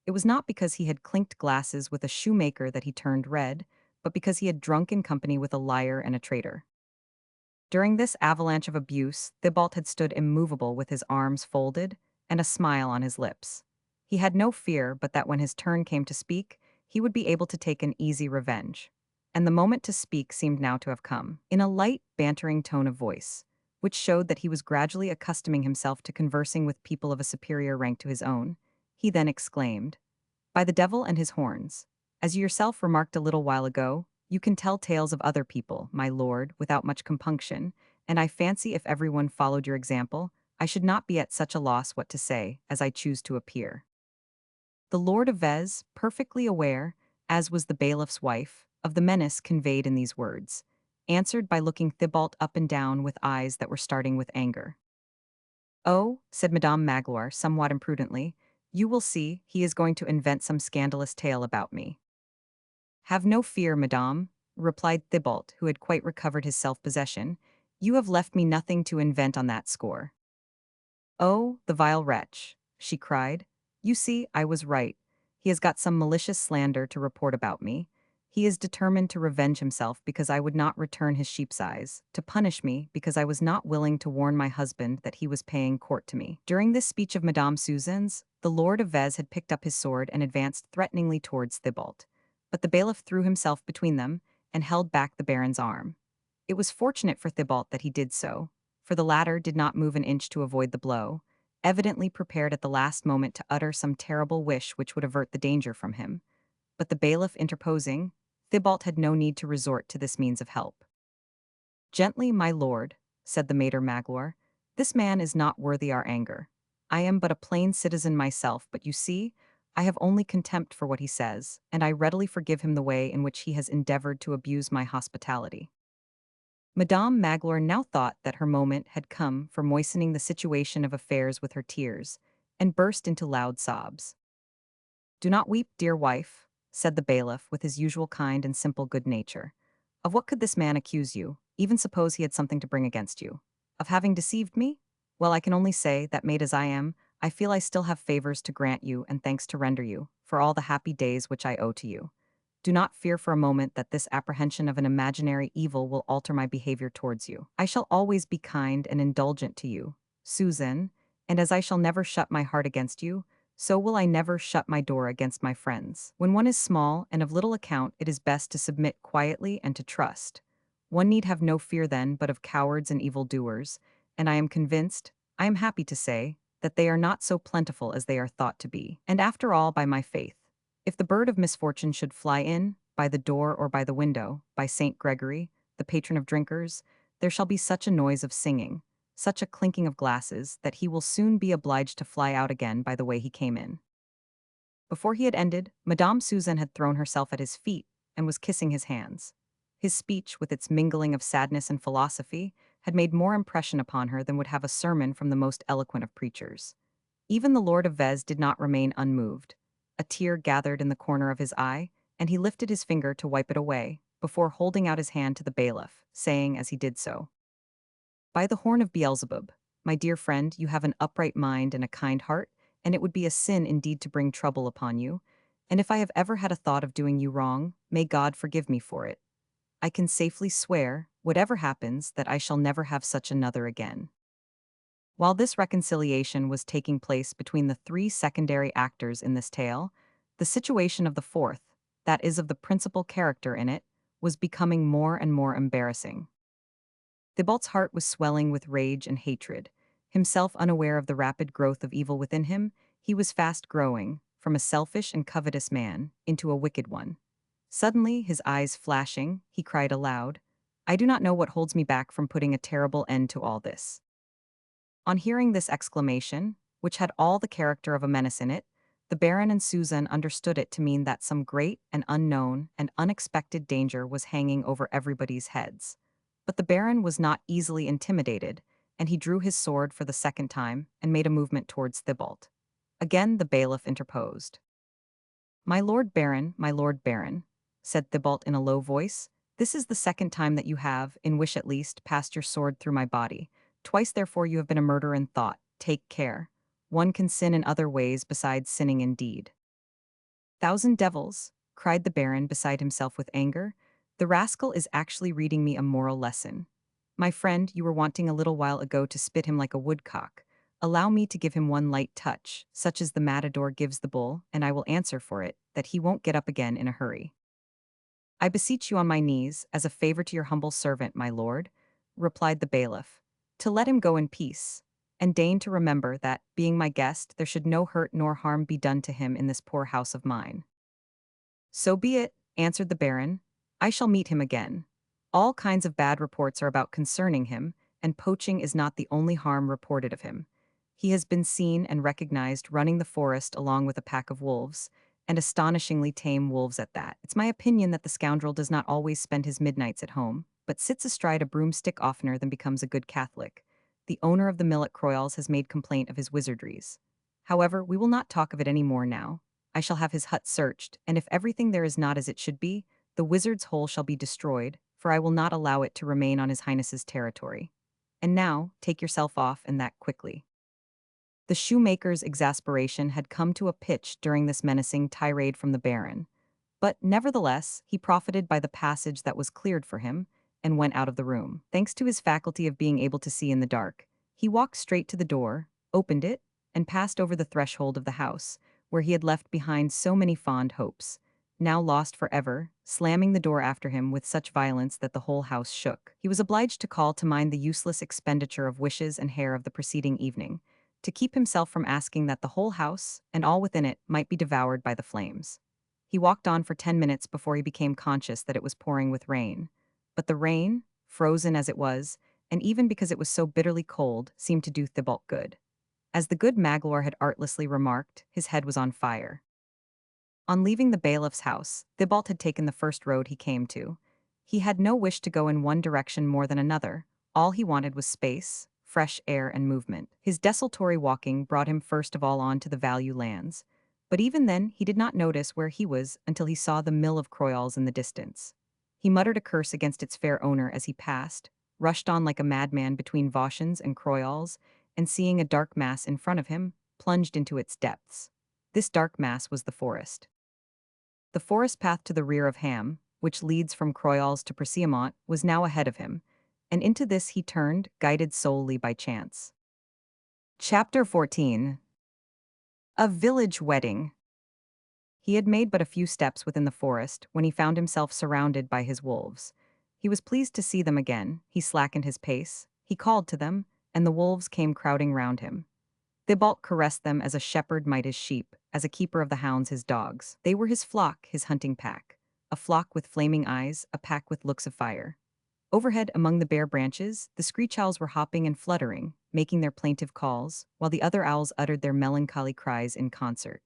[SPEAKER 1] It was not because he had clinked glasses with a shoemaker that he turned red, but because he had drunk in company with a liar and a traitor. During this avalanche of abuse, Thibault had stood immovable with his arms folded and a smile on his lips. He had no fear but that when his turn came to speak, he would be able to take an easy revenge. And the moment to speak seemed now to have come, in a light, bantering tone of voice, which showed that he was gradually accustoming himself to conversing with people of a superior rank to his own. He then exclaimed, by the devil and his horns! As you yourself remarked a little while ago, you can tell tales of other people, my lord, without much compunction, and I fancy if everyone followed your example, I should not be at such a loss what to say, as I choose to appear. The Lord of Vez, perfectly aware, as was the bailiff's wife, of the menace conveyed in these words, answered by looking Thibault up and down with eyes that were starting with anger. Oh, said Madame Magloire somewhat imprudently, you will see, he is going to invent some scandalous tale about me. Have no fear, madame, replied Thibault, who had quite recovered his self-possession. You have left me nothing to invent on that score. Oh, the vile wretch, she cried. You see, I was right. He has got some malicious slander to report about me. He is determined to revenge himself because I would not return his sheep's eyes, to punish me because I was not willing to warn my husband that he was paying court to me. During this speech of Madame Susan's, the Lord of Vez had picked up his sword and advanced threateningly towards Thibault. But the bailiff threw himself between them and held back the Baron's arm. It was fortunate for Thibault that he did so, for the latter did not move an inch to avoid the blow, evidently prepared at the last moment to utter some terrible wish which would avert the danger from him. But the bailiff interposing, Thibault had no need to resort to this means of help. Gently, my lord, said the Mater Magloire, this man is not worthy our anger. I am but a plain citizen myself, but you see, I have only contempt for what he says, and I readily forgive him the way in which he has endeavored to abuse my hospitality. Madame Magloire now thought that her moment had come for moistening the situation of affairs with her tears, and burst into loud sobs. Do not weep, dear wife, said the bailiff with his usual kind and simple good nature. Of what could this man accuse you, even suppose he had something to bring against you? Of having deceived me? Well, I can only say that, made as I am, I feel I still have favors to grant you and thanks to render you, for all the happy days which I owe to you. Do not fear for a moment that this apprehension of an imaginary evil will alter my behavior towards you. I shall always be kind and indulgent to you, Susan, and as I shall never shut my heart against you, so will I never shut my door against my friends. When one is small and of little account, it is best to submit quietly and to trust. One need have no fear then but of cowards and evildoers, and I am convinced, I am happy to say, that they are not so plentiful as they are thought to be. And after all, by my faith, if the bird of misfortune should fly in, by the door or by the window, by St. Gregory, the patron of drinkers, there shall be such a noise of singing, such a clinking of glasses, that he will soon be obliged to fly out again by the way he came in. Before he had ended, Madame Susan had thrown herself at his feet and was kissing his hands. His speech, with its mingling of sadness and philosophy, had made more impression upon her than would have a sermon from the most eloquent of preachers. Even the Lord of Vez did not remain unmoved. A tear gathered in the corner of his eye, and he lifted his finger to wipe it away, before holding out his hand to the bailiff, saying as he did so, by the horn of Beelzebub, my dear friend, you have an upright mind and a kind heart, and it would be a sin indeed to bring trouble upon you, and if I have ever had a thought of doing you wrong, may God forgive me for it. I can safely swear, whatever happens, that I shall never have such another again. While this reconciliation was taking place between the three secondary actors in this tale, the situation of the fourth, that is of the principal character in it, was becoming more and more embarrassing. Thibault's heart was swelling with rage and hatred. Himself unaware of the rapid growth of evil within him, he was fast growing, from a selfish and covetous man, into a wicked one. Suddenly, his eyes flashing, he cried aloud, "I do not know what holds me back from putting a terrible end to all this." On hearing this exclamation, which had all the character of a menace in it, the Baron and Susan understood it to mean that some great and unknown and unexpected danger was hanging over everybody's heads. But the Baron was not easily intimidated, and he drew his sword for the second time and made a movement towards Thibault. Again the bailiff interposed. My Lord Baron," said Thibault in a low voice, "this is the second time that you have, in wish at least, passed your sword through my body. Twice therefore you have been a murderer in thought. Take care. One can sin in other ways besides sinning in deed." "Thousand devils!" cried the Baron beside himself with anger. "The rascal is actually reading me a moral lesson. My friend, you were wanting a little while ago to spit him like a woodcock. Allow me to give him one light touch, such as the matador gives the bull, and I will answer for it, that he won't get up again in a hurry. I beseech you on my knees, as a favor to your humble servant, my lord," replied the bailiff, "to let him go in peace, and deign to remember that, being my guest, there should no hurt nor harm be done to him in this poor house of mine." "So be it," answered the Baron. "I shall meet him again. All kinds of bad reports are about concerning him, and poaching is not the only harm reported of him. He has been seen and recognized running the forest along with a pack of wolves, and astonishingly tame wolves at that. It's my opinion that the scoundrel does not always spend his midnights at home, but sits astride a broomstick oftener than becomes a good Catholic. The owner of the mill at Croyles has made complaint of his wizardries. However, we will not talk of it any more now. I shall have his hut searched, and if everything there is not as it should be, the wizard's hole shall be destroyed, for I will not allow it to remain on his highness's territory. And now, take yourself off, and that quickly." The shoemaker's exasperation had come to a pitch during this menacing tirade from the Baron, but nevertheless, he profited by the passage that was cleared for him, and went out of the room. Thanks to his faculty of being able to see in the dark, he walked straight to the door, opened it, and passed over the threshold of the house, where he had left behind so many fond hopes, now lost forever, slamming the door after him with such violence that the whole house shook. He was obliged to call to mind the useless expenditure of wishes and hair of the preceding evening, to keep himself from asking that the whole house, and all within it, might be devoured by the flames. He walked on for 10 minutes before he became conscious that it was pouring with rain. But the rain, frozen as it was, and even because it was so bitterly cold, seemed to do Thibault good. As the good Maglor had artlessly remarked, his head was on fire. On leaving the bailiff's house, Thibault had taken the first road he came to. He had no wish to go in one direction more than another. All he wanted was space, fresh air, and movement. His desultory walking brought him first of all on to the Value lands, but even then he did not notice where he was until he saw the mill of Croyles in the distance. He muttered a curse against its fair owner as he passed, rushed on like a madman between Vauchons and Croyles, and seeing a dark mass in front of him, plunged into its depths. This dark mass was the forest. The forest path to the rear of Ham, which leads from Croyles to Persiamont, was now ahead of him, and into this he turned, guided solely by chance. Chapter 14. A Village Wedding. He had made but a few steps within the forest when he found himself surrounded by his wolves. He was pleased to see them again. He slackened his pace, he called to them, and the wolves came crowding round him. Thibault caressed them as a shepherd might his sheep, as a keeper of the hounds his dogs. They were his flock, his hunting pack. A flock with flaming eyes, a pack with looks of fire. Overhead among the bare branches, the screech owls were hopping and fluttering, making their plaintive calls, while the other owls uttered their melancholy cries in concert.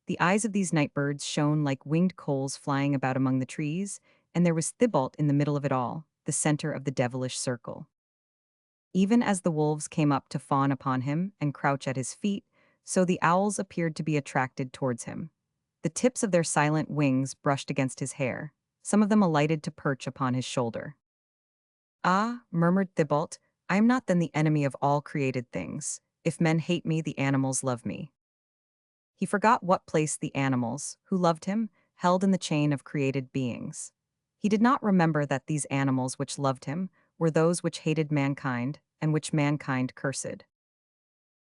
[SPEAKER 1] The eyes of these night birds shone like winged coals flying about among the trees, and there was Thibault in the middle of it all, the center of the devilish circle. Even as the wolves came up to fawn upon him and crouch at his feet, so the owls appeared to be attracted towards him. The tips of their silent wings brushed against his hair. Some of them alighted to perch upon his shoulder. "Ah," murmured Thibault, "I am not then the enemy of all created things. If men hate me, the animals love me." He forgot what place the animals, who loved him, held in the chain of created beings. He did not remember that these animals which loved him were those which hated mankind, and which mankind cursed.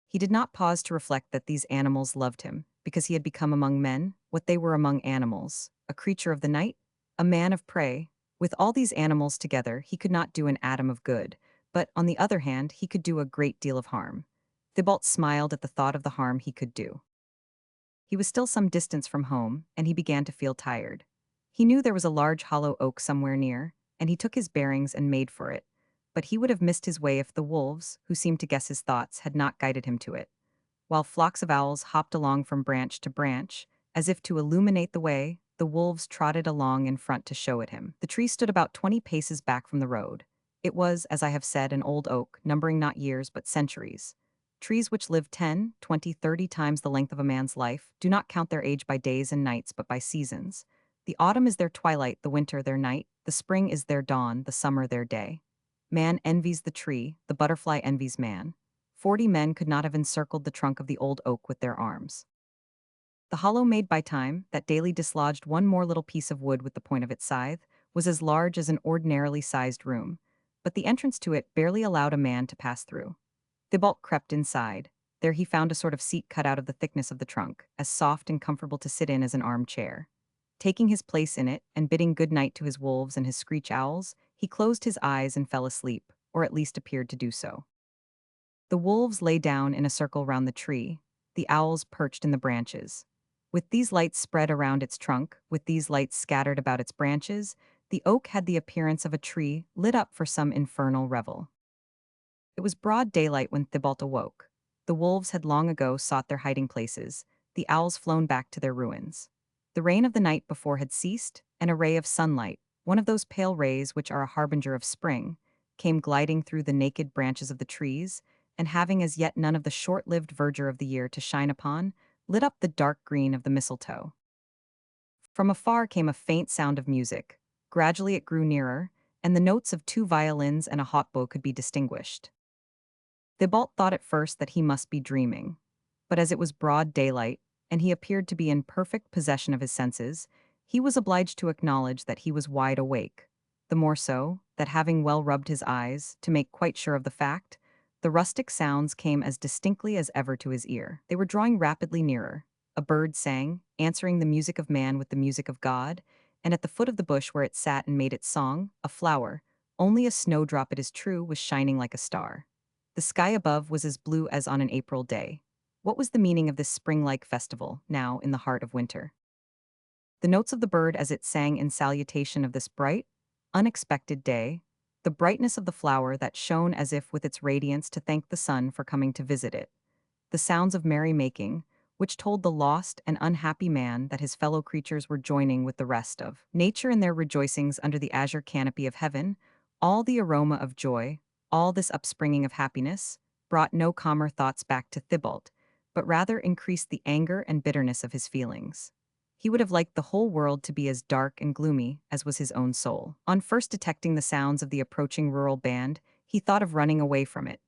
[SPEAKER 1] He did not pause to reflect that these animals loved him, because he had become among men what they were among animals, a creature of the night, a man of prey. With all these animals together, he could not do an atom of good, but, on the other hand, he could do a great deal of harm. Thibault smiled at the thought of the harm he could do. He was still some distance from home, and he began to feel tired. He knew there was a large hollow oak somewhere near, and he took his bearings and made for it. But he would have missed his way if the wolves, who seemed to guess his thoughts, had not guided him to it. While flocks of owls hopped along from branch to branch, as if to illuminate the way, the wolves trotted along in front to show it him. The tree stood about 20 paces back from the road. It was, as I have said, an old oak, numbering not years but centuries. Trees which live 10, 20, 30 times the length of a man's life do not count their age by days and nights but by seasons. The autumn is their twilight, the winter their night, the spring is their dawn, the summer their day. Man envies the tree, the butterfly envies man. 40 men could not have encircled the trunk of the old oak with their arms. The hollow made by time, that daily dislodged one more little piece of wood with the point of its scythe, was as large as an ordinarily sized room, but the entrance to it barely allowed a man to pass through. Thibault crept inside. There he found a sort of seat cut out of the thickness of the trunk, as soft and comfortable to sit in as an armchair. Taking his place in it, and bidding good night to his wolves and his screech owls, he closed his eyes and fell asleep, or at least appeared to do so. The wolves lay down in a circle round the tree, the owls perched in the branches. With these lights spread around its trunk, with these lights scattered about its branches, the oak had the appearance of a tree lit up for some infernal revel. It was broad daylight when Thibault awoke. The wolves had long ago sought their hiding places, the owls flown back to their ruins. The rain of the night before had ceased, and a ray of sunlight, one of those pale rays which are a harbinger of spring, came gliding through the naked branches of the trees, and having as yet none of the short-lived verdure of the year to shine upon, lit up the dark green of the mistletoe. From afar came a faint sound of music. Gradually it grew nearer, and the notes of 2 violins and a hautboy could be distinguished. Thibault thought at first that he must be dreaming. But as it was broad daylight, and he appeared to be in perfect possession of his senses, he was obliged to acknowledge that he was wide awake. The more so, that having well rubbed his eyes, to make quite sure of the fact, the rustic sounds came as distinctly as ever to his ear. They were drawing rapidly nearer. A bird sang, answering the music of man with the music of God, and at the foot of the bush where it sat and made its song, a flower, only a snowdrop it is true, was shining like a star. The sky above was as blue as on an April day. What was the meaning of this spring-like festival, now in the heart of winter? The notes of the bird as it sang in salutation of this bright, unexpected day, the brightness of the flower that shone as if with its radiance to thank the sun for coming to visit it, the sounds of merry-making, which told the lost and unhappy man that his fellow creatures were joining with the rest of nature in their rejoicings under the azure canopy of heaven, all the aroma of joy, all this upspringing of happiness, brought no calmer thoughts back to Thibault, but rather increased the anger and bitterness of his feelings. He would have liked the whole world to be as dark and gloomy as was his own soul. On first detecting the sounds of the approaching rural band, he thought of running away from it.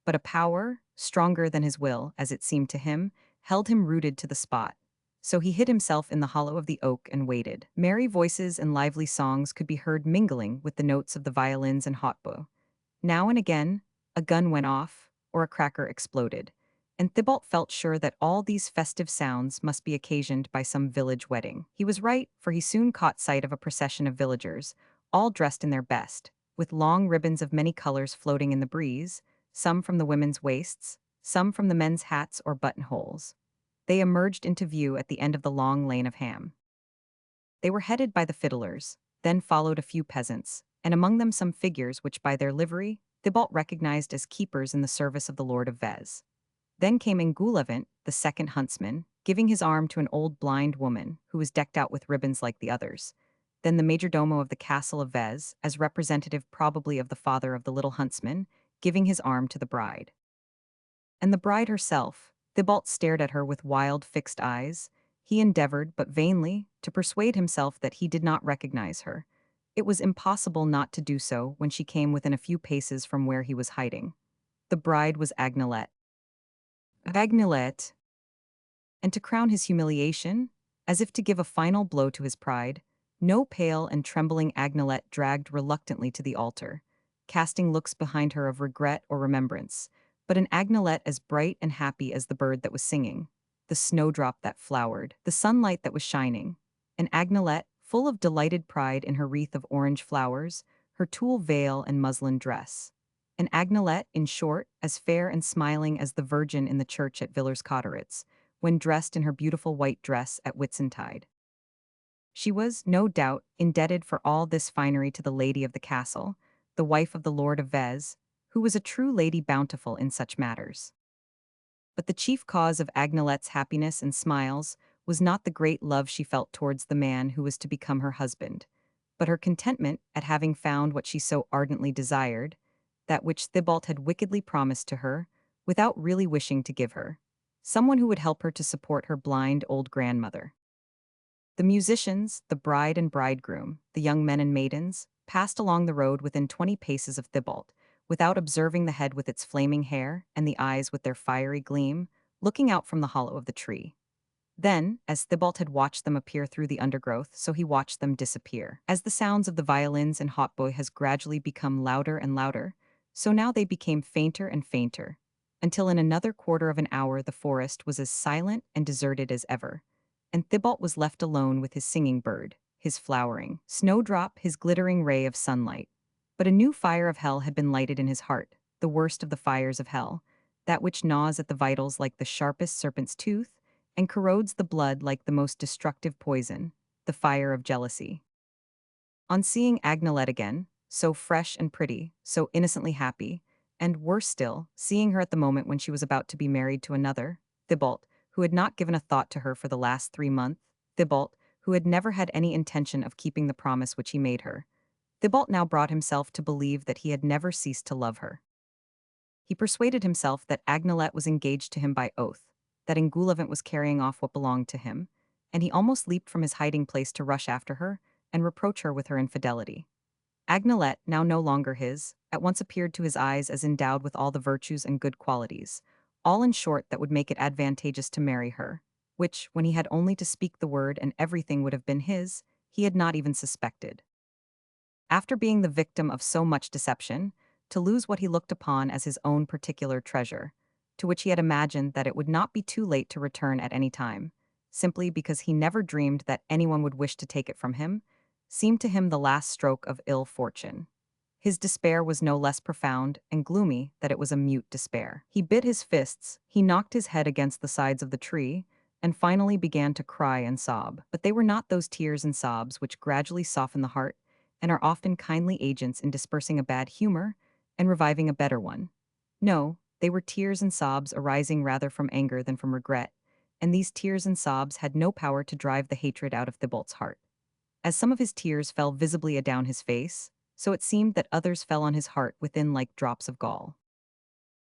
[SPEAKER 1] But a power, stronger than his will, as it seemed to him, held him rooted to the spot. So he hid himself in the hollow of the oak and waited. Merry voices and lively songs could be heard mingling with the notes of the violins and hautboy. Now and again, a gun went off, or a cracker exploded, and Thibault felt sure that all these festive sounds must be occasioned by some village wedding. He was right, for he soon caught sight of a procession of villagers, all dressed in their best, with long ribbons of many colors floating in the breeze, some from the women's waists, some from the men's hats or buttonholes. They emerged into view at the end of the long lane of Ham. They were headed by the fiddlers, then followed a few peasants, and among them some figures which by their livery Thibault recognized as keepers in the service of the Lord of Vez. Then came Engulevant, the second huntsman, giving his arm to an old blind woman who was decked out with ribbons like the others. Then the majordomo of the castle of Vez, as representative probably of the father of the little huntsman, giving his arm to the bride. And the bride herself, Thibault stared at her with wild, fixed eyes. He endeavored, but vainly, to persuade himself that he did not recognize her. It was impossible not to do so when she came within a few paces from where he was hiding. The bride was Agnelet. Agnelet. And to crown his humiliation, as if to give a final blow to his pride, no pale and trembling Agnelet dragged reluctantly to the altar, casting looks behind her of regret or remembrance, but an Agnelet as bright and happy as the bird that was singing, the snowdrop that flowered, the sunlight that was shining. An Agnelet, full of delighted pride in her wreath of orange flowers, her tulle veil and muslin dress. An Agnelet, in short, as fair and smiling as the Virgin in the church at Villers Cotteritz, when dressed in her beautiful white dress at Whitsuntide. She was, no doubt, indebted for all this finery to the lady of the castle, the wife of the Lord of Vez, who was a true lady bountiful in such matters. But the chief cause of Agnelet's happiness and smiles was not the great love she felt towards the man who was to become her husband, but her contentment at having found what she so ardently desired, that which Thibault had wickedly promised to her, without really wishing to give her, someone who would help her to support her blind old grandmother. The musicians, the bride and bridegroom, the young men and maidens, passed along the road within 20 paces of Thibault, without observing the head with its flaming hair and the eyes with their fiery gleam, looking out from the hollow of the tree. Then, as Thibault had watched them appear through the undergrowth, so he watched them disappear. As the sounds of the violins and hautboy has gradually become louder and louder, so now they became fainter and fainter, until in another quarter of an hour the forest was as silent and deserted as ever, and Thibault was left alone with his singing bird, his flowering snowdrop, his glittering ray of sunlight. But a new fire of hell had been lighted in his heart, the worst of the fires of hell, that which gnaws at the vitals like the sharpest serpent's tooth, and corrodes the blood like the most destructive poison, the fire of jealousy. On seeing Agnelet again, so fresh and pretty, so innocently happy, and worse still, seeing her at the moment when she was about to be married to another, Thibault, who had not given a thought to her for the last 3 months, Thibault, who had never had any intention of keeping the promise which he made her, Thibault now brought himself to believe that he had never ceased to love her. He persuaded himself that Agnelet was engaged to him by oath, that Engoulevent was carrying off what belonged to him, and he almost leaped from his hiding place to rush after her and reproach her with her infidelity. Agnelet, now no longer his, at once appeared to his eyes as endowed with all the virtues and good qualities, all in short that would make it advantageous to marry her, which, when he had only to speak the word and everything would have been his, he had not even suspected. After being the victim of so much deception, to lose what he looked upon as his own particular treasure, to which he had imagined that it would not be too late to return at any time, simply because he never dreamed that anyone would wish to take it from him, seemed to him the last stroke of ill fortune. His despair was no less profound and gloomy that it was a mute despair. He bit his fists, he knocked his head against the sides of the tree, and finally began to cry and sob. But they were not those tears and sobs which gradually soften the heart and are often kindly agents in dispersing a bad humor and reviving a better one. No, they were tears and sobs arising rather from anger than from regret, and these tears and sobs had no power to drive the hatred out of Thibault's heart. As some of his tears fell visibly adown his face, so it seemed that others fell on his heart within like drops of gall.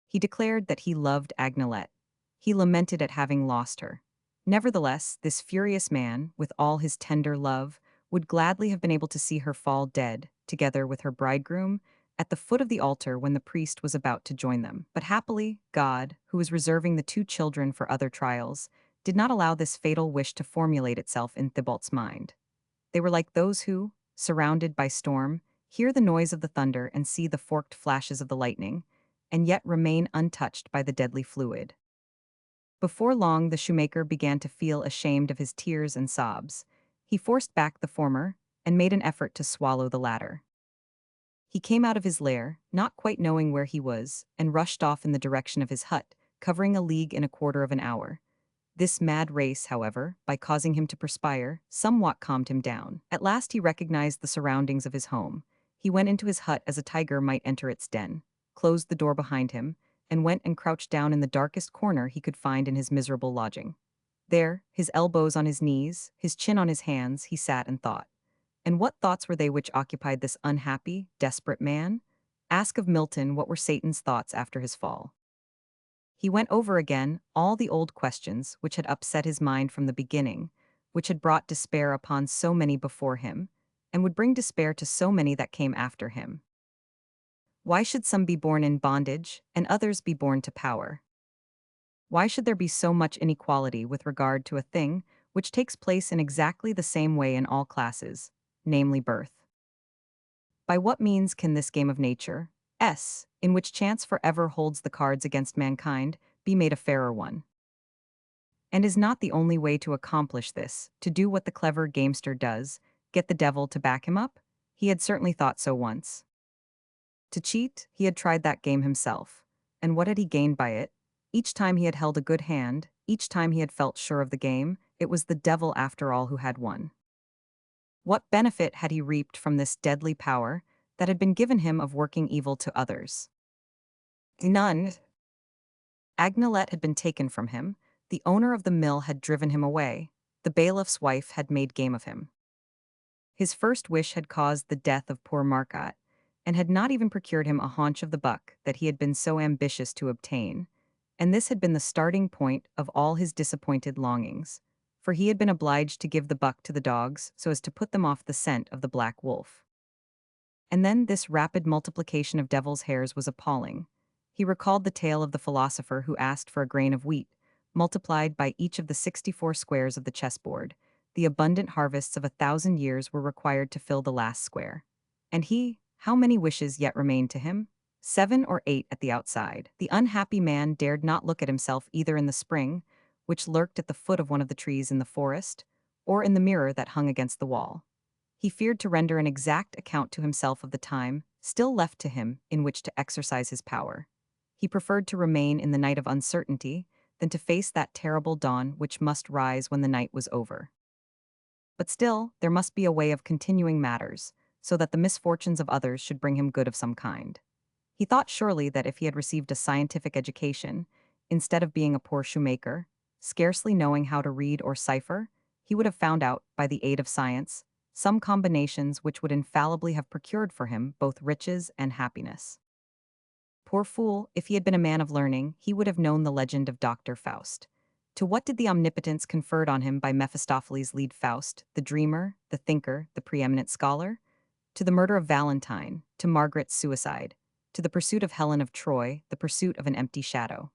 [SPEAKER 1] He declared that he loved Agnelet. He lamented at having lost her. Nevertheless, this furious man, with all his tender love, would gladly have been able to see her fall dead, together with her bridegroom, at the foot of the altar when the priest was about to join them. But happily, God, who was reserving the 2 children for other trials, did not allow this fatal wish to formulate itself in Thibault's mind. They were like those who, surrounded by storm, hear the noise of the thunder and see the forked flashes of the lightning, and yet remain untouched by the deadly fluid. Before long, the shoemaker began to feel ashamed of his tears and sobs. He forced back the former and made an effort to swallow the latter. He came out of his lair, not quite knowing where he was, and rushed off in the direction of his hut, covering a league in a quarter of an hour. This mad race, however, by causing him to perspire, somewhat calmed him down. At last he recognized the surroundings of his home. He went into his hut as a tiger might enter its den, closed the door behind him, and went and crouched down in the darkest corner he could find in his miserable lodging. There, his elbows on his knees, his chin on his hands, he sat and thought. And what thoughts were they which occupied this unhappy, desperate man? Ask of Milton what were Satan's thoughts after his fall. He went over again all the old questions which had upset his mind from the beginning, which had brought despair upon so many before him, and would bring despair to so many that came after him. Why should some be born in bondage, and others be born to power? Why should there be so much inequality with regard to a thing which takes place in exactly the same way in all classes, namely birth? By what means can this game of nature, in which chance forever holds the cards against mankind, be made a fairer one. And is not the only way to accomplish this, to do what the clever gamester does, get the devil to back him up? He had certainly thought so once. To cheat, he had tried that game himself. And what had he gained by it? Each time he had held a good hand, each time he had felt sure of the game, it was the devil after all who had won. What benefit had he reaped from this deadly power that had been given him of working evil to others? None. Agnelet had been taken from him, the owner of the mill had driven him away, the bailiff's wife had made game of him. His first wish had caused the death of poor Marcotte, and had not even procured him a haunch of the buck that he had been so ambitious to obtain, and this had been the starting point of all his disappointed longings, for he had been obliged to give the buck to the dogs so as to put them off the scent of the black wolf. And then this rapid multiplication of devil's hairs was appalling. He recalled the tale of the philosopher who asked for a grain of wheat, multiplied by each of the 64 squares of the chessboard. The abundant harvests of 1,000 years were required to fill the last square. And he, how many wishes yet remained to him? 7 or 8 at the outside. The unhappy man dared not look at himself either in the spring, which lurked at the foot of one of the trees in the forest, or in the mirror that hung against the wall. He feared to render an exact account to himself of the time still left to him in which to exercise his power. He preferred to remain in the night of uncertainty than to face that terrible dawn which must rise when the night was over. But still, there must be a way of continuing matters, so that the misfortunes of others should bring him good of some kind. He thought surely that if he had received a scientific education, instead of being a poor shoemaker, scarcely knowing how to read or cipher, he would have found out, by the aid of science, some combinations which would infallibly have procured for him both riches and happiness. Poor fool, if he had been a man of learning, he would have known the legend of Dr. Faust. To what did the omnipotence conferred on him by Mephistopheles lead Faust, the dreamer, the thinker, the preeminent scholar? To the murder of Valentine, to Margaret's suicide, to the pursuit of Helen of Troy, the pursuit of an empty shadow.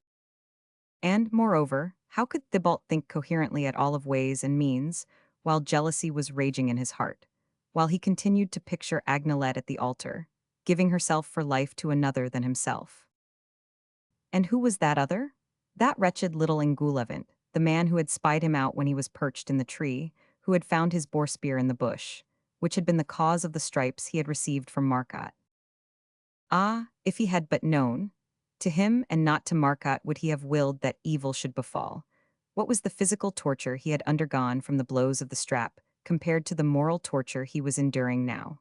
[SPEAKER 1] And, moreover, how could Thibault think coherently at all of ways and means, while jealousy was raging in his heart, while he continued to picture Agnelet at the altar, giving herself for life to another than himself? And who was that other? That wretched little Engulevant, the man who had spied him out when he was perched in the tree, who had found his boar spear in the bush, which had been the cause of the stripes he had received from Marcotte. Ah, if he had but known! To him and not to Marcotte would he have willed that evil should befall. What was the physical torture he had undergone from the blows of the strap, compared to the moral torture he was enduring now?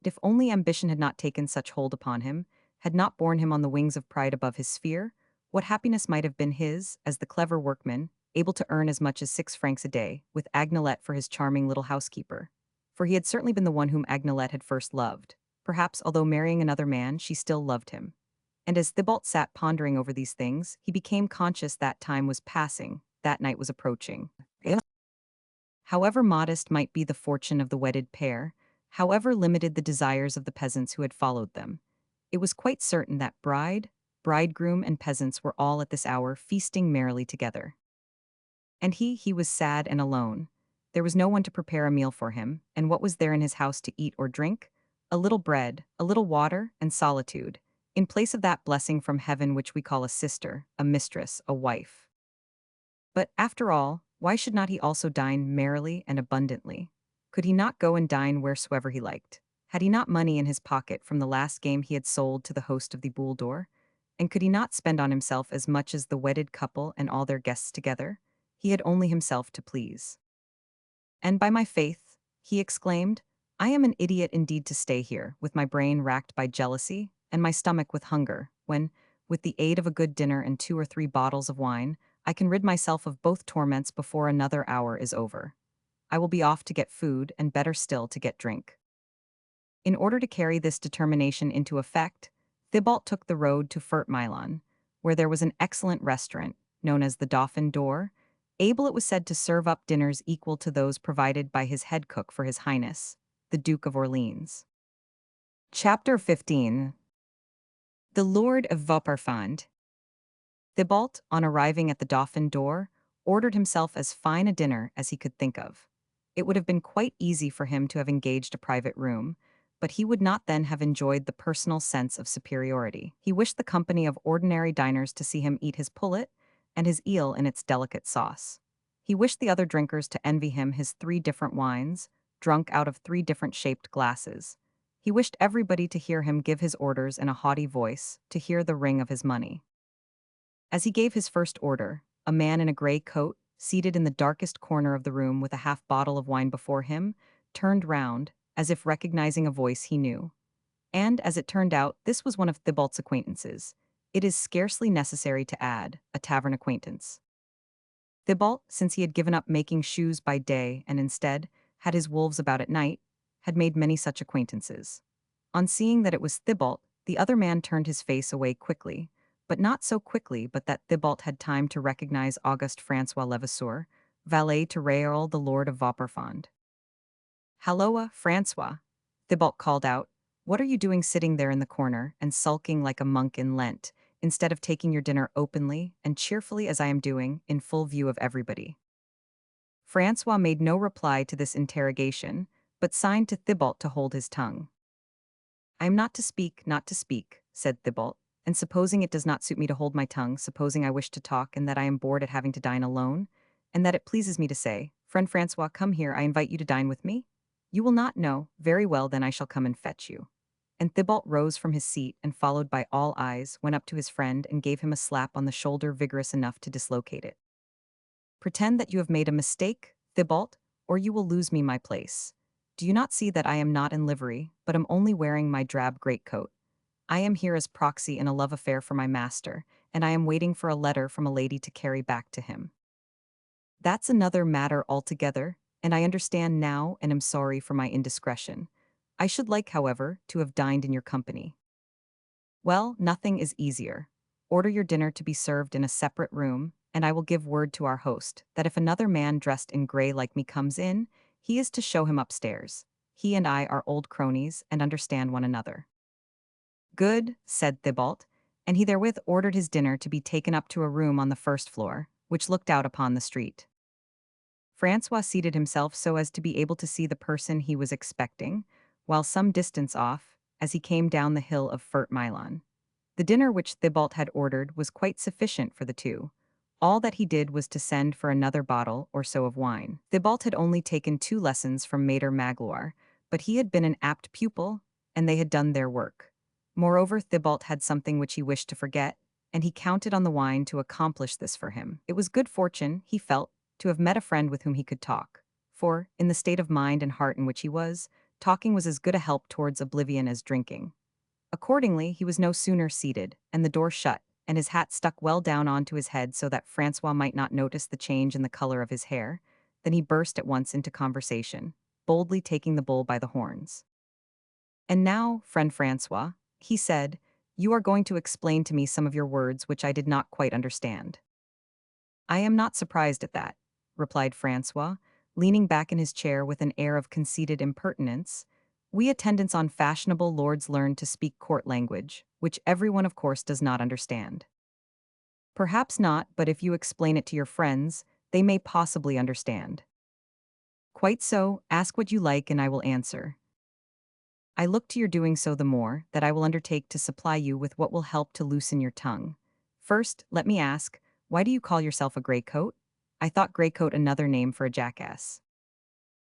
[SPEAKER 1] If only ambition had not taken such hold upon him, had not borne him on the wings of pride above his sphere, what happiness might have been his, as the clever workman, able to earn as much as 6 francs a day, with Agnelet for his charming little housekeeper. For he had certainly been the one whom Agnelet had first loved. Perhaps, although marrying another man, she still loved him. And as Thibault sat pondering over these things, he became conscious that time was passing, that night was approaching. However modest might be the fortune of the wedded pair, however limited the desires of the peasants who had followed them, it was quite certain that bride, bridegroom, and peasants were all at this hour feasting merrily together. And he was sad and alone. There was no one to prepare a meal for him, and what was there in his house to eat or drink? A little bread, a little water, and solitude, in place of that blessing from heaven which we call a sister, a mistress, a wife. But, after all, why should not he also dine merrily and abundantly? Could he not go and dine wheresoever he liked? Had he not money in his pocket from the last game he had sold to the host of the Boule d'Or? And could he not spend on himself as much as the wedded couple and all their guests together? He had only himself to please. And by my faith, he exclaimed, I am an idiot indeed to stay here, with my brain racked by jealousy, and my stomach with hunger, when, with the aid of a good dinner and 2 or 3 bottles of wine, I can rid myself of both torments before another hour is over. I will be off to get food, and better still to get drink. In order to carry this determination into effect, Thibault took the road to Fort Milon, where there was an excellent restaurant, known as the Dauphin d'Or, able it was said to serve up dinners equal to those provided by his head cook for His Highness, the Duke of Orleans. Chapter 15. The Lord of Vauparfond. Thibault, on arriving at the Dauphin d'Or, ordered himself as fine a dinner as he could think of. It would have been quite easy for him to have engaged a private room, but he would not then have enjoyed the personal sense of superiority. He wished the company of ordinary diners to see him eat his pullet and his eel in its delicate sauce. He wished the other drinkers to envy him his 3 different wines, drunk out of 3 different shaped glasses. He wished everybody to hear him give his orders in a haughty voice, to hear the ring of his money. As he gave his first order, a man in a gray coat, seated in the darkest corner of the room with a half bottle of wine before him, turned round, as if recognizing a voice he knew. And, as it turned out, this was one of Thibault's acquaintances. It is scarcely necessary to add, a tavern acquaintance. Thibault, since he had given up making shoes by day and instead had his wolves about at night, had made many such acquaintances. On seeing that it was Thibault, the other man turned his face away quickly, but not so quickly but that Thibault had time to recognize Auguste Francois Levasseur, valet to Raoul the Lord of Vauparfond. "Halloa, Francois," Thibault called out. "What are you doing sitting there in the corner and sulking like a monk in Lent, instead of taking your dinner openly and cheerfully as I am doing, in full view of everybody?" Francois made no reply to this interrogation, but signed to Thibault to hold his tongue. "I am not to speak," said Thibault, "and supposing it does not suit me to hold my tongue, supposing I wish to talk and that I am bored at having to dine alone, and that it pleases me to say, 'Friend Francois, come here, I invite you to dine with me?' You will not know, very well then I shall come and fetch you." And Thibault rose from his seat and, followed by all eyes, went up to his friend and gave him a slap on the shoulder vigorous enough to dislocate it. "Pretend that you have made a mistake, Thibault, or you will lose me my place. Do you not see that I am not in livery, but am only wearing my drab greatcoat? I am here as proxy in a love affair for my master, and I am waiting for a letter from a lady to carry back to him. That's another matter altogether, and I understand now and am sorry for my indiscretion. I should like, however, to have dined in your company." "Well, nothing is easier. Order your dinner to be served in a separate room, and I will give word to our host that if another man dressed in gray like me comes in, he is to show him upstairs. He and I are old cronies and understand one another." "Good," said Thibault, and he therewith ordered his dinner to be taken up to a room on the first floor, which looked out upon the street. Francois seated himself so as to be able to see the person he was expecting, while some distance off, as he came down the hill of Fert Milon. The dinner which Thibault had ordered was quite sufficient for the two. All that he did was to send for another bottle or so of wine. Thibault had only taken 2 lessons from Maître Magloire, but he had been an apt pupil, and they had done their work. Moreover, Thibault had something which he wished to forget, and he counted on the wine to accomplish this for him. It was good fortune, he felt, to have met a friend with whom he could talk, for, in the state of mind and heart in which he was, talking was as good a help towards oblivion as drinking. Accordingly, he was no sooner seated, and the door shut, and his hat stuck well down onto his head so that Francois might not notice the change in the color of his hair, than he burst at once into conversation, boldly taking the bull by the horns. "And now, friend Francois," he said, "you are going to explain to me some of your words which I did not quite understand." "I am not surprised at that," replied Francois, leaning back in his chair with an air of conceited impertinence. "We attendants on fashionable lords learn to speak court language, which everyone of course does not understand." "Perhaps not, but if you explain it to your friends, they may possibly understand." "Quite so, ask what you like and I will answer. I look to your doing so the more, that I will undertake to supply you with what will help to loosen your tongue. First, let me ask, why do you call yourself a grey coat? I thought grey coat another name for a jackass."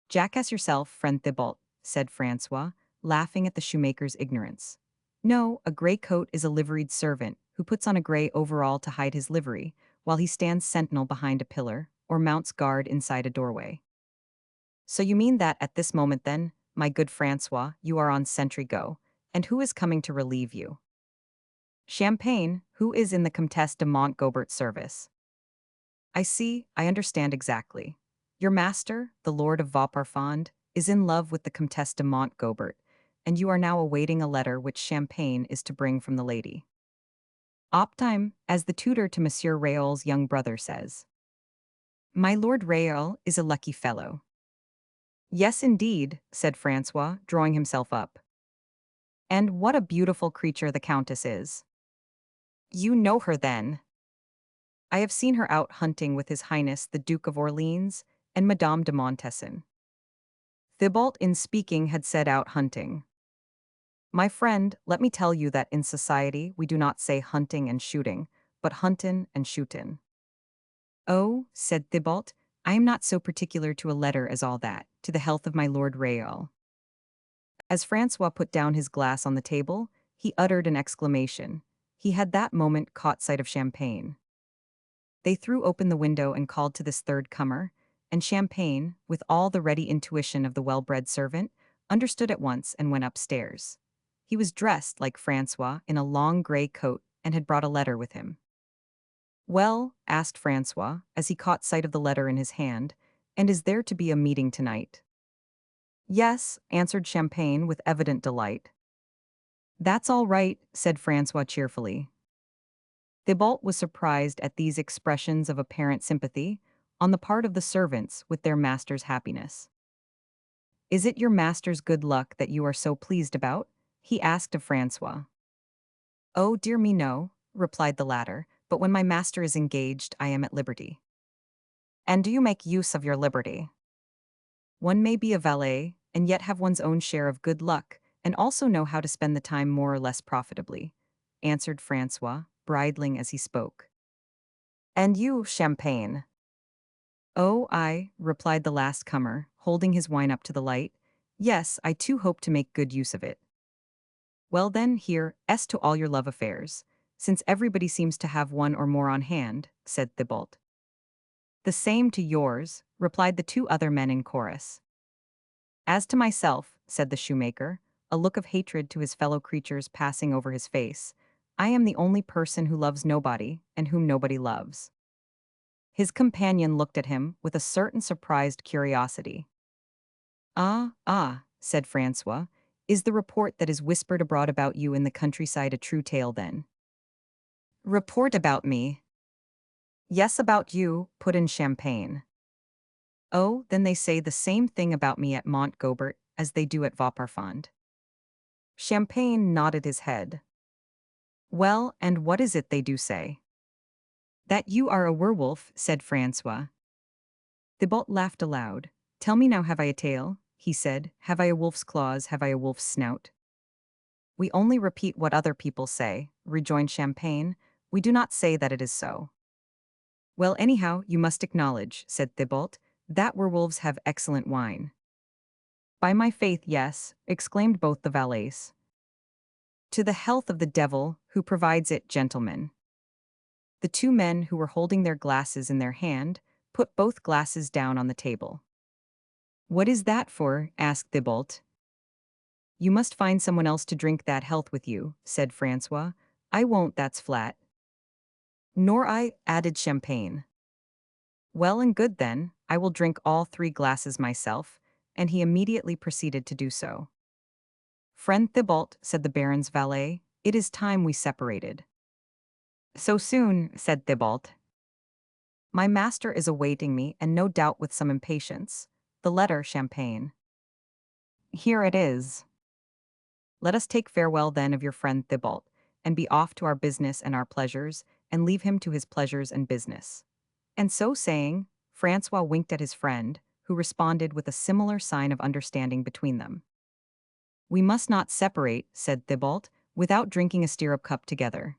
[SPEAKER 1] "Jackass yourself, friend Thibault," said Francois, laughing at the shoemaker's ignorance. "No, a grey coat is a liveried servant, who puts on a grey overall to hide his livery, while he stands sentinel behind a pillar, or mounts guard inside a doorway." "So you mean that at this moment then, my good Francois, you are on sentry go, and who is coming to relieve you?" "Champagne, who is in the Comtesse de Montgobert's service." "I see, I understand exactly. Your master, the Lord of Vauparfond, is in love with the Comtesse de Montgobert, and you are now awaiting a letter which Champagne is to bring from the lady. Optime, as the tutor to Monsieur Raoul's young brother says. My Lord Raoul is a lucky fellow." "Yes, indeed," said Francois, drawing himself up. "And what a beautiful creature the Countess is." "You know her then?" "I have seen her out hunting with His Highness the Duke of Orleans and Madame de Montesson." Thibault in speaking had said out hunting. My friend, let me tell you that in society we do not say hunting and shooting, but huntin' and shootin'. Oh, said Thibault, I am not so particular to a letter as all that, to the health of my Lord Raoul. As Francois put down his glass on the table, he uttered an exclamation. He had that moment caught sight of champagne. They threw open the window and called to this third comer, and Champagne, with all the ready intuition of the well-bred servant, understood at once and went upstairs. He was dressed, like Francois, in a long grey coat and had brought a letter with him. Well, asked Francois, as he caught sight of the letter in his hand, and is there to be a meeting tonight? Yes, answered Champagne with evident delight. That's all right, said Francois cheerfully. Thibault was surprised at these expressions of apparent sympathy on the part of the servants with their master's happiness. Is it your master's good luck that you are so pleased about? He asked of Francois. Oh, dear me, no, replied the latter, but when my master is engaged, I am at liberty. And do you make use of your liberty? One may be a valet, and yet have one's own share of good luck, and also know how to spend the time more or less profitably, answered Francois, bridling as he spoke. And you, Champagne? Oh, I, replied the last comer, holding his wine up to the light. Yes, I too hope to make good use of it. Well then, here, as to all your love affairs, since everybody seems to have one or more on hand, said Thibault. The same to yours, replied the two other men in chorus. As to myself, said the shoemaker, a look of hatred to his fellow creatures passing over his face, I am the only person who loves nobody, and whom nobody loves. His companion looked at him with a certain surprised curiosity. Ah, said Francois, is the report that is whispered abroad about you in the countryside a true tale then? Report about me? Yes, about you, put in Champagne. Oh, then they say the same thing about me at Mont Gobert as they do at Vauparfond. Champagne nodded his head. Well, and what is it they do say? That you are a werewolf, said Francois. Thibault laughed aloud. Tell me now, have I a tail? He said. Have I a wolf's claws? Have I a wolf's snout? We only repeat what other people say, rejoined Champagne. We do not say that it is so. Well, anyhow, you must acknowledge, said Thibault, that werewolves have excellent wine. By my faith, yes, exclaimed both the valets. To the health of the devil, who provides it, gentlemen. The two men who were holding their glasses in their hand put both glasses down on the table. What is that for? Asked Thibault. You must find someone else to drink that health with you, said Francois. I won't, that's flat. Nor I, added Champagne. Well and good then, I will drink all three glasses myself, and he immediately proceeded to do so. Friend Thibault, said the Baron's valet, it is time we separated. So soon, said Thibault. My master is awaiting me, and no doubt with some impatience. The letter, Champagne. Here it is. Let us take farewell then of your friend Thibault, and be off to our business and our pleasures, and leave him to his pleasures and business. And so saying, Francois winked at his friend, who responded with a similar sign of understanding between them. We must not separate, said Thibault, without drinking a stirrup cup together.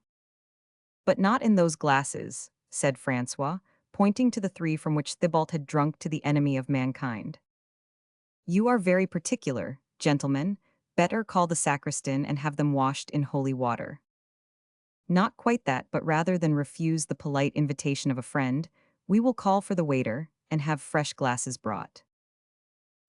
[SPEAKER 1] But not in those glasses, said Francois, pointing to the three from which Thibault had drunk to the enemy of mankind. You are very particular, gentlemen. Better call the sacristan and have them washed in holy water. Not quite that, but rather than refuse the polite invitation of a friend, we will call for the waiter and have fresh glasses brought.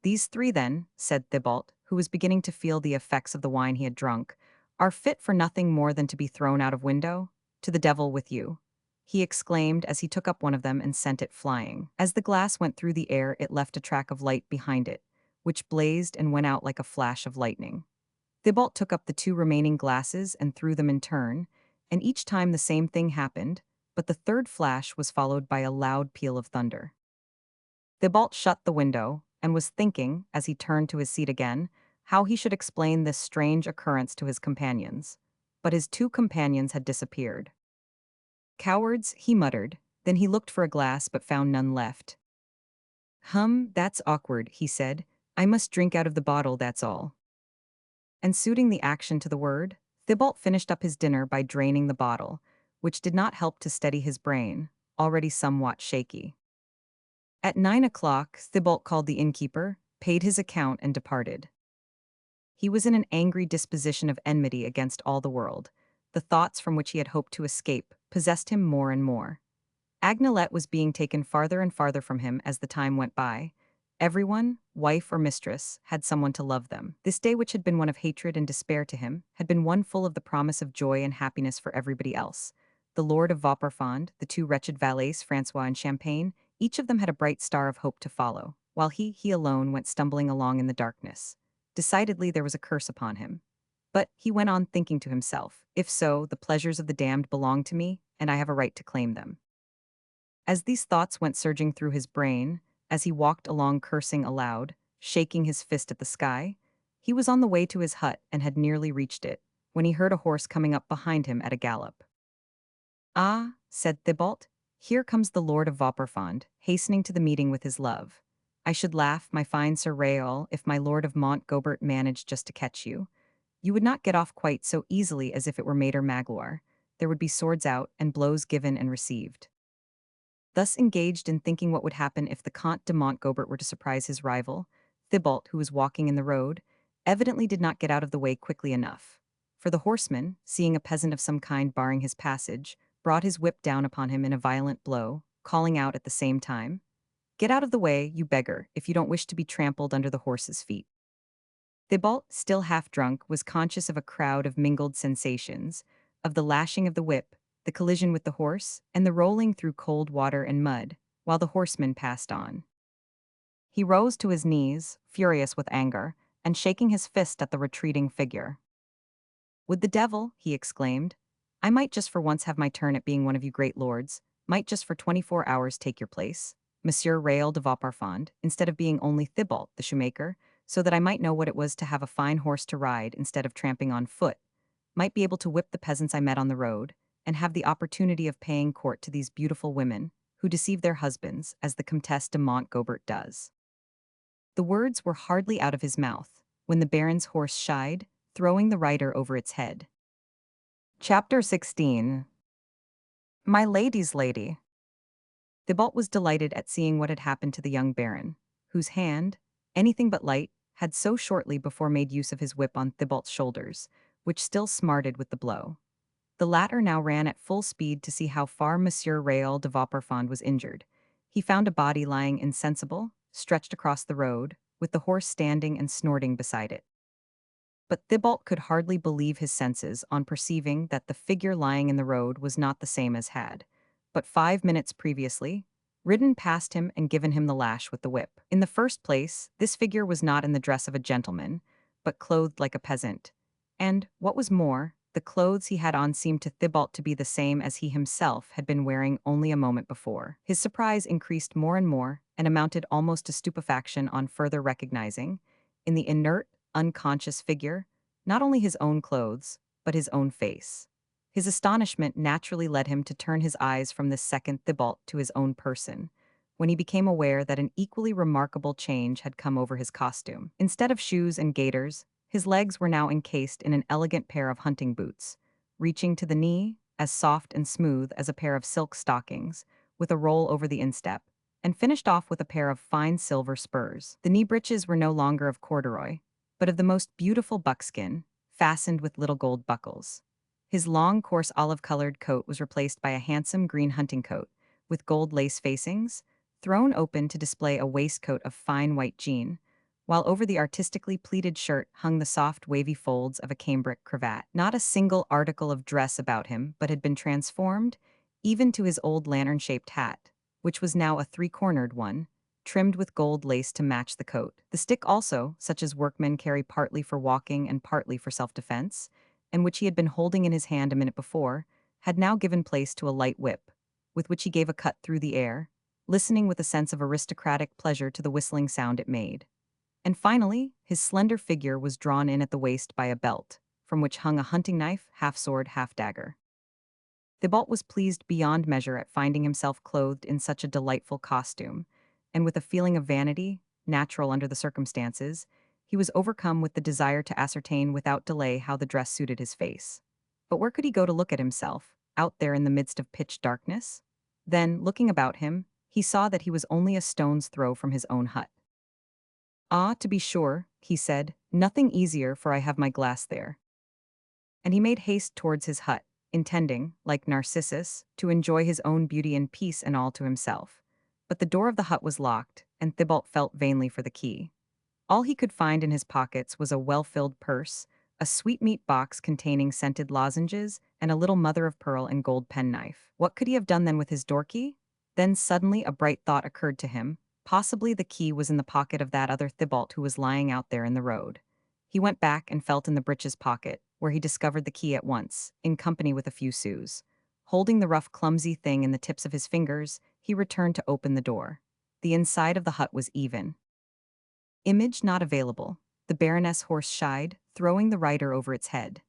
[SPEAKER 1] These three then, said Thibault, who was beginning to feel the effects of the wine he had drunk, are fit for nothing more than to be thrown out of window? To the devil with you, he exclaimed as he took up one of them and sent it flying. As the glass went through the air, it left a track of light behind it, which blazed and went out like a flash of lightning. Thibault took up the two remaining glasses and threw them in turn, and each time the same thing happened, but the third flash was followed by a loud peal of thunder. Thibault shut the window, and was thinking, as he turned to his seat again, how he should explain this strange occurrence to his companions. But his two companions had disappeared. Cowards, he muttered, then he looked for a glass but found none left. That's awkward, he said. I must drink out of the bottle, that's all. And suiting the action to the word, Thibault finished up his dinner by draining the bottle, which did not help to steady his brain, already somewhat shaky. At 9 o'clock, Thibault called the innkeeper, paid his account, and departed. He was in an angry disposition of enmity against all the world. The thoughts from which he had hoped to escape possessed him more and more. Agnelet was being taken farther and farther from him as the time went by. Everyone, wife or mistress, had someone to love them. This day, which had been one of hatred and despair to him, had been one full of the promise of joy and happiness for everybody else. The Lord of Vauparfond, the two wretched valets, Francois and Champagne, each of them had a bright star of hope to follow, while he alone went stumbling along in the darkness. Decidedly there was a curse upon him. But he went on thinking to himself, if so, the pleasures of the damned belong to me, and I have a right to claim them. As these thoughts went surging through his brain, as he walked along cursing aloud, shaking his fist at the sky, he was on the way to his hut and had nearly reached it, when he heard a horse coming up behind him at a gallop. "Ah," said Thibault, "here comes the Lord of Vauparfond, hastening to the meeting with his love. I should laugh, my fine Sir Raoul, if my Lord of Montgobert managed just to catch you. You would not get off quite so easily as if it were Mater Magloire. There would be swords out and blows given and received." Thus engaged in thinking what would happen if the Comte de Montgobert were to surprise his rival, Thibault, who was walking in the road, evidently did not get out of the way quickly enough. For the horseman, seeing a peasant of some kind barring his passage, brought his whip down upon him in a violent blow, calling out at the same time, "Get out of the way, you beggar, if you don't wish to be trampled under the horse's feet." Thibault, still half drunk, was conscious of a crowd of mingled sensations, of the lashing of the whip, the collision with the horse, and the rolling through cold water and mud, while the horseman passed on. He rose to his knees, furious with anger, and shaking his fist at the retreating figure. "Would the devil," he exclaimed, "I might just for once have my turn at being one of you great lords, might just for 24 hours take your place, Monsieur Raoul de Vauparfond, instead of being only Thibault, the shoemaker, so that I might know what it was to have a fine horse to ride instead of tramping on foot, might be able to whip the peasants I met on the road, and have the opportunity of paying court to these beautiful women, who deceive their husbands, as the Comtesse de Montgobert does." The words were hardly out of his mouth, when the Baron's horse shied, throwing the rider over its head. Chapter 16. My lady's lady. Thibault was delighted at seeing what had happened to the young Baron, whose hand, anything but light, had so shortly before made use of his whip on Thibault's shoulders, which still smarted with the blow. The latter now ran at full speed to see how far Monsieur Raoul de Vauparfond was injured. He found a body lying insensible, stretched across the road, with the horse standing and snorting beside it. But Thibault could hardly believe his senses on perceiving that the figure lying in the road was not the same as had, but 5 minutes previously, ridden past him and given him the lash with the whip. In the first place, this figure was not in the dress of a gentleman, but clothed like a peasant. And, what was more, the clothes he had on seemed to Thibault to be the same as he himself had been wearing only a moment before. His surprise increased more and more, and amounted almost to stupefaction on further recognizing, in the inert, unconscious figure, not only his own clothes, but his own face. His astonishment naturally led him to turn his eyes from this second Thibault to his own person, when he became aware that an equally remarkable change had come over his costume. Instead of shoes and gaiters, his legs were now encased in an elegant pair of hunting boots, reaching to the knee, as soft and smooth as a pair of silk stockings, with a roll over the instep, and finished off with a pair of fine silver spurs. The knee breeches were no longer of corduroy, but of the most beautiful buckskin, fastened with little gold buckles. His long, coarse olive-colored coat was replaced by a handsome green hunting coat, with gold lace facings, thrown open to display a waistcoat of fine white jean, while over the artistically pleated shirt hung the soft, wavy folds of a cambric cravat. Not a single article of dress about him but had been transformed, even to his old lantern-shaped hat, which was now a three-cornered one, trimmed with gold lace to match the coat. The stick also, such as workmen carry partly for walking and partly for self-defense, and which he had been holding in his hand a minute before, had now given place to a light whip, with which he gave a cut through the air, listening with a sense of aristocratic pleasure to the whistling sound it made. And finally, his slender figure was drawn in at the waist by a belt, from which hung a hunting knife, half sword, half dagger. Thibault was pleased beyond measure at finding himself clothed in such a delightful costume, and with a feeling of vanity, natural under the circumstances, he was overcome with the desire to ascertain without delay how the dress suited his face. But where could he go to look at himself, out there in the midst of pitch darkness? Then, looking about him, he saw that he was only a stone's throw from his own hut. "Ah, to be sure," he said, "nothing easier, for I have my glass there." And he made haste towards his hut, intending, like Narcissus, to enjoy his own beauty in peace and all to himself. But the door of the hut was locked, and Thibault felt vainly for the key. All he could find in his pockets was a well-filled purse, a sweetmeat box containing scented lozenges, and a little mother-of-pearl and gold penknife. What could he have done then with his door key? Then suddenly a bright thought occurred to him. Possibly the key was in the pocket of that other Thibault who was lying out there in the road. He went back and felt in the breeches pocket, where he discovered the key at once, in company with a few sous. Holding the rough, clumsy thing in the tips of his fingers, he returned to open the door. The inside of the hut was even. Image not available. The Baroness' horse shied, throwing the rider over its head.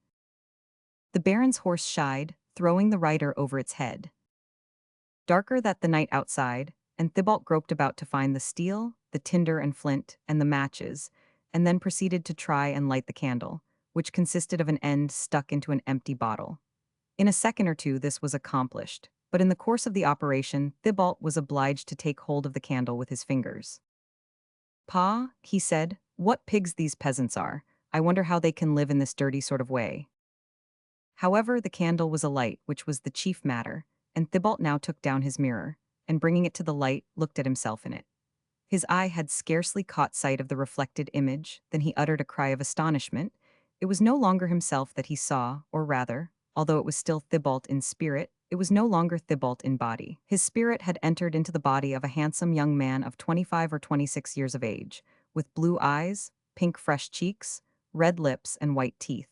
[SPEAKER 1] The Baron's horse shied, throwing the rider over its head. Darker that the night outside, and Thibault groped about to find the steel, the tinder and flint, and the matches, and then proceeded to try and light the candle, which consisted of an end stuck into an empty bottle. In a second or two this was accomplished, but in the course of the operation Thibault was obliged to take hold of the candle with his fingers. "Pa," he said, "what pigs these peasants are. I wonder how they can live in this dirty sort of way." However, the candle was alight, which was the chief matter, and Thibault now took down his mirror, and bringing it to the light, looked at himself in it. His eye had scarcely caught sight of the reflected image, than he uttered a cry of astonishment. It was no longer himself that he saw, or rather, although it was still Thibault in spirit, it was no longer Thibault in body. His spirit had entered into the body of a handsome young man of 25 or 26 years of age, with blue eyes, pink fresh cheeks, red lips, and white teeth.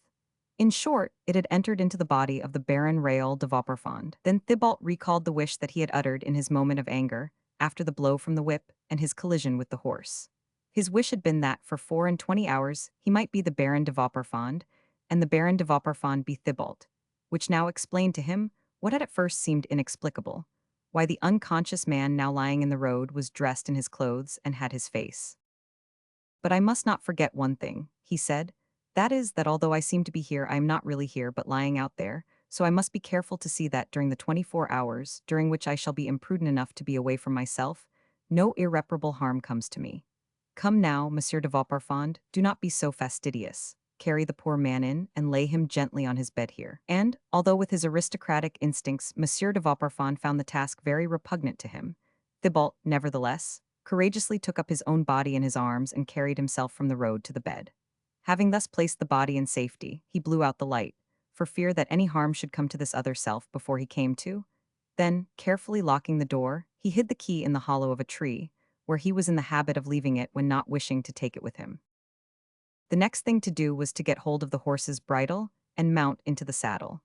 [SPEAKER 1] In short, it had entered into the body of the Baron Raoul de Vauparfond. Then Thibault recalled the wish that he had uttered in his moment of anger, after the blow from the whip and his collision with the horse. His wish had been that for 24 hours he might be the Baron de Vauparfond, and the Baron de Vauparfond be Thibault, which now explained to him what had at first seemed inexplicable, why the unconscious man now lying in the road was dressed in his clothes and had his face. "But I must not forget one thing," he said, "that is, that although I seem to be here, I am not really here but lying out there, so I must be careful to see that during the 24 hours, during which I shall be imprudent enough to be away from myself, no irreparable harm comes to me. Come now, Monsieur de Vauparfond, do not be so fastidious. Carry the poor man in, and lay him gently on his bed here." And, although with his aristocratic instincts Monsieur de Vauparfond found the task very repugnant to him, Thibault, nevertheless, courageously took up his own body in his arms and carried himself from the road to the bed. Having thus placed the body in safety, he blew out the light, for fear that any harm should come to this other self before he came to. Then, carefully locking the door, he hid the key in the hollow of a tree, where he was in the habit of leaving it when not wishing to take it with him. The next thing to do was to get hold of the horse's bridle and mount into the saddle.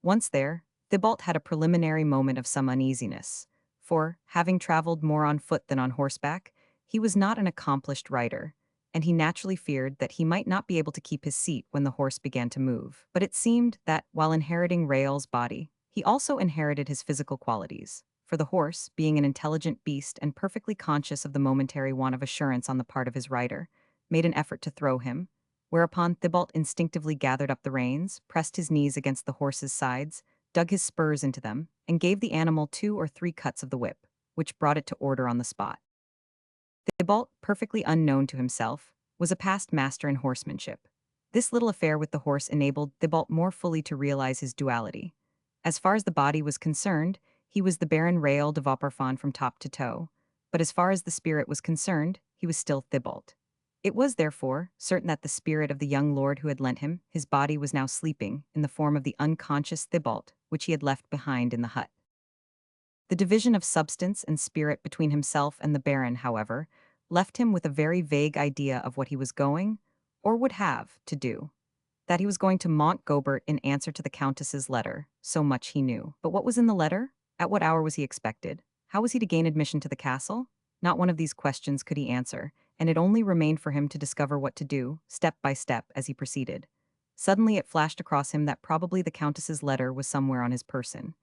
[SPEAKER 1] Once there, Thibault had a preliminary moment of some uneasiness, for, having traveled more on foot than on horseback, he was not an accomplished rider, and he naturally feared that he might not be able to keep his seat when the horse began to move. But it seemed that, while inheriting Raoul's body, he also inherited his physical qualities, for the horse, being an intelligent beast and perfectly conscious of the momentary want of assurance on the part of his rider, made an effort to throw him, whereupon Thibault instinctively gathered up the reins, pressed his knees against the horse's sides, dug his spurs into them, and gave the animal 2 or 3 cuts of the whip, which brought it to order on the spot. Thibault, perfectly unknown to himself, was a past master in horsemanship. This little affair with the horse enabled Thibault more fully to realize his duality. As far as the body was concerned, he was the Baron Raoul de Vauparfond from top to toe, but as far as the spirit was concerned, he was still Thibault. It was, therefore, certain that the spirit of the young lord who had lent him his body was now sleeping in the form of the unconscious Thibault, which he had left behind in the hut. The division of substance and spirit between himself and the Baron, however, left him with a very vague idea of what he was going, or would have, to do. That he was going to Mont Gobert in answer to the Countess's letter, so much he knew. But what was in the letter? At what hour was he expected? How was he to gain admission to the castle? Not one of these questions could he answer, and it only remained for him to discover what to do, step by step, as he proceeded. Suddenly it flashed across him that probably the Countess's letter was somewhere on his person.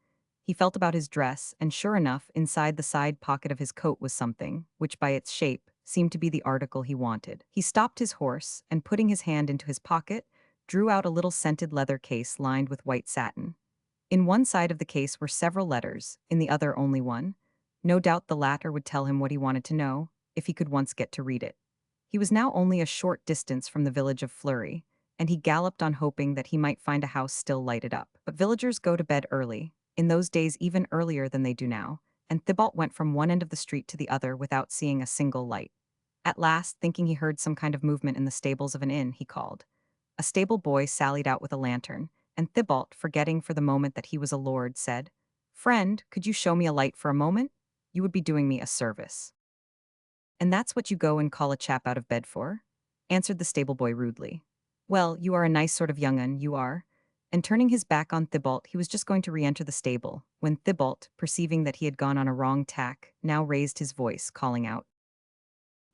[SPEAKER 1] He felt about his dress, and sure enough, inside the side pocket of his coat was something, which by its shape, seemed to be the article he wanted. He stopped his horse and, putting his hand into his pocket, drew out a little scented leather case lined with white satin. In one side of the case were several letters, in the other only one. No doubt the latter would tell him what he wanted to know, if he could once get to read it. He was now only a short distance from the village of Fleury, and he galloped on hoping that he might find a house still lighted up. But villagers go to bed early, in those days even earlier than they do now, and Thibault went from one end of the street to the other without seeing a single light. At last, thinking he heard some kind of movement in the stables of an inn, he called. A stable boy sallied out with a lantern, and Thibault, forgetting for the moment that he was a lord, said, "Friend, could you show me a light for a moment? You would be doing me a service." "And that's what you go and call a chap out of bed for?" answered the stable boy rudely. "Well, you are a nice sort of young un, you are." And turning his back on Thibault, he was just going to re-enter the stable, when Thibault, perceiving that he had gone on a wrong tack, now raised his voice, calling out,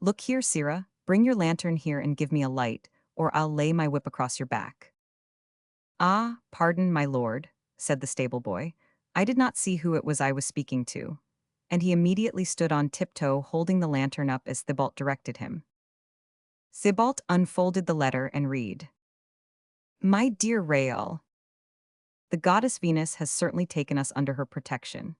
[SPEAKER 1] "Look here, Sirrah, bring your lantern here and give me a light, or I'll lay my whip across your back." "Ah, pardon, my lord," said the stable boy. "I did not see who it was I was speaking to." And he immediately stood on tiptoe, holding the lantern up as Thibault directed him. Thibault unfolded the letter and read, "My dear Rael, the goddess Venus has certainly taken us under her protection.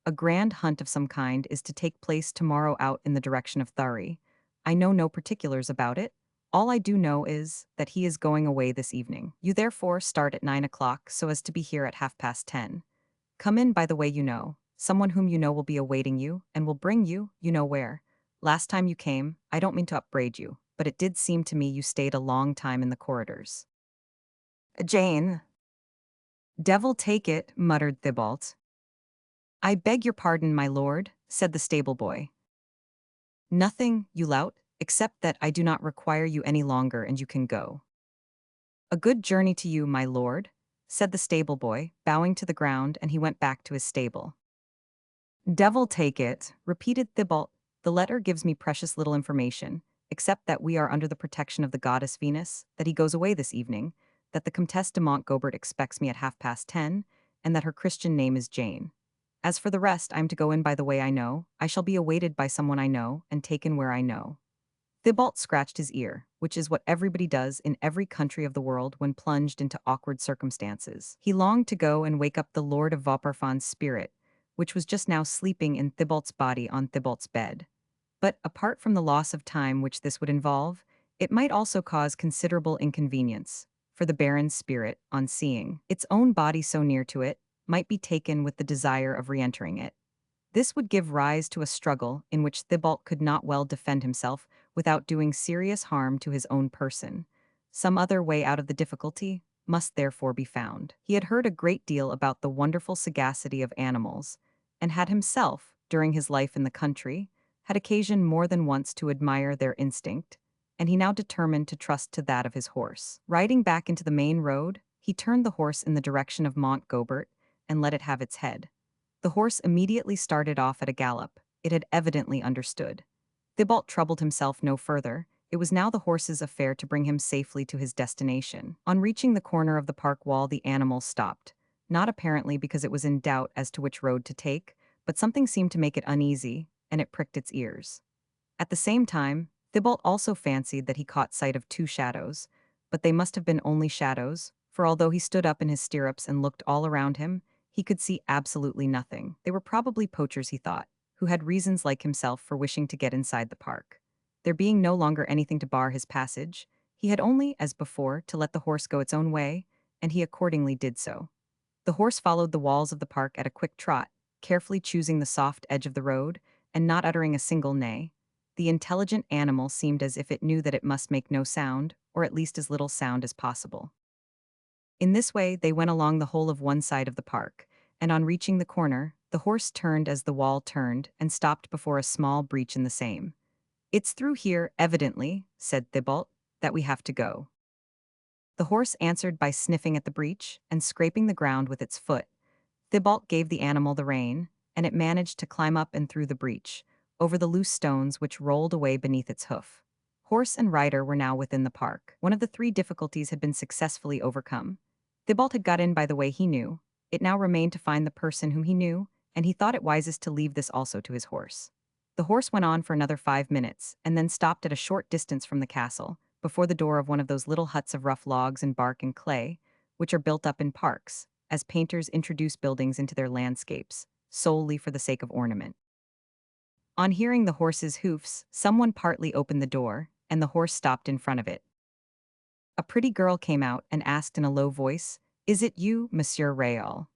[SPEAKER 1] A grand hunt of some kind is to take place tomorrow out in the direction of Thari. I know no particulars about it. All I do know is that he is going away this evening. You therefore start at 9 o'clock so as to be here at 10:30. Come in by the way you know. Someone whom you know will be awaiting you and will bring you, you know where. Last time you came, I don't mean to upbraid you, but it did seem to me you stayed a long time in the corridors." "Jane." "Devil take it," muttered Thibault. "I beg your pardon, my lord," said the stable boy. "Nothing, you lout, except that I do not require you any longer and you can go." "A good journey to you, my lord," said the stable boy, bowing to the ground, and he went back to his stable. "Devil take it," repeated Thibault. "The letter gives me precious little information, except that we are under the protection of the goddess Venus, that he goes away this evening, that the Comtesse de Montgobert expects me at 10:30, and that her Christian name is Jane. As for the rest, I am to go in by the way I know, I shall be awaited by someone I know, and taken where I know." Thibault scratched his ear, which is what everybody does in every country of the world when plunged into awkward circumstances. He longed to go and wake up the Lord of Vauparfond's spirit, which was just now sleeping in Thibault's body on Thibault's bed. But apart from the loss of time which this would involve, it might also cause considerable inconvenience, for the Baron's spirit, on seeing its own body so near to it, might be taken with the desire of re-entering it. This would give rise to a struggle in which Thibault could not well defend himself without doing serious harm to his own person. Some other way out of the difficulty must therefore be found. He had heard a great deal about the wonderful sagacity of animals, and had himself, during his life in the country, had occasion more than once to admire their instinct, and he now determined to trust to that of his horse. Riding back into the main road, he turned the horse in the direction of Mont Gobert and let it have its head. The horse immediately started off at a gallop. It had evidently understood. Thibault troubled himself no further. It was now the horse's affair to bring him safely to his destination. On reaching the corner of the park wall, the animal stopped, not apparently because it was in doubt as to which road to take, but something seemed to make it uneasy, and it pricked its ears. At the same time, Thibault also fancied that he caught sight of two shadows, but they must have been only shadows, for although he stood up in his stirrups and looked all around him, he could see absolutely nothing. They were probably poachers, he thought, who had reasons like himself for wishing to get inside the park. There being no longer anything to bar his passage, he had only, as before, to let the horse go its own way, and he accordingly did so. The horse followed the walls of the park at a quick trot, carefully choosing the soft edge of the road, and not uttering a single neigh. The intelligent animal seemed as if it knew that it must make no sound, or at least as little sound as possible. In this way they went along the whole of one side of the park, and on reaching the corner, the horse turned as the wall turned and stopped before a small breach in the same. "It's through here, evidently," said Thibault, "that we have to go." The horse answered by sniffing at the breach and scraping the ground with its foot. Thibault gave the animal the rein, and it managed to climb up and through the breach, over the loose stones which rolled away beneath its hoof. Horse and rider were now within the park. One of the three difficulties had been successfully overcome. Thibault had got in by the way he knew. It now remained to find the person whom he knew, and he thought it wisest to leave this also to his horse. The horse went on for another 5 minutes, and then stopped at a short distance from the castle, before the door of one of those little huts of rough logs and bark and clay, which are built up in parks, as painters introduce buildings into their landscapes, solely for the sake of ornament. On hearing the horse's hoofs, someone partly opened the door, and the horse stopped in front of it. A pretty girl came out and asked in a low voice, "Is it you, Monsieur Raoul?"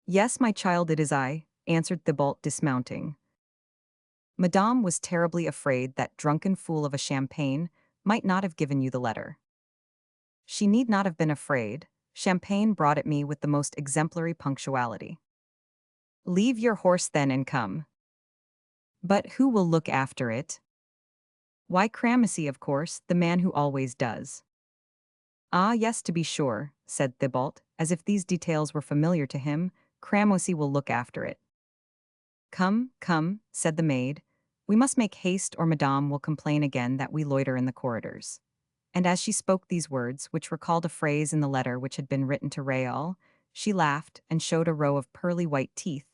[SPEAKER 1] "Yes, my child, it is I," answered Thibault, dismounting. Madame was terribly afraid that drunken fool of a Champagne might not have given you the letter. She need not have been afraid. Champagne brought it me with the most exemplary punctuality. "Leave your horse then and come." "But who will look after it?" "Why, Cramoisy, of course, the man who always does." "Ah, yes, to be sure," said Thibault, as if these details were familiar to him. "Cramoisy will look after it." "Come, come," said the maid. "We must make haste or Madame will complain again that we loiter in the corridors." And as she spoke these words, which recalled a phrase in the letter which had been written to Raoul, she laughed and showed a row of pearly white teeth,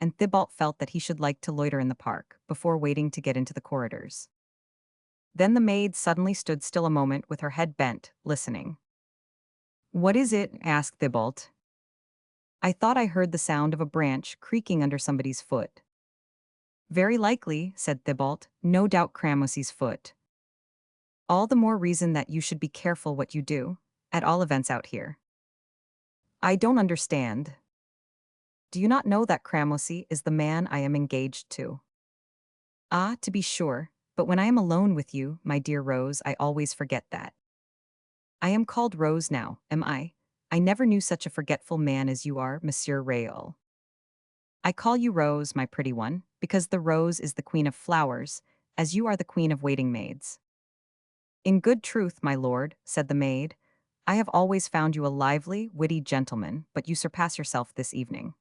[SPEAKER 1] and Thibault felt that he should like to loiter in the park before waiting to get into the corridors. Then the maid suddenly stood still a moment with her head bent, listening. "What is it?" asked Thibault. "I thought I heard the sound of a branch creaking under somebody's foot." "Very likely," said Thibault, "no doubt Cramossy's foot." "All the more reason that you should be careful what you do, at all events out here." "I don't understand." "Do you not know that Cramoisy is the man I am engaged to?" "Ah, to be sure, but when I am alone with you, my dear Rose, I always forget that." "I am called Rose now, am I? I never knew such a forgetful man as you are, Monsieur Raoul." "I call you Rose, my pretty one, because the rose is the queen of flowers, as you are the queen of waiting maids." "In good truth, my lord," said the maid, "I have always found you a lively, witty gentleman, but you surpass yourself this evening."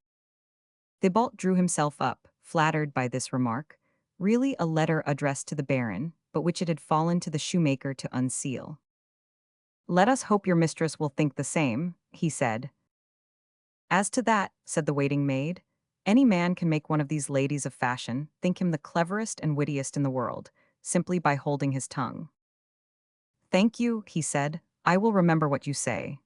[SPEAKER 1] Thibault drew himself up, flattered by this remark, really a letter addressed to the Baron, but which it had fallen to the shoemaker to unseal. "Let us hope your mistress will think the same," he said. "As to that," said the waiting maid, "any man can make one of these ladies of fashion think him the cleverest and wittiest in the world, simply by holding his tongue." "Thank you," he said, "I will remember what you say."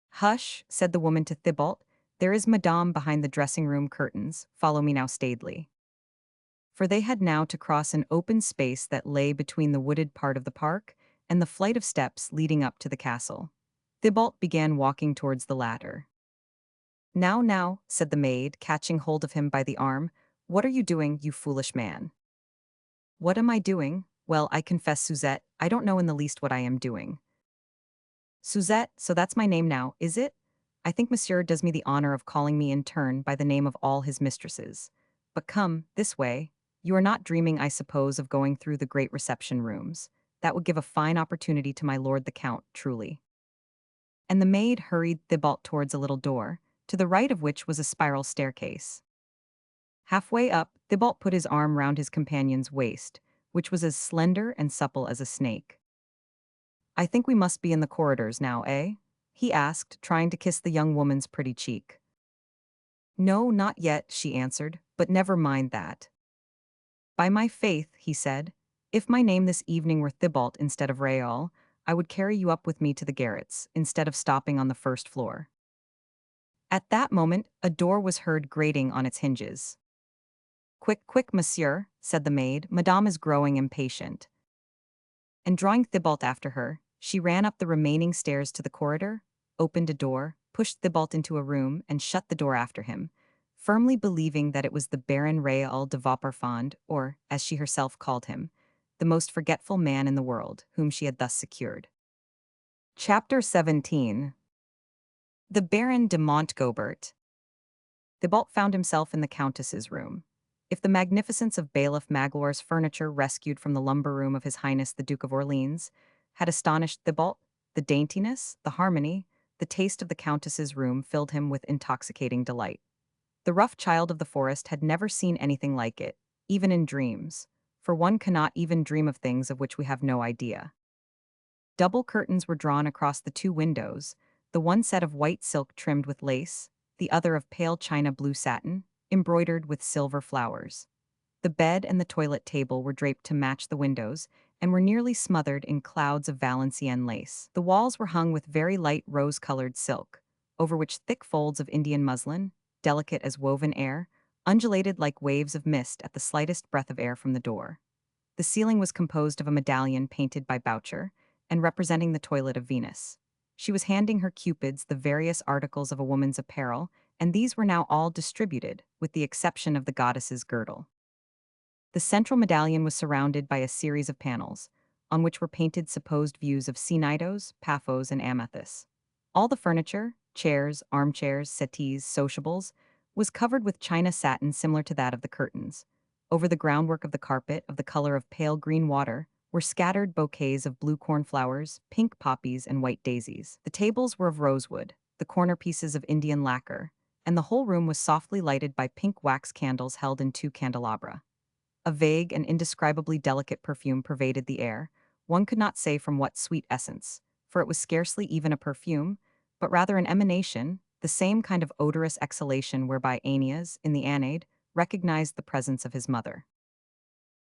[SPEAKER 1] "Hush," said the woman to Thibault, "there is Madame behind the dressing-room curtains, follow me now staidly." For they had now to cross an open space that lay between the wooded part of the park and the flight of steps leading up to the castle. Thibault began walking towards the latter. "Now, now," said the maid, catching hold of him by the arm, "what are you doing, you foolish man?" "What am I doing? Well, I confess, Suzette, I don't know in the least what I am doing." "Suzette, so that's my name now, is it? I think monsieur does me the honor of calling me in turn by the name of all his mistresses. But come, this way. You are not dreaming, I suppose, of going through the great reception rooms. That would give a fine opportunity to my lord the Count, truly." And the maid hurried Thibault towards a little door, to the right of which was a spiral staircase. Halfway up, Thibault put his arm round his companion's waist, which was as slender and supple as a snake. "I think we must be in the corridors now, eh?" he asked, trying to kiss the young woman's pretty cheek. "No, not yet," she answered, "but never mind that." "By my faith," he said, "if my name this evening were Thibault instead of Raoul, I would carry you up with me to the garrets, instead of stopping on the first floor." At that moment, a door was heard grating on its hinges. "Quick, quick, monsieur," said the maid, "Madame is growing impatient." And drawing Thibault after her, she ran up the remaining stairs to the corridor, opened a door, pushed Thibault into a room, and shut the door after him, firmly believing that it was the Baron Raoul de Vauparfond, or, as she herself called him, the most forgetful man in the world, whom she had thus secured. Chapter 17. The Baron de Montgobert. Thibault found himself in the Countess's room. If the magnificence of Bailiff Magloire's furniture rescued from the lumber room of His Highness the Duke of Orleans had astonished Thibault, the daintiness, the harmony, the taste of the Countess's room filled him with intoxicating delight. The rough child of the forest had never seen anything like it, even in dreams, for one cannot even dream of things of which we have no idea. Double curtains were drawn across the two windows, the one set of white silk trimmed with lace, the other of pale china blue satin, embroidered with silver flowers. The bed and the toilet table were draped to match the windows and were nearly smothered in clouds of Valenciennes lace. The walls were hung with very light rose-colored silk, over which thick folds of Indian muslin, delicate as woven air, undulated like waves of mist at the slightest breath of air from the door. The ceiling was composed of a medallion painted by Boucher and representing the toilet of Venus. She was handing her cupids the various articles of a woman's apparel, and these were now all distributed, with the exception of the goddess's girdle. The central medallion was surrounded by a series of panels, on which were painted supposed views of Cnidos, Paphos, and Amathus. All the furniture, chairs, armchairs, settees, sociables, was covered with china satin similar to that of the curtains. Over the groundwork of the carpet, of the color of pale green water, were scattered bouquets of blue cornflowers, pink poppies, and white daisies. The tables were of rosewood, the corner pieces of Indian lacquer, and the whole room was softly lighted by pink wax candles held in two candelabra. A vague and indescribably delicate perfume pervaded the air. One could not say from what sweet essence, for it was scarcely even a perfume, but rather an emanation, the same kind of odorous exhalation whereby Aeneas, in the Aeneid, recognized the presence of his mother.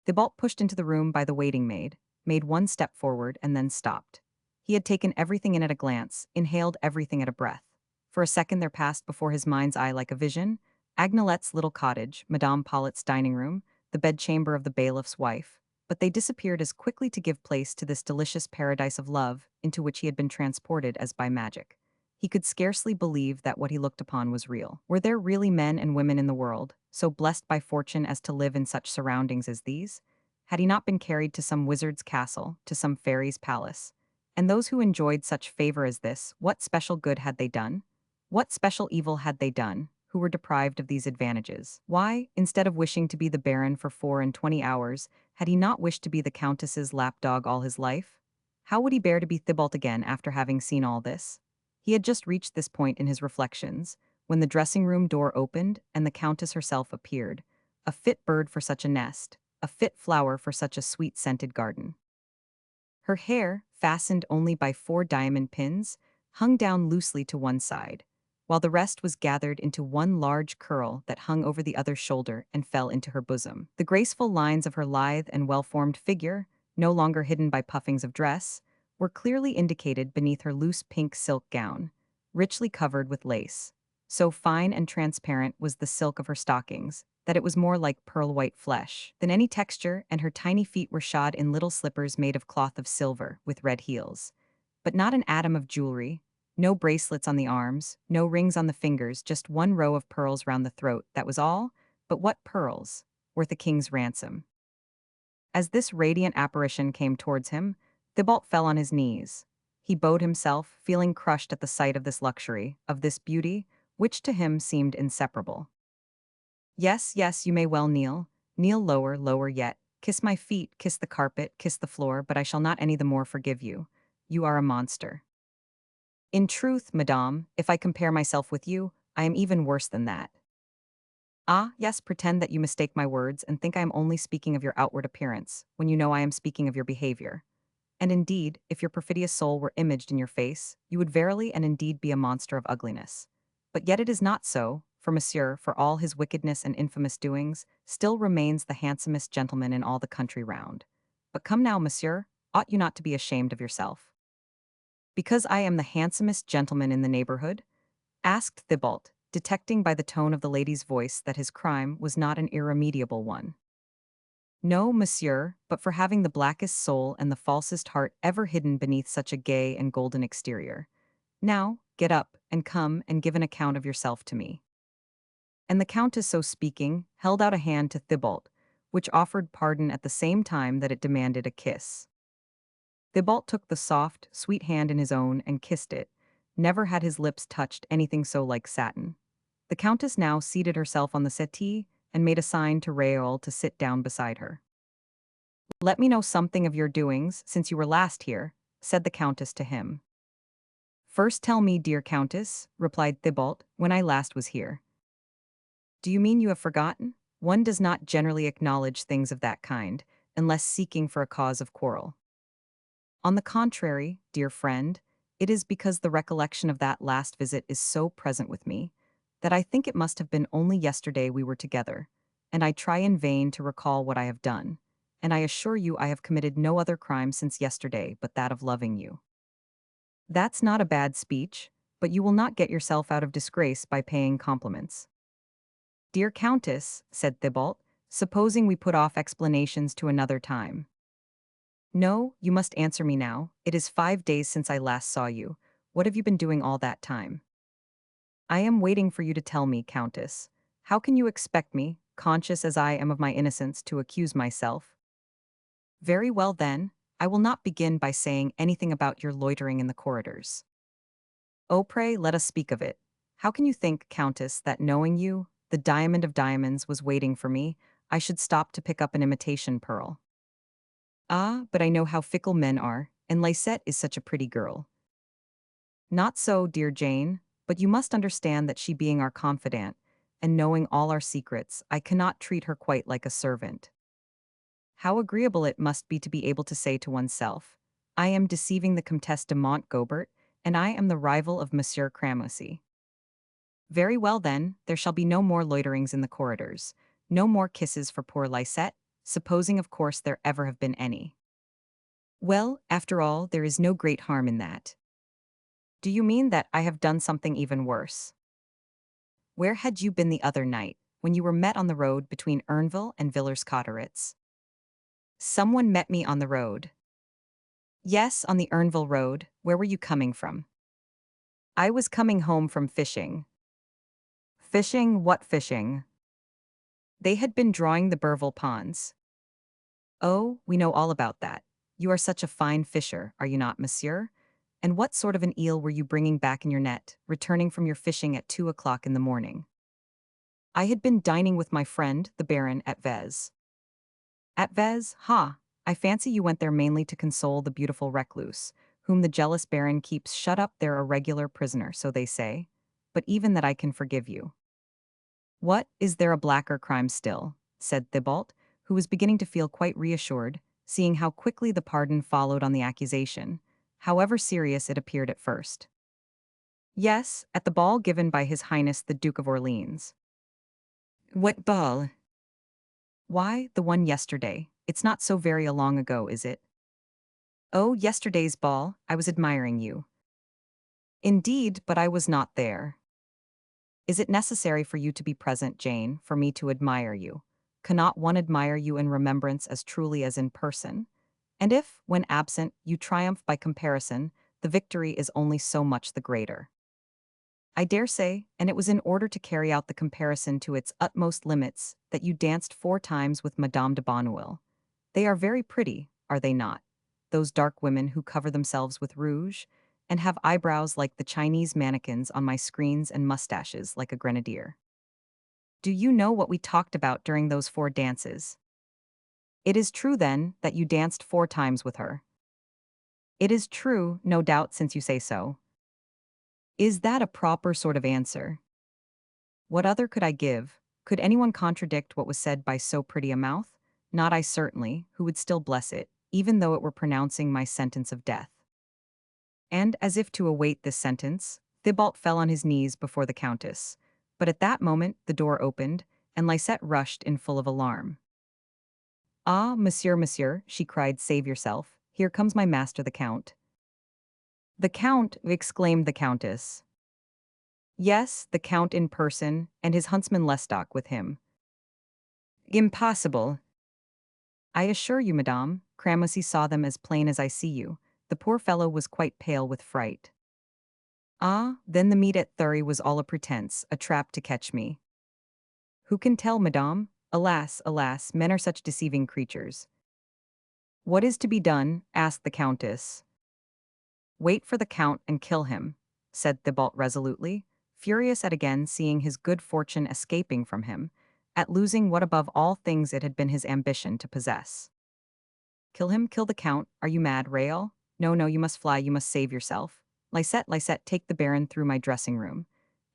[SPEAKER 1] Thibault pushed into the room by the waiting maid, made one step forward, and then stopped. He had taken everything in at a glance, inhaled everything at a breath. For a second there passed before his mind's eye like a vision, Agnelette's little cottage, Madame Pollett's dining room, the bedchamber of the bailiff's wife, but they disappeared as quickly to give place to this delicious paradise of love into which he had been transported as by magic. He could scarcely believe that what he looked upon was real. Were there really men and women in the world, so blessed by fortune as to live in such surroundings as these? Had he not been carried to some wizard's castle, to some fairy's palace? And those who enjoyed such favor as this, what special good had they done? What special evil had they done, who were deprived of these advantages? Why, instead of wishing to be the baron for 24 hours, had he not wished to be the countess's lapdog all his life? How would he bear to be Thibault again after having seen all this? He had just reached this point in his reflections, when the dressing-room door opened and the countess herself appeared, a fit bird for such a nest, a fit flower for such a sweet-scented garden. Her hair, fastened only by 4 diamond pins, hung down loosely to one side, while the rest was gathered into one large curl that hung over the other shoulder and fell into her bosom. The graceful lines of her lithe and well-formed figure, no longer hidden by puffings of dress, were clearly indicated beneath her loose pink silk gown, richly covered with lace. So fine and transparent was the silk of her stockings that it was more like pearl-white flesh than any texture, and her tiny feet were shod in little slippers made of cloth of silver with red heels. But not an atom of jewelry, no bracelets on the arms, no rings on the fingers, just one row of pearls round the throat, that was all. But what pearls? Worth a king's ransom. As this radiant apparition came towards him, Thibault fell on his knees. He bowed himself, feeling crushed at the sight of this luxury, of this beauty, which to him seemed inseparable. Yes, yes, you may well kneel. Kneel lower, lower yet. Kiss my feet, kiss the carpet, kiss the floor, but I shall not any the more forgive you. You are a monster. In truth, madame, if I compare myself with you, I am even worse than that. Ah, yes, pretend that you mistake my words and think I am only speaking of your outward appearance, when you know I am speaking of your behavior. And indeed, if your perfidious soul were imaged in your face, you would verily and indeed be a monster of ugliness. But yet it is not so, for monsieur, for all his wickedness and infamous doings, still remains the handsomest gentleman in all the country round. But come now, monsieur, ought you not to be ashamed of yourself? Because I am the handsomest gentleman in the neighborhood? Asked Thibault, detecting by the tone of the lady's voice that his crime was not an irremediable one. No, monsieur, but for having the blackest soul and the falsest heart ever hidden beneath such a gay and golden exterior. Now, get up, and come and give an account of yourself to me. And the countess, so speaking, held out a hand to Thibault, which offered pardon at the same time that it demanded a kiss. Thibault took the soft, sweet hand in his own and kissed it. Never had his lips touched anything so like satin. The countess now seated herself on the settee and made a sign to Raoul to sit down beside her. Let me know something of your doings since you were last here, said the countess to him. First tell me, dear countess, replied Thibault, when I last was here. Do you mean you have forgotten? One does not generally acknowledge things of that kind, unless seeking for a cause of quarrel. On the contrary, dear friend, it is because the recollection of that last visit is so present with me, that I think it must have been only yesterday we were together, and I try in vain to recall what I have done. And I assure you I have committed no other crime since yesterday but that of loving you. That's not a bad speech, but you will not get yourself out of disgrace by paying compliments. Dear Countess, said Thibault, supposing we put off explanations to another time. No, you must answer me now. It is 5 days since I last saw you. What have you been doing all that time? I am waiting for you to tell me, Countess. How can you expect me, conscious as I am of my innocence, to accuse myself? Very well then, I will not begin by saying anything about your loitering in the corridors. Oh, pray, let us speak of it. How can you think, Countess, that knowing you, the diamond of diamonds, was waiting for me, I should stop to pick up an imitation pearl? Ah, but I know how fickle men are, and Lysette is such a pretty girl. Not so, dear Jane, but you must understand that she being our confidant, and knowing all our secrets, I cannot treat her quite like a servant. How agreeable it must be to be able to say to oneself, I am deceiving the Comtesse de Montgobert, and I am the rival of Monsieur Cramoisy. Very well then, there shall be no more loiterings in the corridors, no more kisses for poor Lysette, supposing of course there ever have been any. Well, after all, there is no great harm in that. Do you mean that I have done something even worse? Where had you been the other night, when you were met on the road between Erneville and Villers-Cotterets? Someone met me on the road. Yes, on the Erneville road. Where were you coming from? I was coming home from fishing. Fishing? What fishing? They had been drawing the Burville ponds. Oh, we know all about that. You are such a fine fisher, are you not, monsieur? And what sort of an eel were you bringing back in your net, returning from your fishing at 2 o'clock in the morning? I had been dining with my friend, the Baron, at Vez. At Vez, ha! I fancy you went there mainly to console the beautiful recluse, whom the jealous Baron keeps shut up there a regular prisoner, so they say. But even that I can forgive you. What, is there a blacker crime still? Said Thibault, who was beginning to feel quite reassured, seeing how quickly the pardon followed on the accusation, however serious it appeared at first. Yes, at the ball given by His Highness the Duke of Orleans. What ball? Why, the one yesterday. It's not so very long ago, is it? Oh, yesterday's ball, I was admiring you. Indeed, but I was not there. Is it necessary for you to be present, Jane, for me to admire you? Cannot one admire you in remembrance as truly as in person? And if, when absent, you triumph by comparison, the victory is only so much the greater. I dare say, and it was in order to carry out the comparison to its utmost limits that you danced 4 times with Madame de Bonneval. They are very pretty, are they not? Those dark women who cover themselves with rouge, and have eyebrows like the Chinese mannequins on my screens and mustaches like a grenadier. Do you know what we talked about during those 4 dances? It is true, then, that you danced 4 times with her. It is true, no doubt, since you say so. Is that a proper sort of answer? What other could I give? Could anyone contradict what was said by so pretty a mouth? Not I certainly, who would still bless it, even though it were pronouncing my sentence of death. And, as if to await this sentence, Thibault fell on his knees before the Countess. But at that moment the door opened, and Lysette rushed in full of alarm. Ah, monsieur, monsieur, she cried, save yourself. Here comes my master the Count. The Count, exclaimed the Countess. Yes, the Count in person, and his huntsman Lestock with him. Impossible. I assure you, madame, Cramoisy saw them as plain as I see you. The poor fellow was quite pale with fright. Ah, then the meet at Thury was all a pretense, a trap to catch me. Who can tell, madame? Alas, alas, men are such deceiving creatures. What is to be done? Asked the Countess. Wait for the Count and kill him, said Thibault resolutely, furious at again seeing his good fortune escaping from him, at losing what above all things it had been his ambition to possess. Kill him, kill the Count, are you mad, Raoul? No, no, you must fly, you must save yourself. Lysette, Lysette, take the Baron through my dressing room.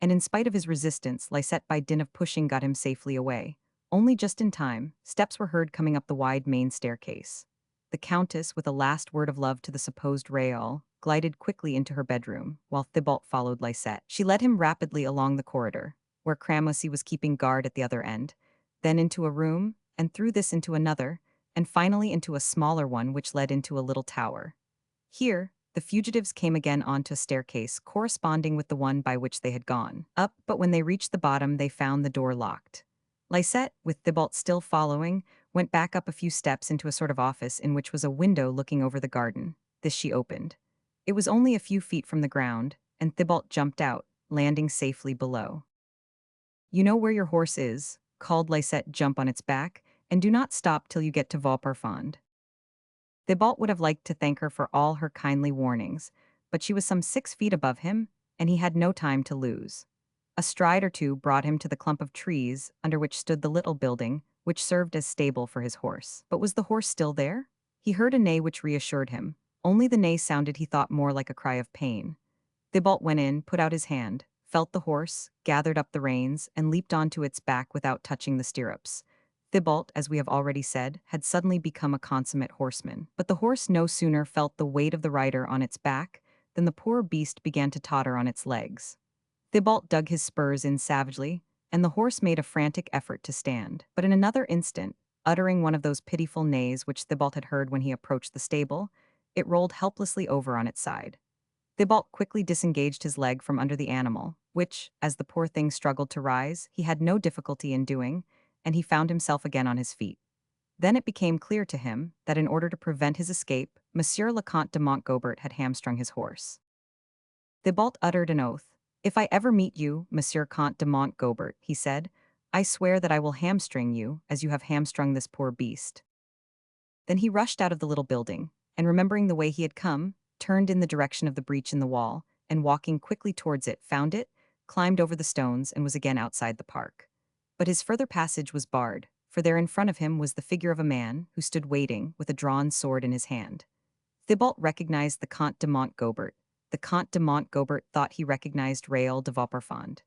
[SPEAKER 1] And in spite of his resistance, Lysette by dint of pushing got him safely away. Only just in time, steps were heard coming up the wide main staircase. The Countess, with a last word of love to the supposed Raoul, glided quickly into her bedroom, while Thibault followed Lysette. She led him rapidly along the corridor, where Cramoisy was keeping guard at the other end, then into a room, and through this into another, and finally into a smaller one which led into a little tower. Here, the fugitives came again onto a staircase corresponding with the one by which they had gone up, but when they reached the bottom they found the door locked. Lysette, with Thibault still following, went back up a few steps into a sort of office in which was a window looking over the garden. This she opened. It was only a few feet from the ground, and Thibault jumped out, landing safely below. "You know where your horse is," called Lysette. "Jump on its back, and do not stop till you get to Vauparfond." Thibault would have liked to thank her for all her kindly warnings, but she was some 6 feet above him, and he had no time to lose. A stride or two brought him to the clump of trees under which stood the little building, which served as stable for his horse. But was the horse still there? He heard a neigh which reassured him. Only the neigh sounded, he thought, more like a cry of pain. Thibault went in, put out his hand, felt the horse, gathered up the reins, and leaped onto its back without touching the stirrups. Thibault, as we have already said, had suddenly become a consummate horseman. But the horse no sooner felt the weight of the rider on its back than the poor beast began to totter on its legs. Thibault dug his spurs in savagely, and the horse made a frantic effort to stand. But in another instant, uttering one of those pitiful neighs which Thibault had heard when he approached the stable, it rolled helplessly over on its side. Thibault quickly disengaged his leg from under the animal, which, as the poor thing struggled to rise, he had no difficulty in doing, and he found himself again on his feet. Then it became clear to him that in order to prevent his escape, Monsieur le Comte de Montgobert had hamstrung his horse. Thibault uttered an oath. "If I ever meet you, Monsieur Comte de Montgobert," he said, "I swear that I will hamstring you as you have hamstrung this poor beast." Then he rushed out of the little building, and remembering the way he had come, turned in the direction of the breach in the wall, and walking quickly towards it, found it, climbed over the stones, and was again outside the park. But his further passage was barred, for there in front of him was the figure of a man who stood waiting with a drawn sword in his hand. Thibault recognized the Comte de Montgobert. The Comte de Montgobert thought he recognized Raoul de Vauparfond.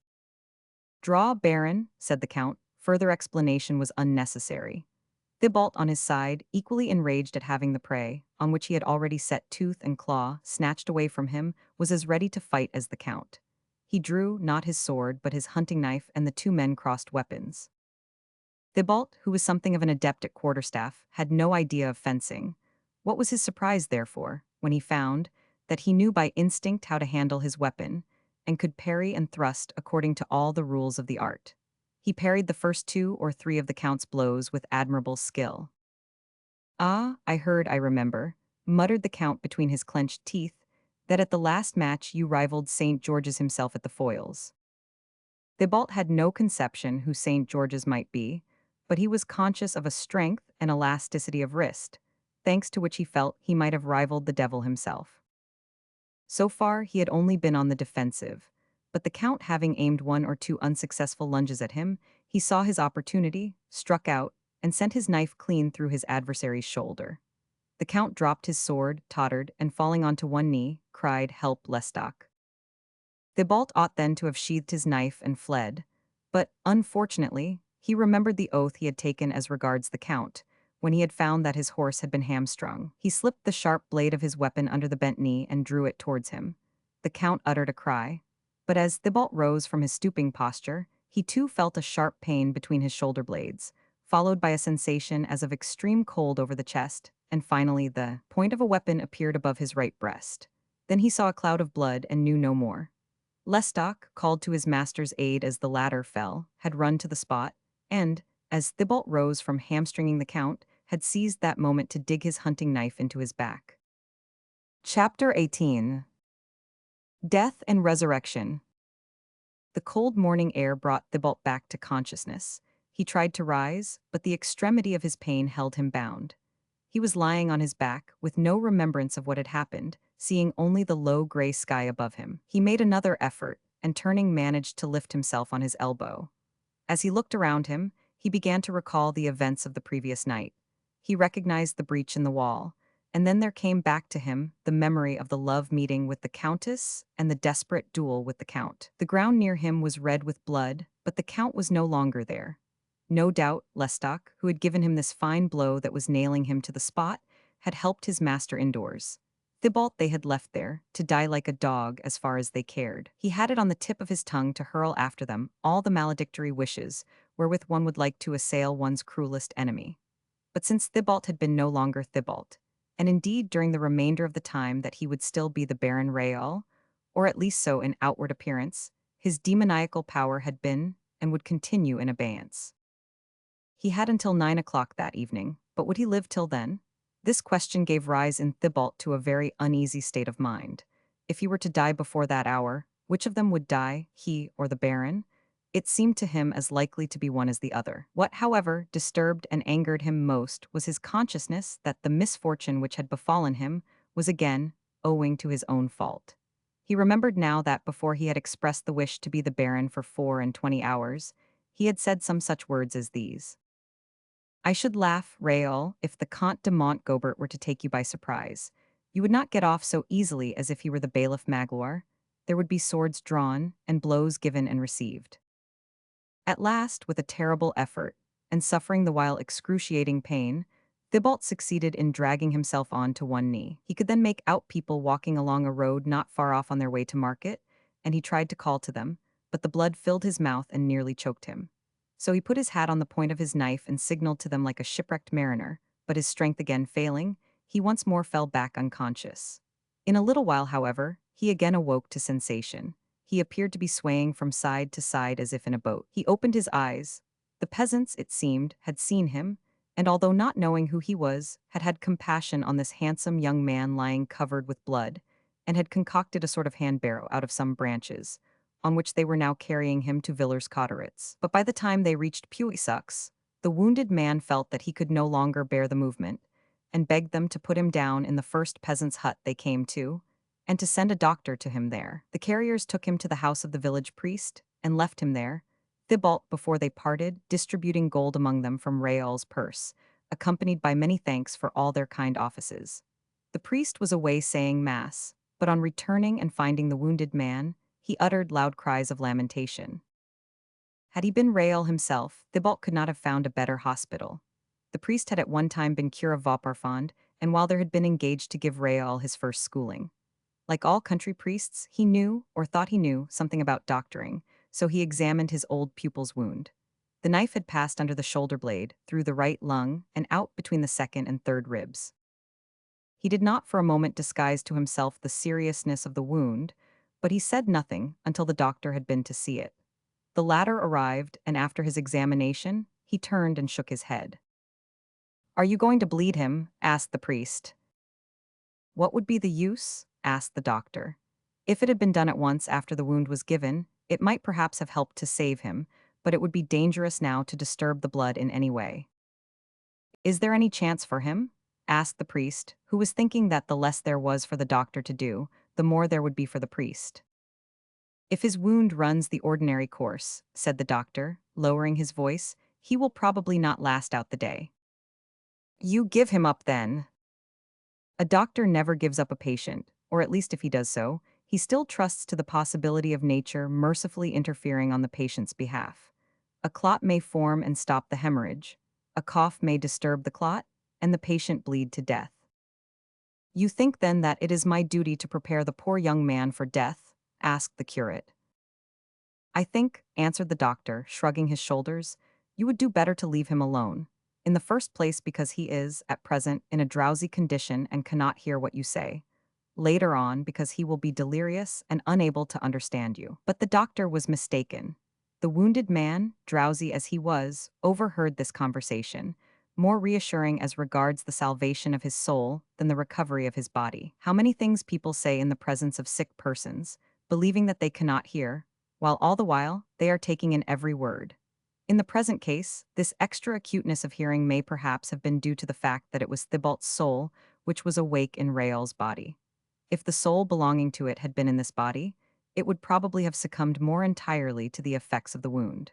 [SPEAKER 1] "Draw, Baron," said the Count. Further explanation was unnecessary. Thibault, on his side, equally enraged at having the prey, on which he had already set tooth and claw, snatched away from him, was as ready to fight as the Count. He drew, not his sword, but his hunting knife, and the two men crossed weapons. Thibault, who was something of an adept at quarterstaff, had no idea of fencing. What was his surprise, therefore, when he found that he knew by instinct how to handle his weapon, and could parry and thrust according to all the rules of the art. He parried the first 2 or 3 of the Count's blows with admirable skill. "Ah, I remember," muttered the Count between his clenched teeth, "that at the last match you rivaled St. George's himself at the foils." Thibault had no conception who St. George's might be, but he was conscious of a strength and elasticity of wrist, thanks to which he felt he might have rivaled the devil himself. So far he had only been on the defensive, but the Count having aimed 1 or 2 unsuccessful lunges at him, he saw his opportunity, struck out, and sent his knife clean through his adversary's shoulder. The Count dropped his sword, tottered, and falling onto one knee, cried, "Help, Lestock." Thibault ought then to have sheathed his knife and fled, but, unfortunately, he remembered the oath he had taken as regards the Count. When he had found that his horse had been hamstrung, he slipped the sharp blade of his weapon under the bent knee and drew it towards him. The Count uttered a cry, but as Thibault rose from his stooping posture, he too felt a sharp pain between his shoulder blades, followed by a sensation as of extreme cold over the chest, and finally the point of a weapon appeared above his right breast. Then he saw a cloud of blood and knew no more. Lestock, called to his master's aid as the latter fell, had run to the spot, and, as Thibault rose from hamstringing the Count, had seized that moment to dig his hunting knife into his back. Chapter 18. Death and Resurrection. The cold morning air brought Thibault back to consciousness. He tried to rise, but the extremity of his pain held him bound. He was lying on his back, with no remembrance of what had happened, seeing only the low gray sky above him. He made another effort, and turning managed to lift himself on his elbow. As he looked around him, he began to recall the events of the previous night. He recognized the breach in the wall, and then there came back to him the memory of the love meeting with the Countess and the desperate duel with the Count. The ground near him was red with blood, but the Count was no longer there. No doubt, Lestock, who had given him this fine blow that was nailing him to the spot, had helped his master indoors. Thibault they had left there, to die like a dog as far as they cared. He had it on the tip of his tongue to hurl after them all the maledictory wishes, wherewith one would like to assail one's cruelest enemy. But since Thibault had been no longer Thibault, and indeed during the remainder of the time that he would still be the Baron Raoul, or at least so in outward appearance, his demoniacal power had been, and would continue in abeyance. He had until 9 o'clock that evening, but would he live till then? This question gave rise in Thibault to a very uneasy state of mind. If he were to die before that hour, which of them would die, he or the Baron? It seemed to him as likely to be one as the other. What, however, disturbed and angered him most was his consciousness that the misfortune which had befallen him was again owing to his own fault. He remembered now that before he had expressed the wish to be the Baron for 24 hours, he had said some such words as these. I should laugh, Raoul, if the Comte de Montgobert were to take you by surprise. You would not get off so easily as if he were the bailiff Magloire. There would be swords drawn, and blows given and received. At last, with a terrible effort, and suffering the while excruciating pain, Thibault succeeded in dragging himself on to one knee. He could then make out people walking along a road not far off on their way to market, and he tried to call to them, but the blood filled his mouth and nearly choked him. So he put his hat on the point of his knife and signaled to them like a shipwrecked mariner, but his strength again failing, he once more fell back unconscious. In a little while, however, he again awoke to sensation. He appeared to be swaying from side to side as if in a boat. He opened his eyes. The peasants, it seemed, had seen him, and although not knowing who he was, had had compassion on this handsome young man lying covered with blood, and had concocted a sort of hand-barrow out of some branches, on which they were now carrying him to Villers-Cotterets. But by the time they reached Puiseux, the wounded man felt that he could no longer bear the movement, and begged them to put him down in the first peasant's hut they came to, and to send a doctor to him there. The carriers took him to the house of the village priest, and left him there, Thibault, before they parted, distributing gold among them from Raoul's purse, accompanied by many thanks for all their kind offices. The priest was away saying mass, but on returning and finding the wounded man, he uttered loud cries of lamentation. Had he been Raoul himself, Thibault could not have found a better hospital. The priest had at one time been cure of Vauparfond, and while there had been engaged to give Raoul his first schooling. Like all country priests, he knew, or thought he knew, something about doctoring, so he examined his old pupil's wound. The knife had passed under the shoulder blade, through the right lung, and out between the second and third ribs. He did not for a moment disguise to himself the seriousness of the wound, but he said nothing until the doctor had been to see it. The latter arrived, and after his examination, he turned and shook his head. "Are you going to bleed him?" asked the priest. "What would be the use?" asked the doctor. "If it had been done at once after the wound was given, it might perhaps have helped to save him, but it would be dangerous now to disturb the blood in any way." "Is there any chance for him?" asked the priest, who was thinking that the less there was for the doctor to do, the more there would be for the priest. "If his wound runs the ordinary course," said the doctor, lowering his voice, "he will probably not last out the day." "You give him up then." A doctor never gives up a patient, or at least if he does so, he still trusts to the possibility of nature mercifully interfering on the patient's behalf. A clot may form and stop the hemorrhage. A cough may disturb the clot, and the patient bleed to death. "You think then that it is my duty to prepare the poor young man for death?" asked the curate. "I think," answered the doctor, shrugging his shoulders, "you would do better to leave him alone. In the first place because he is, at present, in a drowsy condition and cannot hear what you say. Later on, because he will be delirious and unable to understand you." But the doctor was mistaken. The wounded man, drowsy as he was, overheard this conversation, more reassuring as regards the salvation of his soul than the recovery of his body. How many things people say in the presence of sick persons, believing that they cannot hear, while all the while they are taking in every word. In the present case, this extra acuteness of hearing may perhaps have been due to the fact that it was Thibault's soul which was awake in Raoul's body. If the soul belonging to it had been in this body, it would probably have succumbed more entirely to the effects of the wound.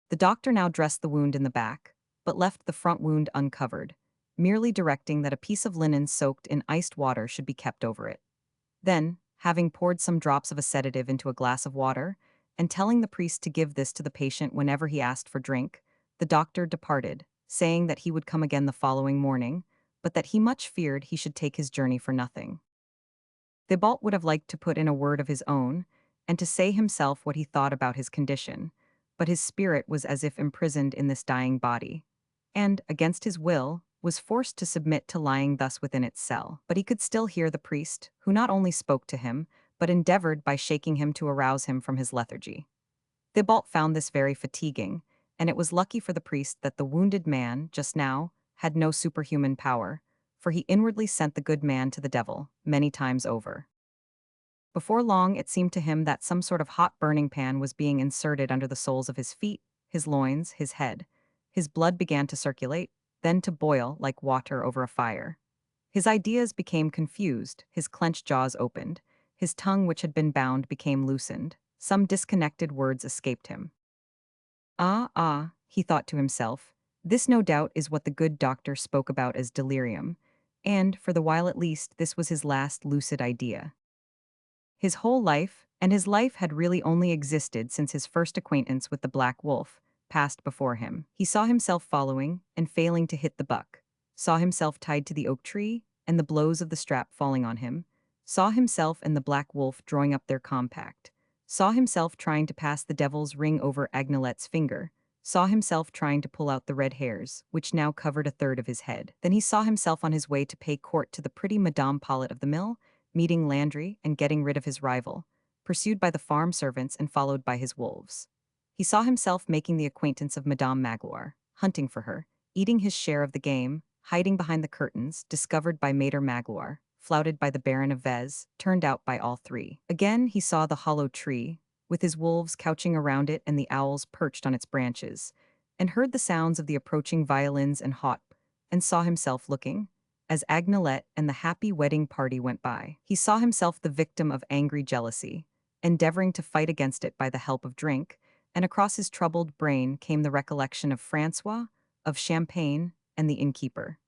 [SPEAKER 1] The doctor now dressed the wound in the back, but left the front wound uncovered, merely directing that a piece of linen soaked in iced water should be kept over it. Then, having poured some drops of a sedative into a glass of water, and telling the priest to give this to the patient whenever he asked for drink, the doctor departed, saying that he would come again the following morning, but that he much feared he should take his journey for nothing. Thibault would have liked to put in a word of his own, and to say himself what he thought about his condition, but his spirit was as if imprisoned in this dying body. And, against his will, was forced to submit to lying thus within its cell. But he could still hear the priest, who not only spoke to him, but endeavored by shaking him to arouse him from his lethargy. Thibault found this very fatiguing, and it was lucky for the priest that the wounded man, just now, had no superhuman power, for he inwardly sent the good man to the devil, many times over. Before long, it seemed to him that some sort of hot burning pan was being inserted under the soles of his feet, his loins, his head. His blood began to circulate, then to boil like water over a fire. His ideas became confused, his clenched jaws opened, his tongue which had been bound became loosened. Some disconnected words escaped him. Ah, he thought to himself, this no doubt is what the good doctor spoke about as delirium, and, for the while at least, this was his last lucid idea. His whole life, and his life had really only existed since his first acquaintance with the black wolf, passed before him. He saw himself following, and failing to hit the buck, saw himself tied to the oak tree, and the blows of the strap falling on him, saw himself and the black wolf drawing up their compact, saw himself trying to pass the devil's ring over Agnelette's finger, saw himself trying to pull out the red hairs, which now covered a third of his head. Then he saw himself on his way to pay court to the pretty Madame Paulet of the mill, meeting Landry and getting rid of his rival, pursued by the farm servants and followed by his wolves. He saw himself making the acquaintance of Madame Magloire, hunting for her, eating his share of the game, hiding behind the curtains, discovered by Mater Magloire, flouted by the Baron of Vez, turned out by all three. Again he saw the hollow tree, with his wolves couching around it and the owls perched on its branches, and heard the sounds of the approaching violins and harp, and saw himself looking, as Agnelette and the happy wedding party went by. He saw himself the victim of angry jealousy, endeavoring to fight against it by the help of drink, and across his troubled brain came the recollection of Francois, of Champagne, and the innkeeper.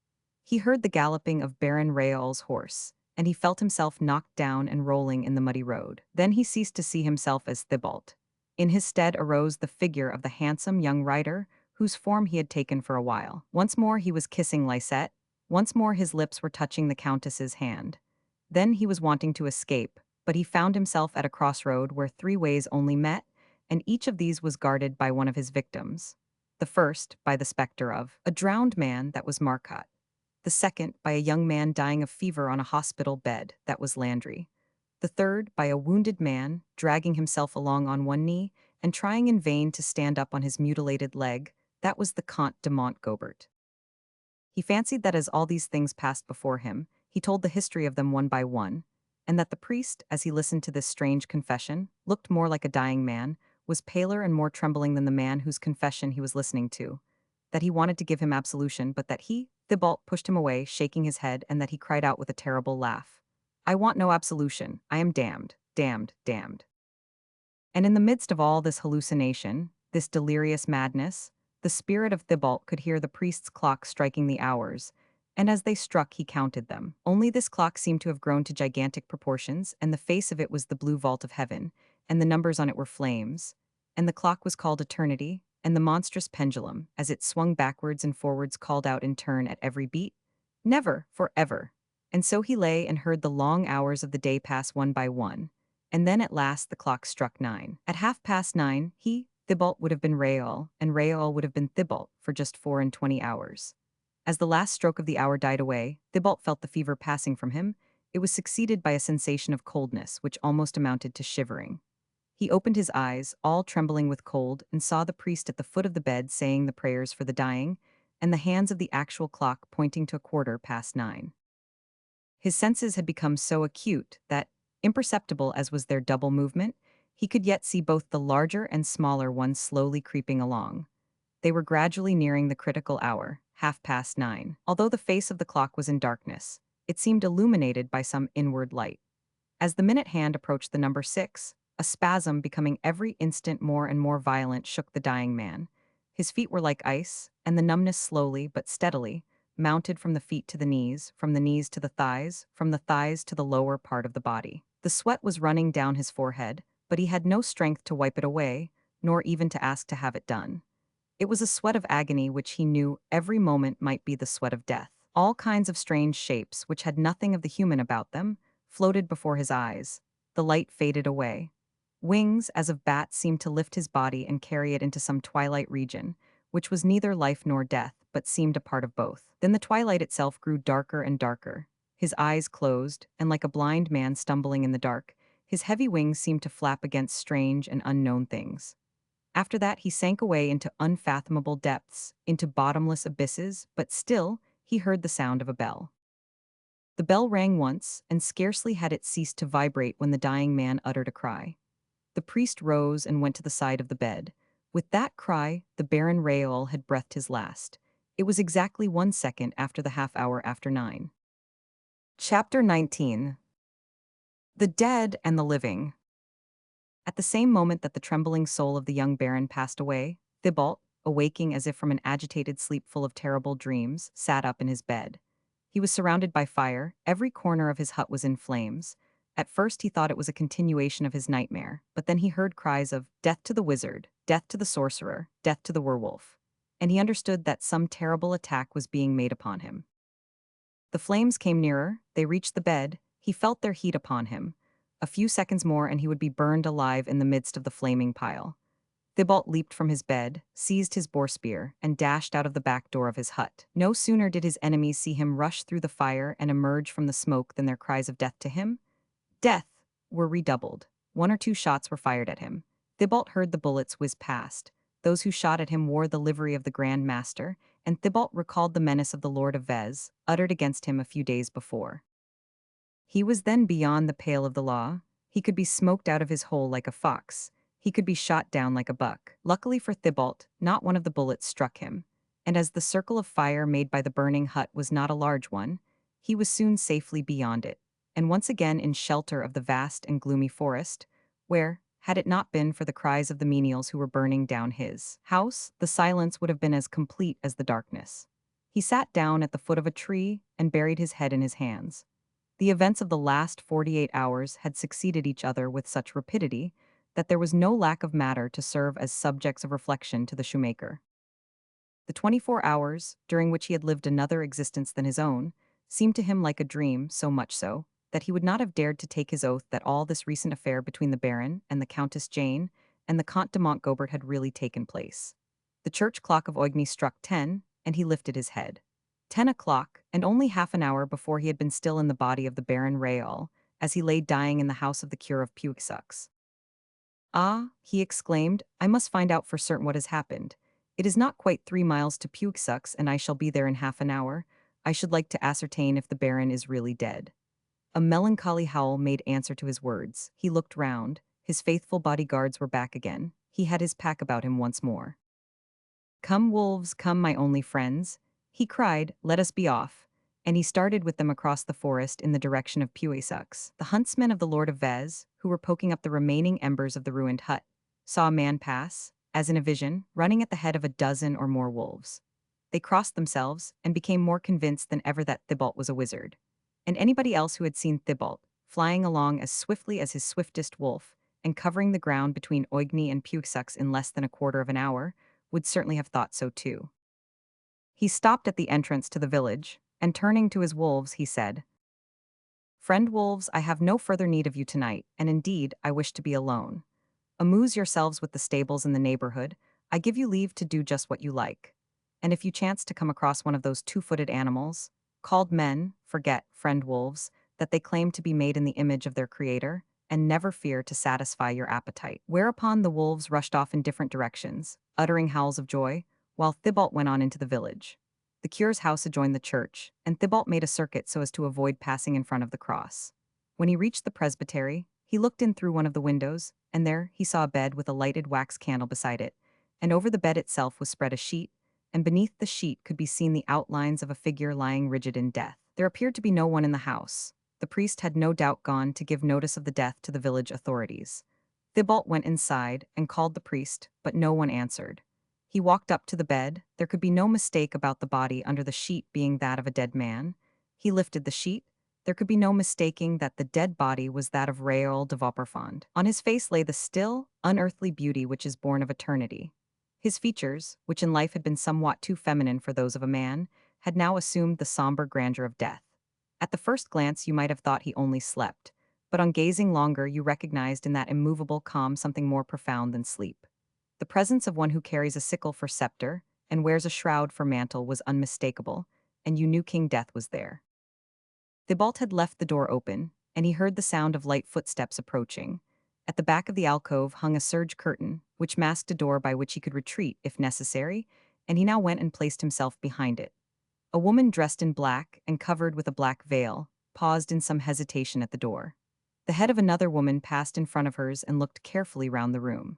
[SPEAKER 1] He heard the galloping of Baron Raoul's horse, and he felt himself knocked down and rolling in the muddy road. Then he ceased to see himself as Thibault. In his stead arose the figure of the handsome young rider, whose form he had taken for a while. Once more he was kissing Lisette, once more his lips were touching the Countess's hand. Then he was wanting to escape, but he found himself at a crossroad where three ways only met, and each of these was guarded by one of his victims. The first, by the spectre of a drowned man, that was Marcotte. The second, by a young man dying of fever on a hospital bed, that was Landry. The third, by a wounded man, dragging himself along on one knee, and trying in vain to stand up on his mutilated leg, that was the Comte de Montgobert. He fancied that as all these things passed before him, he told the history of them one by one, and that the priest, as he listened to this strange confession, looked more like a dying man, was paler and more trembling than the man whose confession he was listening to, that he wanted to give him absolution, but that he, Thibault, pushed him away, shaking his head, and that he cried out with a terrible laugh, "I want no absolution. I am damned, damned, damned." And in the midst of all this hallucination, this delirious madness, the spirit of Thibault could hear the priest's clock striking the hours, and as they struck he counted them. Only this clock seemed to have grown to gigantic proportions, and the face of it was the blue vault of heaven, and the numbers on it were flames, and the clock was called Eternity, and the monstrous pendulum, as it swung backwards and forwards, called out in turn at every beat, "Never, forever." And so he lay and heard the long hours of the day pass one by one, and then at last the clock struck 9. At 9:30, he, Thibault, would have been Raoul, and Raoul would have been Thibault for just 24 hours. As the last stroke of the hour died away, Thibault felt the fever passing from him. It was succeeded by a sensation of coldness which almost amounted to shivering. He opened his eyes, all trembling with cold, and saw the priest at the foot of the bed saying the prayers for the dying, and the hands of the actual clock pointing to 9:15. His senses had become so acute that, imperceptible as was their double movement, he could yet see both the larger and smaller ones slowly creeping along. They were gradually nearing the critical hour, 9:30. Although the face of the clock was in darkness, it seemed illuminated by some inward light. As the minute hand approached the number 6, a spasm becoming every instant more and more violent shook the dying man. His feet were like ice, and the numbness slowly but steadily mounted from the feet to the knees, from the knees to the thighs, from the thighs to the lower part of the body. The sweat was running down his forehead, but he had no strength to wipe it away, nor even to ask to have it done. It was a sweat of agony which he knew every moment might be the sweat of death. All kinds of strange shapes, which had nothing of the human about them, floated before his eyes. The light faded away. Wings, as of bats, seemed to lift his body and carry it into some twilight region, which was neither life nor death, but seemed a part of both. Then the twilight itself grew darker and darker. His eyes closed, and like a blind man stumbling in the dark, his heavy wings seemed to flap against strange and unknown things. After that, he sank away into unfathomable depths, into bottomless abysses, but still, he heard the sound of a bell. The bell rang once, and scarcely had it ceased to vibrate when the dying man uttered a cry. The priest rose and went to the side of the bed. With that cry, the Baron Raoul had breathed his last. It was exactly 1 second after the half hour after 9. Chapter 19. The Dead and the Living. At the same moment that the trembling soul of the young Baron passed away, Thibault, awaking as if from an agitated sleep full of terrible dreams, sat up in his bed. He was surrounded by fire, every corner of his hut was in flames. At first he thought it was a continuation of his nightmare, but then he heard cries of, "Death to the wizard, death to the sorcerer, death to the werewolf," and he understood that some terrible attack was being made upon him. The flames came nearer, they reached the bed, he felt their heat upon him. A few seconds more and he would be burned alive in the midst of the flaming pile. Thibault leaped from his bed, seized his boar spear, and dashed out of the back door of his hut. No sooner did his enemies see him rush through the fire and emerge from the smoke than their cries of death to him, death, were redoubled. 1 or 2 shots were fired at him. Thibault heard the bullets whiz past. Those who shot at him wore the livery of the Grand Master, and Thibault recalled the menace of the Lord of Vez, uttered against him a few days before. He was then beyond the pale of the law. He could be smoked out of his hole like a fox. He could be shot down like a buck. Luckily for Thibault, not one of the bullets struck him, and as the circle of fire made by the burning hut was not a large one, he was soon safely beyond it, and once again in shelter of the vast and gloomy forest, where, had it not been for the cries of the menials who were burning down his house, the silence would have been as complete as the darkness. He sat down at the foot of a tree and buried his head in his hands. The events of the last 48 hours had succeeded each other with such rapidity that there was no lack of matter to serve as subjects of reflection to the shoemaker. The 24 hours, during which he had lived another existence than his own, seemed to him like a dream, so much so, that he would not have dared to take his oath that all this recent affair between the Baron and the Countess Jane and the Comte de Montgobert had really taken place. The church clock of Oigny struck 10, and he lifted his head. 10 o'clock, and only half an hour before he had been still in the body of the Baron Raoul, as he lay dying in the house of the cure of Puixaux. "Ah," he exclaimed, "I must find out for certain what has happened. It is not quite 3 miles to Puixaux, and I shall be there in half an hour. I should like to ascertain if the Baron is really dead." A melancholy howl made answer to his words. He looked round. His faithful bodyguards were back again. He had his pack about him once more. "Come, wolves, come, my only friends," he cried, "let us be off," and he started with them across the forest in the direction of Puixaux. The huntsmen of the Lord of Vez, who were poking up the remaining embers of the ruined hut, saw a man pass, as in a vision, running at the head of a dozen or more wolves. They crossed themselves and became more convinced than ever that Thibault was a wizard. And anybody else who had seen Thibault, flying along as swiftly as his swiftest wolf, and covering the ground between Oigny and Puixaux in less than a quarter of an hour, would certainly have thought so too. He stopped at the entrance to the village, and turning to his wolves, he said, "Friend wolves, I have no further need of you tonight, and indeed, I wish to be alone. Amuse yourselves with the stables in the neighborhood. I give you leave to do just what you like. And if you chance to come across one of those 2-footed animals, called men, forget, friend wolves, that they claim to be made in the image of their creator, and never fear to satisfy your appetite." Whereupon the wolves rushed off in different directions, uttering howls of joy, while Thibault went on into the village. The cure's house adjoined the church, and Thibault made a circuit so as to avoid passing in front of the cross. When he reached the presbytery, he looked in through one of the windows, and there he saw a bed with a lighted wax candle beside it, and over the bed itself was spread a sheet, and beneath the sheet could be seen the outlines of a figure lying rigid in death. There appeared to be no one in the house. The priest had no doubt gone to give notice of the death to the village authorities. Thibault went inside and called the priest, but no one answered. He walked up to the bed. There could be no mistake about the body under the sheet being that of a dead man. He lifted the sheet. There could be no mistaking that the dead body was that of Raoul de Vauparfond. On his face lay the still, unearthly beauty which is born of eternity. His features, which in life had been somewhat too feminine for those of a man, had now assumed the somber grandeur of death. At the first glance you might have thought he only slept, but on gazing longer you recognized in that immovable calm something more profound than sleep. The presence of one who carries a sickle for scepter and wears a shroud for mantle was unmistakable, and you knew King Death was there. Thibault had left the door open, and he heard the sound of light footsteps approaching. At the back of the alcove hung a serge curtain, which masked a door by which he could retreat if necessary, and he now went and placed himself behind it. A woman dressed in black and covered with a black veil paused in some hesitation at the door. The head of another woman passed in front of hers and looked carefully round the room.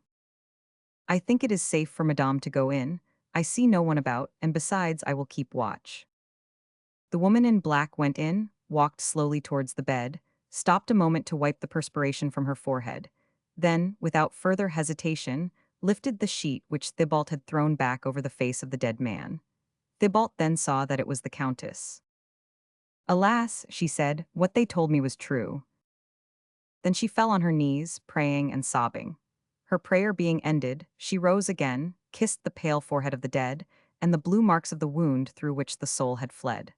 [SPEAKER 1] "I think it is safe for Madame to go in. I see no one about, and besides I will keep watch." The woman in black went in, walked slowly towards the bed, stopped a moment to wipe the perspiration from her forehead, then, without further hesitation, lifted the sheet which Thibault had thrown back over the face of the dead man. Thibault then saw that it was the Countess. "Alas," she said, "what they told me was true." Then she fell on her knees, praying and sobbing. Her prayer being ended, she rose again, kissed the pale forehead of the dead, and the blue marks of the wound through which the soul had fled.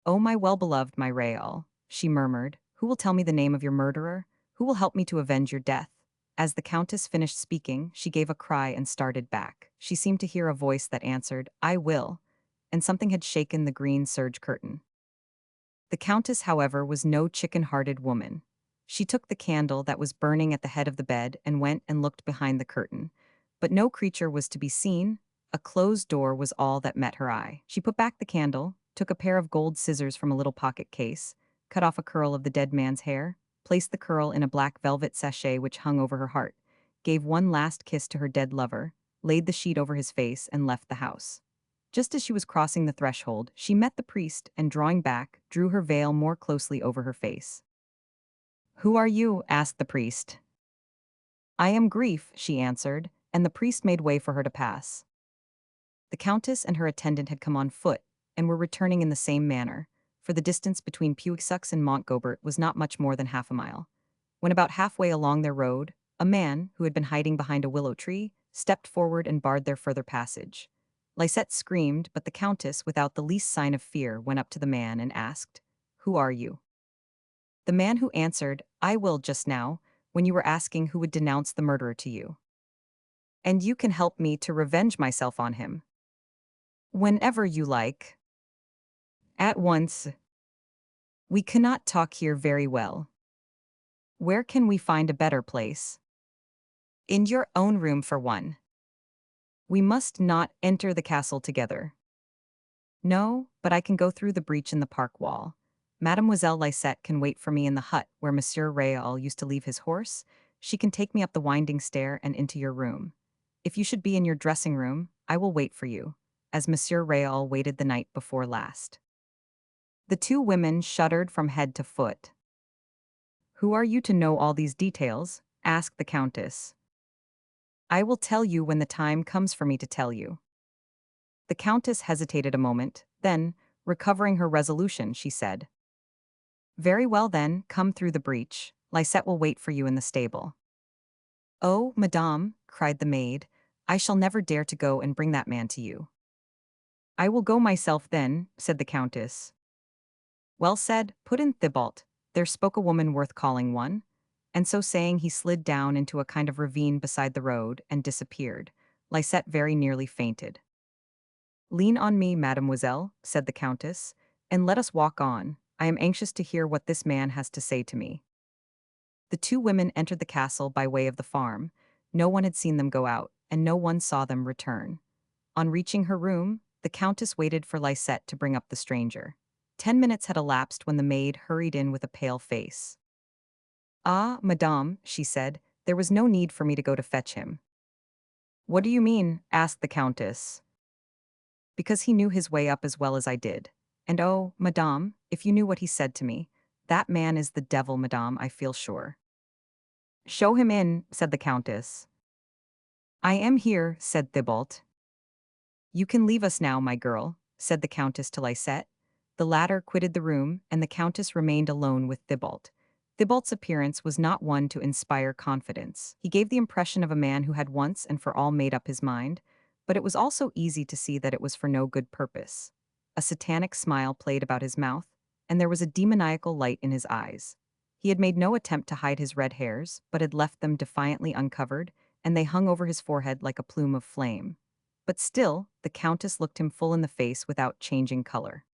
[SPEAKER 1] "Oh, my well-beloved, my Rael," she murmured, "who will tell me the name of your murderer? Who will help me to avenge your death?" As the Countess finished speaking, she gave a cry and started back. She seemed to hear a voice that answered, "I will," and something had shaken the green serge curtain. The Countess, however, was no chicken-hearted woman. She took the candle that was burning at the head of the bed and went and looked behind the curtain. But no creature was to be seen. A closed door was all that met her eye. She put back the candle, took a pair of gold scissors from a little pocket case, cut off a curl of the dead man's hair, placed the curl in a black velvet sachet which hung over her heart, gave one last kiss to her dead lover, laid the sheet over his face, and left the house. Just as she was crossing the threshold, she met the priest and, drawing back, drew her veil more closely over her face. "Who are you?" asked the priest. "I am Grief," she answered, and the priest made way for her to pass. The Countess and her attendant had come on foot, and were returning in the same manner, for the distance between Puixeux and Montgobert was not much more than half a mile. When about halfway along their road, a man, who had been hiding behind a willow tree, stepped forward and barred their further passage. Lisette screamed, but the Countess, without the least sign of fear, went up to the man and asked, "Who are you?" The man who answered, "I will," just now, when you were asking who would denounce the murderer to you. "And you can help me to revenge myself on him." "Whenever you like." "At once." "We cannot talk here very well." "Where can we find a better place?" "In your own room for one." "We must not enter the castle together." "No, but I can go through the breach in the park wall. Mademoiselle Lisette can wait for me in the hut where Monsieur Raoul used to leave his horse. She can take me up the winding stair and into your room. If you should be in your dressing room, I will wait for you, as Monsieur Raoul waited the night before last." The two women shuddered from head to foot. "Who are you to know all these details?" asked the Countess. "I will tell you when the time comes for me to tell you." The Countess hesitated a moment, then, recovering her resolution, she said, "Very well then, come through the breach. Lisette will wait for you in the stable." "Oh, madame," cried the maid, "I shall never dare to go and bring that man to you." "I will go myself then," said the Countess. "Well said," put in Thibault. "There spoke a woman worth calling one." And so saying, he slid down into a kind of ravine beside the road and disappeared. Lisette very nearly fainted. "Lean on me, mademoiselle," said the Countess, "and let us walk on. I am anxious to hear what this man has to say to me." The two women entered the castle by way of the farm. No one had seen them go out, and no one saw them return. On reaching her room, the Countess waited for Lisette to bring up the stranger. 10 minutes had elapsed when the maid hurried in with a pale face. "Ah, madame," she said, "there was no need for me to go to fetch him." "What do you mean?" asked the Countess. "Because he knew his way up as well as I did. And oh, madame, if you knew what he said to me, that man is the devil, madame, I feel sure." "Show him in," said the Countess. "I am here," said Thibault. "You can leave us now, my girl," said the Countess to Lisette. The latter quitted the room, and the Countess remained alone with Thibault. Thibault's appearance was not one to inspire confidence. He gave the impression of a man who had once and for all made up his mind, but it was also easy to see that it was for no good purpose. A satanic smile played about his mouth, and there was a demoniacal light in his eyes. He had made no attempt to hide his red hairs, but had left them defiantly uncovered, and they hung over his forehead like a plume of flame. But still, the Countess looked him full in the face without changing color.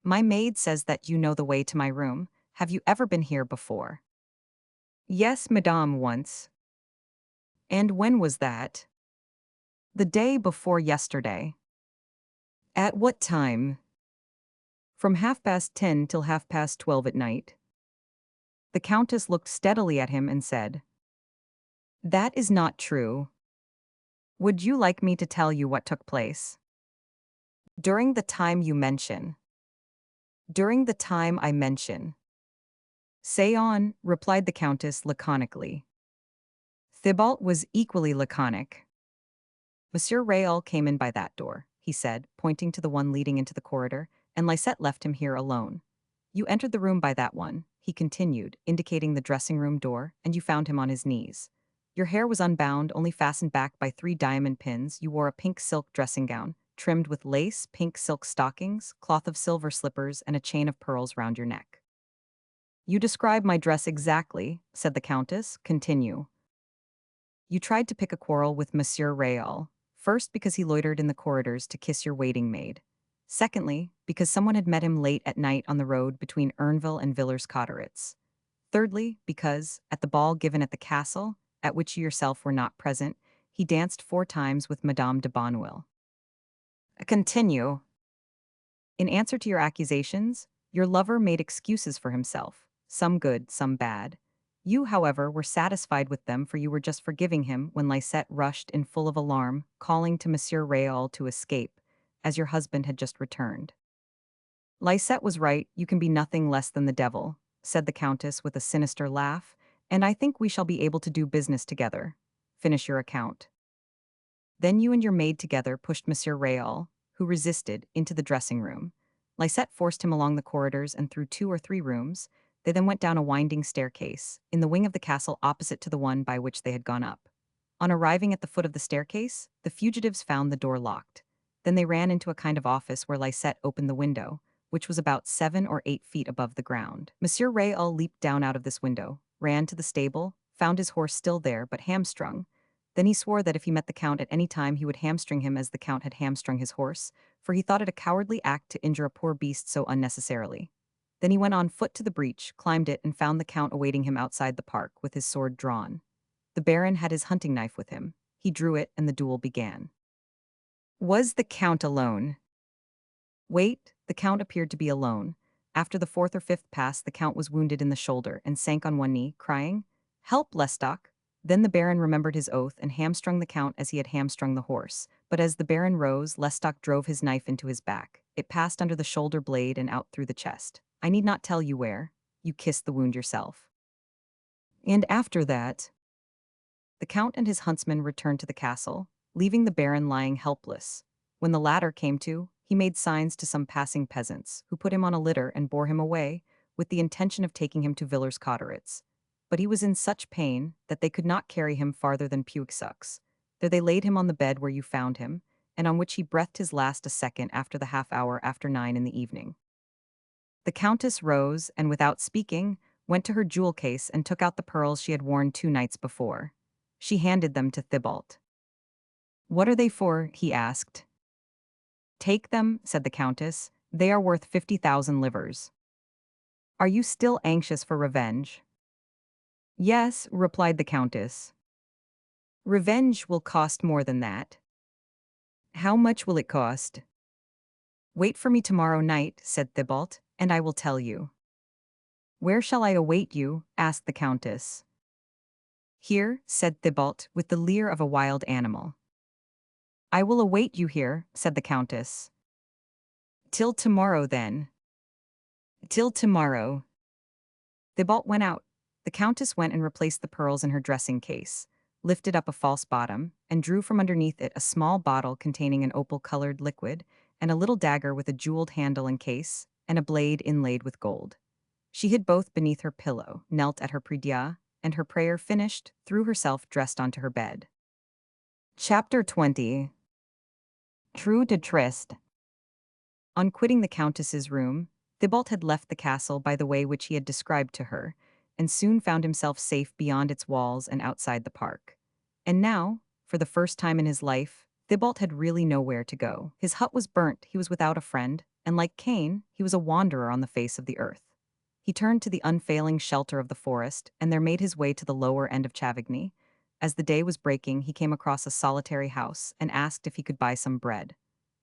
[SPEAKER 1] "My maid says that you know the way to my room. Have you ever been here before?" "Yes, madame, once." "And when was that?" "The day before yesterday." "At what time?" "From 10:30 till 12:30 at night." The Countess looked steadily at him and said, "That is not true. Would you like me to tell you what took place?" "During the time you mention." "During the time I mention." "Say on," replied the Countess laconically. Thibault was equally laconic. "Monsieur Raoul came in by that door," he said, pointing to the one leading into the corridor, "and Lisette left him here alone. You entered the room by that one," he continued, indicating the dressing-room door, "and you found him on his knees. Your hair was unbound, only fastened back by 3 diamond pins. You wore a pink silk dressing gown, trimmed with lace, pink silk stockings, cloth of silver slippers, and a chain of pearls round your neck." "You describe my dress exactly," said the Countess. "Continue." "You tried to pick a quarrel with Monsieur Raoul, first because he loitered in the corridors to kiss your waiting maid. Secondly, because someone had met him late at night on the road between Erneville and Villers-Cotterets. Thirdly, because, at the ball given at the castle, at which you yourself were not present, he danced 4 times with Madame de Bonneuil." "Continue." "In answer to your accusations, your lover made excuses for himself, some good, some bad. You, however, were satisfied with them, for you were just forgiving him when Lisette rushed in full of alarm, calling to Monsieur Raoul to escape, as your husband had just returned." "Lisette was right, you can be nothing less than the devil," said the Countess with a sinister laugh, "and I think we shall be able to do business together. Finish your account." Then you and your maid together pushed Monsieur Raoul, who resisted, into the dressing-room. Lisette forced him along the corridors and through 2 or 3 rooms. They then went down a winding staircase, in the wing of the castle opposite to the one by which they had gone up. On arriving at the foot of the staircase, the fugitives found the door locked. Then they ran into a kind of office where Lisette opened the window, which was about 7 or 8 feet above the ground. Monsieur Raoul leaped down out of this window, ran to the stable, found his horse still there but hamstrung. Then he swore that if he met the Count at any time he would hamstring him as the Count had hamstrung his horse, for he thought it a cowardly act to injure a poor beast so unnecessarily. Then he went on foot to the breach, climbed it, and found the Count awaiting him outside the park, with his sword drawn. The Baron had his hunting knife with him. He drew it, and the duel began. Was the Count alone? Wait, the Count appeared to be alone. After the 4th or 5th pass, the Count was wounded in the shoulder, and sank on one knee, crying, "Help, Lestock!" Then the Baron remembered his oath, and hamstrung the Count as he had hamstrung the horse. But as the Baron rose, Lestock drove his knife into his back. It passed under the shoulder blade and out through the chest. I need not tell you where. You kissed the wound yourself. And after that, the Count and his huntsman returned to the castle, leaving the Baron lying helpless. When the latter came to, he made signs to some passing peasants, who put him on a litter and bore him away, with the intention of taking him to Villers-Cotterets. But he was in such pain that they could not carry him farther than Puixux. There they laid him on the bed where you found him, and on which he breathed his last a second after the half-hour after 9 in the evening. The Countess rose, and without speaking, went to her jewel case and took out the pearls she had worn 2 nights before. She handed them to Thibault. "What are they for?" he asked. "Take them," said the Countess. "They are worth 50,000 livres. Are you still anxious for revenge?" "Yes," replied the Countess. "Revenge will cost more than that." "How much will it cost?" "Wait for me tomorrow night," said Thibault, "and I will tell you." "Where shall I await you?" asked the Countess. "Here," said Thibault, with the leer of a wild animal. "I will await you here," said the Countess. "Till tomorrow, then." "Till tomorrow." Thibault went out. The Countess went and replaced the pearls in her dressing case, lifted up a false bottom, and drew from underneath it a small bottle containing an opal-colored liquid, and a little dagger with a jeweled handle and case, and a blade inlaid with gold. She hid both beneath her pillow, knelt at her prie-dieu, and her prayer finished, threw herself dressed onto her bed. Chapter 20. True de Trist. On quitting the Countess's room, Thibault had left the castle by the way which he had described to her, and soon found himself safe beyond its walls and outside the park. And now, for the first time in his life, Thibault had really nowhere to go. His hut was burnt, he was without a friend, and like Cain, he was a wanderer on the face of the earth. He turned to the unfailing shelter of the forest, and there made his way to the lower end of Chavigny. As the day was breaking, he came across a solitary house and asked if he could buy some bread.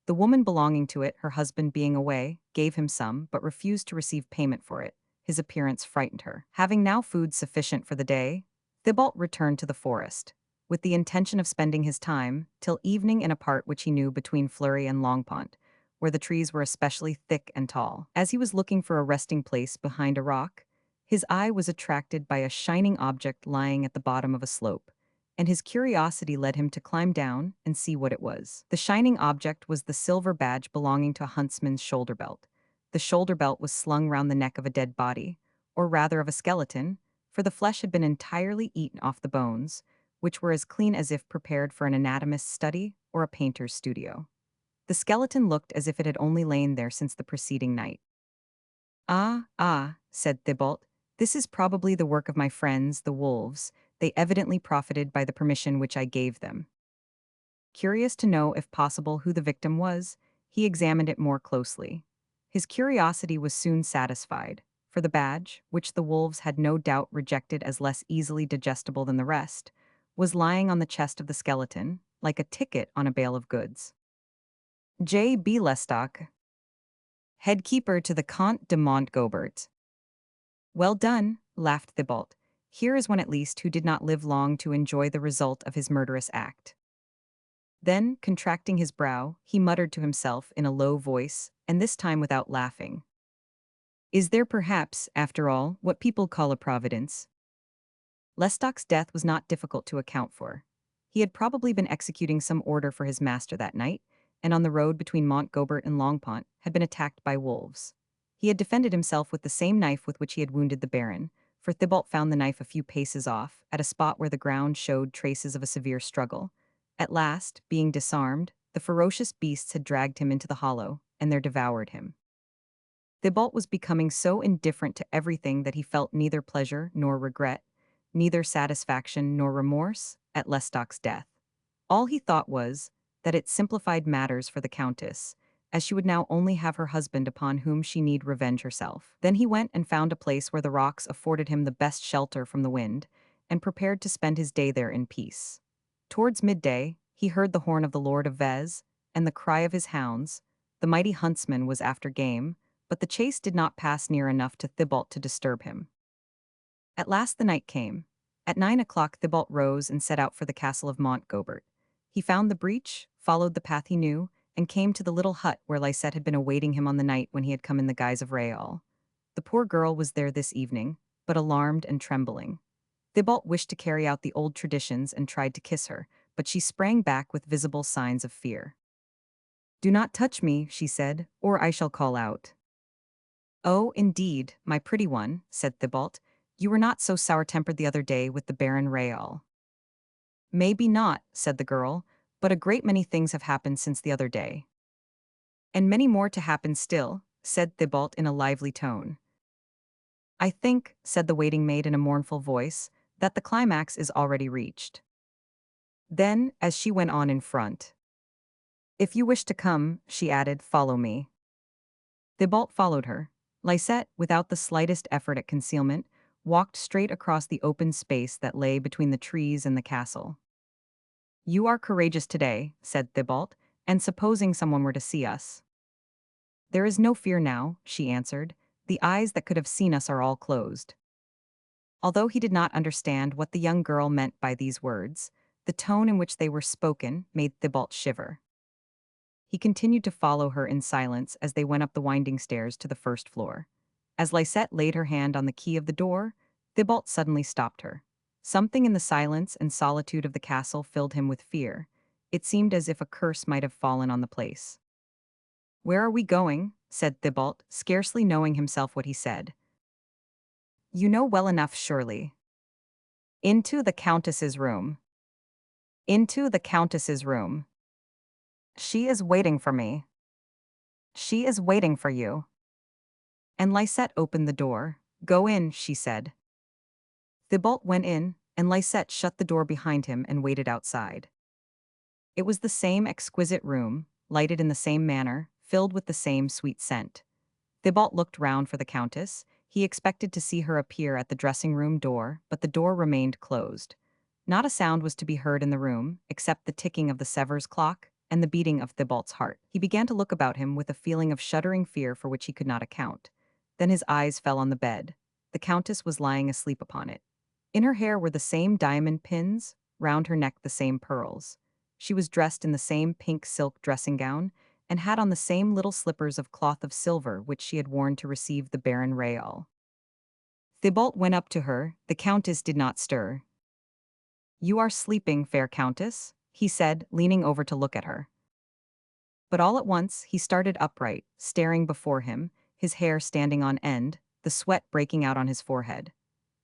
[SPEAKER 1] The woman belonging to it, her husband being away, gave him some, but refused to receive payment for it. His appearance frightened her. Having now food sufficient for the day, Thibault returned to the forest, with the intention of spending his time till evening in a part which he knew between Fleury and Longpont, where the trees were especially thick and tall. As he was looking for a resting place behind a rock, his eye was attracted by a shining object lying at the bottom of a slope, and his curiosity led him to climb down and see what it was. The shining object was the silver badge belonging to a huntsman's shoulder belt. The shoulder belt was slung round the neck of a dead body, or rather of a skeleton, for the flesh had been entirely eaten off the bones, which were as clean as if prepared for an anatomist's study or a painter's studio. The skeleton looked as if it had only lain there since the preceding night. Ah, said Thibault, this is probably the work of my friends, the wolves. They evidently profited by the permission which I gave them. Curious to know, if possible, who the victim was, he examined it more closely. His curiosity was soon satisfied, for the badge, which the wolves had no doubt rejected as less easily digestible than the rest, was lying on the chest of the skeleton, like a ticket on a bale of goods. J. B. Lestock, head keeper to the Comte de Montgobert. Well done, laughed Thibault. Here is one at least who did not live long to enjoy the result of his murderous act. Then, contracting his brow, he muttered to himself in a low voice, and this time without laughing. Is there perhaps, after all, what people call a providence? Lestock's death was not difficult to account for. He had probably been executing some order for his master that night, and on the road between Montgobert and Longpont had been attacked by wolves. He had defended himself with the same knife with which he had wounded the Baron, for Thibault found the knife a few paces off, at a spot where the ground showed traces of a severe struggle. At last, being disarmed, the ferocious beasts had dragged him into the hollow, and there devoured him. Thibault was becoming so indifferent to everything that he felt neither pleasure nor regret, neither satisfaction nor remorse, at Lestock's death. All he thought was that it simplified matters for the Countess, as she would now only have her husband upon whom she need revenge herself. Then he went and found a place where the rocks afforded him the best shelter from the wind, and prepared to spend his day there in peace. Towards midday, he heard the horn of the Lord of Vez, and the cry of his hounds. The mighty huntsman was after game, but the chase did not pass near enough to Thibault to disturb him. At last the night came. At 9 o'clock Thibault rose and set out for the castle of Montgobert. He found the breach, followed the path he knew, and came to the little hut where Lisette had been awaiting him on the night when he had come in the guise of Raoul. The poor girl was there this evening, but alarmed and trembling. Thibault wished to carry out the old traditions and tried to kiss her, but she sprang back with visible signs of fear. "Do not touch me," she said, "or I shall call out." "Oh, indeed, my pretty one," said Thibault. "You were not so sour-tempered the other day with the Baron Raoul." "Maybe not," said the girl, "but a great many things have happened since the other day." "And many more to happen still," said Thibault in a lively tone. "I think," said the waiting maid in a mournful voice, "that the climax is already reached." Then, as she went on in front, "If you wish to come," she added, "follow me." Thibault followed her. Lisette, without the slightest effort at concealment, walked straight across the open space that lay between the trees and the castle. "You are courageous today," said Thibault, "and supposing someone were to see us." "There is no fear now," she answered. "The eyes that could have seen us are all closed." Although he did not understand what the young girl meant by these words, the tone in which they were spoken made Thibault shiver. He continued to follow her in silence as they went up the winding stairs to the first floor. As Lisette laid her hand on the key of the door, Thibault suddenly stopped her. Something in the silence and solitude of the castle filled him with fear. It seemed as if a curse might have fallen on the place. "Where are we going?" said Thibault, scarcely knowing himself what he said. "You know well enough, surely." "Into the Countess's room." "Into the Countess's room." "She is waiting for me." "She is waiting for you." And Lisette opened the door. "Go in," she said. Thibault went in, and Lysette shut the door behind him and waited outside. It was the same exquisite room, lighted in the same manner, filled with the same sweet scent. Thibault looked round for the Countess. He expected to see her appear at the dressing-room door, but the door remained closed. Not a sound was to be heard in the room, except the ticking of the Sevres clock and the beating of Thibault's heart. He began to look about him with a feeling of shuddering fear for which he could not account. Then his eyes fell on the bed. The Countess was lying asleep upon it. In her hair were the same diamond pins, round her neck the same pearls. She was dressed in the same pink silk dressing gown, and had on the same little slippers of cloth of silver which she had worn to receive the Baron Raoul. Thibault went up to her. The Countess did not stir. "You are sleeping, fair Countess," he said, leaning over to look at her. But all at once he started upright, staring before him, his hair standing on end, the sweat breaking out on his forehead.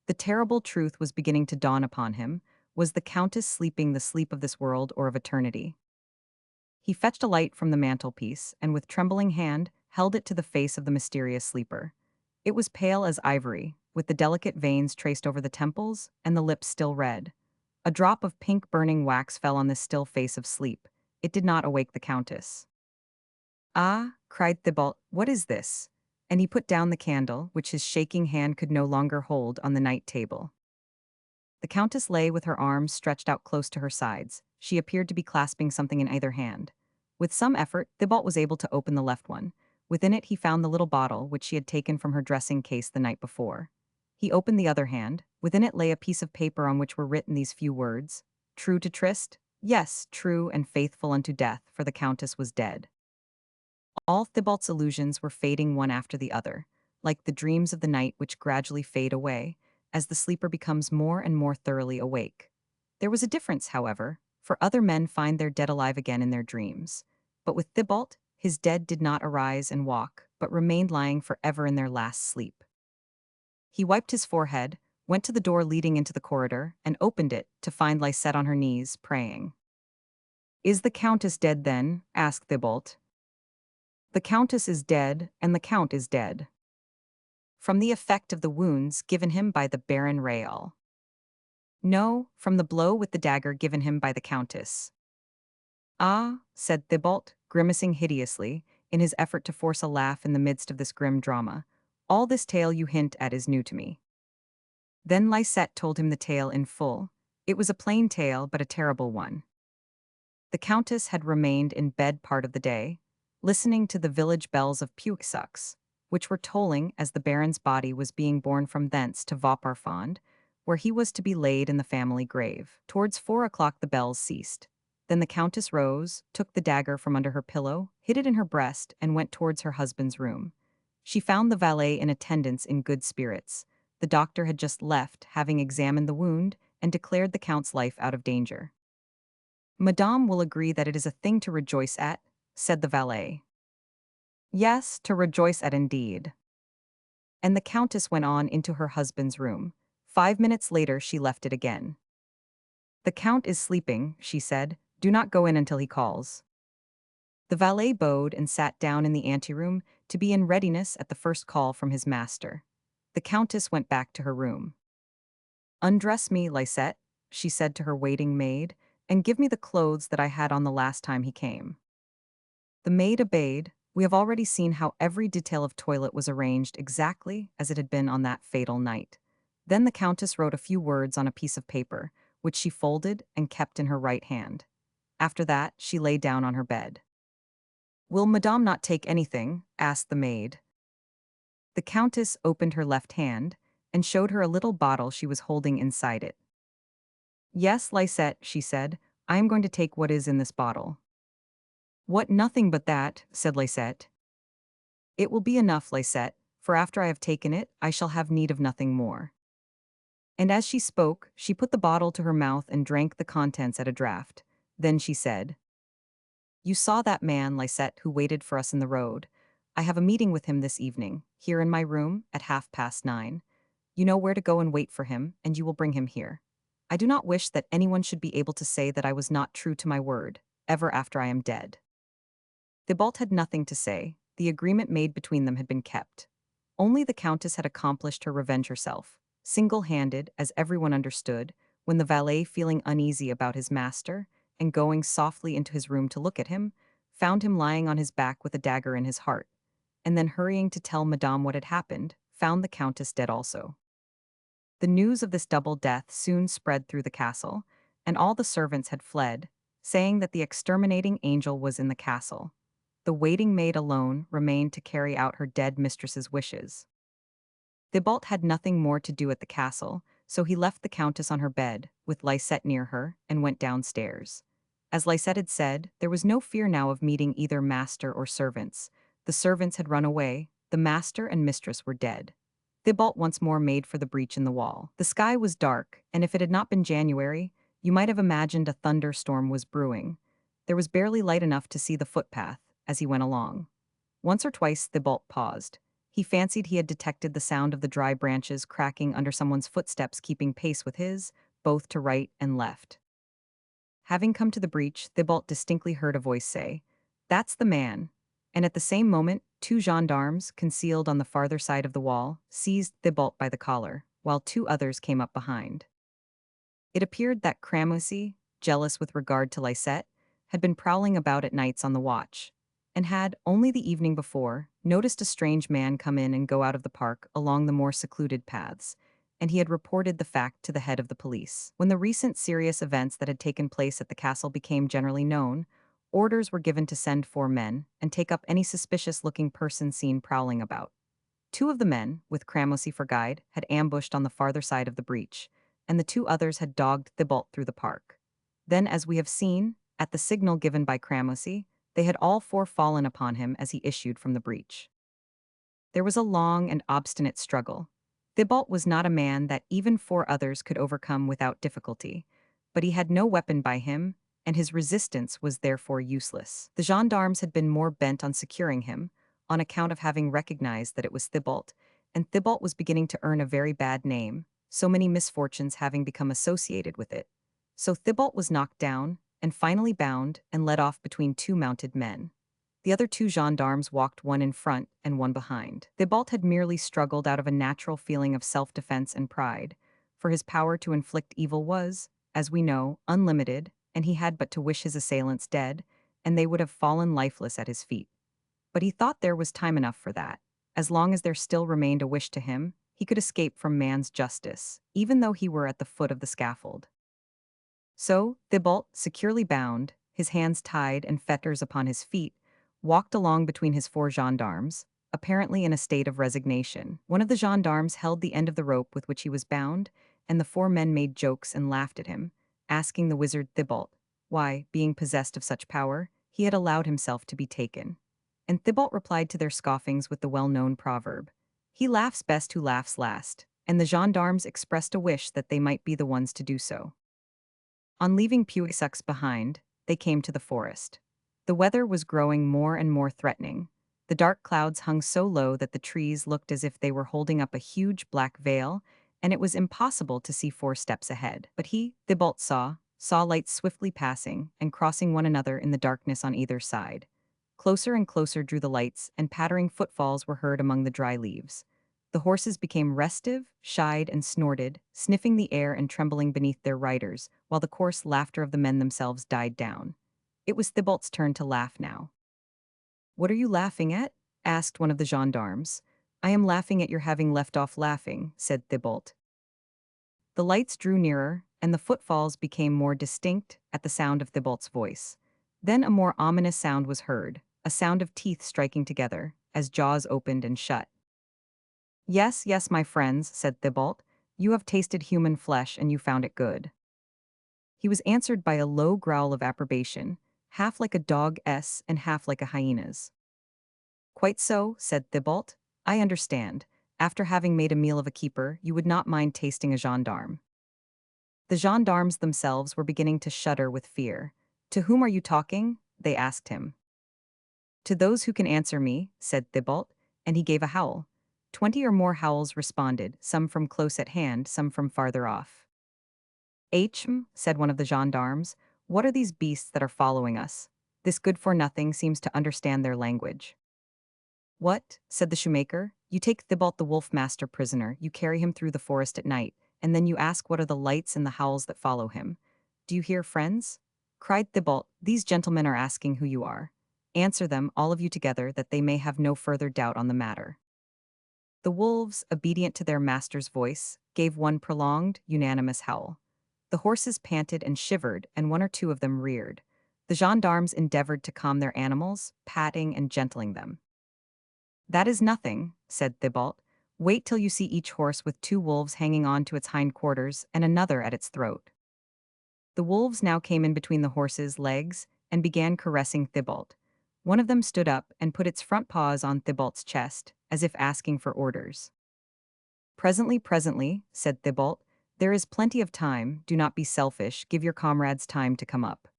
[SPEAKER 1] The terrible truth was beginning to dawn upon him. Was the Countess sleeping the sleep of this world or of eternity? He fetched a light from the mantelpiece, and with trembling hand, held it to the face of the mysterious sleeper. It was pale as ivory, with the delicate veins traced over the temples, and the lips still red. A drop of pink burning wax fell on this still face of sleep. It did not awake the Countess. "Ah," cried Thibault, "what is this?" And he put down the candle, which his shaking hand could no longer hold, on the night table. The Countess lay with her arms stretched out close to her sides. She appeared to be clasping something in either hand. With some effort, Thibault was able to open the left one. Within it he found the little bottle which she had taken from her dressing case the night before. He opened the other hand. Within it lay a piece of paper on which were written these few words: "True to tryst? Yes, true and faithful unto death, for the Countess was dead." All Thibault's illusions were fading one after the other, like the dreams of the night which gradually fade away, as the sleeper becomes more and more thoroughly awake. There was a difference, however, for other men find their dead alive again in their dreams. But with Thibault, his dead did not arise and walk, but remained lying forever in their last sleep. He wiped his forehead, went to the door leading into the corridor, and opened it to find Lysette on her knees, praying. "Is the Countess dead then?" asked Thibault. "The Countess is dead, and the Count is dead. From the effect of the wounds given him by the Baron Raoul." "No, from the blow with the dagger given him by the Countess." "Ah," said Thibault, grimacing hideously, in his effort to force a laugh in the midst of this grim drama. "All this tale you hint at is new to me." Then Lysette told him the tale in full. It was a plain tale, but a terrible one. The Countess had remained in bed part of the day, listening to the village bells of Puixaux, which were tolling as the Baron's body was being borne from thence to Vauparfond, where he was to be laid in the family grave. Towards 4 o'clock the bells ceased. Then the Countess rose, took the dagger from under her pillow, hid it in her breast, and went towards her husband's room. She found the valet in attendance in good spirits. The doctor had just left, having examined the wound, and declared the Count's life out of danger. "Madame will agree that it is a thing to rejoice at," said the valet. "Yes, to rejoice at indeed." And the Countess went on into her husband's room. 5 minutes later she left it again. "The Count is sleeping," she said. "Do not go in until he calls." The valet bowed and sat down in the anteroom to be in readiness at the first call from his master. The Countess went back to her room. "Undress me, Lysette," she said to her waiting maid, "and give me the clothes that I had on the last time he came." The maid obeyed. We have already seen how every detail of toilet was arranged exactly as it had been on that fatal night. Then the Countess wrote a few words on a piece of paper, which she folded and kept in her right hand. After that, she lay down on her bed. "Will Madame not take anything?" asked the maid. The Countess opened her left hand and showed her a little bottle she was holding inside it. "Yes, Lysette," she said, "I am going to take what is in this bottle." "What, nothing but that?" said Lysette. "It will be enough, Lysette, for after I have taken it, I shall have need of nothing more." And as she spoke, she put the bottle to her mouth and drank the contents at a draught. Then she said, "You saw that man, Lysette, who waited for us in the road. I have a meeting with him this evening, here in my room, at 9:30. You know where to go and wait for him, and you will bring him here. I do not wish that anyone should be able to say that I was not true to my word, ever after I am dead." Thibault had nothing to say. The agreement made between them had been kept. Only the Countess had accomplished her revenge herself. single-handed, as everyone understood, when the valet, feeling uneasy about his master, and going softly into his room to look at him, found him lying on his back with a dagger in his heart, and then hurrying to tell Madame what had happened, found the Countess dead also. The news of this double death soon spread through the castle, and all the servants had fled, saying that the exterminating angel was in the castle. The waiting maid alone remained to carry out her dead mistress's wishes. Thibault had nothing more to do at the castle, so he left the Countess on her bed, with Lysette near her, and went downstairs. As Lysette had said, there was no fear now of meeting either master or servants. The servants had run away, the master and mistress were dead. Thibault once more made for the breach in the wall. The sky was dark, and if it had not been January, you might have imagined a thunderstorm was brewing. There was barely light enough to see the footpath as he went along. Once or twice Thibault paused. He fancied he had detected the sound of the dry branches cracking under someone's footsteps keeping pace with his, both to right and left. Having come to the breach, Thibault distinctly heard a voice say, "That's the man." And at the same moment, two gendarmes, concealed on the farther side of the wall, seized Thibault by the collar, while two others came up behind. It appeared that Cramoisy, jealous with regard to Lysette, had been prowling about at nights on the watch, and had, only the evening before, noticed a strange man come in and go out of the park along the more secluded paths, and he had reported the fact to the head of the police. When the recent serious events that had taken place at the castle became generally known, orders were given to send 4 men and take up any suspicious-looking person seen prowling about. 2 of the men, with Cramoisy for guide, had ambushed on the farther side of the breach, and the 2 others had dogged Thibault through the park. Then, as we have seen, at the signal given by Cramoisy, they had all 4 fallen upon him as he issued from the breach. There was a long and obstinate struggle. Thibault was not a man that even 4 others could overcome without difficulty, but he had no weapon by him, and his resistance was therefore useless. The gendarmes had been more bent on securing him, on account of having recognized that it was Thibault, and Thibault was beginning to earn a very bad name, so many misfortunes having become associated with it. So Thibault was knocked down, and finally bound and led off between 2 mounted men. The other 2 gendarmes walked one in front and one behind. Thibault had merely struggled out of a natural feeling of self-defense and pride, for his power to inflict evil was, as we know, unlimited, and he had but to wish his assailants dead, and they would have fallen lifeless at his feet. But he thought there was time enough for that. As long as there still remained a wish to him, he could escape from man's justice, even though he were at the foot of the scaffold. So, Thibault, securely bound, his hands tied and fetters upon his feet, walked along between his 4 gendarmes, apparently in a state of resignation. One of the gendarmes held the end of the rope with which he was bound, and the 4 men made jokes and laughed at him, asking the wizard Thibault why, being possessed of such power, he had allowed himself to be taken. And Thibault replied to their scoffings with the well-known proverb, "He laughs best who laughs last," and the gendarmes expressed a wish that they might be the ones to do so. On leaving Puiseux behind, they came to the forest. The weather was growing more and more threatening. The dark clouds hung so low that the trees looked as if they were holding up a huge black veil, and it was impossible to see 4 steps ahead. But he, Thibault, saw lights swiftly passing and crossing one another in the darkness on either side. Closer and closer drew the lights, and pattering footfalls were heard among the dry leaves. The horses became restive, shied, and snorted, sniffing the air and trembling beneath their riders, while the coarse laughter of the men themselves died down. It was Thibault's turn to laugh now. "What are you laughing at?" asked one of the gendarmes. "I am laughing at your having left off laughing," said Thibault. The lights drew nearer, and the footfalls became more distinct at the sound of Thibault's voice. Then a more ominous sound was heard, a sound of teeth striking together, as jaws opened and shut. "Yes, yes, my friends," said Thibault, "you have tasted human flesh and you found it good." He was answered by a low growl of approbation, half like a dog's and half like a hyena's. "Quite so," said Thibault. "I understand. After having made a meal of a keeper, you would not mind tasting a gendarme." The gendarmes themselves were beginning to shudder with fear. "To whom are you talking?" they asked him. "To those who can answer me," said Thibault, and he gave a howl. 20 or more howls responded, some from close at hand, some from farther off. Said one of the gendarmes, "what are these beasts that are following us? This good-for-nothing seems to understand their language." "What?" said the shoemaker. You take Thibault the wolf master prisoner, you carry him through the forest at night, and then you ask what are the lights and the howls that follow him. Do you hear, friends? Cried Thibault, these gentlemen are asking who you are. Answer them, all of you together, that they may have no further doubt on the matter. The wolves, obedient to their master's voice, gave one prolonged, unanimous howl. The horses panted and shivered, and one or two of them reared. The gendarmes endeavored to calm their animals, patting and gentling them. That is nothing, said Thibault. Wait till you see each horse with two wolves hanging on to its hind quarters and another at its throat. The wolves now came in between the horses' legs and began caressing Thibault. One of them stood up and put its front paws on Thibault's chest, as if asking for orders. Presently, said Thibault, there is plenty of time, do not be selfish, give your comrades time to come up.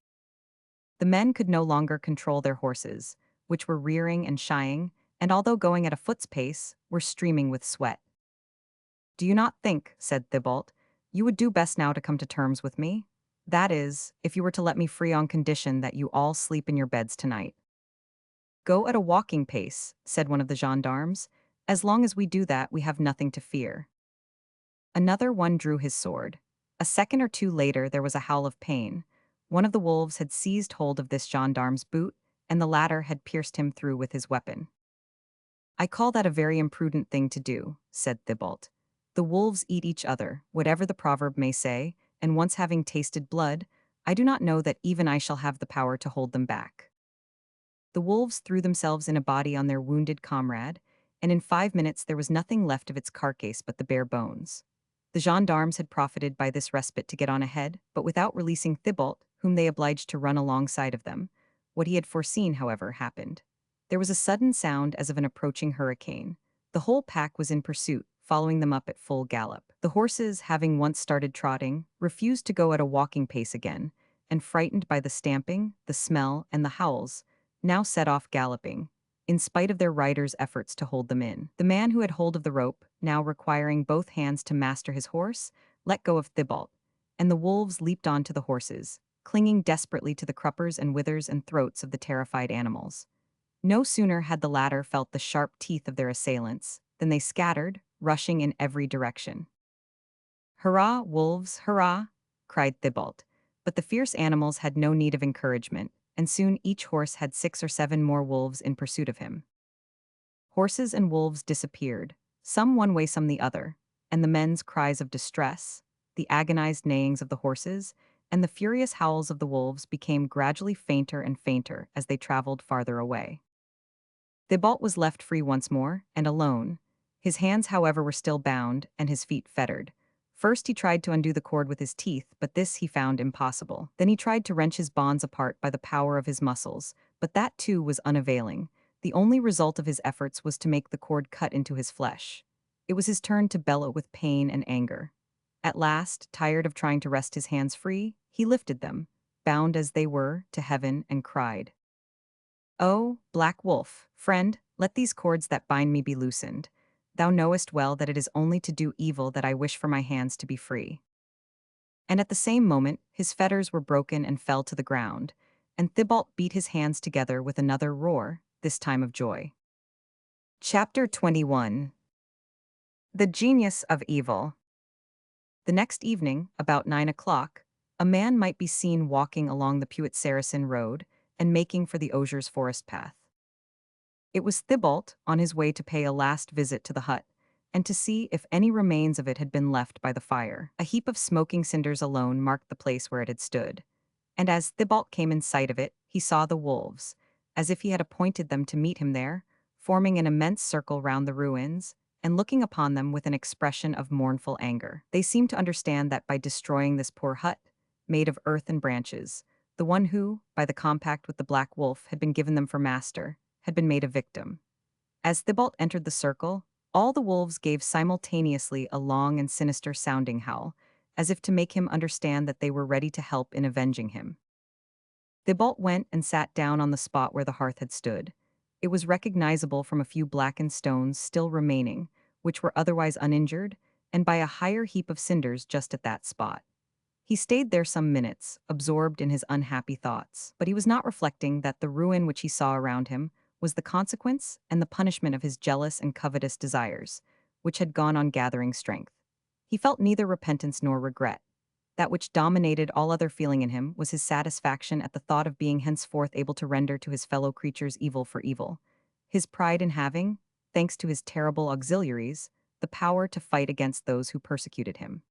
[SPEAKER 1] The men could no longer control their horses, which were rearing and shying, and although going at a foot's pace, were streaming with sweat. Do you not think, said Thibault, you would do best now to come to terms with me? That is, if you were to let me free on condition that you all sleep in your beds tonight. Go at a walking pace, said one of the gendarmes. As long as we do that, we have nothing to fear. Another one drew his sword. A second or two later, there was a howl of pain. One of the wolves had seized hold of this gendarme's boot, and the latter had pierced him through with his weapon. I call that a very imprudent thing to do, said Thibault. The wolves eat each other, whatever the proverb may say, and once having tasted blood, I do not know that even I shall have the power to hold them back. The wolves threw themselves in a body on their wounded comrade, and in 5 minutes there was nothing left of its carcass but the bare bones. The gendarmes had profited by this respite to get on ahead, but without releasing Thibault, whom they obliged to run alongside of them. What he had foreseen, however, happened. There was a sudden sound as of an approaching hurricane. The whole pack was in pursuit, following them up at full gallop. The horses, having once started trotting, refused to go at a walking pace again, and frightened by the stamping, the smell, and the howls, now set off galloping, in spite of their riders' efforts to hold them in. The man who had hold of the rope, now requiring both hands to master his horse, let go of Thibault, and the wolves leaped onto the horses, clinging desperately to the cruppers and withers and throats of the terrified animals. No sooner had the latter felt the sharp teeth of their assailants than they scattered, rushing in every direction. "Hurrah, wolves, hurrah!" cried Thibault. But the fierce animals had no need of encouragement, and soon each horse had 6 or 7 more wolves in pursuit of him. Horses and wolves disappeared, some one way, some the other, and the men's cries of distress, the agonized neighings of the horses, and the furious howls of the wolves became gradually fainter and fainter as they traveled farther away. Thibault was left free once more, and alone. His hands, however, were still bound, and his feet fettered. First he tried to undo the cord with his teeth, but this he found impossible. Then he tried to wrench his bonds apart by the power of his muscles, but that too was unavailing. The only result of his efforts was to make the cord cut into his flesh. It was his turn to bellow with pain and anger. At last, tired of trying to wrest his hands free, he lifted them, bound as they were, to heaven and cried, "O, Black Wolf, friend, let these cords that bind me be loosened. Thou knowest well that it is only to do evil that I wish for my hands to be free." And at the same moment, his fetters were broken and fell to the ground, and Thibault beat his hands together with another roar, this time of joy. Chapter 21. The Genius of Evil. The next evening, about 9 o'clock, a man might be seen walking along the Puet-Saracen road and making for the osiers forest path. It was Thibault, on his way to pay a last visit to the hut, and to see if any remains of it had been left by the fire. A heap of smoking cinders alone marked the place where it had stood, and as Thibault came in sight of it, he saw the wolves, as if he had appointed them to meet him there, forming an immense circle round the ruins, and looking upon them with an expression of mournful anger. They seemed to understand that by destroying this poor hut, made of earth and branches, the one who, by the compact with the Black Wolf, had been given them for master, had been made a victim. As Thibault entered the circle, all the wolves gave simultaneously a long and sinister sounding howl, as if to make him understand that they were ready to help in avenging him. Thibault went and sat down on the spot where the hearth had stood. It was recognizable from a few blackened stones still remaining, which were otherwise uninjured, and by a higher heap of cinders just at that spot. He stayed there some minutes, absorbed in his unhappy thoughts, but he was not reflecting that the ruin which he saw around him was the consequence and the punishment of his jealous and covetous desires, which had gone on gathering strength. He felt neither repentance nor regret. That which dominated all other feeling in him was his satisfaction at the thought of being henceforth able to render to his fellow creatures evil for evil. His pride in having, thanks to his terrible auxiliaries, the power to fight against those who persecuted him.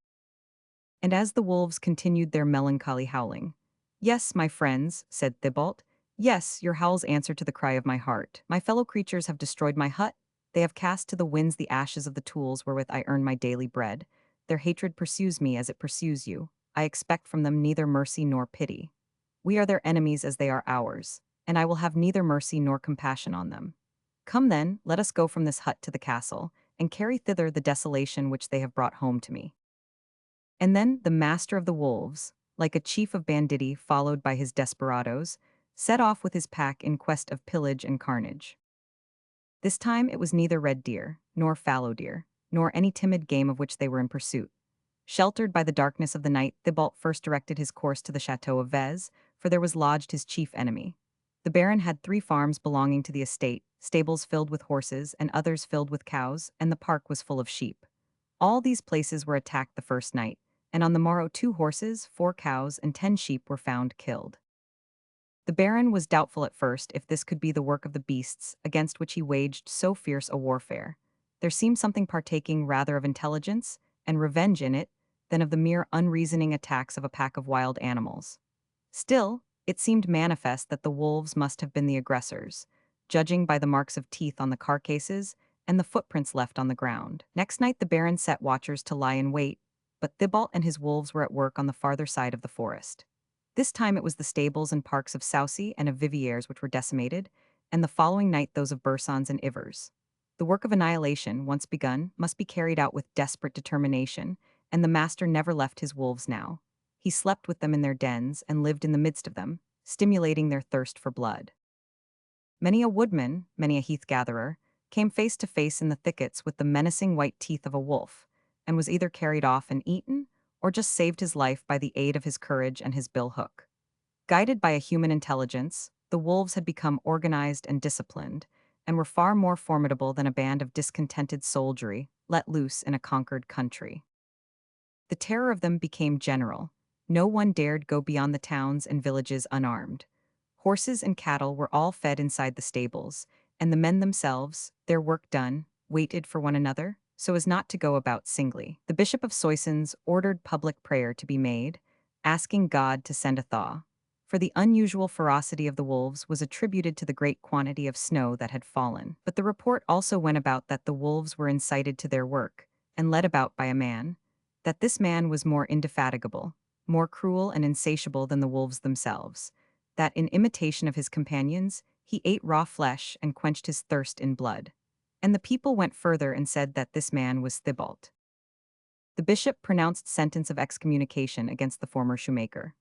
[SPEAKER 1] And as the wolves continued their melancholy howling, "Yes, my friends," said Thibault, "yes, your howls answer to the cry of my heart. My fellow creatures have destroyed my hut, they have cast to the winds the ashes of the tools wherewith I earn my daily bread. Their hatred pursues me as it pursues you. I expect from them neither mercy nor pity. We are their enemies as they are ours, and I will have neither mercy nor compassion on them. Come then, let us go from this hut to the castle, and carry thither the desolation which they have brought home to me." And then the master of the wolves, like a chief of banditti followed by his desperadoes, set off with his pack in quest of pillage and carnage. This time it was neither red deer, nor fallow deer, nor any timid game of which they were in pursuit. Sheltered by the darkness of the night, Thibault first directed his course to the chateau of Vez, for there was lodged his chief enemy. The baron had 3 farms belonging to the estate, stables filled with horses and others filled with cows, and the park was full of sheep. All these places were attacked the first night, and on the morrow 2 horses, 4 cows, and 10 sheep were found killed. The baron was doubtful at first if this could be the work of the beasts against which he waged so fierce a warfare. There seemed something partaking rather of intelligence and revenge in it than of the mere unreasoning attacks of a pack of wild animals. Still, it seemed manifest that the wolves must have been the aggressors, judging by the marks of teeth on the carcasses and the footprints left on the ground. Next night the baron set watchers to lie in wait, but Thibault and his wolves were at work on the farther side of the forest. This time it was the stables and parks of Soucy and of Viviers which were decimated, and the following night those of Bursons and Ivers. The work of annihilation, once begun, must be carried out with desperate determination, and the master never left his wolves now. He slept with them in their dens and lived in the midst of them, stimulating their thirst for blood. Many a woodman, many a heath-gatherer, came face to face in the thickets with the menacing white teeth of a wolf, and was either carried off and eaten, or just saved his life by the aid of his courage and his bill-hook. Guided by a human intelligence, the wolves had become organized and disciplined, and were far more formidable than a band of discontented soldiery let loose in a conquered country. The terror of them became general. No one dared go beyond the towns and villages unarmed. Horses and cattle were all fed inside the stables, and the men themselves, their work done, waited for one another, so as not to go about singly. The Bishop of Soissons ordered public prayer to be made, asking God to send a thaw, for the unusual ferocity of the wolves was attributed to the great quantity of snow that had fallen. But the report also went about that the wolves were incited to their work, and led about by a man, that this man was more indefatigable, more cruel and insatiable than the wolves themselves, that in imitation of his companions, he ate raw flesh and quenched his thirst in blood. And the people went further and said that this man was Thibault. The bishop pronounced sentence of excommunication against the former shoemaker.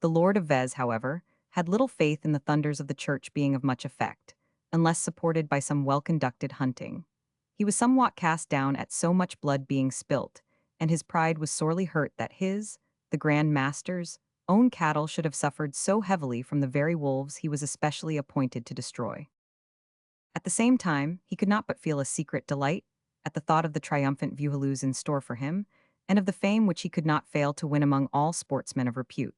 [SPEAKER 1] The Lord of Vez, however, had little faith in the thunders of the church being of much effect, unless supported by some well-conducted hunting. He was somewhat cast down at so much blood being spilt, and his pride was sorely hurt that his, the Grand Master's, own cattle should have suffered so heavily from the very wolves he was especially appointed to destroy. At the same time, he could not but feel a secret delight at the thought of the triumphant views in store for him, and of the fame which he could not fail to win among all sportsmen of repute.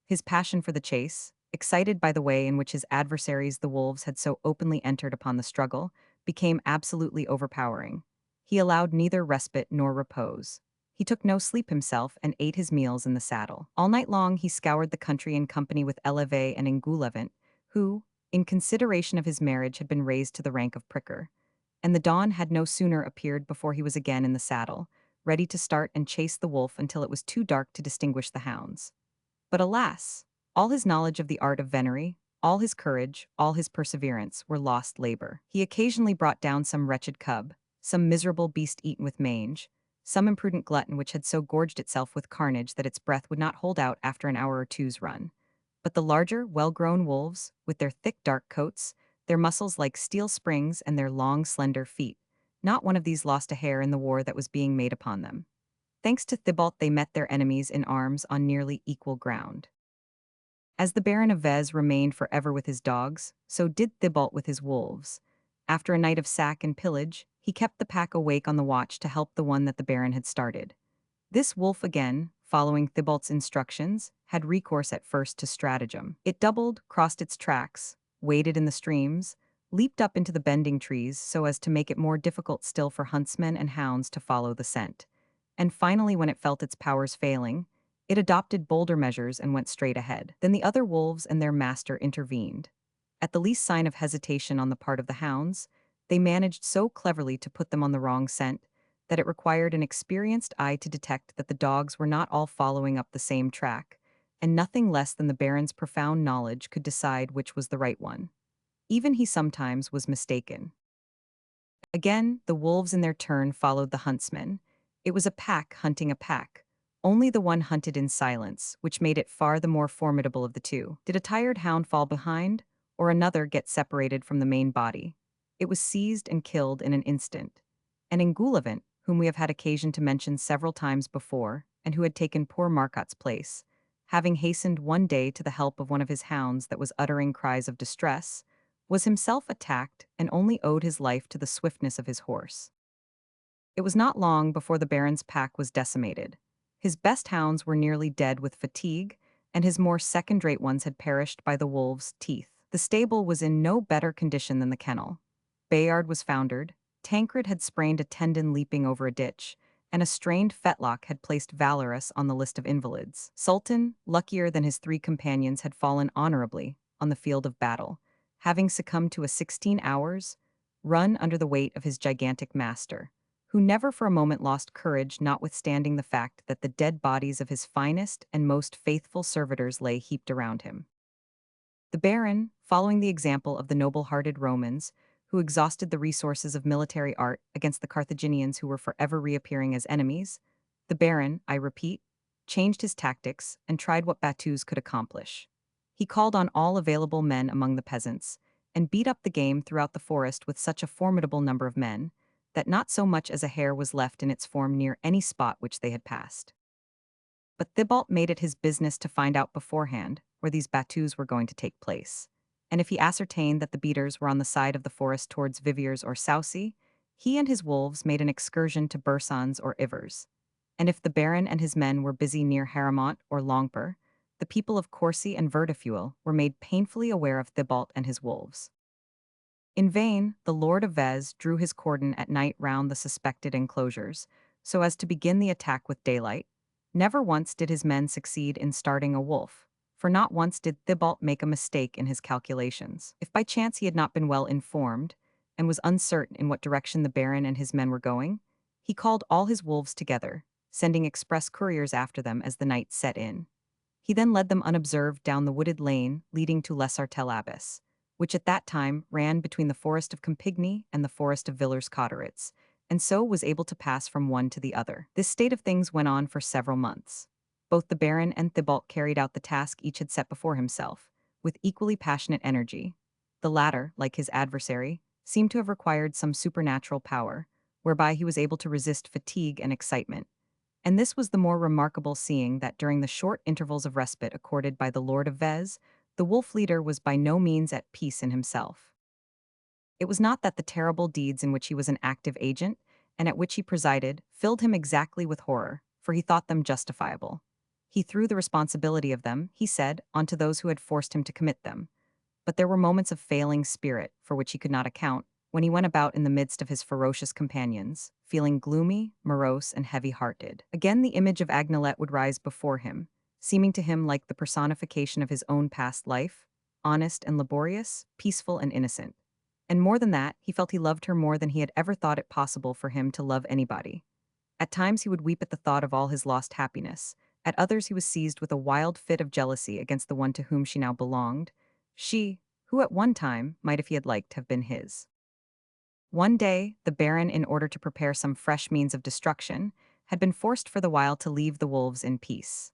[SPEAKER 1] His passion for the chase, excited by the way in which his adversaries the wolves had so openly entered upon the struggle, became absolutely overpowering. He allowed neither respite nor repose. He took no sleep himself and ate his meals in the saddle. All night long he scoured the country in company with Elevé and Engoulevent, who, in consideration of his marriage, had been raised to the rank of pricker. And the dawn had no sooner appeared before he was again in the saddle, ready to start and chase the wolf until it was too dark to distinguish the hounds. But alas, all his knowledge of the art of venery, all his courage, all his perseverance were lost labor. He occasionally brought down some wretched cub, some miserable beast eaten with mange, some imprudent glutton which had so gorged itself with carnage that its breath would not hold out after an hour or two's run. But the larger, well-grown wolves, with their thick dark coats, their muscles like steel springs and their long slender feet, not one of these lost a hair in the war that was being made upon them. Thanks to Thibault they met their enemies in arms on nearly equal ground. As the Baron of Vez remained forever with his dogs, so did Thibault with his wolves. After a night of sack and pillage, he kept the pack awake on the watch to help the one that the Baron had started. This wolf again, following Thibault's instructions, had recourse at first to stratagem. It doubled, crossed its tracks, waded in the streams, leaped up into the bending trees so as to make it more difficult still for huntsmen and hounds to follow the scent. And finally, when it felt its powers failing, it adopted bolder measures and went straight ahead. Then the other wolves and their master intervened. At the least sign of hesitation on the part of the hounds, they managed so cleverly to put them on the wrong scent that it required an experienced eye to detect that the dogs were not all following up the same track, and nothing less than the Baron's profound knowledge could decide which was the right one. Even he sometimes was mistaken. Again, the wolves in their turn followed the huntsmen. It was a pack hunting a pack. Only the one hunted in silence, which made it far the more formidable of the two. Did a tired hound fall behind, or another get separated from the main body? It was seized and killed in an instant. And Ingulevant, whom we have had occasion to mention several times before, and who had taken poor Marcot's place, having hastened one day to the help of one of his hounds that was uttering cries of distress, was himself attacked and only owed his life to the swiftness of his horse. It was not long before the Baron's pack was decimated. His best hounds were nearly dead with fatigue, and his more second-rate ones had perished by the wolves' teeth. The stable was in no better condition than the kennel. Bayard was foundered, Tancred had sprained a tendon leaping over a ditch, and a strained fetlock had placed Valorous on the list of invalids. Sultan, luckier than his three companions, had fallen honorably on the field of battle, having succumbed to a 16 hours run under the weight of his gigantic master, who never for a moment lost courage notwithstanding the fact that the dead bodies of his finest and most faithful servitors lay heaped around him. The Baron, following the example of the noble-hearted Romans, who exhausted the resources of military art against the Carthaginians who were forever reappearing as enemies, the Baron, I repeat, changed his tactics and tried what Battus could accomplish. He called on all available men among the peasants, and beat up the game throughout the forest with such a formidable number of men, that not so much as a hair was left in its form near any spot which they had passed. But Thibault made it his business to find out beforehand where these battues were going to take place, and if he ascertained that the beaters were on the side of the forest towards Viviers or Soucy, he and his wolves made an excursion to Bersons or Ivers, and if the Baron and his men were busy near Haramont or Longper, the people of Courcy and Verdefuel were made painfully aware of Thibault and his wolves. In vain, the Lord of Vez drew his cordon at night round the suspected enclosures, so as to begin the attack with daylight. Never once did his men succeed in starting a wolf, for not once did Thibault make a mistake in his calculations. If by chance he had not been well informed, and was uncertain in what direction the Baron and his men were going, he called all his wolves together, sending express couriers after them as the night set in. He then led them unobserved down the wooded lane leading to Les Artel Abbas, which at that time ran between the forest of Campigny and the forest of Villers-Cotterets, and so was able to pass from one to the other. This state of things went on for several months. Both the Baron and Thibault carried out the task each had set before himself, with equally passionate energy. The latter, like his adversary, seemed to have required some supernatural power, whereby he was able to resist fatigue and excitement. And this was the more remarkable seeing that during the short intervals of respite accorded by the Lord of Vez, the wolf leader was by no means at peace in himself. It was not that the terrible deeds in which he was an active agent, and at which he presided, filled him exactly with horror, for he thought them justifiable. He threw the responsibility of them, he said, onto those who had forced him to commit them. But there were moments of failing spirit, for which he could not account, when he went about in the midst of his ferocious companions, feeling gloomy, morose, and heavy-hearted. Again the image of Agnelet would rise before him, seeming to him like the personification of his own past life, honest and laborious, peaceful and innocent. And more than that, he felt he loved her more than he had ever thought it possible for him to love anybody. At times he would weep at the thought of all his lost happiness. At others he was seized with a wild fit of jealousy against the one to whom she now belonged, she, who at one time might, if he had liked, have been his. One day, the Baron, in order to prepare some fresh means of destruction, had been forced for the while to leave the wolves in peace.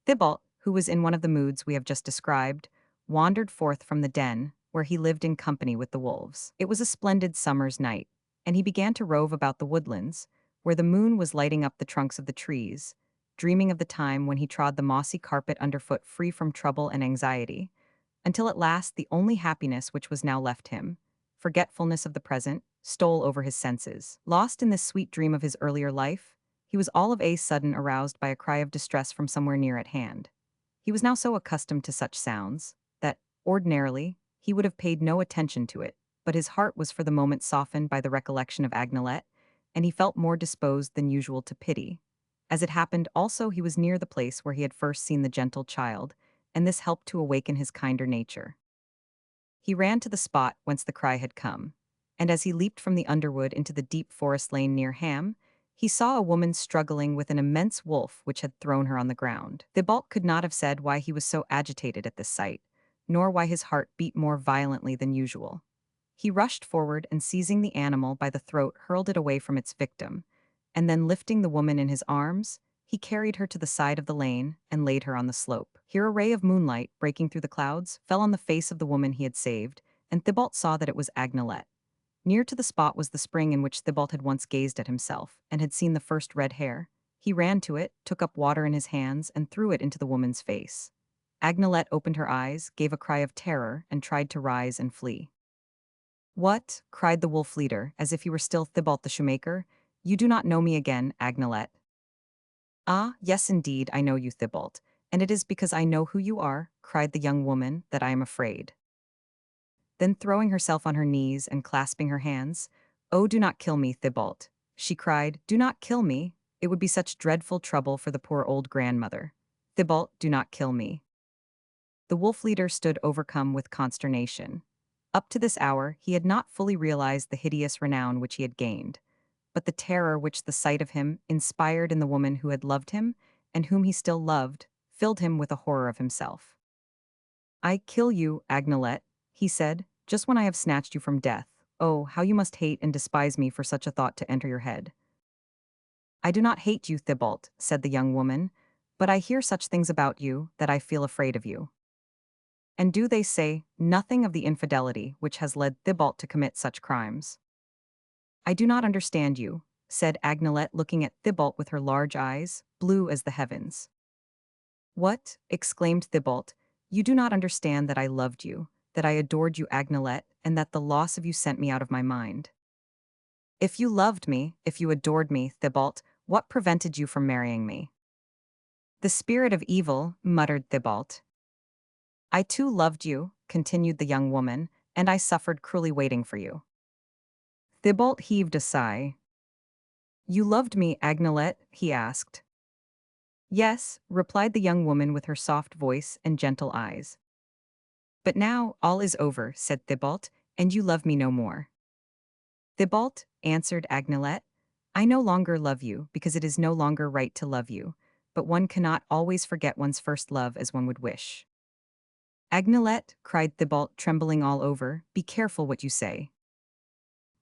[SPEAKER 1] Thibault, who was in one of the moods we have just described, wandered forth from the den, where he lived in company with the wolves. It was a splendid summer's night, and he began to rove about the woodlands, where the moon was lighting up the trunks of the trees, dreaming of the time when he trod the mossy carpet underfoot free from trouble and anxiety, until at last the only happiness which was now left him, forgetfulness of the present, stole over his senses. Lost in this sweet dream of his earlier life, he was all of a sudden aroused by a cry of distress from somewhere near at hand. He was now so accustomed to such sounds that, ordinarily, he would have paid no attention to it, but his heart was for the moment softened by the recollection of Agnelet, and he felt more disposed than usual to pity. As it happened, also he was near the place where he had first seen the gentle child, and this helped to awaken his kinder nature. He ran to the spot whence the cry had come, and as he leaped from the underwood into the deep forest lane near Ham, he saw a woman struggling with an immense wolf which had thrown her on the ground. Thibault could not have said why he was so agitated at this sight, nor why his heart beat more violently than usual. He rushed forward and seizing the animal by the throat hurled it away from its victim, and then lifting the woman in his arms, he carried her to the side of the lane and laid her on the slope. Here a ray of moonlight, breaking through the clouds, fell on the face of the woman he had saved, and Thibault saw that it was Agnelet. Near to the spot was the spring in which Thibault had once gazed at himself, and had seen the first red hair. He ran to it, took up water in his hands, and threw it into the woman's face. Agnelet opened her eyes, gave a cry of terror, and tried to rise and flee. "What?" cried the wolf leader, as if he were still Thibault the shoemaker. "You do not know me again, Agnelet." "Ah, yes indeed, I know you, Thibault, and it is because I know who you are," cried the young woman, "that I am afraid." Then throwing herself on her knees and clasping her hands, "Oh, do not kill me, Thibault," she cried, "do not kill me, it would be such dreadful trouble for the poor old grandmother. Thibault, do not kill me." The wolf leader stood overcome with consternation. Up to this hour, he had not fully realized the hideous renown which he had gained, but the terror which the sight of him inspired in the woman who had loved him, and whom he still loved, filled him with a horror of himself. "I kill you, Agnelet," he said, "just when I have snatched you from death. Oh, how you must hate and despise me for such a thought to enter your head." "I do not hate you, Thibault," said the young woman, "but I hear such things about you that I feel afraid of you." "And do they say nothing of the infidelity which has led Thibault to commit such crimes?" "I do not understand you," said Agnelet, looking at Thibault with her large eyes, blue as the heavens. "What?" exclaimed Thibault. "You do not understand that I loved you, that I adored you, Agnelet, and that the loss of you sent me out of my mind." "If you loved me, if you adored me, Thibault, what prevented you from marrying me?" "The spirit of evil," muttered Thibault. "I too loved you," continued the young woman, "and I suffered cruelly waiting for you." Thibault heaved a sigh. "You loved me, Agnelet?" he asked. "Yes," replied the young woman with her soft voice and gentle eyes. "But now all is over," said Thibault, "and you love me no more." "Thibault," answered Agnelet, "I no longer love you because it is no longer right to love you, but one cannot always forget one's first love as one would wish." "Agnelet," cried Thibault, trembling all over, "be careful what you say."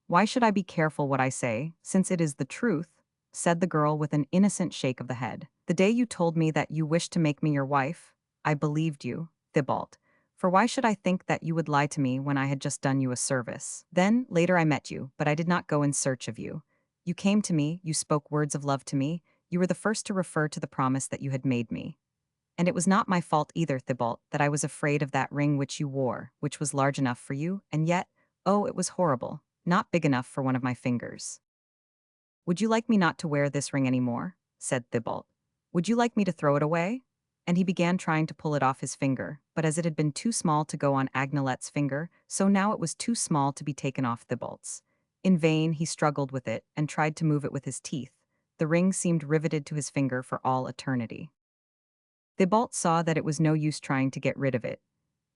[SPEAKER 1] "Why should I be careful what I say, since it is the truth?" said the girl with an innocent shake of the head. "The day you told me that you wished to make me your wife, I believed you, Thibault, for why should I think that you would lie to me when I had just done you a service? Then, later I met you, but I did not go in search of you. You came to me, you spoke words of love to me, you were the first to refer to the promise that you had made me. And it was not my fault either, Thibault, that I was afraid of that ring which you wore, which was large enough for you, and yet, oh, it was horrible, not big enough for one of my fingers." "Would you like me not to wear this ring any more?" said Thibault. "Would you like me to throw it away?" And he began trying to pull it off his finger, but as it had been too small to go on Agnelet's finger, so now it was too small to be taken off Thibault's. In vain he struggled with it and tried to move it with his teeth. The ring seemed riveted to his finger for all eternity. Thibault saw that it was no use trying to get rid of it.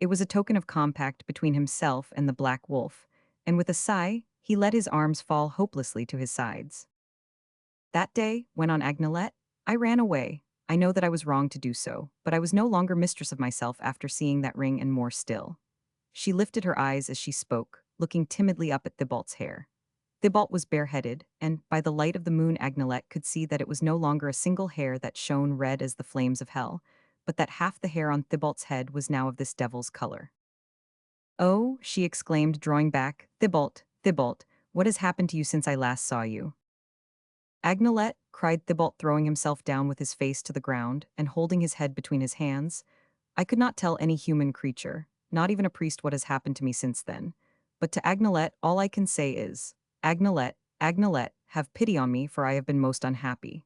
[SPEAKER 1] It was a token of compact between himself and the black wolf, and with a sigh, he let his arms fall hopelessly to his sides. "That day," went on Agnelet, "I ran away. I know that I was wrong to do so, but I was no longer mistress of myself after seeing that ring and more still." She lifted her eyes as she spoke, looking timidly up at Thibault's hair. Thibault was bareheaded, and, by the light of the moon, Agnelet could see that it was no longer a single hair that shone red as the flames of hell, but that half the hair on Thibault's head was now of this devil's color. "Oh," she exclaimed, drawing back, "Thibault, Thibault, what has happened to you since I last saw you?" Agnelet, cried Thibault, throwing himself down with his face to the ground and holding his head between his hands. I could not tell any human creature, not even a priest, what has happened to me since then. But to Agnelet, all I can say is, Agnelet, Agnelet, have pity on me, for I have been most unhappy.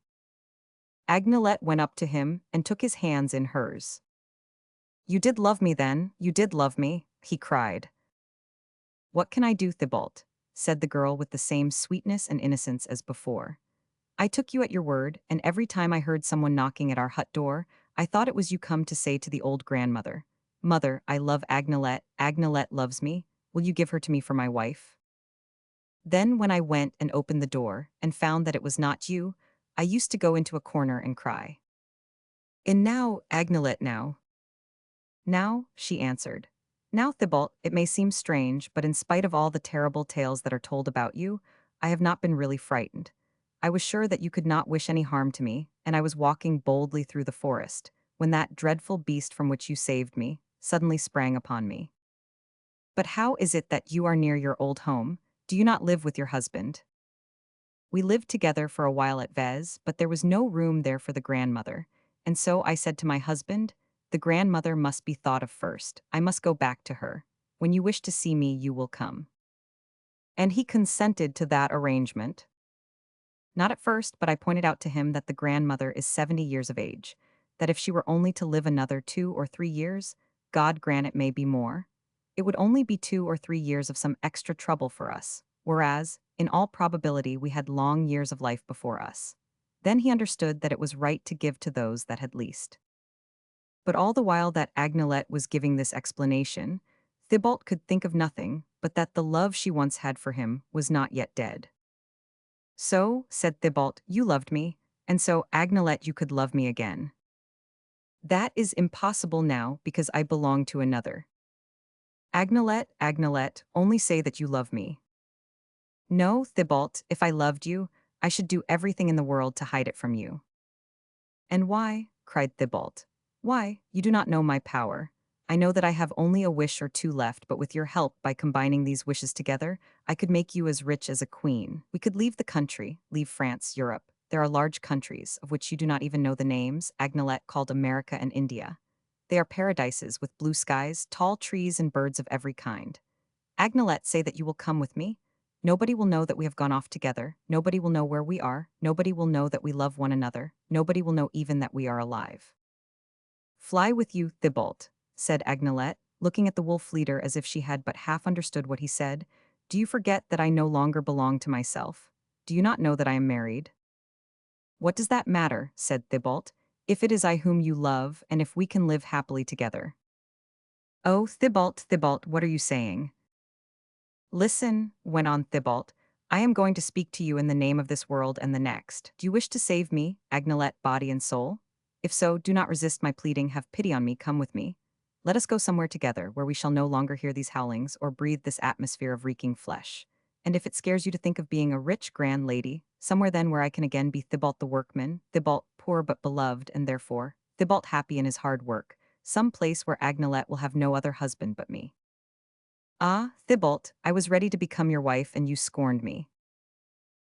[SPEAKER 1] Agnelet went up to him and took his hands in hers. You did love me then, you did love me, he cried. What can I do, Thibault? Said the girl with the same sweetness and innocence as before. I took you at your word, and every time I heard someone knocking at our hut door, I thought it was you come to say to the old grandmother, Mother, I love Agnelet, Agnelet loves me, will you give her to me for my wife? Then when I went and opened the door and found that it was not you, I used to go into a corner and cry. And now, Agnelet, now, she answered. Now, Thibault, it may seem strange, but in spite of all the terrible tales that are told about you, I have not been really frightened. I was sure that you could not wish any harm to me, and I was walking boldly through the forest, when that dreadful beast from which you saved me suddenly sprang upon me. But how is it that you are near your old home? Do you not live with your husband? We lived together for a while at Vez, but there was no room there for the grandmother, and so I said to my husband, the grandmother must be thought of first. I must go back to her. When you wish to see me, you will come. And he consented to that arrangement. Not at first, but I pointed out to him that the grandmother is 70 years of age, that if she were only to live another 2 or 3 years, God grant it may be more, it would only be 2 or 3 years of some extra trouble for us, whereas, in all probability, we had long years of life before us. Then he understood that it was right to give to those that had least. But all the while that Agnelet was giving this explanation, Thibault could think of nothing but that the love she once had for him was not yet dead. So, said Thibault, you loved me, and so, Agnelet, you could love me again. That is impossible now because I belong to another. Agnelet, Agnelet, only say that you love me. No, Thibault, if I loved you, I should do everything in the world to hide it from you. And why? Cried Thibault. Why, you do not know my power. I know that I have only a wish or two left, but with your help, by combining these wishes together, I could make you as rich as a queen. We could leave the country, leave France, Europe. There are large countries, of which you do not even know the names, Agnelet, called America and India. They are paradises with blue skies, tall trees, and birds of every kind. Agnelet, say that you will come with me. Nobody will know that we have gone off together. Nobody will know where we are. Nobody will know that we love one another. Nobody will know even that we are alive. Fly with you, Thibault, said Agnelet, looking at the wolf leader as if she had but half understood what he said. Do you forget that I no longer belong to myself? Do you not know that I am married? What does that matter, said Thibault, if it is I whom you love, and if we can live happily together? Oh, Thibault, Thibault, what are you saying? Listen, went on Thibault, I am going to speak to you in the name of this world and the next. Do you wish to save me, Agnelet, body and soul? If so, do not resist my pleading, have pity on me, come with me. Let us go somewhere together, where we shall no longer hear these howlings or breathe this atmosphere of reeking flesh. And if it scares you to think of being a rich grand lady, somewhere then where I can again be Thibault the workman, Thibault poor but beloved, and therefore, Thibault happy in his hard work, some place where Agnelet will have no other husband but me. Ah, Thibault, I was ready to become your wife and you scorned me.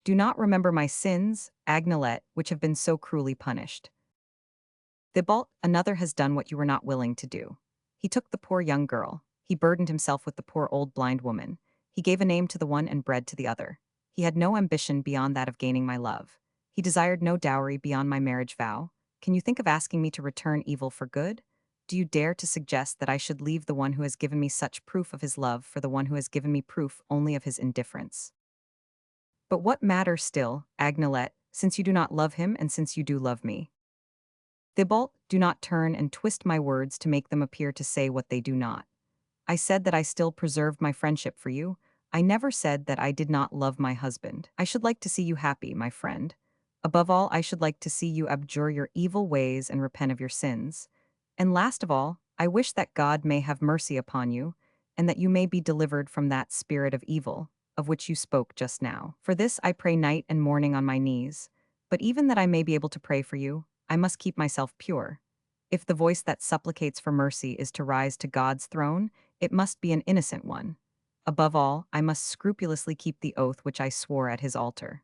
[SPEAKER 1] Do not remember my sins, Agnelet, which have been so cruelly punished. Thibault, another has done what you were not willing to do. He took the poor young girl. He burdened himself with the poor old blind woman. He gave a name to the one and bread to the other. He had no ambition beyond that of gaining my love. He desired no dowry beyond my marriage vow. Can you think of asking me to return evil for good? Do you dare to suggest that I should leave the one who has given me such proof of his love for the one who has given me proof only of his indifference? But what matter still, Agnelet, since you do not love him and since you do love me? Thibault, do not turn and twist my words to make them appear to say what they do not. I said that I still preserved my friendship for you. I never said that I did not love my husband. I should like to see you happy, my friend. Above all, I should like to see you abjure your evil ways and repent of your sins. And last of all, I wish that God may have mercy upon you, and that you may be delivered from that spirit of evil, of which you spoke just now. For this I pray night and morning on my knees. But even that I may be able to pray for you, I must keep myself pure. If the voice that supplicates for mercy is to rise to God's throne, it must be an innocent one. Above all, I must scrupulously keep the oath which I swore at his altar.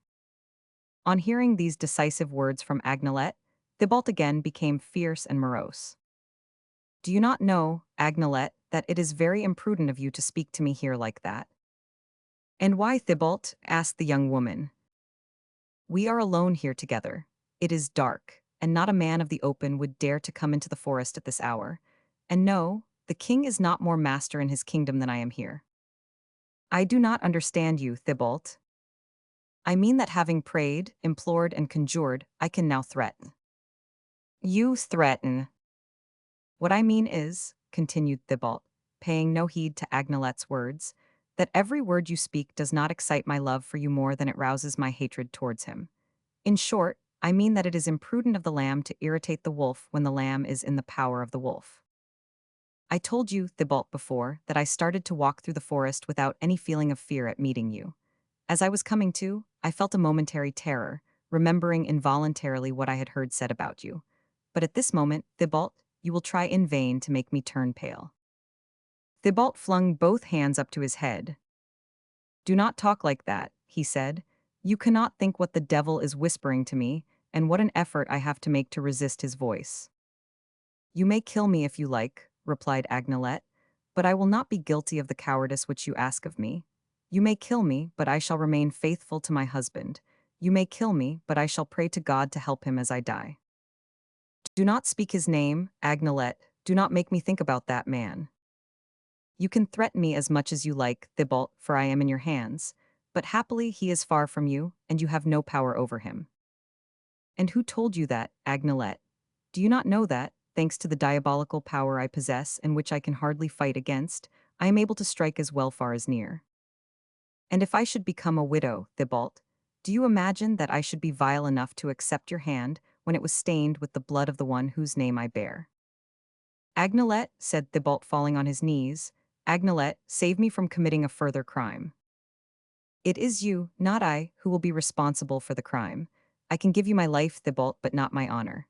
[SPEAKER 1] On hearing these decisive words from Agnelet, Thibault again became fierce and morose. Do you not know, Agnelet, that it is very imprudent of you to speak to me here like that? And why, Thibault? Asked the young woman. We are alone here together. It is dark, and not a man of the open would dare to come into the forest at this hour. And no, the king is not more master in his kingdom than I am here. I do not understand you, Thibault. I mean that having prayed, implored, and conjured, I can now threaten. You threaten. What I mean is, continued Thibault, paying no heed to Agnelet's words, that every word you speak does not excite my love for you more than it rouses my hatred towards him. In short, I mean that it is imprudent of the lamb to irritate the wolf when the lamb is in the power of the wolf. I told you, Thibault, before, that I started to walk through the forest without any feeling of fear at meeting you. As I was coming to, I felt a momentary terror, remembering involuntarily what I had heard said about you. But at this moment, Thibault, you will try in vain to make me turn pale. Thibault flung both hands up to his head. Do not talk like that, he said. You cannot think what the devil is whispering to me, and what an effort I have to make to resist his voice. You may kill me if you like, replied Agnelet, but I will not be guilty of the cowardice which you ask of me. You may kill me, but I shall remain faithful to my husband. You may kill me, but I shall pray to God to help him as I die. Do not speak his name, Agnelet, do not make me think about that man. You can threaten me as much as you like, Thibault, for I am in your hands, but happily he is far from you, and you have no power over him. And who told you that, Agnelet? Do you not know that, thanks to the diabolical power I possess and which I can hardly fight against, I am able to strike as well far as near? And if I should become a widow, Thibault, do you imagine that I should be vile enough to accept your hand when it was stained with the blood of the one whose name I bear? Agnelet, said Thibault falling on his knees, Agnelet, save me from committing a further crime. It is you, not I, who will be responsible for the crime. I can give you my life, Thibault, but not my honor.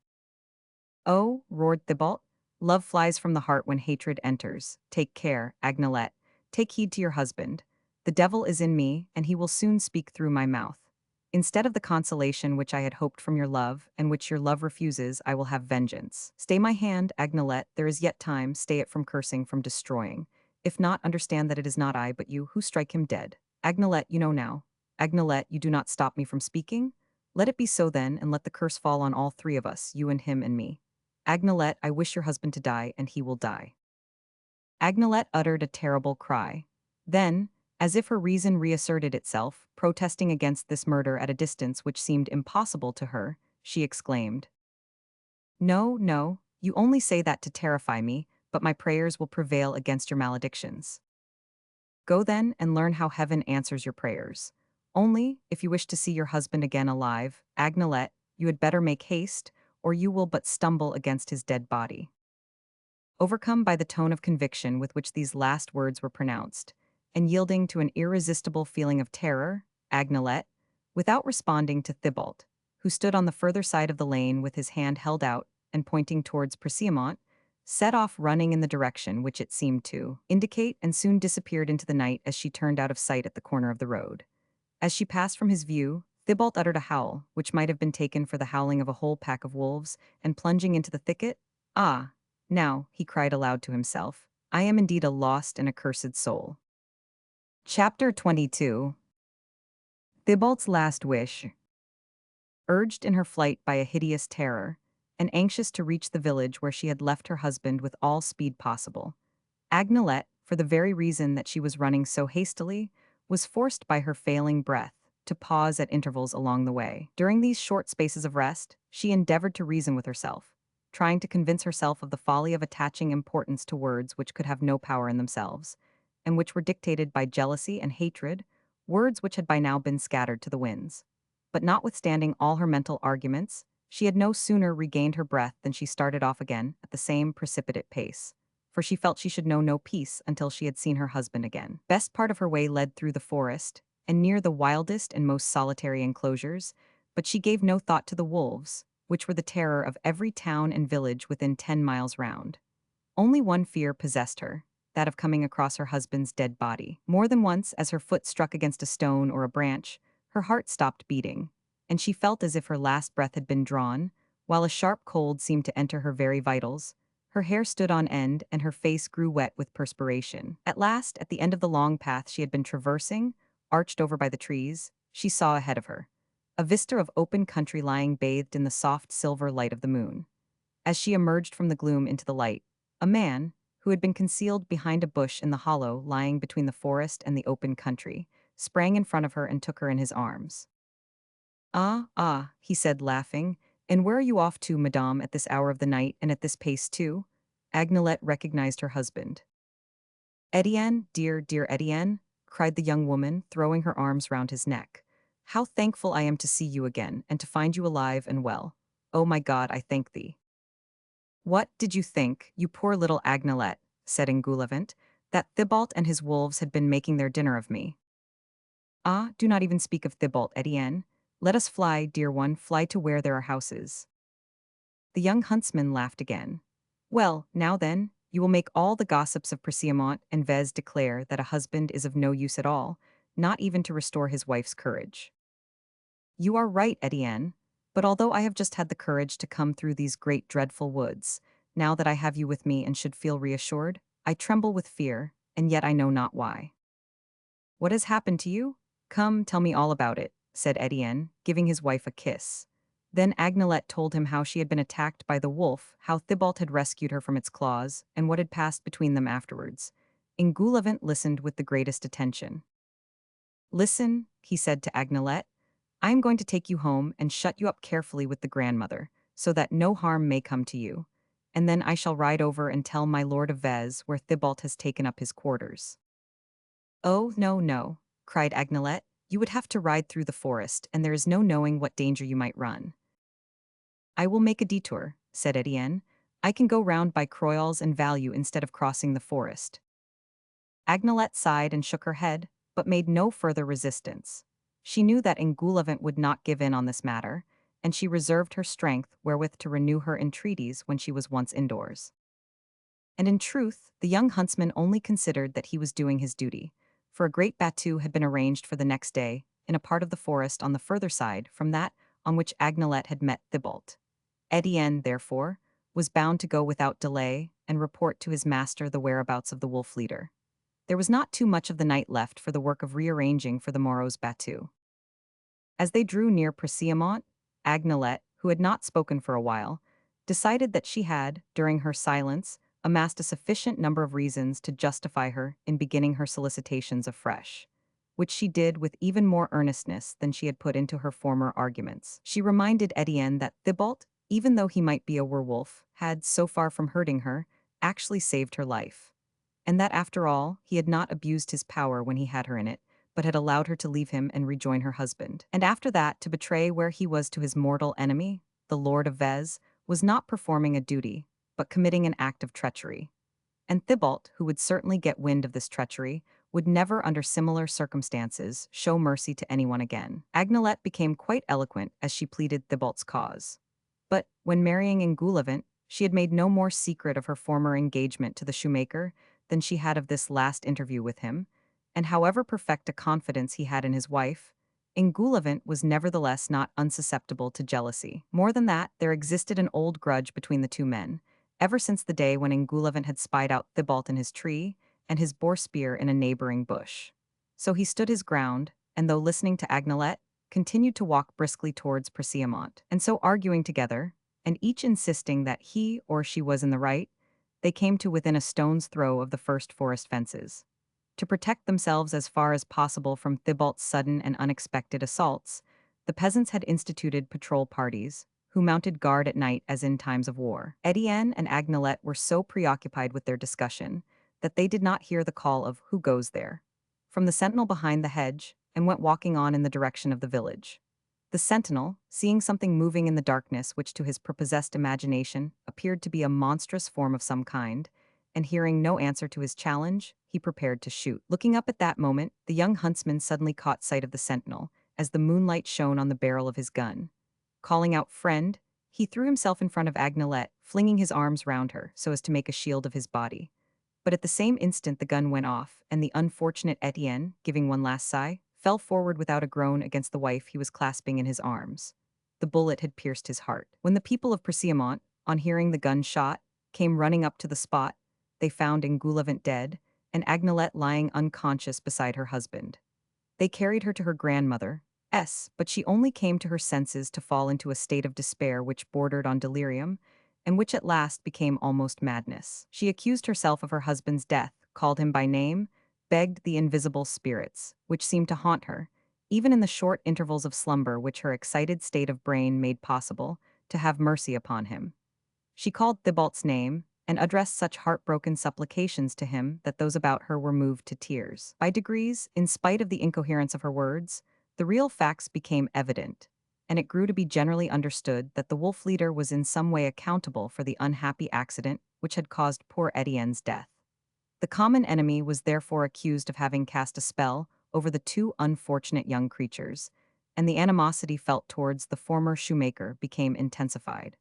[SPEAKER 1] Oh, roared Thibault, love flies from the heart when hatred enters. Take care, Agnelet. Take heed to your husband. The devil is in me, and he will soon speak through my mouth. Instead of the consolation which I had hoped from your love, and which your love refuses, I will have vengeance. Stay my hand, Agnelet, there is yet time, stay it from cursing, from destroying. If not, understand that it is not I but you who strike him dead. Agnelet, you know now. Agnelet, you do not stop me from speaking? Let it be so then, and let the curse fall on all three of us, you and him and me. Agnelet, I wish your husband to die, and he will die. Agnelet uttered a terrible cry. Then, as if her reason reasserted itself, protesting against this murder at a distance which seemed impossible to her, she exclaimed, No, no, you only say that to terrify me, but my prayers will prevail against your maledictions. Go then and learn how heaven answers your prayers. Only, if you wish to see your husband again alive, Agnelet, you had better make haste, or you will but stumble against his dead body. Overcome by the tone of conviction with which these last words were pronounced, and yielding to an irresistible feeling of terror, Agnelet, without responding to Thibault, who stood on the further side of the lane with his hand held out and pointing towards Persiamont, set off running in the direction which it seemed to indicate and soon disappeared into the night as she turned out of sight at the corner of the road. As she passed from his view, Thibault uttered a howl, which might have been taken for the howling of a whole pack of wolves, and plunging into the thicket, "Ah, now," he cried aloud to himself, "I am indeed a lost and accursed soul." Chapter 22. Thibault's last wish. Urged in her flight by a hideous terror, and anxious to reach the village where she had left her husband with all speed possible, Agnelet, for the very reason that she was running so hastily, was forced by her failing breath to pause at intervals along the way. During these short spaces of rest, she endeavored to reason with herself, trying to convince herself of the folly of attaching importance to words which could have no power in themselves, and which were dictated by jealousy and hatred, words which had by now been scattered to the winds. But notwithstanding all her mental arguments, she had no sooner regained her breath than she started off again at the same precipitate pace, for she felt she should know no peace until she had seen her husband again. Best part of her way led through the forest, and near the wildest and most solitary enclosures, but she gave no thought to the wolves, which were the terror of every town and village within 10 miles round. Only one fear possessed her, that of coming across her husband's dead body. More than once, as her foot struck against a stone or a branch, her heart stopped beating, and she felt as if her last breath had been drawn, while a sharp cold seemed to enter her very vitals. Her hair stood on end and her face grew wet with perspiration. At last, at the end of the long path she had been traversing, arched over by the trees, she saw ahead of her a vista of open country lying bathed in the soft silver light of the moon. As she emerged from the gloom into the light, a man, who had been concealed behind a bush in the hollow lying between the forest and the open country, sprang in front of her and took her in his arms. "Ah, ah," he said, laughing, "and where are you off to, madame, at this hour of the night and at this pace too?" Agnelette recognized her husband. "Etienne, dear, dear Etienne," cried the young woman, throwing her arms round his neck. "How thankful I am to see you again and to find you alive and well. Oh my God, I thank thee." "What did you think, you poor little Agnelette," said Engoulevent, "that Thibault and his wolves had been making their dinner of me?" "Ah, do not even speak of Thibault, Etienne. Let us fly, dear one, fly to where there are houses." The young huntsman laughed again. "Well, now then, you will make all the gossips of Preciamont and Vez declare that a husband is of no use at all, not even to restore his wife's courage." "You are right, Etienne, but although I have just had the courage to come through these great dreadful woods, now that I have you with me and should feel reassured, I tremble with fear, and yet I know not why." "What has happened to you? Come, tell me all about it," said Etienne, giving his wife a kiss. Then Agnelette told him how she had been attacked by the wolf, how Thibault had rescued her from its claws, and what had passed between them afterwards. Engoulevent listened with the greatest attention. "Listen," he said to Agnelette, "I am going to take you home and shut you up carefully with the grandmother, so that no harm may come to you. And then I shall ride over and tell my lord of Vez where Thibault has taken up his quarters." "Oh, no, no," cried Agnelette, "you would have to ride through the forest, and there is no knowing what danger you might run." "I will make a detour," said Etienne. "I can go round by Croyolles and Value instead of crossing the forest." Agnelette sighed and shook her head, but made no further resistance. She knew that Engoulevent would not give in on this matter, and she reserved her strength wherewith to renew her entreaties when she was once indoors. And in truth, the young huntsman only considered that he was doing his duty, for a great battue had been arranged for the next day, in a part of the forest on the further side from that on which Agnelette had met Thibault. Etienne, therefore, was bound to go without delay and report to his master the whereabouts of the wolf leader. There was not too much of the night left for the work of rearranging for the morrow's battue. As they drew near Preciamont, Agnelette, who had not spoken for a while, decided that she had, during her silence, amassed a sufficient number of reasons to justify her in beginning her solicitations afresh, which she did with even more earnestness than she had put into her former arguments. She reminded Etienne that Thibault, even though he might be a werewolf, had, so far from hurting her, actually saved her life, and that after all, he had not abused his power when he had her in it, but had allowed her to leave him and rejoin her husband. And after that, to betray where he was to his mortal enemy, the Lord of Vez, was not performing a duty, but committing an act of treachery. And Thibault, who would certainly get wind of this treachery, would never under similar circumstances show mercy to anyone again. Agnelette became quite eloquent as she pleaded Thibault's cause. But, when marrying Engoulevent, she had made no more secret of her former engagement to the shoemaker than she had of this last interview with him, and however perfect a confidence he had in his wife, Engoulevent was nevertheless not unsusceptible to jealousy. More than that, there existed an old grudge between the two men, ever since the day when Engoulevent had spied out Thibault in his tree, and his boar spear in a neighboring bush. So he stood his ground, and though listening to Agnelette, continued to walk briskly towards Preciamont. And so arguing together, and each insisting that he or she was in the right, they came to within a stone's throw of the first forest fences. To protect themselves as far as possible from Thibault's sudden and unexpected assaults, the peasants had instituted patrol parties, who mounted guard at night as in times of war. Etienne and Agnelette were so preoccupied with their discussion that they did not hear the call of "Who goes there?" from the sentinel behind the hedge, and went walking on in the direction of the village. The sentinel, seeing something moving in the darkness which to his prepossessed imagination appeared to be a monstrous form of some kind, and hearing no answer to his challenge, he prepared to shoot. Looking up at that moment, the young huntsman suddenly caught sight of the sentinel, as the moonlight shone on the barrel of his gun. Calling out "Friend," he threw himself in front of Agnelette, flinging his arms round her so as to make a shield of his body. But at the same instant the gun went off, and the unfortunate Etienne, giving one last sigh, fell forward without a groan against the wife he was clasping in his arms. The bullet had pierced his heart. When the people of Persiamont, on hearing the gun shot, came running up to the spot, they found Ingulevant dead, and Agnelet lying unconscious beside her husband. They carried her to her grandmother, but she only came to her senses to fall into a state of despair which bordered on delirium, and which at last became almost madness. She accused herself of her husband's death, called him by name, begged the invisible spirits, which seemed to haunt her, even in the short intervals of slumber which her excited state of brain made possible, to have mercy upon him. She called Thibault's name, and addressed such heartbroken supplications to him that those about her were moved to tears. By degrees, in spite of the incoherence of her words, the real facts became evident, and it grew to be generally understood that the wolf leader was in some way accountable for the unhappy accident which had caused poor Etienne's death. The common enemy was therefore accused of having cast a spell over the two unfortunate young creatures, and the animosity felt towards the former shoemaker became intensified.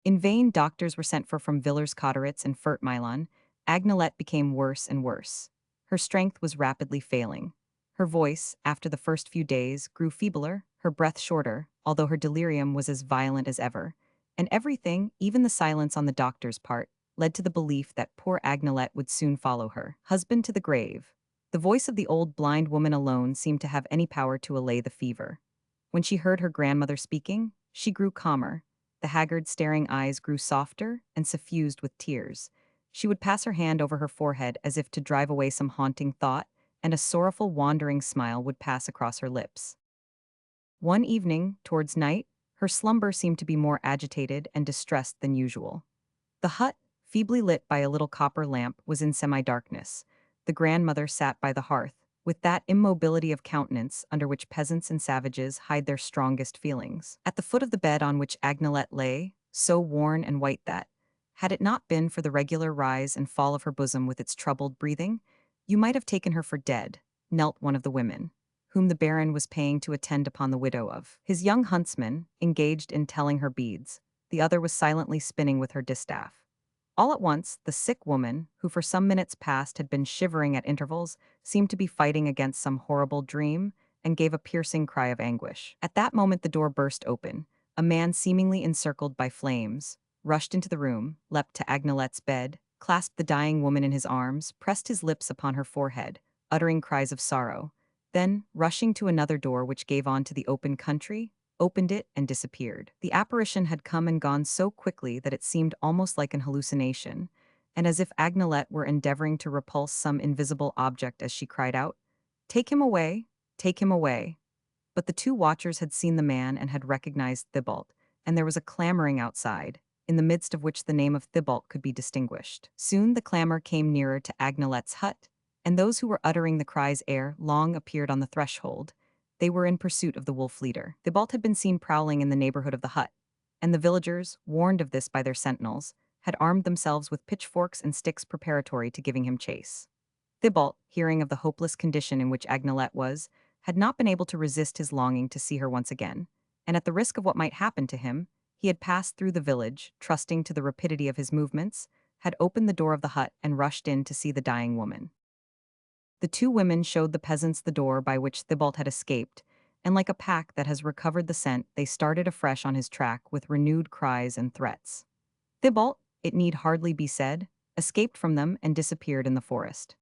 [SPEAKER 1] In vain doctors were sent for from Villers-Cotteritz and Furt-Milon. Agnelet became worse and worse. Her strength was rapidly failing. Her voice, after the first few days, grew feebler, her breath shorter, although her delirium was as violent as ever. And everything, even the silence on the doctor's part, led to the belief that poor Agnelet would soon follow her husband to the grave. The voice of the old blind woman alone seemed to have any power to allay the fever. When she heard her grandmother speaking, she grew calmer. The haggard, staring eyes grew softer and suffused with tears. She would pass her hand over her forehead as if to drive away some haunting thought, and a sorrowful, wandering smile would pass across her lips. One evening, towards night, her slumber seemed to be more agitated and distressed than usual. The hut, feebly lit by a little copper lamp, was in semi-darkness. The grandmother sat by the hearth, with that immobility of countenance under which peasants and savages hide their strongest feelings. At the foot of the bed on which Agnelet lay, so worn and white that, had it not been for the regular rise and fall of her bosom with its troubled breathing, you might have taken her for dead, knelt one of the women, whom the Baron was paying to attend upon the widow of his young huntsman, engaged in telling her beads. The other was silently spinning with her distaff. All at once, the sick woman, who for some minutes past had been shivering at intervals, seemed to be fighting against some horrible dream, and gave a piercing cry of anguish. At that moment the door burst open. A man seemingly encircled by flames rushed into the room, leapt to Agnelet's bed, clasped the dying woman in his arms, pressed his lips upon her forehead, uttering cries of sorrow. Then, rushing to another door which gave on to the open country, opened it and disappeared. The apparition had come and gone so quickly that it seemed almost like an hallucination, and as if Agnelet were endeavoring to repulse some invisible object as she cried out, "Take him away! Take him away!" But the two watchers had seen the man and had recognized Thibault, and there was a clamoring outside, in the midst of which the name of Thibault could be distinguished. Soon the clamor came nearer to Agnelet's hut, and those who were uttering the cries ere long appeared on the threshold. They were in pursuit of the wolf leader. Thibault had been seen prowling in the neighborhood of the hut, and the villagers, warned of this by their sentinels, had armed themselves with pitchforks and sticks preparatory to giving him chase. Thibault, hearing of the hopeless condition in which Agnelet was, had not been able to resist his longing to see her once again, and at the risk of what might happen to him, he had passed through the village, trusting to the rapidity of his movements, had opened the door of the hut and rushed in to see the dying woman. The two women showed the peasants the door by which Thibault had escaped, and like a pack that has recovered the scent, they started afresh on his track with renewed cries and threats. Thibault, it need hardly be said, escaped from them and disappeared in the forest.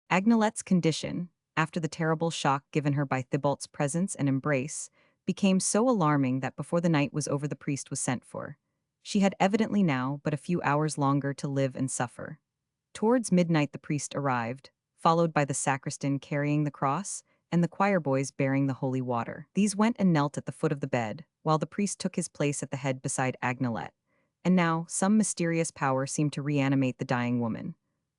[SPEAKER 1] Agnelet's condition, after the terrible shock given her by Thibault's presence and embrace, became so alarming that before the night was over the priest was sent for. She had evidently now but a few hours longer to live and suffer. Towards midnight the priest arrived, followed by the sacristan carrying the cross, and the choir boys bearing the holy water. These went and knelt at the foot of the bed, while the priest took his place at the head beside Agnelet. And now, some mysterious power seemed to reanimate the dying woman.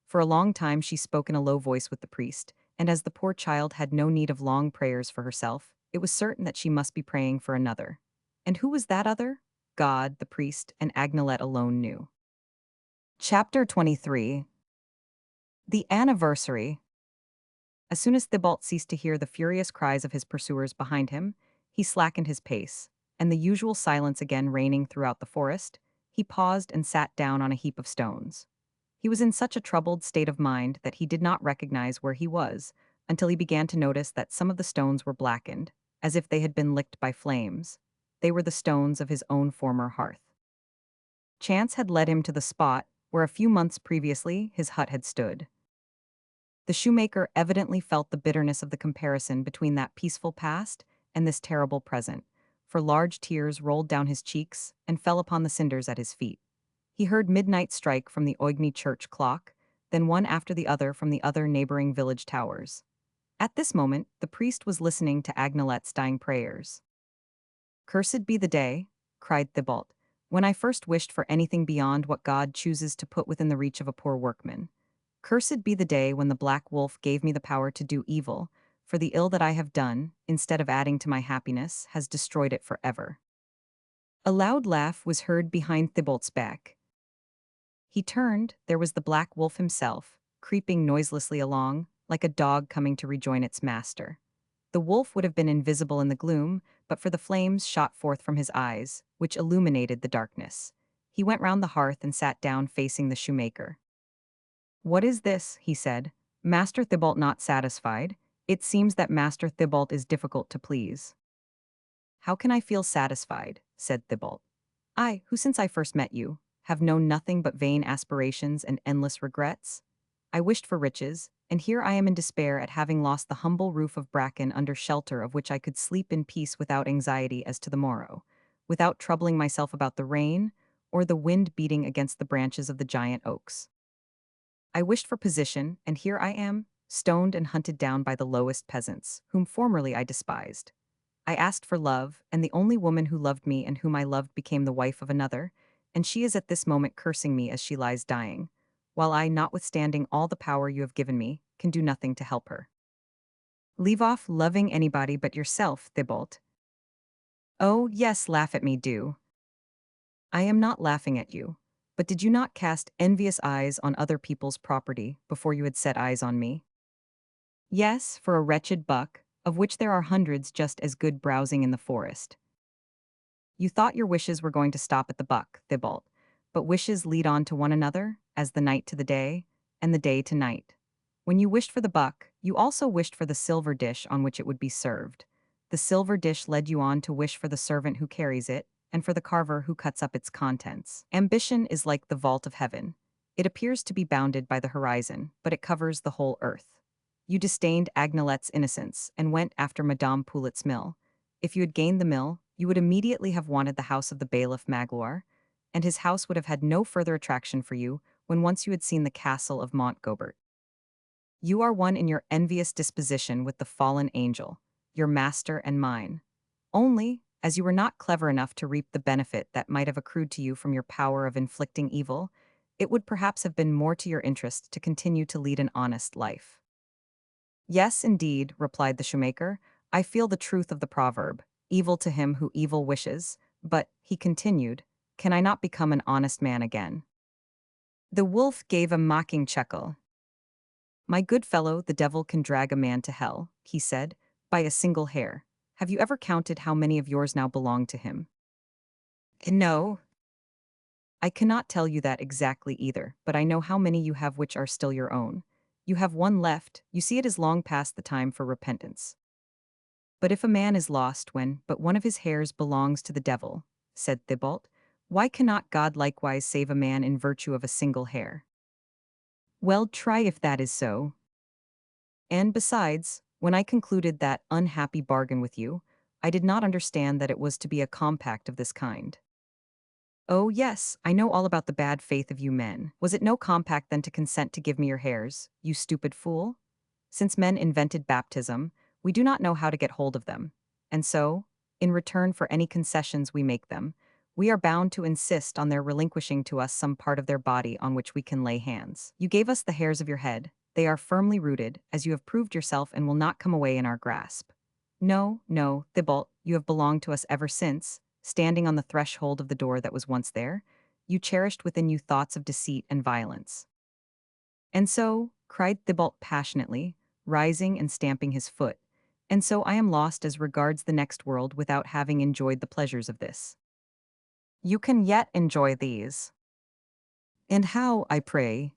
[SPEAKER 1] For a long time she spoke in a low voice with the priest, and as the poor child had no need of long prayers for herself, it was certain that she must be praying for another. And who was that other? God, the priest, and Agnelet alone knew. Chapter 23. The Anniversary. As soon as Thibault ceased to hear the furious cries of his pursuers behind him, he slackened his pace, and the usual silence again reigning throughout the forest, he paused and sat down on a heap of stones. He was in such a troubled state of mind that he did not recognize where he was, until he began to notice that some of the stones were blackened, as if they had been licked by flames. They were the stones of his own former hearth. Chance had led him to the spot where a few months previously his hut had stood. The shoemaker evidently felt the bitterness of the comparison between that peaceful past and this terrible present, for large tears rolled down his cheeks and fell upon the cinders at his feet. He heard midnight strike from the Oigny church clock, then one after the other from the other neighboring village towers. At this moment, the priest was listening to Agnelette's dying prayers. "Cursed be the day," cried Thibault, "when I first wished for anything beyond what God chooses to put within the reach of a poor workman. Cursed be the day when the black wolf gave me the power to do evil, for the ill that I have done, instead of adding to my happiness, has destroyed it forever." A loud laugh was heard behind Thibault's back. He turned, there was the black wolf himself, creeping noiselessly along, like a dog coming to rejoin its master. The wolf would have been invisible in the gloom, but for the flames shot forth from his eyes, which illuminated the darkness. He went round the hearth and sat down facing the shoemaker. "What is this?" he said. "Master Thibault not satisfied? It seems that Master Thibault is difficult to please." "How can I feel satisfied?" said Thibault. "I, who since I first met you, have known nothing but vain aspirations and endless regrets? I wished for riches, and here I am in despair at having lost the humble roof of bracken under shelter of which I could sleep in peace without anxiety as to the morrow, without troubling myself about the rain, or the wind beating against the branches of the giant oaks. I wished for position, and here I am, stoned and hunted down by the lowest peasants, whom formerly I despised. I asked for love, and the only woman who loved me and whom I loved became the wife of another, and she is at this moment cursing me as she lies dying, while I, notwithstanding all the power you have given me, can do nothing to help her. Leave off loving anybody but yourself, Thibault. Oh, yes, laugh at me, do. I am not laughing at you. But did you not cast envious eyes on other people's property before you had set eyes on me? Yes, for a wretched buck, of which there are hundreds just as good browsing in the forest. You thought your wishes were going to stop at the buck, Thibault, but wishes lead on to one another, as the night to the day, and the day to night. When you wished for the buck, you also wished for the silver dish on which it would be served. The silver dish led you on to wish for the servant who carries it, and for the carver who cuts up its contents. Ambition is like the vault of heaven. It appears to be bounded by the horizon, but it covers the whole earth. You disdained Agnelette's innocence, and went after Madame Poulet's mill. If you had gained the mill, you would immediately have wanted the house of the bailiff Magloire, and his house would have had no further attraction for you when once you had seen the castle of Montgobert. You are one in your envious disposition with the fallen angel, your master and mine. Only, as you were not clever enough to reap the benefit that might have accrued to you from your power of inflicting evil, it would perhaps have been more to your interest to continue to lead an honest life. Yes, indeed, replied the shoemaker, I feel the truth of the proverb, evil to him who evil wishes, but, he continued, can I not become an honest man again? The wolf gave a mocking chuckle. My good fellow, the devil can drag a man to hell, he said, by a single hair. Have you ever counted how many of yours now belong to him? No. I cannot tell you that exactly either, but I know how many you have which are still your own. You have one left, you see it is long past the time for repentance. But if a man is lost when but one of his hairs belongs to the devil, said Thibault, why cannot God likewise save a man in virtue of a single hair? Well, try if that is so. And besides, when I concluded that unhappy bargain with you, I did not understand that it was to be a compact of this kind. Oh, yes, I know all about the bad faith of you men. Was it no compact then to consent to give me your hairs, you stupid fool? Since men invented baptism, we do not know how to get hold of them. And so, in return for any concessions we make them, we are bound to insist on their relinquishing to us some part of their body on which we can lay hands. You gave us the hairs of your head. They are firmly rooted, as you have proved yourself, and will not come away in our grasp. No, no, Thibault, you have belonged to us ever since, standing on the threshold of the door that was once there, you cherished within you thoughts of deceit and violence. And so, cried Thibault passionately, rising and stamping his foot, and so I am lost as regards the next world without having enjoyed the pleasures of this. You can yet enjoy these. And how, I pray?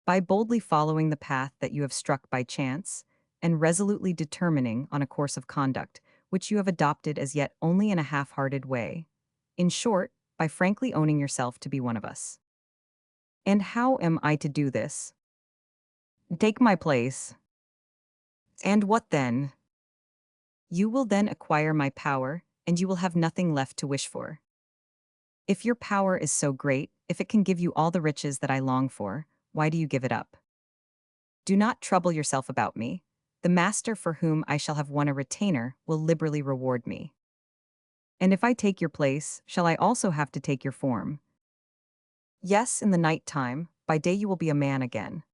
[SPEAKER 1] By boldly following the path that you have struck by chance, and resolutely determining on a course of conduct, which you have adopted as yet only in a half-hearted way. In short, by frankly owning yourself to be one of us. And how am I to do this? Take my place. And what then? You will then acquire my power, and you will have nothing left to wish for. If your power is so great, if it can give you all the riches that I long for, why do you give it up? Do not trouble yourself about me. The master for whom I shall have won a retainer will liberally reward me. And if I take your place, shall I also have to take your form? Yes, in the night time, by day you will be a man again.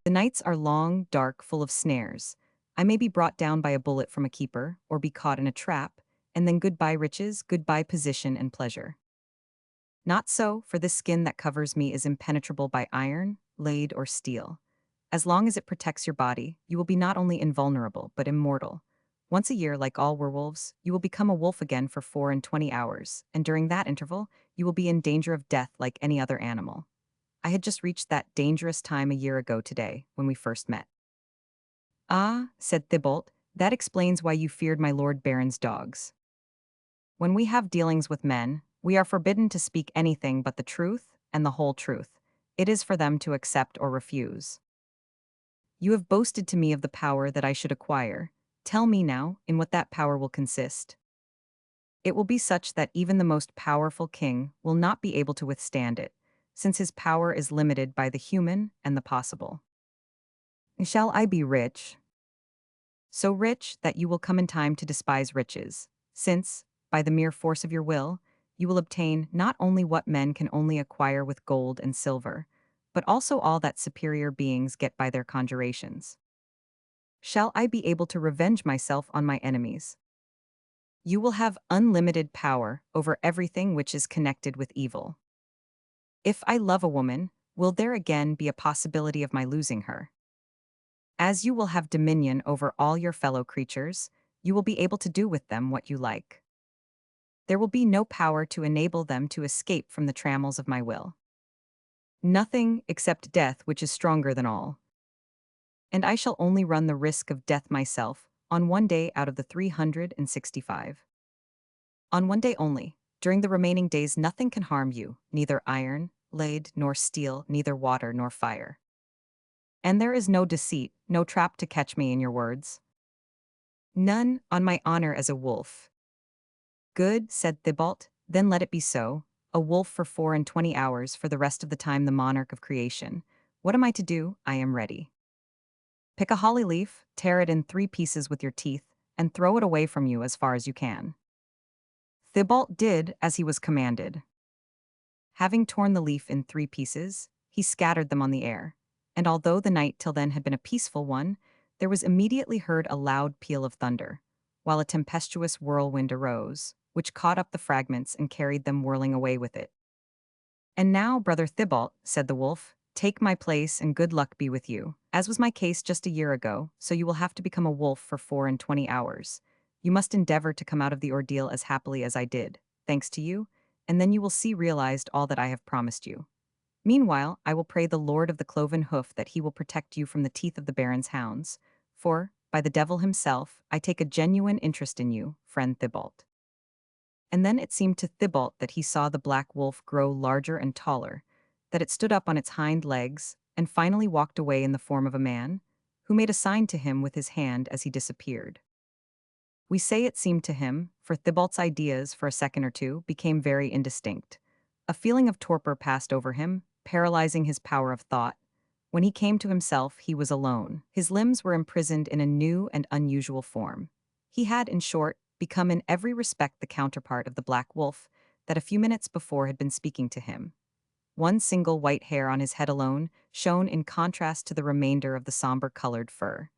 [SPEAKER 1] The nights are long, dark, full of snares. I may be brought down by a bullet from a keeper, or be caught in a trap, and then goodbye riches, goodbye position and pleasure. Not so, for this skin that covers me is impenetrable by iron, lead, or steel. As long as it protects your body, you will be not only invulnerable, but immortal. Once a year, like all werewolves, you will become a wolf again for 24 hours, and during that interval, you will be in danger of death like any other animal. I had just reached that dangerous time a year ago today, when we first met. Ah, said Thibault, that explains why you feared my Lord Baron's dogs. When we have dealings with men, we are forbidden to speak anything but the truth and the whole truth. It is for them to accept or refuse. You have boasted to me of the power that I should acquire. Tell me now, in what that power will consist. It will be such that even the most powerful king will not be able to withstand it, since his power is limited by the human and the possible. Shall I be rich? So rich that you will come in time to despise riches, since, by the mere force of your will, you will obtain not only what men can only acquire with gold and silver, but also all that superior beings get by their conjurations. Shall I be able to revenge myself on my enemies? You will have unlimited power over everything which is connected with evil. If I love a woman, will there again be a possibility of my losing her? As you will have dominion over all your fellow creatures, you will be able to do with them what you like. There will be no power to enable them to escape from the trammels of my will. Nothing except death which is stronger than all. And I shall only run the risk of death myself, on one day out of the 365. On one day only. During the remaining days nothing can harm you, neither iron, lead, nor steel, neither water nor fire. And there is no deceit, no trap to catch me in your words. None, on my honor as a wolf. Good, said Thibault, then let it be so. A wolf for 24 hours for the rest of the time the monarch of creation. What am I to do? I am ready. Pick a holly leaf, tear it in 3 pieces with your teeth, and throw it away from you as far as you can. Thibault did as he was commanded. Having torn the leaf in 3 pieces, he scattered them on the air, and although the night till then had been a peaceful one, there was immediately heard a loud peal of thunder, while a tempestuous whirlwind arose, which caught up the fragments and carried them whirling away with it. And now, brother Thibault, said the wolf, take my place and good luck be with you. As was my case just a year ago, so you will have to become a wolf for 24 hours. You must endeavor to come out of the ordeal as happily as I did, thanks to you, and then you will see realized all that I have promised you. Meanwhile, I will pray the Lord of the Cloven Hoof that he will protect you from the teeth of the Baron's hounds, for, by the devil himself, I take a genuine interest in you, friend Thibault. And then it seemed to Thibault that he saw the black wolf grow larger and taller, that it stood up on its hind legs, and finally walked away in the form of a man, who made a sign to him with his hand as he disappeared. We say it seemed to him, for Thibault's ideas for a second or two became very indistinct. A feeling of torpor passed over him, paralyzing his power of thought. When he came to himself, he was alone. His limbs were imprisoned in a new and unusual form. He had, in short, become in every respect the counterpart of the black wolf that a few minutes before had been speaking to him. One single white hair on his head alone shone in contrast to the remainder of the somber-colored fur.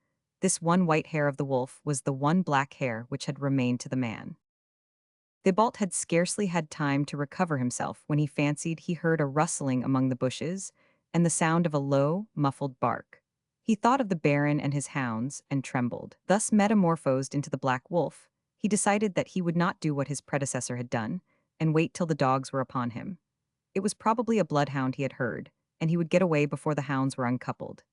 [SPEAKER 1] This one white hair of the wolf was the one black hair which had remained to the man. Thibault had scarcely had time to recover himself when he fancied he heard a rustling among the bushes and the sound of a low, muffled bark. He thought of the Baron and his hounds and trembled. Thus metamorphosed into the black wolf, he decided that he would not do what his predecessor had done and wait till the dogs were upon him. It was probably a bloodhound he had heard, and he would get away before the hounds were uncoupled.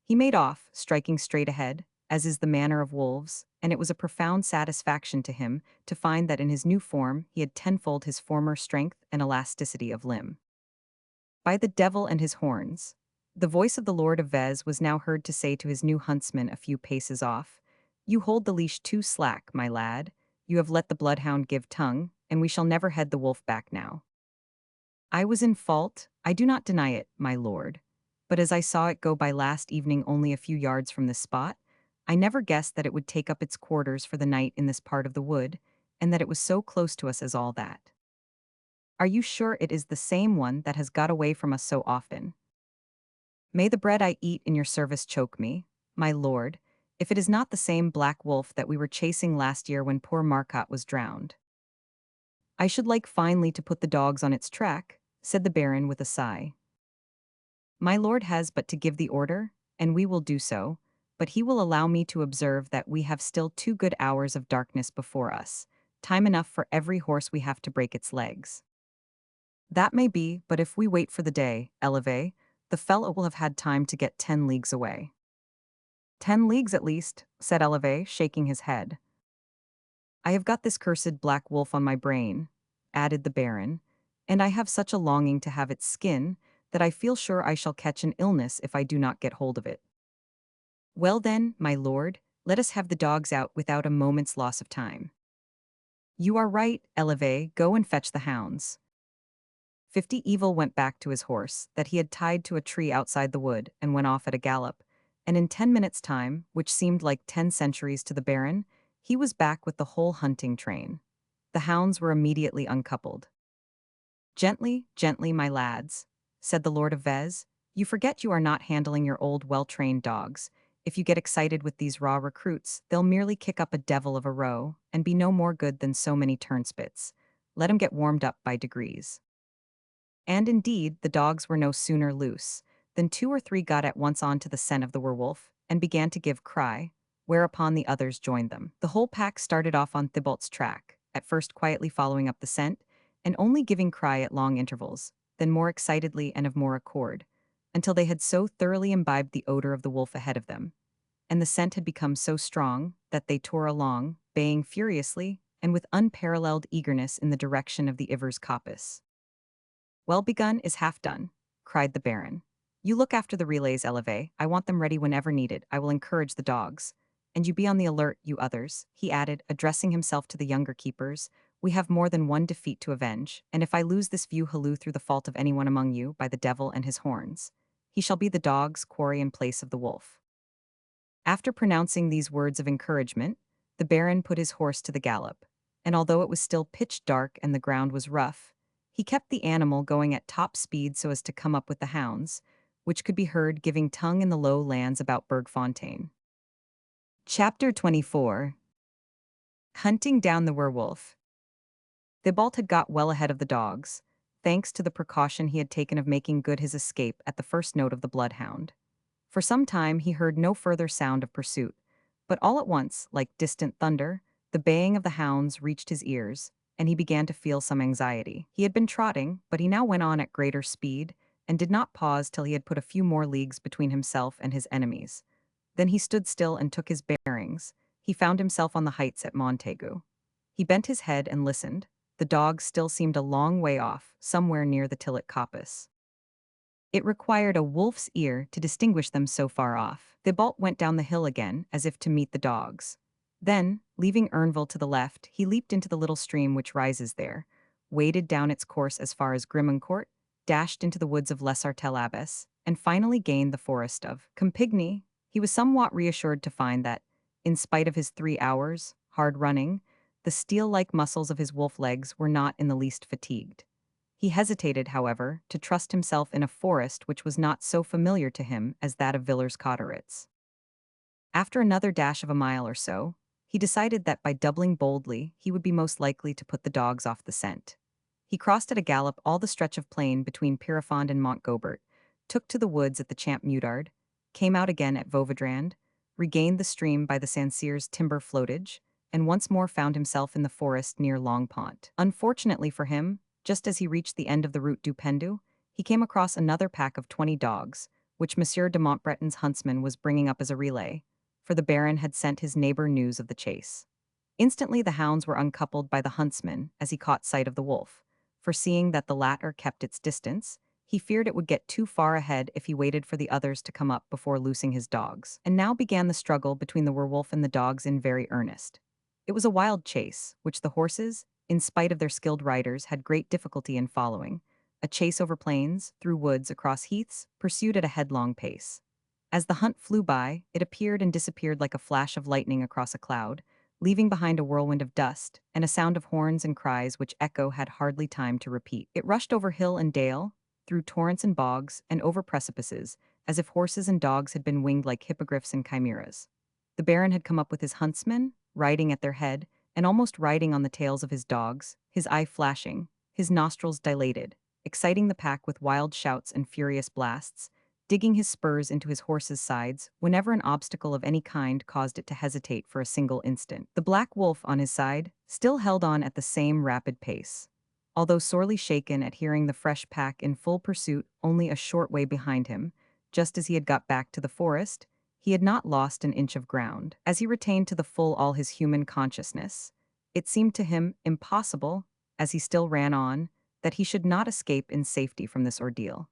[SPEAKER 1] He made off, striking straight ahead, as is the manner of wolves, and it was a profound satisfaction to him to find that in his new form he had tenfold his former strength and elasticity of limb. By the devil and his horns! The voice of the Lord of Vez was now heard to say to his new huntsman a few paces off, "You hold the leash too slack, my lad. You have let the bloodhound give tongue, and we shall never head the wolf back now." "I was in fault, I do not deny it, my lord. But as I saw it go by last evening only a few yards from this spot, I never guessed that it would take up its quarters for the night in this part of the wood, and that it was so close to us as all that." "Are you sure it is the same one that has got away from us so often?" "May the bread I eat in your service choke me, my lord, if it is not the same black wolf that we were chasing last year when poor Marcotte was drowned." "I should like finely to put the dogs on its track," said the Baron with a sigh. "My lord has but to give the order, and we will do so, but he will allow me to observe that we have still 2 good hours of darkness before us, time enough for every horse we have to break its legs." "That may be, but if we wait for the day, Eleve, the fellow will have had time to get 10 leagues away." "10 leagues at least," said Eleve, shaking his head. "I have got this cursed black wolf on my brain," added the Baron, "and I have such a longing to have its skin, that I feel sure I shall catch an illness if I do not get hold of it." "Well then, my lord, let us have the dogs out without a moment's loss of time." "You are right, Eleve, go and fetch the hounds." 50 Evil went back to his horse, that he had tied to a tree outside the wood, and went off at a gallop, and in 10 minutes' time, which seemed like 10 centuries to the Baron, he was back with the whole hunting train. The hounds were immediately uncoupled. "Gently, gently, my lads," said the Lord of Vez. "You forget you are not handling your old well-trained dogs. If you get excited with these raw recruits, they'll merely kick up a devil of a row, and be no more good than so many turnspits. Let 'em get warmed up by degrees." And indeed, the dogs were no sooner loose than 2 or 3 got at once on to the scent of the werewolf, and began to give cry, whereupon the others joined them. The whole pack started off on Thibault's track, at first quietly following up the scent, and only giving cry at long intervals, then more excitedly and of more accord, until they had so thoroughly imbibed the odor of the wolf ahead of them, and the scent had become so strong, that they tore along, baying furiously, and with unparalleled eagerness in the direction of the Ivers coppice. "Well begun is half done," cried the Baron. "You look after the relays, Eleve. I want them ready whenever needed. I will encourage the dogs. And you be on the alert, you others," he added, addressing himself to the younger keepers. "We have more than one defeat to avenge, and if I lose this view halloo through the fault of anyone among you, by the devil and his horns, he shall be the dog's quarry in place of the wolf." After pronouncing these words of encouragement, the Baron put his horse to the gallop, and although it was still pitch dark and the ground was rough, he kept the animal going at top speed so as to come up with the hounds, which could be heard giving tongue in the low lands about Bergfontein. Chapter 24. Hunting down the werewolf. Thibault had got well ahead of the dogs, thanks to the precaution he had taken of making good his escape at the first note of the bloodhound. For some time he heard no further sound of pursuit, but all at once, like distant thunder, the baying of the hounds reached his ears, and he began to feel some anxiety. He had been trotting, but he now went on at greater speed, and did not pause till he had put a few more leagues between himself and his enemies. Then he stood still and took his bearings. He found himself on the heights at Montaigu. He bent his head and listened. The dogs still seemed a long way off, somewhere near the Tillet coppice. It required a wolf's ear to distinguish them so far off. Thibault went down the hill again, as if to meet the dogs. Then, leaving Erneville to the left, he leaped into the little stream which rises there, waded down its course as far as Grimoncourt, dashed into the woods of Les Artel-Abbes, and finally gained the forest of Campigny. He was somewhat reassured to find that, in spite of his 3 hours' hard running, the steel-like muscles of his wolf legs were not in the least fatigued. He hesitated, however, to trust himself in a forest which was not so familiar to him as that of Villers-Cotterets. After another dash of a mile or so, he decided that by doubling boldly he would be most likely to put the dogs off the scent. He crossed at a gallop all the stretch of plain between Pierrefonds and Montgobert, took to the woods at the Champ Meudard, came out again at Vauvedrand, regained the stream by the Saint-Cyr's timber floatage, and once more found himself in the forest near Longpont. Unfortunately for him, just as he reached the end of the Route du Pendu, he came across another pack of 20 dogs, which Monsieur de Montbreton's huntsman was bringing up as a relay. for the Baron had sent his neighbor news of the chase. Instantly the hounds were uncoupled by the huntsman as he caught sight of the wolf. Foreseeing that the latter kept its distance, he feared it would get too far ahead if he waited for the others to come up before loosing his dogs. And now began the struggle between the werewolf and the dogs in very earnest. It was a wild chase, which the horses, in spite of their skilled riders, had great difficulty in following. A chase over plains, through woods, across heaths, pursued at a headlong pace. As the hunt flew by, it appeared and disappeared like a flash of lightning across a cloud, leaving behind a whirlwind of dust, and a sound of horns and cries which echo had hardly time to repeat. It rushed over hill and dale, through torrents and bogs, and over precipices, as if horses and dogs had been winged like hippogriffs and chimeras. The Baron had come up with his huntsmen, riding at their head, and almost riding on the tails of his dogs, his eye flashing, his nostrils dilated, exciting the pack with wild shouts and furious blasts, digging his spurs into his horse's sides whenever an obstacle of any kind caused it to hesitate for a single instant. The black wolf, on his side, still held on at the same rapid pace. Although sorely shaken at hearing the fresh pack in full pursuit only a short way behind him, just as he had got back to the forest, he had not lost an inch of ground. As he retained to the full all his human consciousness, it seemed to him impossible, as he still ran on, that he should not escape in safety from this ordeal.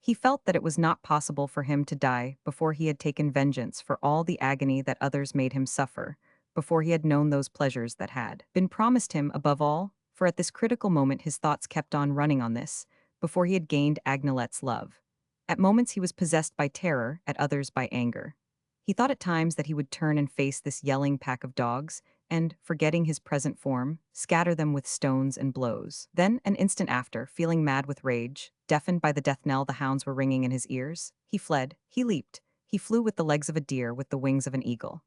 [SPEAKER 1] He felt that it was not possible for him to die before he had taken vengeance for all the agony that others made him suffer, before he had known those pleasures that had been promised him above all, for at this critical moment his thoughts kept on running on this, before he had gained Agnelette's love. At moments he was possessed by terror, at others by anger. He thought at times that he would turn and face this yelling pack of dogs, and, forgetting his present form, scatter them with stones and blows. Then, an instant after, feeling mad with rage, deafened by the death knell the hounds were ringing in his ears, he fled, he leaped, he flew with the legs of a deer, with the wings of an eagle.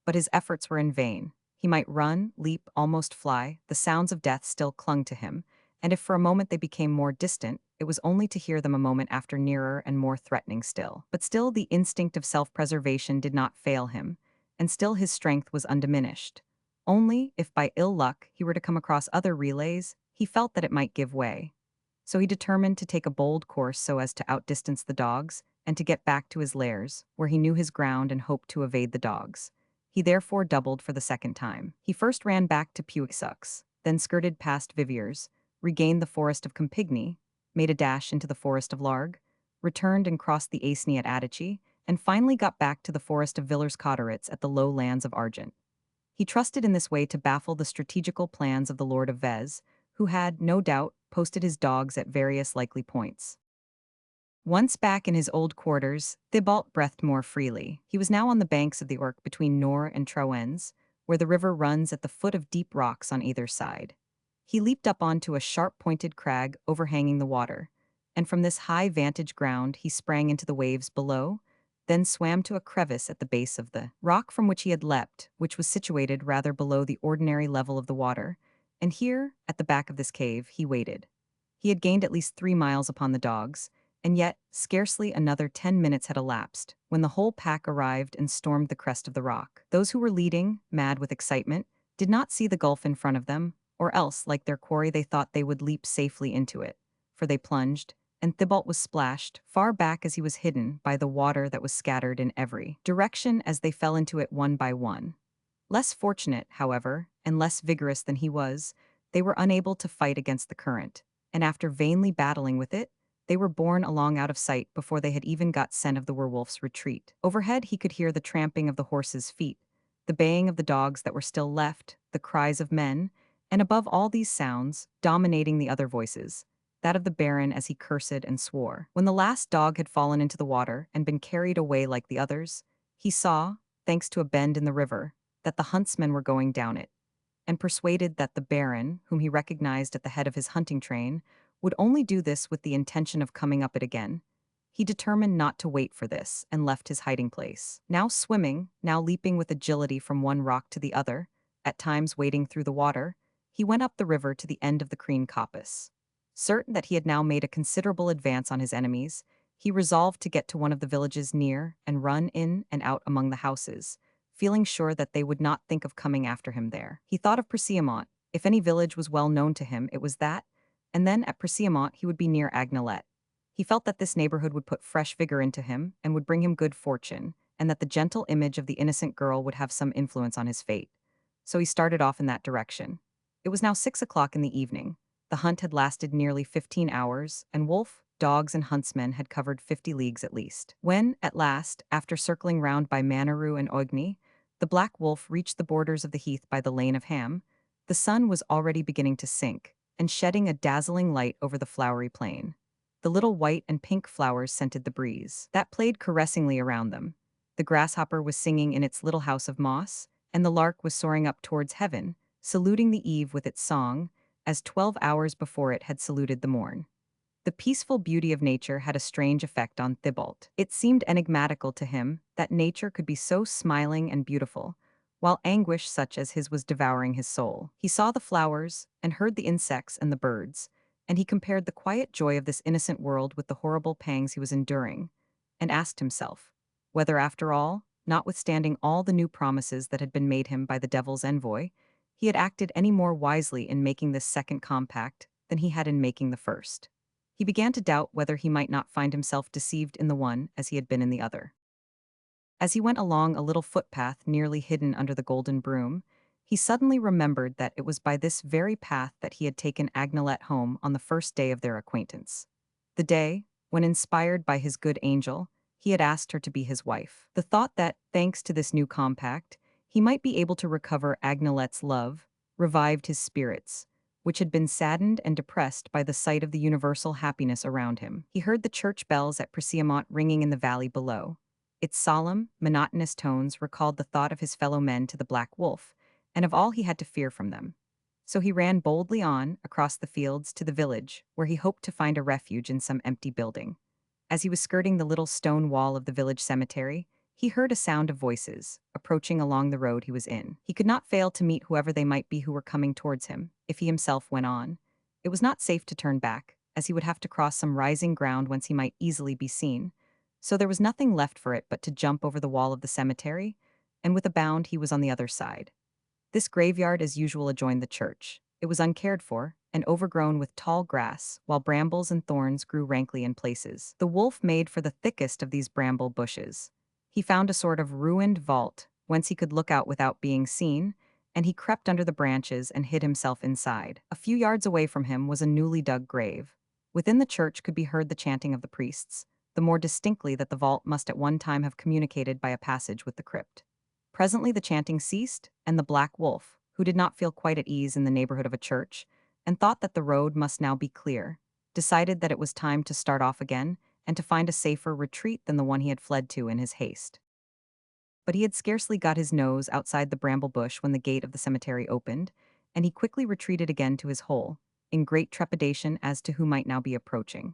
[SPEAKER 1] But his efforts were in vain. He might run, leap, almost fly, the sounds of death still clung to him, and if for a moment they became more distant, it was only to hear them a moment after nearer and more threatening still. But still the instinct of self-preservation did not fail him, and still his strength was undiminished. Only, if by ill luck he were to come across other relays, he felt that it might give way. So he determined to take a bold course so as to outdistance the dogs, and to get back to his lairs, where he knew his ground and hoped to evade the dogs. He therefore doubled for the second time. He first ran back to Puixux, then skirted past Viviers, regained the forest of Campigny, made a dash into the forest of Largue, returned and crossed the Aisne at Adici, and finally got back to the forest of Villers-Cotterets at the low lands of Argent. He trusted in this way to baffle the strategical plans of the Lord of Vez, who had, no doubt, posted his dogs at various likely points. Once back in his old quarters, Thibault breathed more freely. He was now on the banks of the Ourcq between Nore and Trouennes, where the river runs at the foot of deep rocks on either side. He leaped up onto a sharp-pointed crag overhanging the water, and from this high vantage ground he sprang into the waves below, then swam to a crevice at the base of the rock from which he had leapt, which was situated rather below the ordinary level of the water, and here, at the back of this cave, he waited. He had gained at least 3 miles upon the dogs, and yet scarcely another 10 minutes had elapsed, when the whole pack arrived and stormed the crest of the rock. Those who were leading, mad with excitement, did not see the gulf in front of them, or else, like their quarry, they thought they would leap safely into it, for they plunged, and Thibault was splashed, far back as he was hidden, by the water that was scattered in every direction as they fell into it one by one. Less fortunate, however, and less vigorous than he was, they were unable to fight against the current, and after vainly battling with it, they were borne along out of sight before they had even got scent of the werewolf's retreat. Overhead he could hear the tramping of the horses' feet, the baying of the dogs that were still left, the cries of men, and above all these sounds, dominating the other voices, that of the Baron as he cursed and swore. When the last dog had fallen into the water and been carried away like the others, he saw, thanks to a bend in the river, that the huntsmen were going down it, and persuaded that the Baron, whom he recognized at the head of his hunting train, would only do this with the intention of coming up it again. He determined not to wait for this, and left his hiding place. Now swimming, now leaping with agility from one rock to the other, at times wading through the water, he went up the river to the end of the Creen Coppice. Certain that he had now made a considerable advance on his enemies, he resolved to get to one of the villages near and run in and out among the houses, feeling sure that they would not think of coming after him there. He thought of Preciamont. If any village was well known to him, it was that, and then at Preciamont he would be near Agnelette. He felt that this neighborhood would put fresh vigor into him and would bring him good fortune, and that the gentle image of the innocent girl would have some influence on his fate. So he started off in that direction. It was now 6 o'clock in the evening. The hunt had lasted nearly 15 hours, and wolf, dogs, and huntsmen had covered 50 leagues at least. When, at last, after circling round by Maneroo and Oigny, the black wolf reached the borders of the heath by the Lane of Ham, the sun was already beginning to sink, and shedding a dazzling light over the flowery plain. The little white and pink flowers scented the breeze that played caressingly around them. The grasshopper was singing in its little house of moss, and the lark was soaring up towards heaven, saluting the eve with its song, as 12 hours before it had saluted the morn. The peaceful beauty of nature had a strange effect on Thibault. It seemed enigmatical to him that nature could be so smiling and beautiful, while anguish such as his was devouring his soul. He saw the flowers, and heard the insects and the birds, and he compared the quiet joy of this innocent world with the horrible pangs he was enduring, and asked himself whether, after all, notwithstanding all the new promises that had been made him by the devil's envoy, he had acted any more wisely in making this second compact than he had in making the first. He began to doubt whether he might not find himself deceived in the one as he had been in the other. As he went along a little footpath nearly hidden under the golden broom, he suddenly remembered that it was by this very path that he had taken Agnelet home on the first day of their acquaintance. The day, when, inspired by his good angel, he had asked her to be his wife. The thought that, thanks to this new compact, he might be able to recover Agnelet's love, revived his spirits, which had been saddened and depressed by the sight of the universal happiness around him. He heard the church bells at Persiamont ringing in the valley below. Its solemn, monotonous tones recalled the thought of his fellow men to the black wolf, and of all he had to fear from them. So he ran boldly on, across the fields, to the village, where he hoped to find a refuge in some empty building. As he was skirting the little stone wall of the village cemetery, he heard a sound of voices, approaching along the road he was in. He could not fail to meet whoever they might be who were coming towards him, if he himself went on. It was not safe to turn back, as he would have to cross some rising ground whence he might easily be seen. So there was nothing left for it but to jump over the wall of the cemetery, and with a bound he was on the other side. This graveyard as usual adjoined the church. It was uncared for, and overgrown with tall grass, while brambles and thorns grew rankly in places. The wolf made for the thickest of these bramble bushes. He found a sort of ruined vault, whence he could look out without being seen, and he crept under the branches and hid himself inside. A few yards away from him was a newly dug grave. Within the church could be heard the chanting of the priests, the more distinctly that the vault must at one time have communicated by a passage with the crypt. Presently the chanting ceased, and the black wolf, who did not feel quite at ease in the neighborhood of a church, and thought that the road must now be clear, decided that it was time to start off again and to find a safer retreat than the one he had fled to in his haste. But he had scarcely got his nose outside the bramble bush when the gate of the cemetery opened, and he quickly retreated again to his hole, in great trepidation as to who might now be approaching.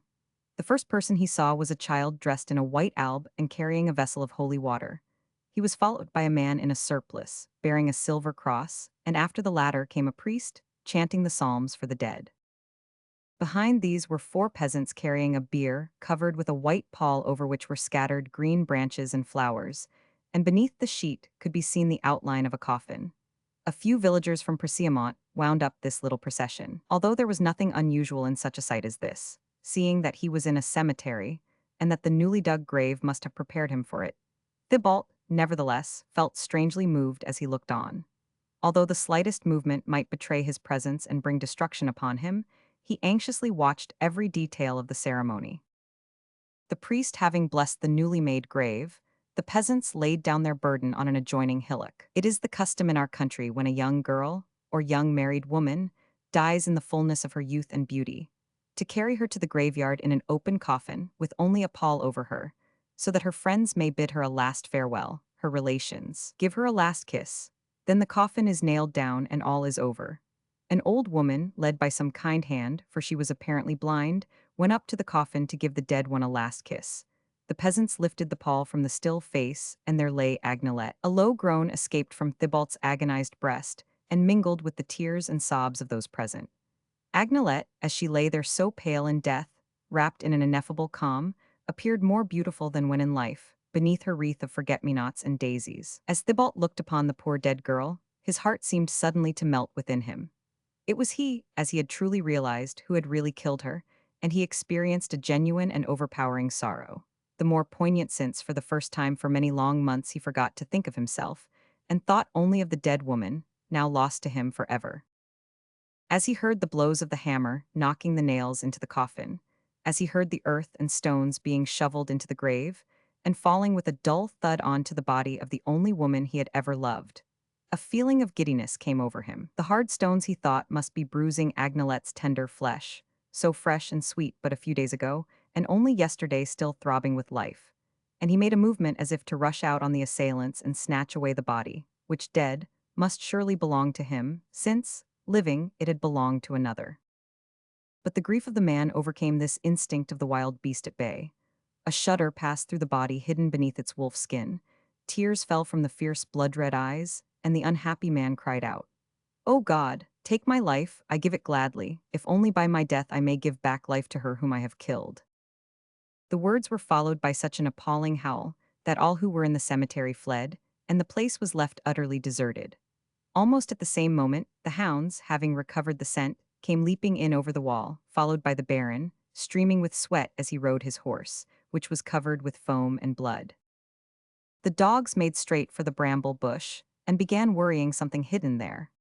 [SPEAKER 1] The first person he saw was a child dressed in a white alb and carrying a vessel of holy water. He was followed by a man in a surplice, bearing a silver cross, and after the latter came a priest, chanting the psalms for the dead. Behind these were 4 peasants carrying a bier covered with a white pall over which were scattered green branches and flowers, and beneath the sheet could be seen the outline of a coffin. A few villagers from Persiamont wound up this little procession, although there was nothing unusual in such a sight as this, seeing that he was in a cemetery, and that the newly dug grave must have prepared him for it. Thibault, nevertheless, felt strangely moved as he looked on. Although the slightest movement might betray his presence and bring destruction upon him, he anxiously watched every detail of the ceremony. The priest having blessed the newly made grave, the peasants laid down their burden on an adjoining hillock. It is the custom in our country when a young girl, or young married woman, dies in the fullness of her youth and beauty, to carry her to the graveyard in an open coffin with only a pall over her, so that her friends may bid her a last farewell, her relations give her a last kiss. Then the coffin is nailed down and all is over. An old woman, led by some kind hand, for she was apparently blind, went up to the coffin to give the dead one a last kiss. The peasants lifted the pall from the still face, and there lay Agnelet. A low groan escaped from Thibault's agonized breast, and mingled with the tears and sobs of those present. Agnelet, as she lay there so pale in death, wrapped in an ineffable calm, appeared more beautiful than when in life, beneath her wreath of forget-me-nots and daisies. As Thibault looked upon the poor dead girl, his heart seemed suddenly to melt within him. It was he, as he had truly realized, who had really killed her, and he experienced a genuine and overpowering sorrow. the more poignant since for the first time for many long months he forgot to think of himself, and thought only of the dead woman, now lost to him forever. As he heard the blows of the hammer knocking the nails into the coffin, as he heard the earth and stones being shoveled into the grave, and falling with a dull thud onto the body of the only woman he had ever loved, a feeling of giddiness came over him. The hard stones he thought must be bruising Agnelette's tender flesh, so fresh and sweet but a few days ago, and only yesterday still throbbing with life. And he made a movement as if to rush out on the assailants and snatch away the body, which dead, must surely belong to him, since, living, it had belonged to another. But the grief of the man overcame this instinct of the wild beast at bay. A shudder passed through the body hidden beneath its wolf skin. Tears fell from the fierce blood-red eyes, and the unhappy man cried out, "O God, take my life, I give it gladly, if only by my death I may give back life to her whom I have killed." The words were followed by such an appalling howl that all who were in the cemetery fled, and the place was left utterly deserted. Almost at the same moment, the hounds, having recovered the scent, came leaping in over the wall, followed by the Baron, streaming with sweat as he rode his horse, which was covered with foam and blood. The dogs made straight for the bramble bush, and began worrying something hidden there.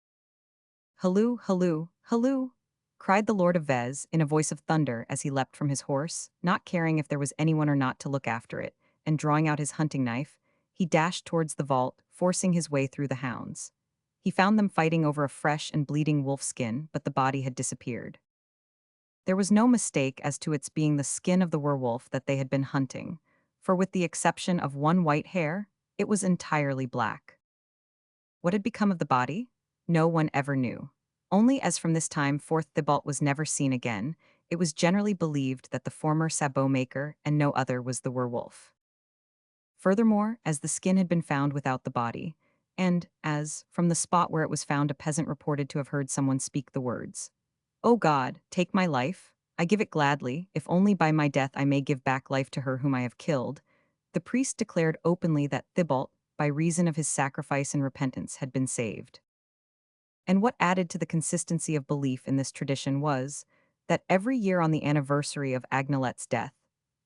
[SPEAKER 1] "Halloo, halloo, halloo!" cried the Lord of Vez in a voice of thunder as he leapt from his horse, not caring if there was anyone or not to look after it, and drawing out his hunting knife, he dashed towards the vault, forcing his way through the hounds. He found them fighting over a fresh and bleeding wolf skin, but the body had disappeared. There was no mistake as to its being the skin of the werewolf that they had been hunting, for with the exception of one white hair, it was entirely black. What had become of the body? No one ever knew. Only as from this time forth Thibault was never seen again, it was generally believed that the former sabot maker and no other was the werewolf. Furthermore, as the skin had been found without the body, and as, from the spot where it was found, a peasant reported to have heard someone speak the words, "O God, take my life, I give it gladly, if only by my death I may give back life to her whom I have killed," the priest declared openly that Thibault, by reason of his sacrifice and repentance, had been saved. And what added to the consistency of belief in this tradition was that every year on the anniversary of Agnelette's death,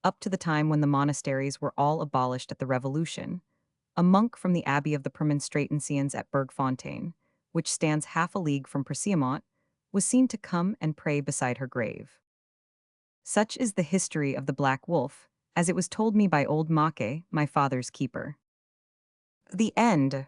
[SPEAKER 1] up to the time when the monasteries were all abolished at the Revolution, a monk from the abbey of the Premonstratensians at Bergfontein, which stands half a league from Preciamont, was seen to come and pray beside her grave. Such is the history of the Black Wolf, as it was told me by old Make, my father's keeper. The end.